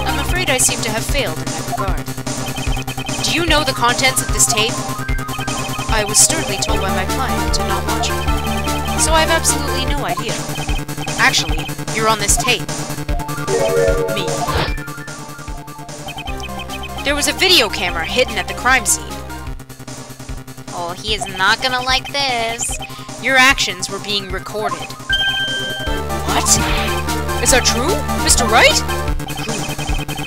I'm afraid I seem to have failed in that regard. Do you know the contents of this tape? I was sternly told by my client to not watch it. So I have absolutely no idea. Actually, you're on this tape. Me. There was a video camera hidden at the crime scene. Oh, he is not gonna like this. Your actions were being recorded. What? Is that true, Mr. Wright?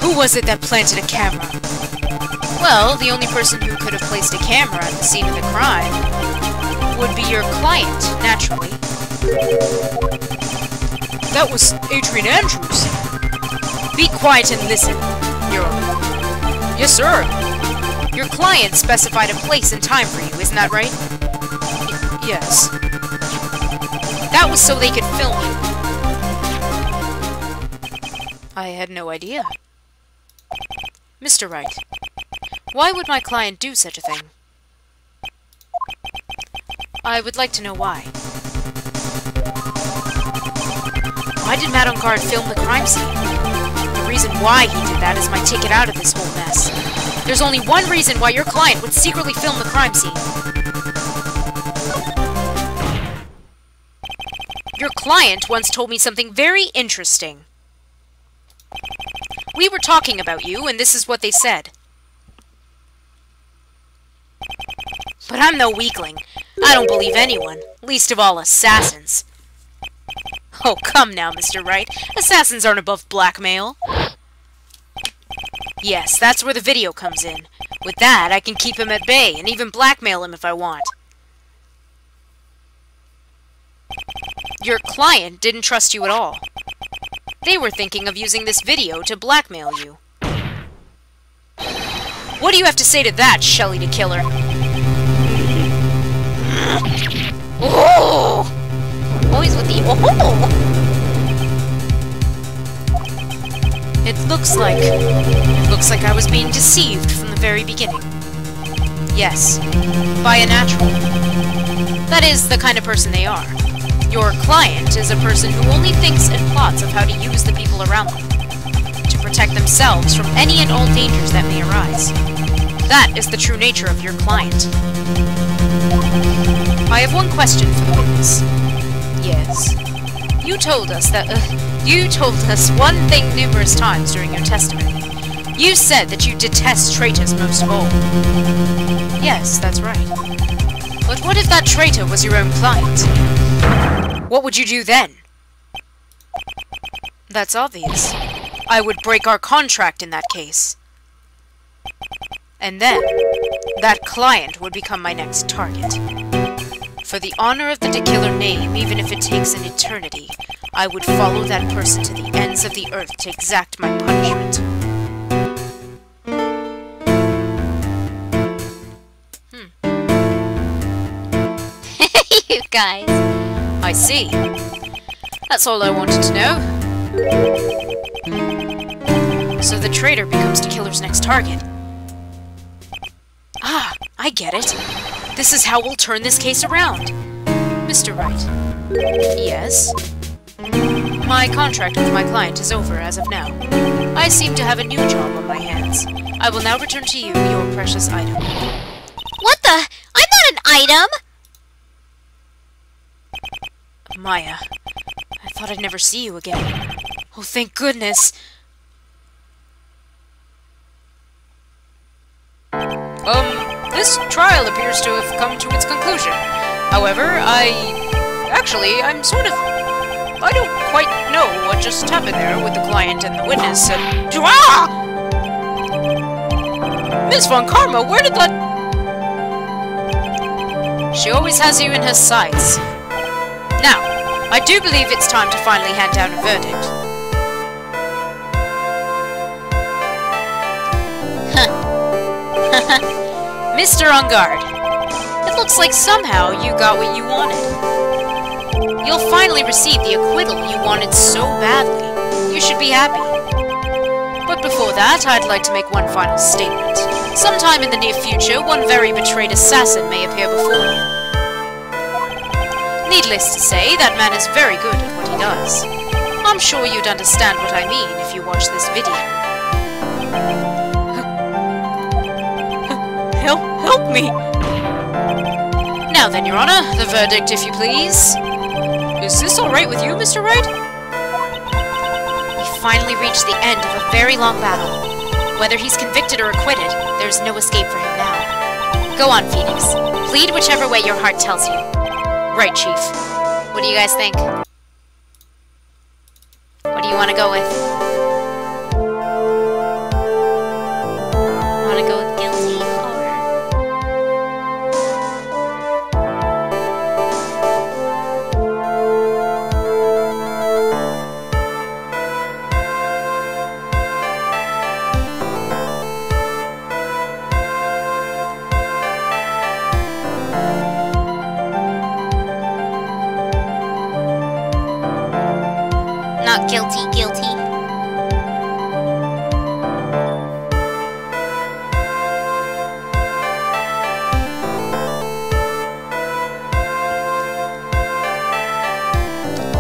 Who was it that planted a camera? Well, the only person who could have placed a camera at the scene of the crime would be your client, naturally. That was Adrian Andrews. Be quiet and listen, Your Honor. Yes, sir. Your client specified a place and time for you, isn't that right? Yes. That was so they could film you. I had no idea. Mr. Wright, why would my client do such a thing? I would like to know why. Why did Madame Guard film the crime scene? The reason why he did that is my ticket out of this whole mess. There's only one reason why your client would secretly film the crime scene. Your client once told me something very interesting. We were talking about you, and this is what they said. But I'm no weakling. I don't believe anyone, least of all assassins. Oh, come now, Mr. Wright. Assassins aren't above blackmail. Yes, that's where the video comes in. With that, I can keep him at bay, and even blackmail him if I want. Your client didn't trust you at all. They were thinking of using this video to blackmail you. What do you have to say to that, Shelley the Killer? Oh! Always with the oh! It looks like I was being deceived from the very beginning. Yes, by a natural. That is the kind of person they are. Your client is a person who only thinks and plots of how to use the people around them, to protect themselves from any and all dangers that may arise. That is the true nature of your client. I have one question for the witness. Yes. You told us one thing numerous times during your testimony. You said that you detest traitors most of all. Yes, that's right. But what if that traitor was your own client? What would you do then? That's obvious. I would break our contract in that case. And then, that client would become my next target. For the honor of the Killer name, even if it takes an eternity, I would follow that person to the ends of the earth to exact my punishment. You guys. I see. That's all I wanted to know. So the traitor becomes the Killer's next target. Ah, I get it. This is how we'll turn this case around. Mr. Wright. Yes? My contract with my client is over as of now. I seem to have a new job on my hands. I will now return to you your precious item. What the? I'm not an item! Maya, I thought I'd never see you again. Oh, thank goodness. This trial appears to have come to its conclusion. However, I'm sort of... I don't quite know what just happened there with the client and the witness and... Ah! Miss Von Karma, where did that... She always has you in her sights. Now, I do believe it's time to finally hand down a verdict. Mr. On Guard, it looks like somehow you got what you wanted. You'll finally receive the acquittal you wanted so badly. You should be happy. But before that, I'd like to make one final statement. Sometime in the near future, one very betrayed assassin may appear before you. Needless to say, that man is very good at what he does. I'm sure you'd understand what I mean if you watch this video. Help me! Now then, Your Honor, the verdict, if you please. Is this alright with you, Mr. Wright? We finally reached the end of a very long battle. Whether he's convicted or acquitted, there's no escape for him now. Go on, Phoenix. Plead whichever way your heart tells you. Right, Chief. What do you guys think? What do you want to go with? Want to go with guilty or... Not guilty, guilty.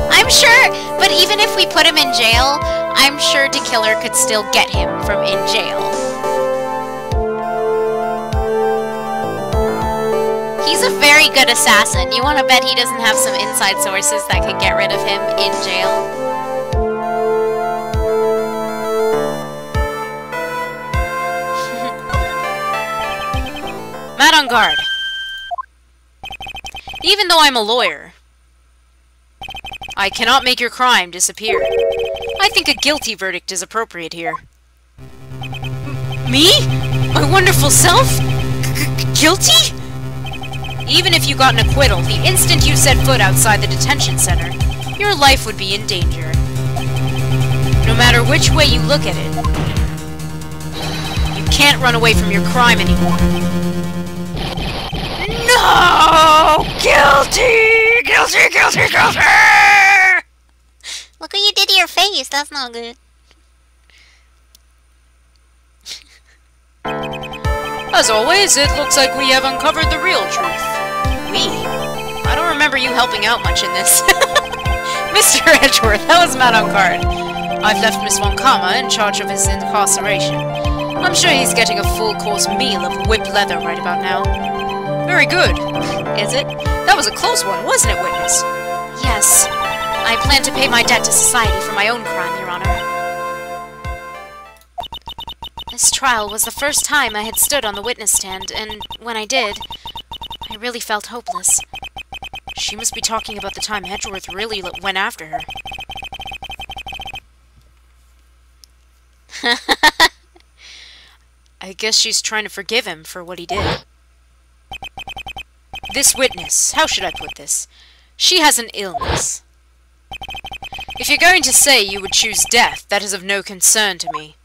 I'm sure, but even if we put him in jail, I'm sure the killer could still get him from in jail. He's a very good assassin. You want to bet he doesn't have some inside sources that could get rid of him in jail? Matt on guard. Even though I'm a lawyer, I cannot make your crime disappear. I think a guilty verdict is appropriate here. Me? My wonderful self? Guilty? Even if you got an acquittal, the instant you set foot outside the detention center, your life would be in danger. No matter which way you look at it, you can't run away from your crime anymore. No! Guilty! Guilty, guilty, guilty! Look what you did to your face. That's not good. As always, it looks like we have uncovered the real truth. We? I don't remember you helping out much in this. Mr. Edgeworth, that was Matt on guard. I've left Miss Von Kama in charge of his incarceration. I'm sure he's getting a full-course meal of whipped leather right about now. Very good. Is it? That was a close one, wasn't it, witness? Yes. I plan to pay my debt to society for my own crime, Your Honor. This trial was the first time I had stood on the witness stand, and when I did, I really felt hopeless. She must be talking about the time Edgeworth really went after her. I guess she's trying to forgive him for what he did. This witness, how should I put this? She has an illness. If you're going to say you would choose death, that is of no concern to me.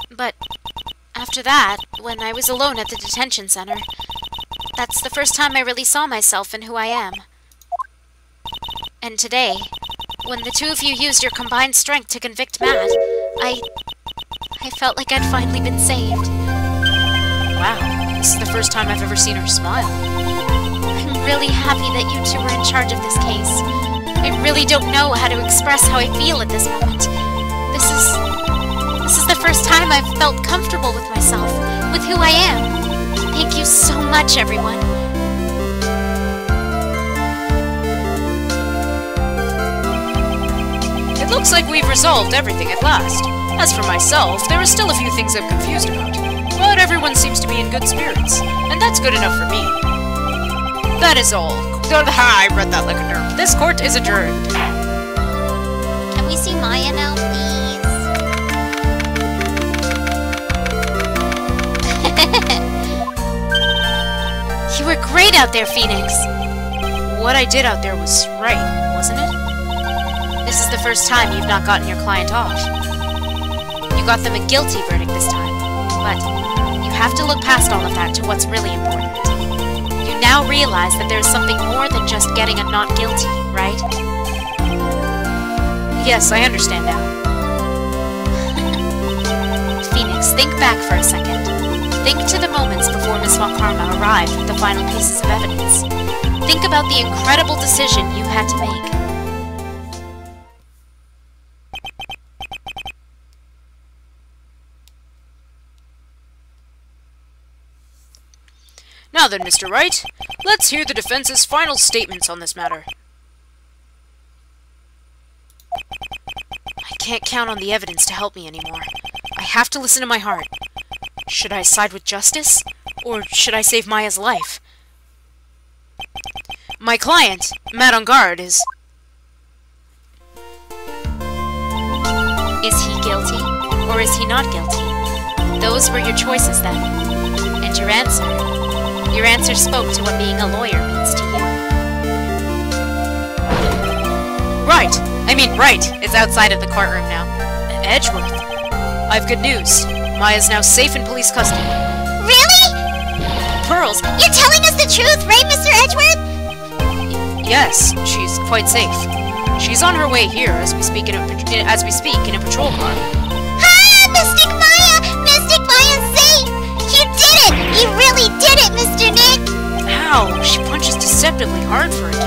But after that, when I was alone at the detention center, that's the first time I really saw myself and who I am. And today, when the two of you used your combined strength to convict Matt, I felt like I'd finally been saved. Wow, this is the first time I've ever seen her smile. I'm really happy that you two were in charge of this case. I really don't know how to express how I feel at this moment. This is the first time I've felt comfortable with myself, with who I am. Thank you so much, everyone. It looks like we've resolved everything at last. As for myself, there are still a few things I'm confused about. But everyone seems to be in good spirits, and that's good enough for me. That is all. I read that like a nerd. This court is adjourned. Can we see Maya now, please? You were great out there, Phoenix. What I did out there was right, wasn't it? This is the first time you've not gotten your client off. You got them a guilty verdict this time, but you have to look past all of that to what's really important. You now realize that there's something more than just getting a not guilty, right? Yes, I understand now. Phoenix, think back for a second. Think to the moments before Miss Von Karma arrived with the final pieces of evidence. Think about the incredible decision you had to make. Now then, Mr. Wright, let's hear the defense's final statements on this matter. I can't count on the evidence to help me anymore. I have to listen to my heart. Should I side with justice, or should I save Maya's life? My client, Matt on guard, is... Is he guilty, or is he not guilty? Those were your choices then. And your answer? Your answer spoke to what being a lawyer means to you. Right! I mean, right! It's outside of the courtroom now. Edgeworth, I've good news. Maya's now safe in police custody. Really? Pearls, You're telling us the truth, right, Mr. Edgeworth? yes, she's quite safe. She's on her way here as we speak in a patrol car. Ah, Mystic Maya! Mystic Maya's safe! You did it! You really did it, Mr. Nick! How? She punches deceptively hard for a kid.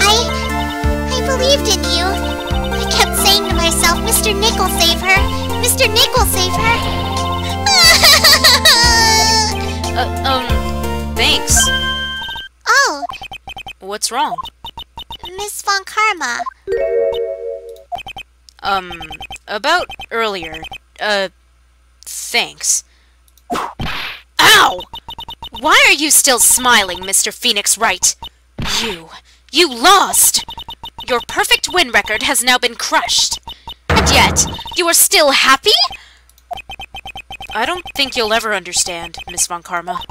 I believed in you. I kept saying to myself, Mr. Nick will save her. Mr. Nick will save her. Thanks. Oh, What's wrong? Miss Von Karma. About earlier. Thanks. Ow! Why are you still smiling, Mr. Phoenix Wright? You lost! Your perfect win record has now been crushed. And yet, you are still happy? I don't think you'll ever understand, Miss Von Karma.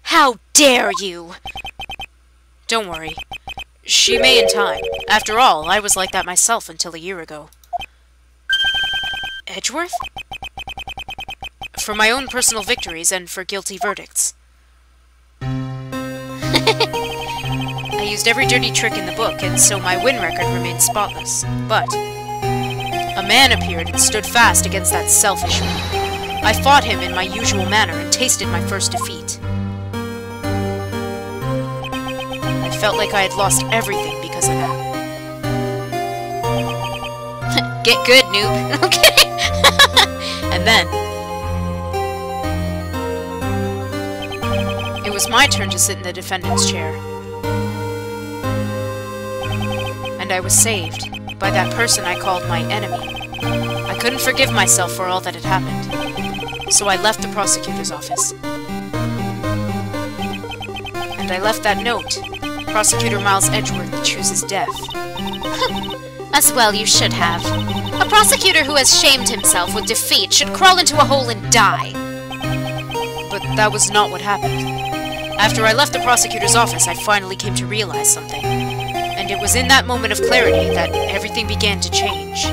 How dare you! Don't worry. She may in time. After all, I was like that myself until a year ago. Edgeworth? For my own personal victories and for guilty verdicts. I used every dirty trick in the book, and so my win record remained spotless. But a man appeared and stood fast against that selfish me. I fought him in my usual manner and tasted my first defeat. I felt like I had lost everything because of that. Get good, noob. Okay. And then it was my turn to sit in the defendant's chair. And I was saved by that person I called my enemy. I couldn't forgive myself for all that had happened, so I left the prosecutor's office. And I left that note. Prosecutor Miles Edgeworth chooses death. As well you should have. A prosecutor who has shamed himself with defeat should crawl into a hole and die. But that was not what happened. After I left the prosecutor's office, I finally came to realize something. And it was in that moment of clarity that everything began to change.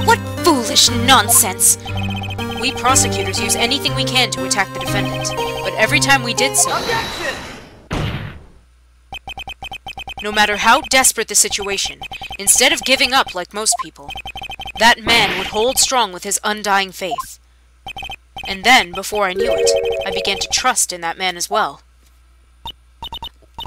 What foolish nonsense! We prosecutors use anything we can to attack the defendant, but every time we did so, no matter how desperate the situation, instead of giving up like most people, that man would hold strong with his undying faith. And then, before I knew it, I began to trust in that man as well.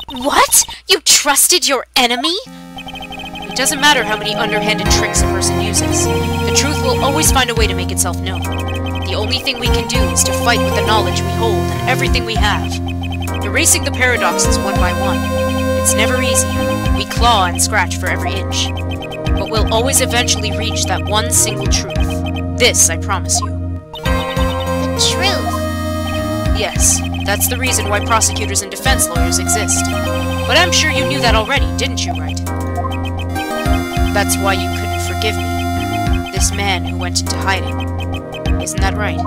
What? You trusted your enemy? It doesn't matter how many underhanded tricks a person uses. The truth will always find a way to make itself known. The only thing we can do is to fight with the knowledge we hold and everything we have. Erasing the paradoxes one by one. It's never easy. We claw and scratch for every inch. But we'll always eventually reach that one single truth. This, I promise you. The truth. Yes, that's the reason why prosecutors and defense lawyers exist. But I'm sure you knew that already, didn't you, right? That's why you couldn't forgive me. This man who went into hiding. Isn't that right?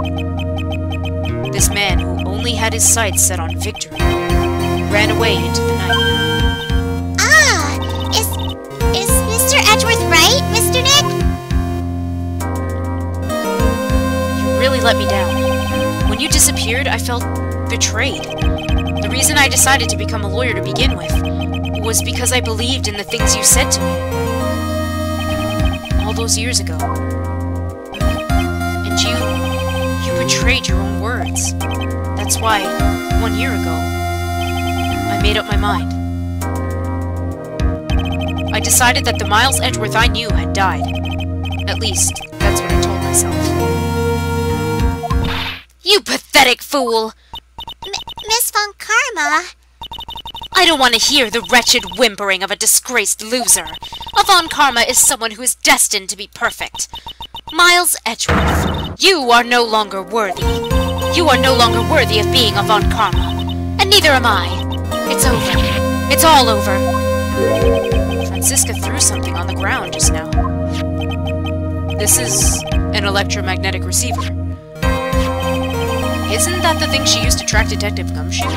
This man who only had his sights set on victory. ran away into the night. Ah, is Mr. Edgeworth right, Mr. Nick? You really let me down. When you disappeared, I felt betrayed. The reason I decided to become a lawyer to begin with was because I believed in the things you said to me. All those years ago. And you betrayed your own words. That's why, 1 year ago, I made up my mind. I decided that the Miles Edgeworth I knew had died. At least, that's what I told myself. You pathetic fool! Miss Von Karma? I don't want to hear the wretched whimpering of a disgraced loser. A Von Karma is someone who is destined to be perfect. Miles Edgeworth, you are no longer worthy. You are no longer worthy of being a Von Karma. And neither am I. It's over. It's all over. Franziska threw something on the ground just now. This is an electromagnetic receiver. Isn't that the thing she used to track Detective Gumshoe?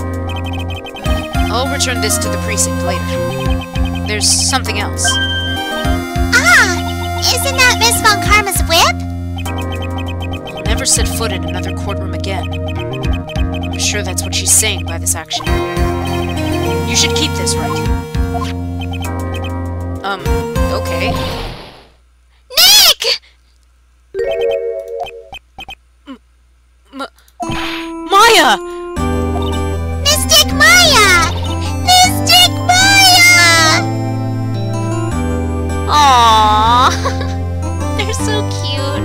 I'll return this to the precinct later. There's something else. Ah, isn't that Miss Von Karma's whip? I'll never set foot in another courtroom again. I'm sure that's what she's saying by this action. You should keep this, right? Okay. Nick! Maya! Mystic Maya! Mystic Maya! Aww. They're so cute.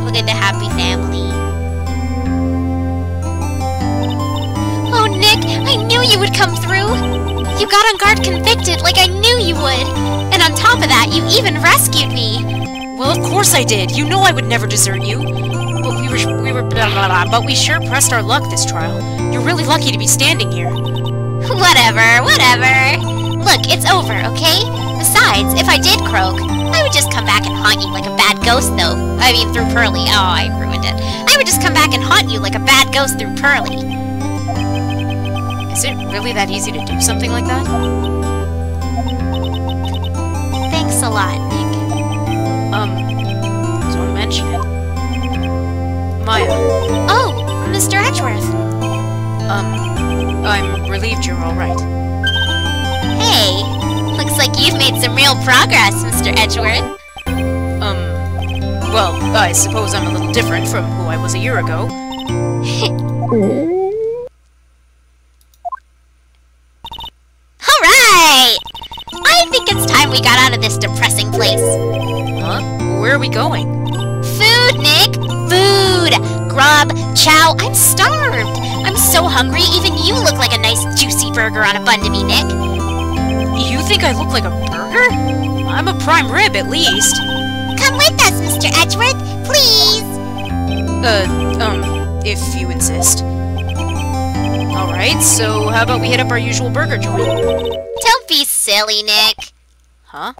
Look at the happy family. Oh, Nick, I knew you would come through. You got on guard convicted like I knew you would. And on top of that, you even rescued me. Well, of course I did. You know I would never desert you. But but we sure pressed our luck this trial. You're really lucky to be standing here. Whatever. Look, it's over, okay? Besides, if I did croak, I would just come back and haunt you like a bad ghost, though. I mean, through Pearly. Oh, I ruined it. I would just come back and haunt you like a bad ghost through Pearly. Is it really that easy to do something like that? Thanks a lot, Nick. Don't mention it. Maya. Oh, Mr. Edgeworth. I'm relieved you're alright. Hey, looks like you've made some real progress, Mr. Edgeworth. Well, I suppose I'm a little different from who I was a year ago. Alright! I think it's time we got out of this depressing place. Huh? Where are we going? Food, Nick! Food! Grub, chow, I'm starved! I'm so hungry, even you look like a nice juicy burger on a bun to me, Nick. You think I look like a burger? I'm a prime rib, at least. Come with us, Mr. Edgeworth, please! If you insist. Alright, so how about we hit up our usual burger joint? Don't be silly, Nick. Huh?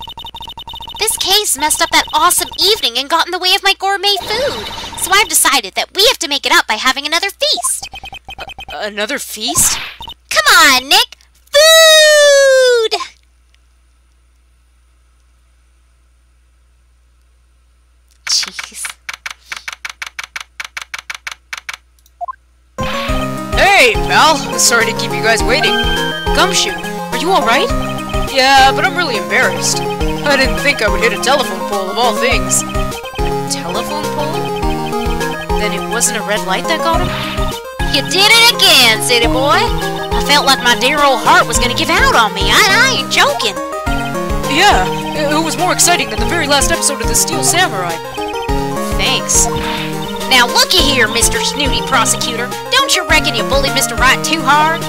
This case messed up that awesome evening and got in the way of my gourmet food. So I've decided that we have to make it up by having another feast. Another feast? Come on, Nick! Food! Jeez. Hey, pal! Sorry to keep you guys waiting. Gumshoe, are you alright? Yeah, but I'm really embarrassed. I didn't think I would hit a telephone pole of all things. A telephone pole? Then it wasn't a red light that got him? You did it again, city boy. I felt like my dear old heart was gonna give out on me. I ain't joking. Yeah, it was more exciting than the very last episode of The Steel Samurai. Thanks. Now looky here, Mr. Snooty Prosecutor. Don't you reckon you bullied Mr. Wright too hard?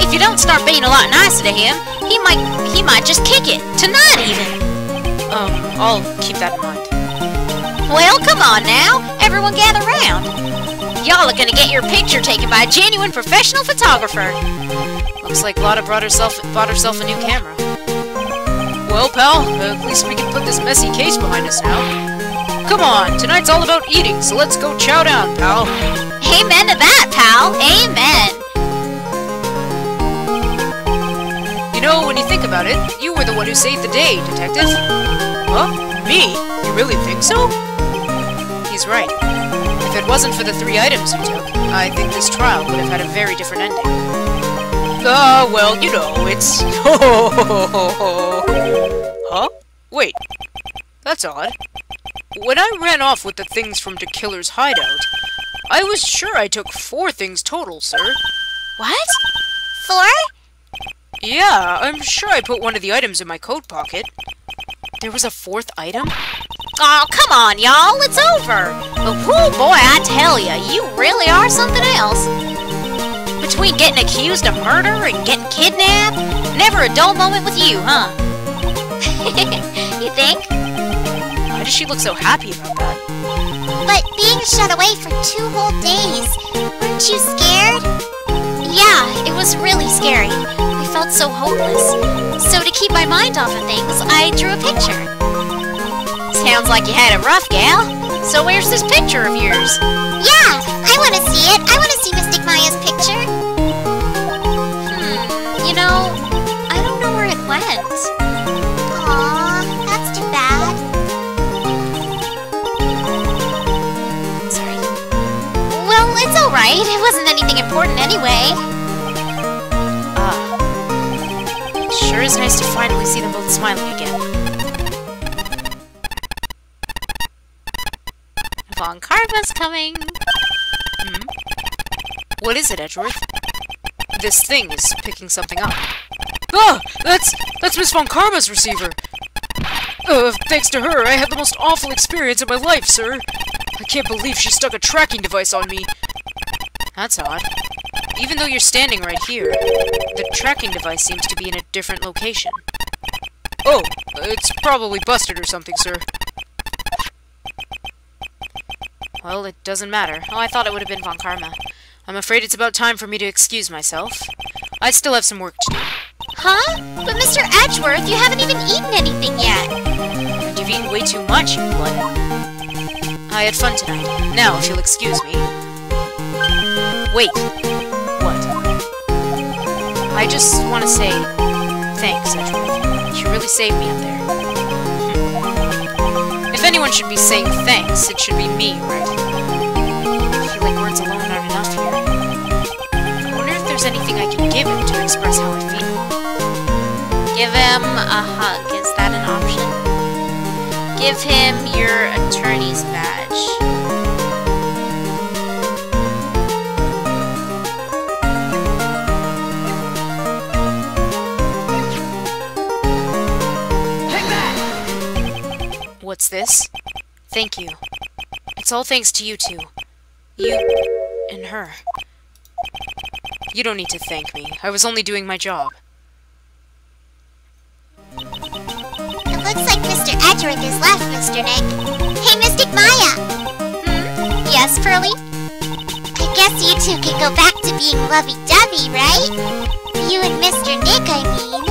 If you don't start being a lot nicer to him, he might just kick it. Tonight, even. I'll keep that in mind. Well, come on now. Everyone gather round. Y'all are gonna get your picture taken by a genuine professional photographer. Looks like Lotta bought herself a new camera. Well, pal, at least we can put this messy case behind us now. Come on, tonight's all about eating, so let's go chow down, pal. Amen to that, pal. Amen. about it. You were the one who saved the day, Detective. Huh? Me? You really think so? He's right. If it wasn't for the 3 items you took, I think this trial would have had a very different ending. Well, you know, it's... Huh? Wait. That's odd. When I ran off with the things from the killer's hideout, I was sure I took 4 things total, sir. What? 4? Yeah, I'm sure I put one of the items in my coat pocket. There was a 4th item? Oh, come on, y'all. It's over. But whoo, boy, I tell ya, you really are something else. Between getting accused of murder and getting kidnapped, never a dull moment with you, huh? You think? Why does she look so happy about that? But being shut away for 2 whole days, weren't you scared? Yeah, it was really scary. I felt so hopeless. So to keep my mind off of things, I drew a picture. Sounds like you had it rough, gal. So where's this picture of yours? Yeah, I want to see it. I want to see Mystic Maya's picture. You know, I don't know where it went. Aw, that's too bad. Sorry. Well, it's alright. It wasn't anything important anyway. It sure is nice to finally see them both smiling again. Von Karma's coming. What is it, Edgeworth? This thing is picking something up. Ah! That's Miss Von Karma's receiver! Thanks to her, I had the most awful experience of my life, sir! I can't believe she stuck a tracking device on me! That's odd. Even though you're standing right here, the tracking device seems to be in a different location. Oh, it's probably busted or something, sir. Well, it doesn't matter. Oh, I thought it would have been Von Karma. I'm afraid it's about time for me to excuse myself. I still have some work to do. Huh? But Mr. Edgeworth, you haven't even eaten anything yet. And you've eaten way too much, you blood. I had fun tonight. Now, if you'll excuse me... Wait. What? I just want to say... Thanks, Edgeworth. You really saved me up there. If anyone should be saying thanks, it should be me, right? I feel like words alone aren't enough here. I wonder if there's anything I can give him to express how I feel. Give him a hug. Is that an option? Give him your attorney's badge. What's this? Thank you. It's all thanks to you two. You and her. You don't need to thank me. I was only doing my job. It looks like Mr. Edgeworth is left, Mr. Nick. Hey, Mystic Maya! Yes, Pearly? I guess you two can go back to being lovey-dovey, right? You and Mr. Nick, I mean.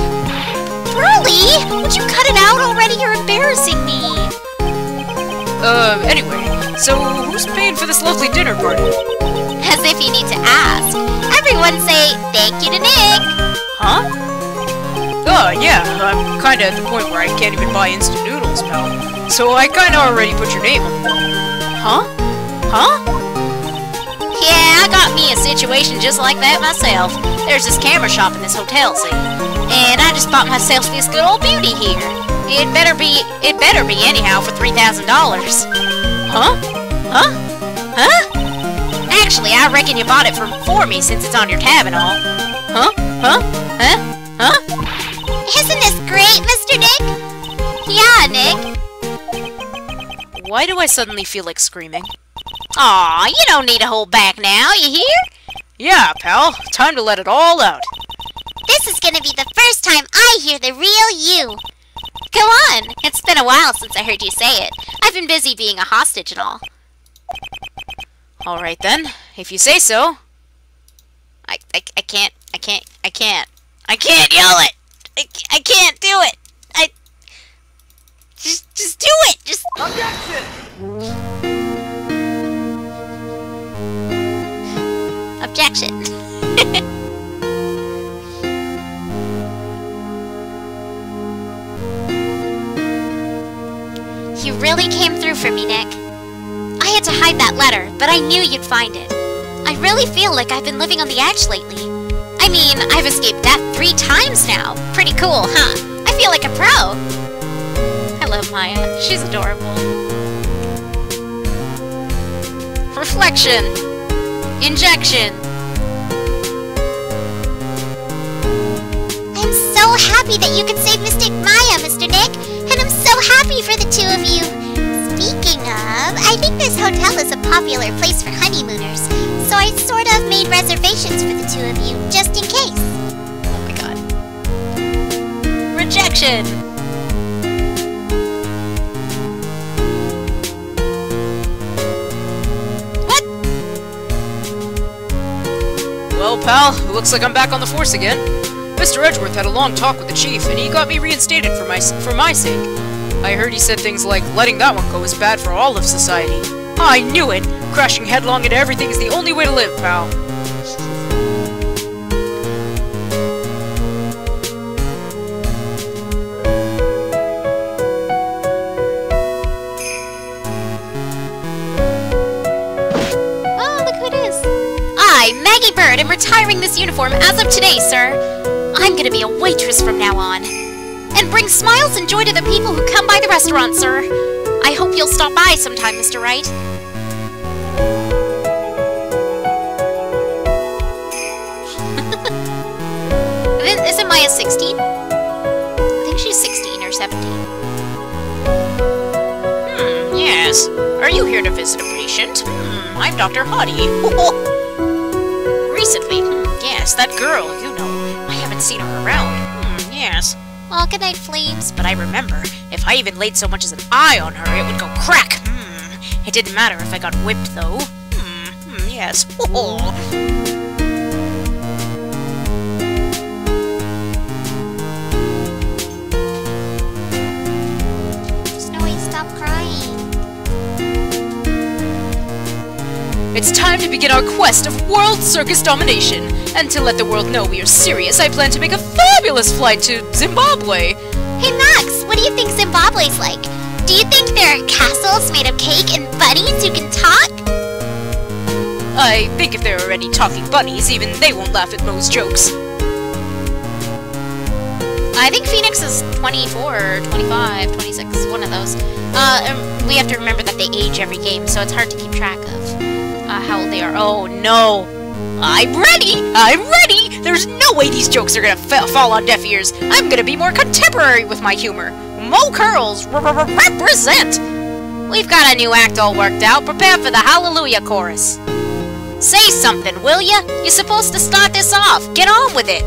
Pearly! Would you cut it out already? You're embarrassing me! Anyway, so who's paying for this lovely dinner party? As if you need to ask. Everyone say thank you to Nick! Huh? Yeah, I'm kinda at the point where I can't even buy instant noodles, pal. So I kinda already put your name on the board. Huh? Huh? Yeah, I got me a situation just like that myself. There's this camera shop in this hotel, see? And I just bought myself this good old beauty here. It better be anyhow for $3,000. Huh? Huh? Huh? Actually, I reckon you bought it for me since it's on your tab and all. Huh? Huh? Huh? Huh? Isn't this great, Mr. Nick? Yeah, Nick. Why do I suddenly feel like screaming? Aw, you don't need to hold back now, you hear? Yeah, pal. Time to let it all out. This is gonna be the first time I hear the real you. Go on. It's been a while since I heard you say it. I've been busy being a hostage and all. Alright then, if you say so. I can't yell it. I can't do it. Just do it. Just Objection! objection. really came through for me, Nick. I had to hide that letter, but I knew you'd find it. I really feel like I've been living on the edge lately. I mean, I've escaped death 3 times now. Pretty cool, huh? I feel like a pro. I love Maya. She's adorable. Reflection. Injection. I'm so happy that you could save Mystic Maya, Mr. Nick. And I'm so happy for the 2 of you. Speaking of, I think this hotel is a popular place for honeymooners. So I sort of made reservations for the 2 of you, just in case. Oh my god. Rejection! What? Well, pal, it looks like I'm back on the force again. Mr. Edgeworth had a long talk with the chief, and he got me reinstated for my sake. I heard he said things like, letting that one go is bad for all of society. I knew it! Crashing headlong into everything is the only way to live, pal. Oh, look who it is. I, Maggie Bird, am retiring this uniform as of today, sir. I'm gonna be a waitress from now on. And bring smiles and joy to the people who come by the restaurant, sir. I hope you'll stop by sometime, Mr. Wright. Isn't Maya 16? I think she's 16 or 17. Yes. Are you here to visit a patient? I'm Dr. Hottie. Recently, yes, that girl, you know. I haven't seen her around. Yes. Oh, good night, Flames. But I remember, if I even laid so much as an eye on her, it would go crack. It didn't matter if I got whipped, though. Yes. Snowy, stop crying. It's time to begin our quest of world circus domination. And to let the world know we are serious, I plan to make a fabulous flight to Zimbabwe. Hey Max, what do you think Zimbabwe's like? Do you think there are castles made of cake and bunnies who can talk? I think if there are any talking bunnies, even they won't laugh at Moe's jokes. I think Phoenix is 24 or 25, 26, one of those. We have to remember that they age every game, so it's hard to keep track of how old they are. Oh no! I'm ready! I'm ready! There's no way these jokes are gonna fall on deaf ears. I'm gonna be more contemporary with my humor. Mo Curls, represent! We've got a new act all worked out. Prepare for the Hallelujah chorus. Say something, will ya? You're supposed to start this off. Get on with it.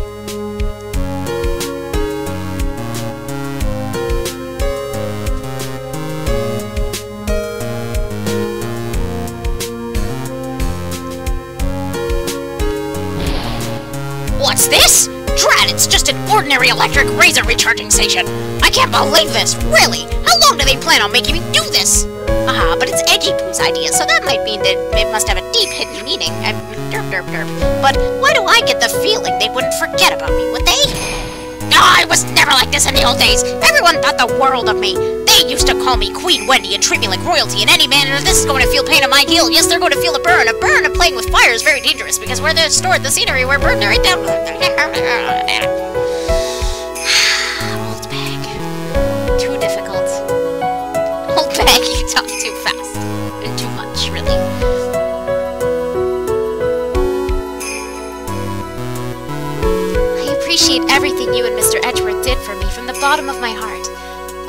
What's this? Drat, it's just an ordinary electric razor recharging station. I can't believe this, really. How long do they plan on making me do this? But it's Edgy Poo's idea, so that might mean that it must have a deep hidden meaning. But why do I get the feeling they wouldn't forget about me, would they? I was never like this in the old days. Everyone thought the world of me. They used to call me Queen Wendy and treat me like royalty, and any man in this is going to feel pain in my heel. Yes, they're going to feel a burn. A burn of playing with fire is very dangerous, because where they're stored, the scenery, we're burned right down. Old bag. Too difficult. Old bag, you talk too fast. And too much, really. I appreciate everything you and Mr. Edgeworth did for me from the bottom of my heart.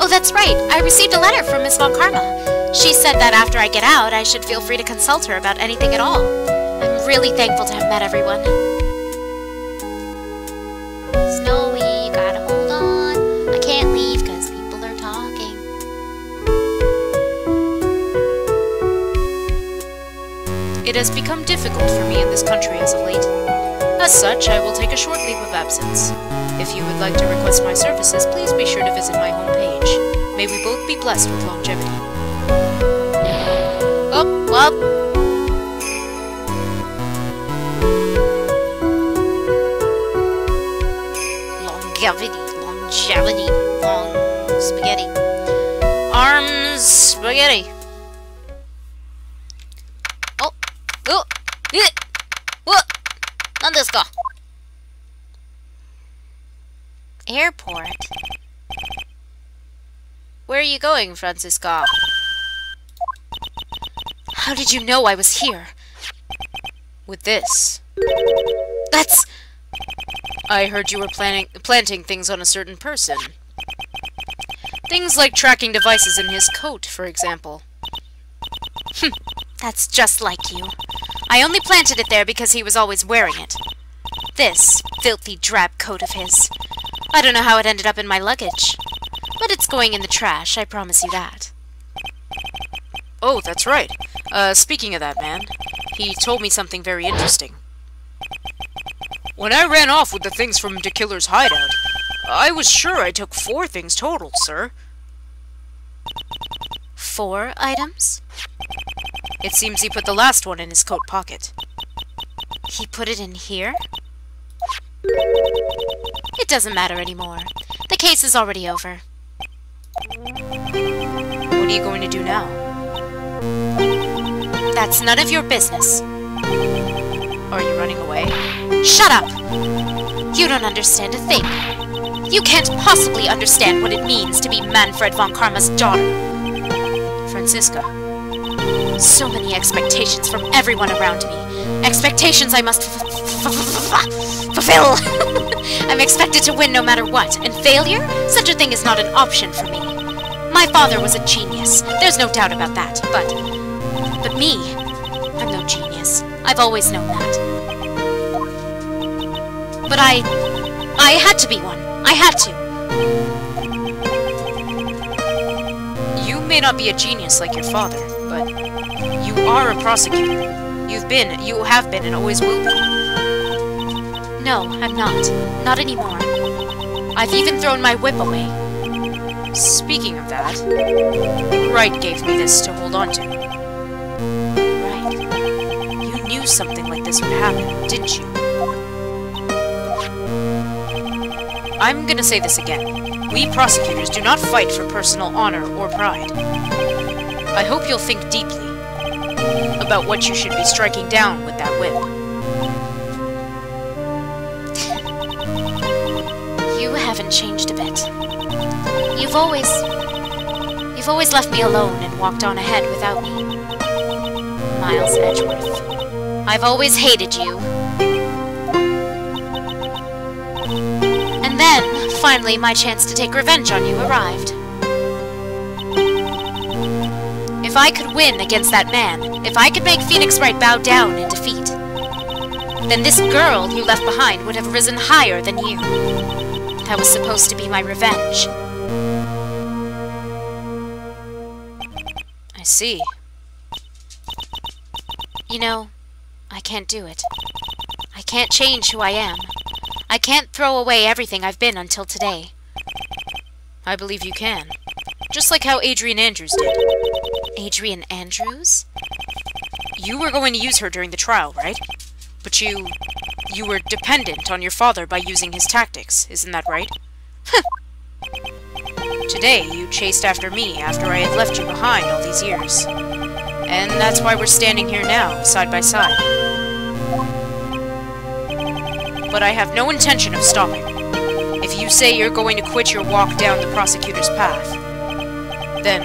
Oh, that's right. I received a letter from Miss Von Karma. She said that after I get out, I should feel free to consult her about anything at all. I'm really thankful to have met everyone. Snowy, you gotta hold on. I can't leave because people are talking. It has become difficult for me in this country as of late. As such, I will take a short leave of absence. If you would like to request my services, please be sure to visit my homepage. May we both be blessed with longevity. Up. Longevity, long spaghetti. Arms is spaghetti. Oh, yeah. What? Not this guy. Airport. Where are you going, Francisca? How did you know I was here? With this. That's... I heard you were planting things on a certain person. Things like tracking devices in his coat, for example. That's just like you. I only planted it there because he was always wearing it. This filthy drab coat of his. I don't know how it ended up in my luggage. But it's going in the trash, I promise you that. Oh, that's right. Speaking of that man, he told me something very interesting. When I ran off with the things from the killer's hideout, I was sure I took 4 things total, sir. 4 items? It seems he put the last one in his coat pocket. He put it in here? It doesn't matter anymore. The case is already over. What are you going to do now? That's none of your business. Are you running away? Shut up! You don't understand a thing. You can't possibly understand what it means to be Manfred von Karma's daughter. Francisca. So many expectations from everyone around me. Expectations I must fulfill. I'm expected to win no matter what, and failure? Such a thing is not an option for me. My father was a genius. There's no doubt about that, but me, I'm no genius. I've always known that. But I had to be one. I had to. You may not be a genius like your father, but you are a prosecutor. You have been, and always will be. No, I'm not. Not anymore. I've even thrown my whip away. Speaking of that, Wright gave me this to hold on to. Right. You knew something like this would happen, didn't you? I'm gonna say this again. We prosecutors do not fight for personal honor or pride. I hope you'll think deeply about what you should be striking down with that whip. You haven't changed a bit. You've always left me alone and walked on ahead without me. Miles Edgeworth. I've always hated you. And then, finally, my chance to take revenge on you arrived. If I could win against that man, if I could make Phoenix Wright bow down in defeat, then this girl you left behind would have risen higher than you. That was supposed to be my revenge. I see. You know, I can't do it. I can't change who I am. I can't throw away everything I've been until today. I believe you can. Just like how Adrian Andrews did. Adrian Andrews? You were going to use her during the trial, right? But you were dependent on your father by using his tactics, isn't that right? Today, you chased after me after I had left you behind all these years. And that's why we're standing here now, side by side. But I have no intention of stopping. If you say you're going to quit your walk down the prosecutor's path, then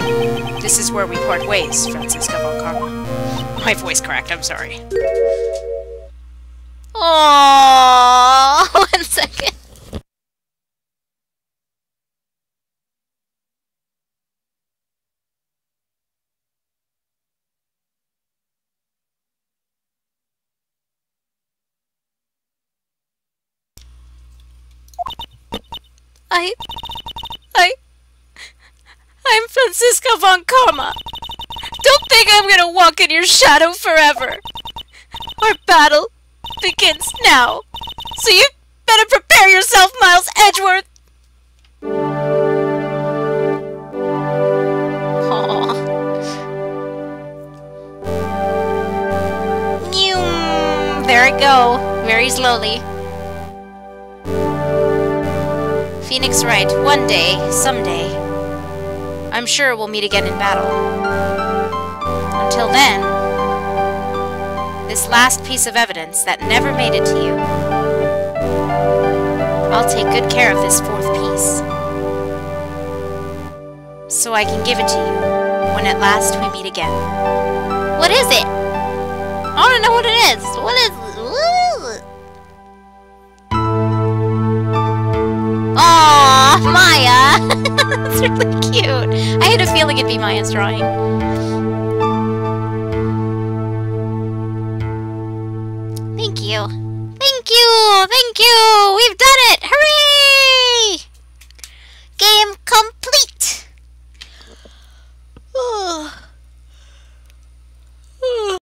this is where we part ways, Francisca von Karma. My voice cracked, I'm sorry. Aww, 1 second. I'm Francisca von Karma. Don't think I'm gonna walk in your shadow forever. Our battle begins now. So you better prepare yourself, Miles Edgeworth. Aww. There I go, very slowly. Phoenix Wright, one day, someday, I'm sure we'll meet again in battle. Until then, this last piece of evidence that never made it to you, I'll take good care of this fourth piece, so I can give it to you when at last we meet again. What is it? I want to know what it is. What is it? Aww, Maya! That's really cute. I had a feeling it'd be Maya's drawing. Thank you. Thank you! Thank you! We've done it! Hooray! Game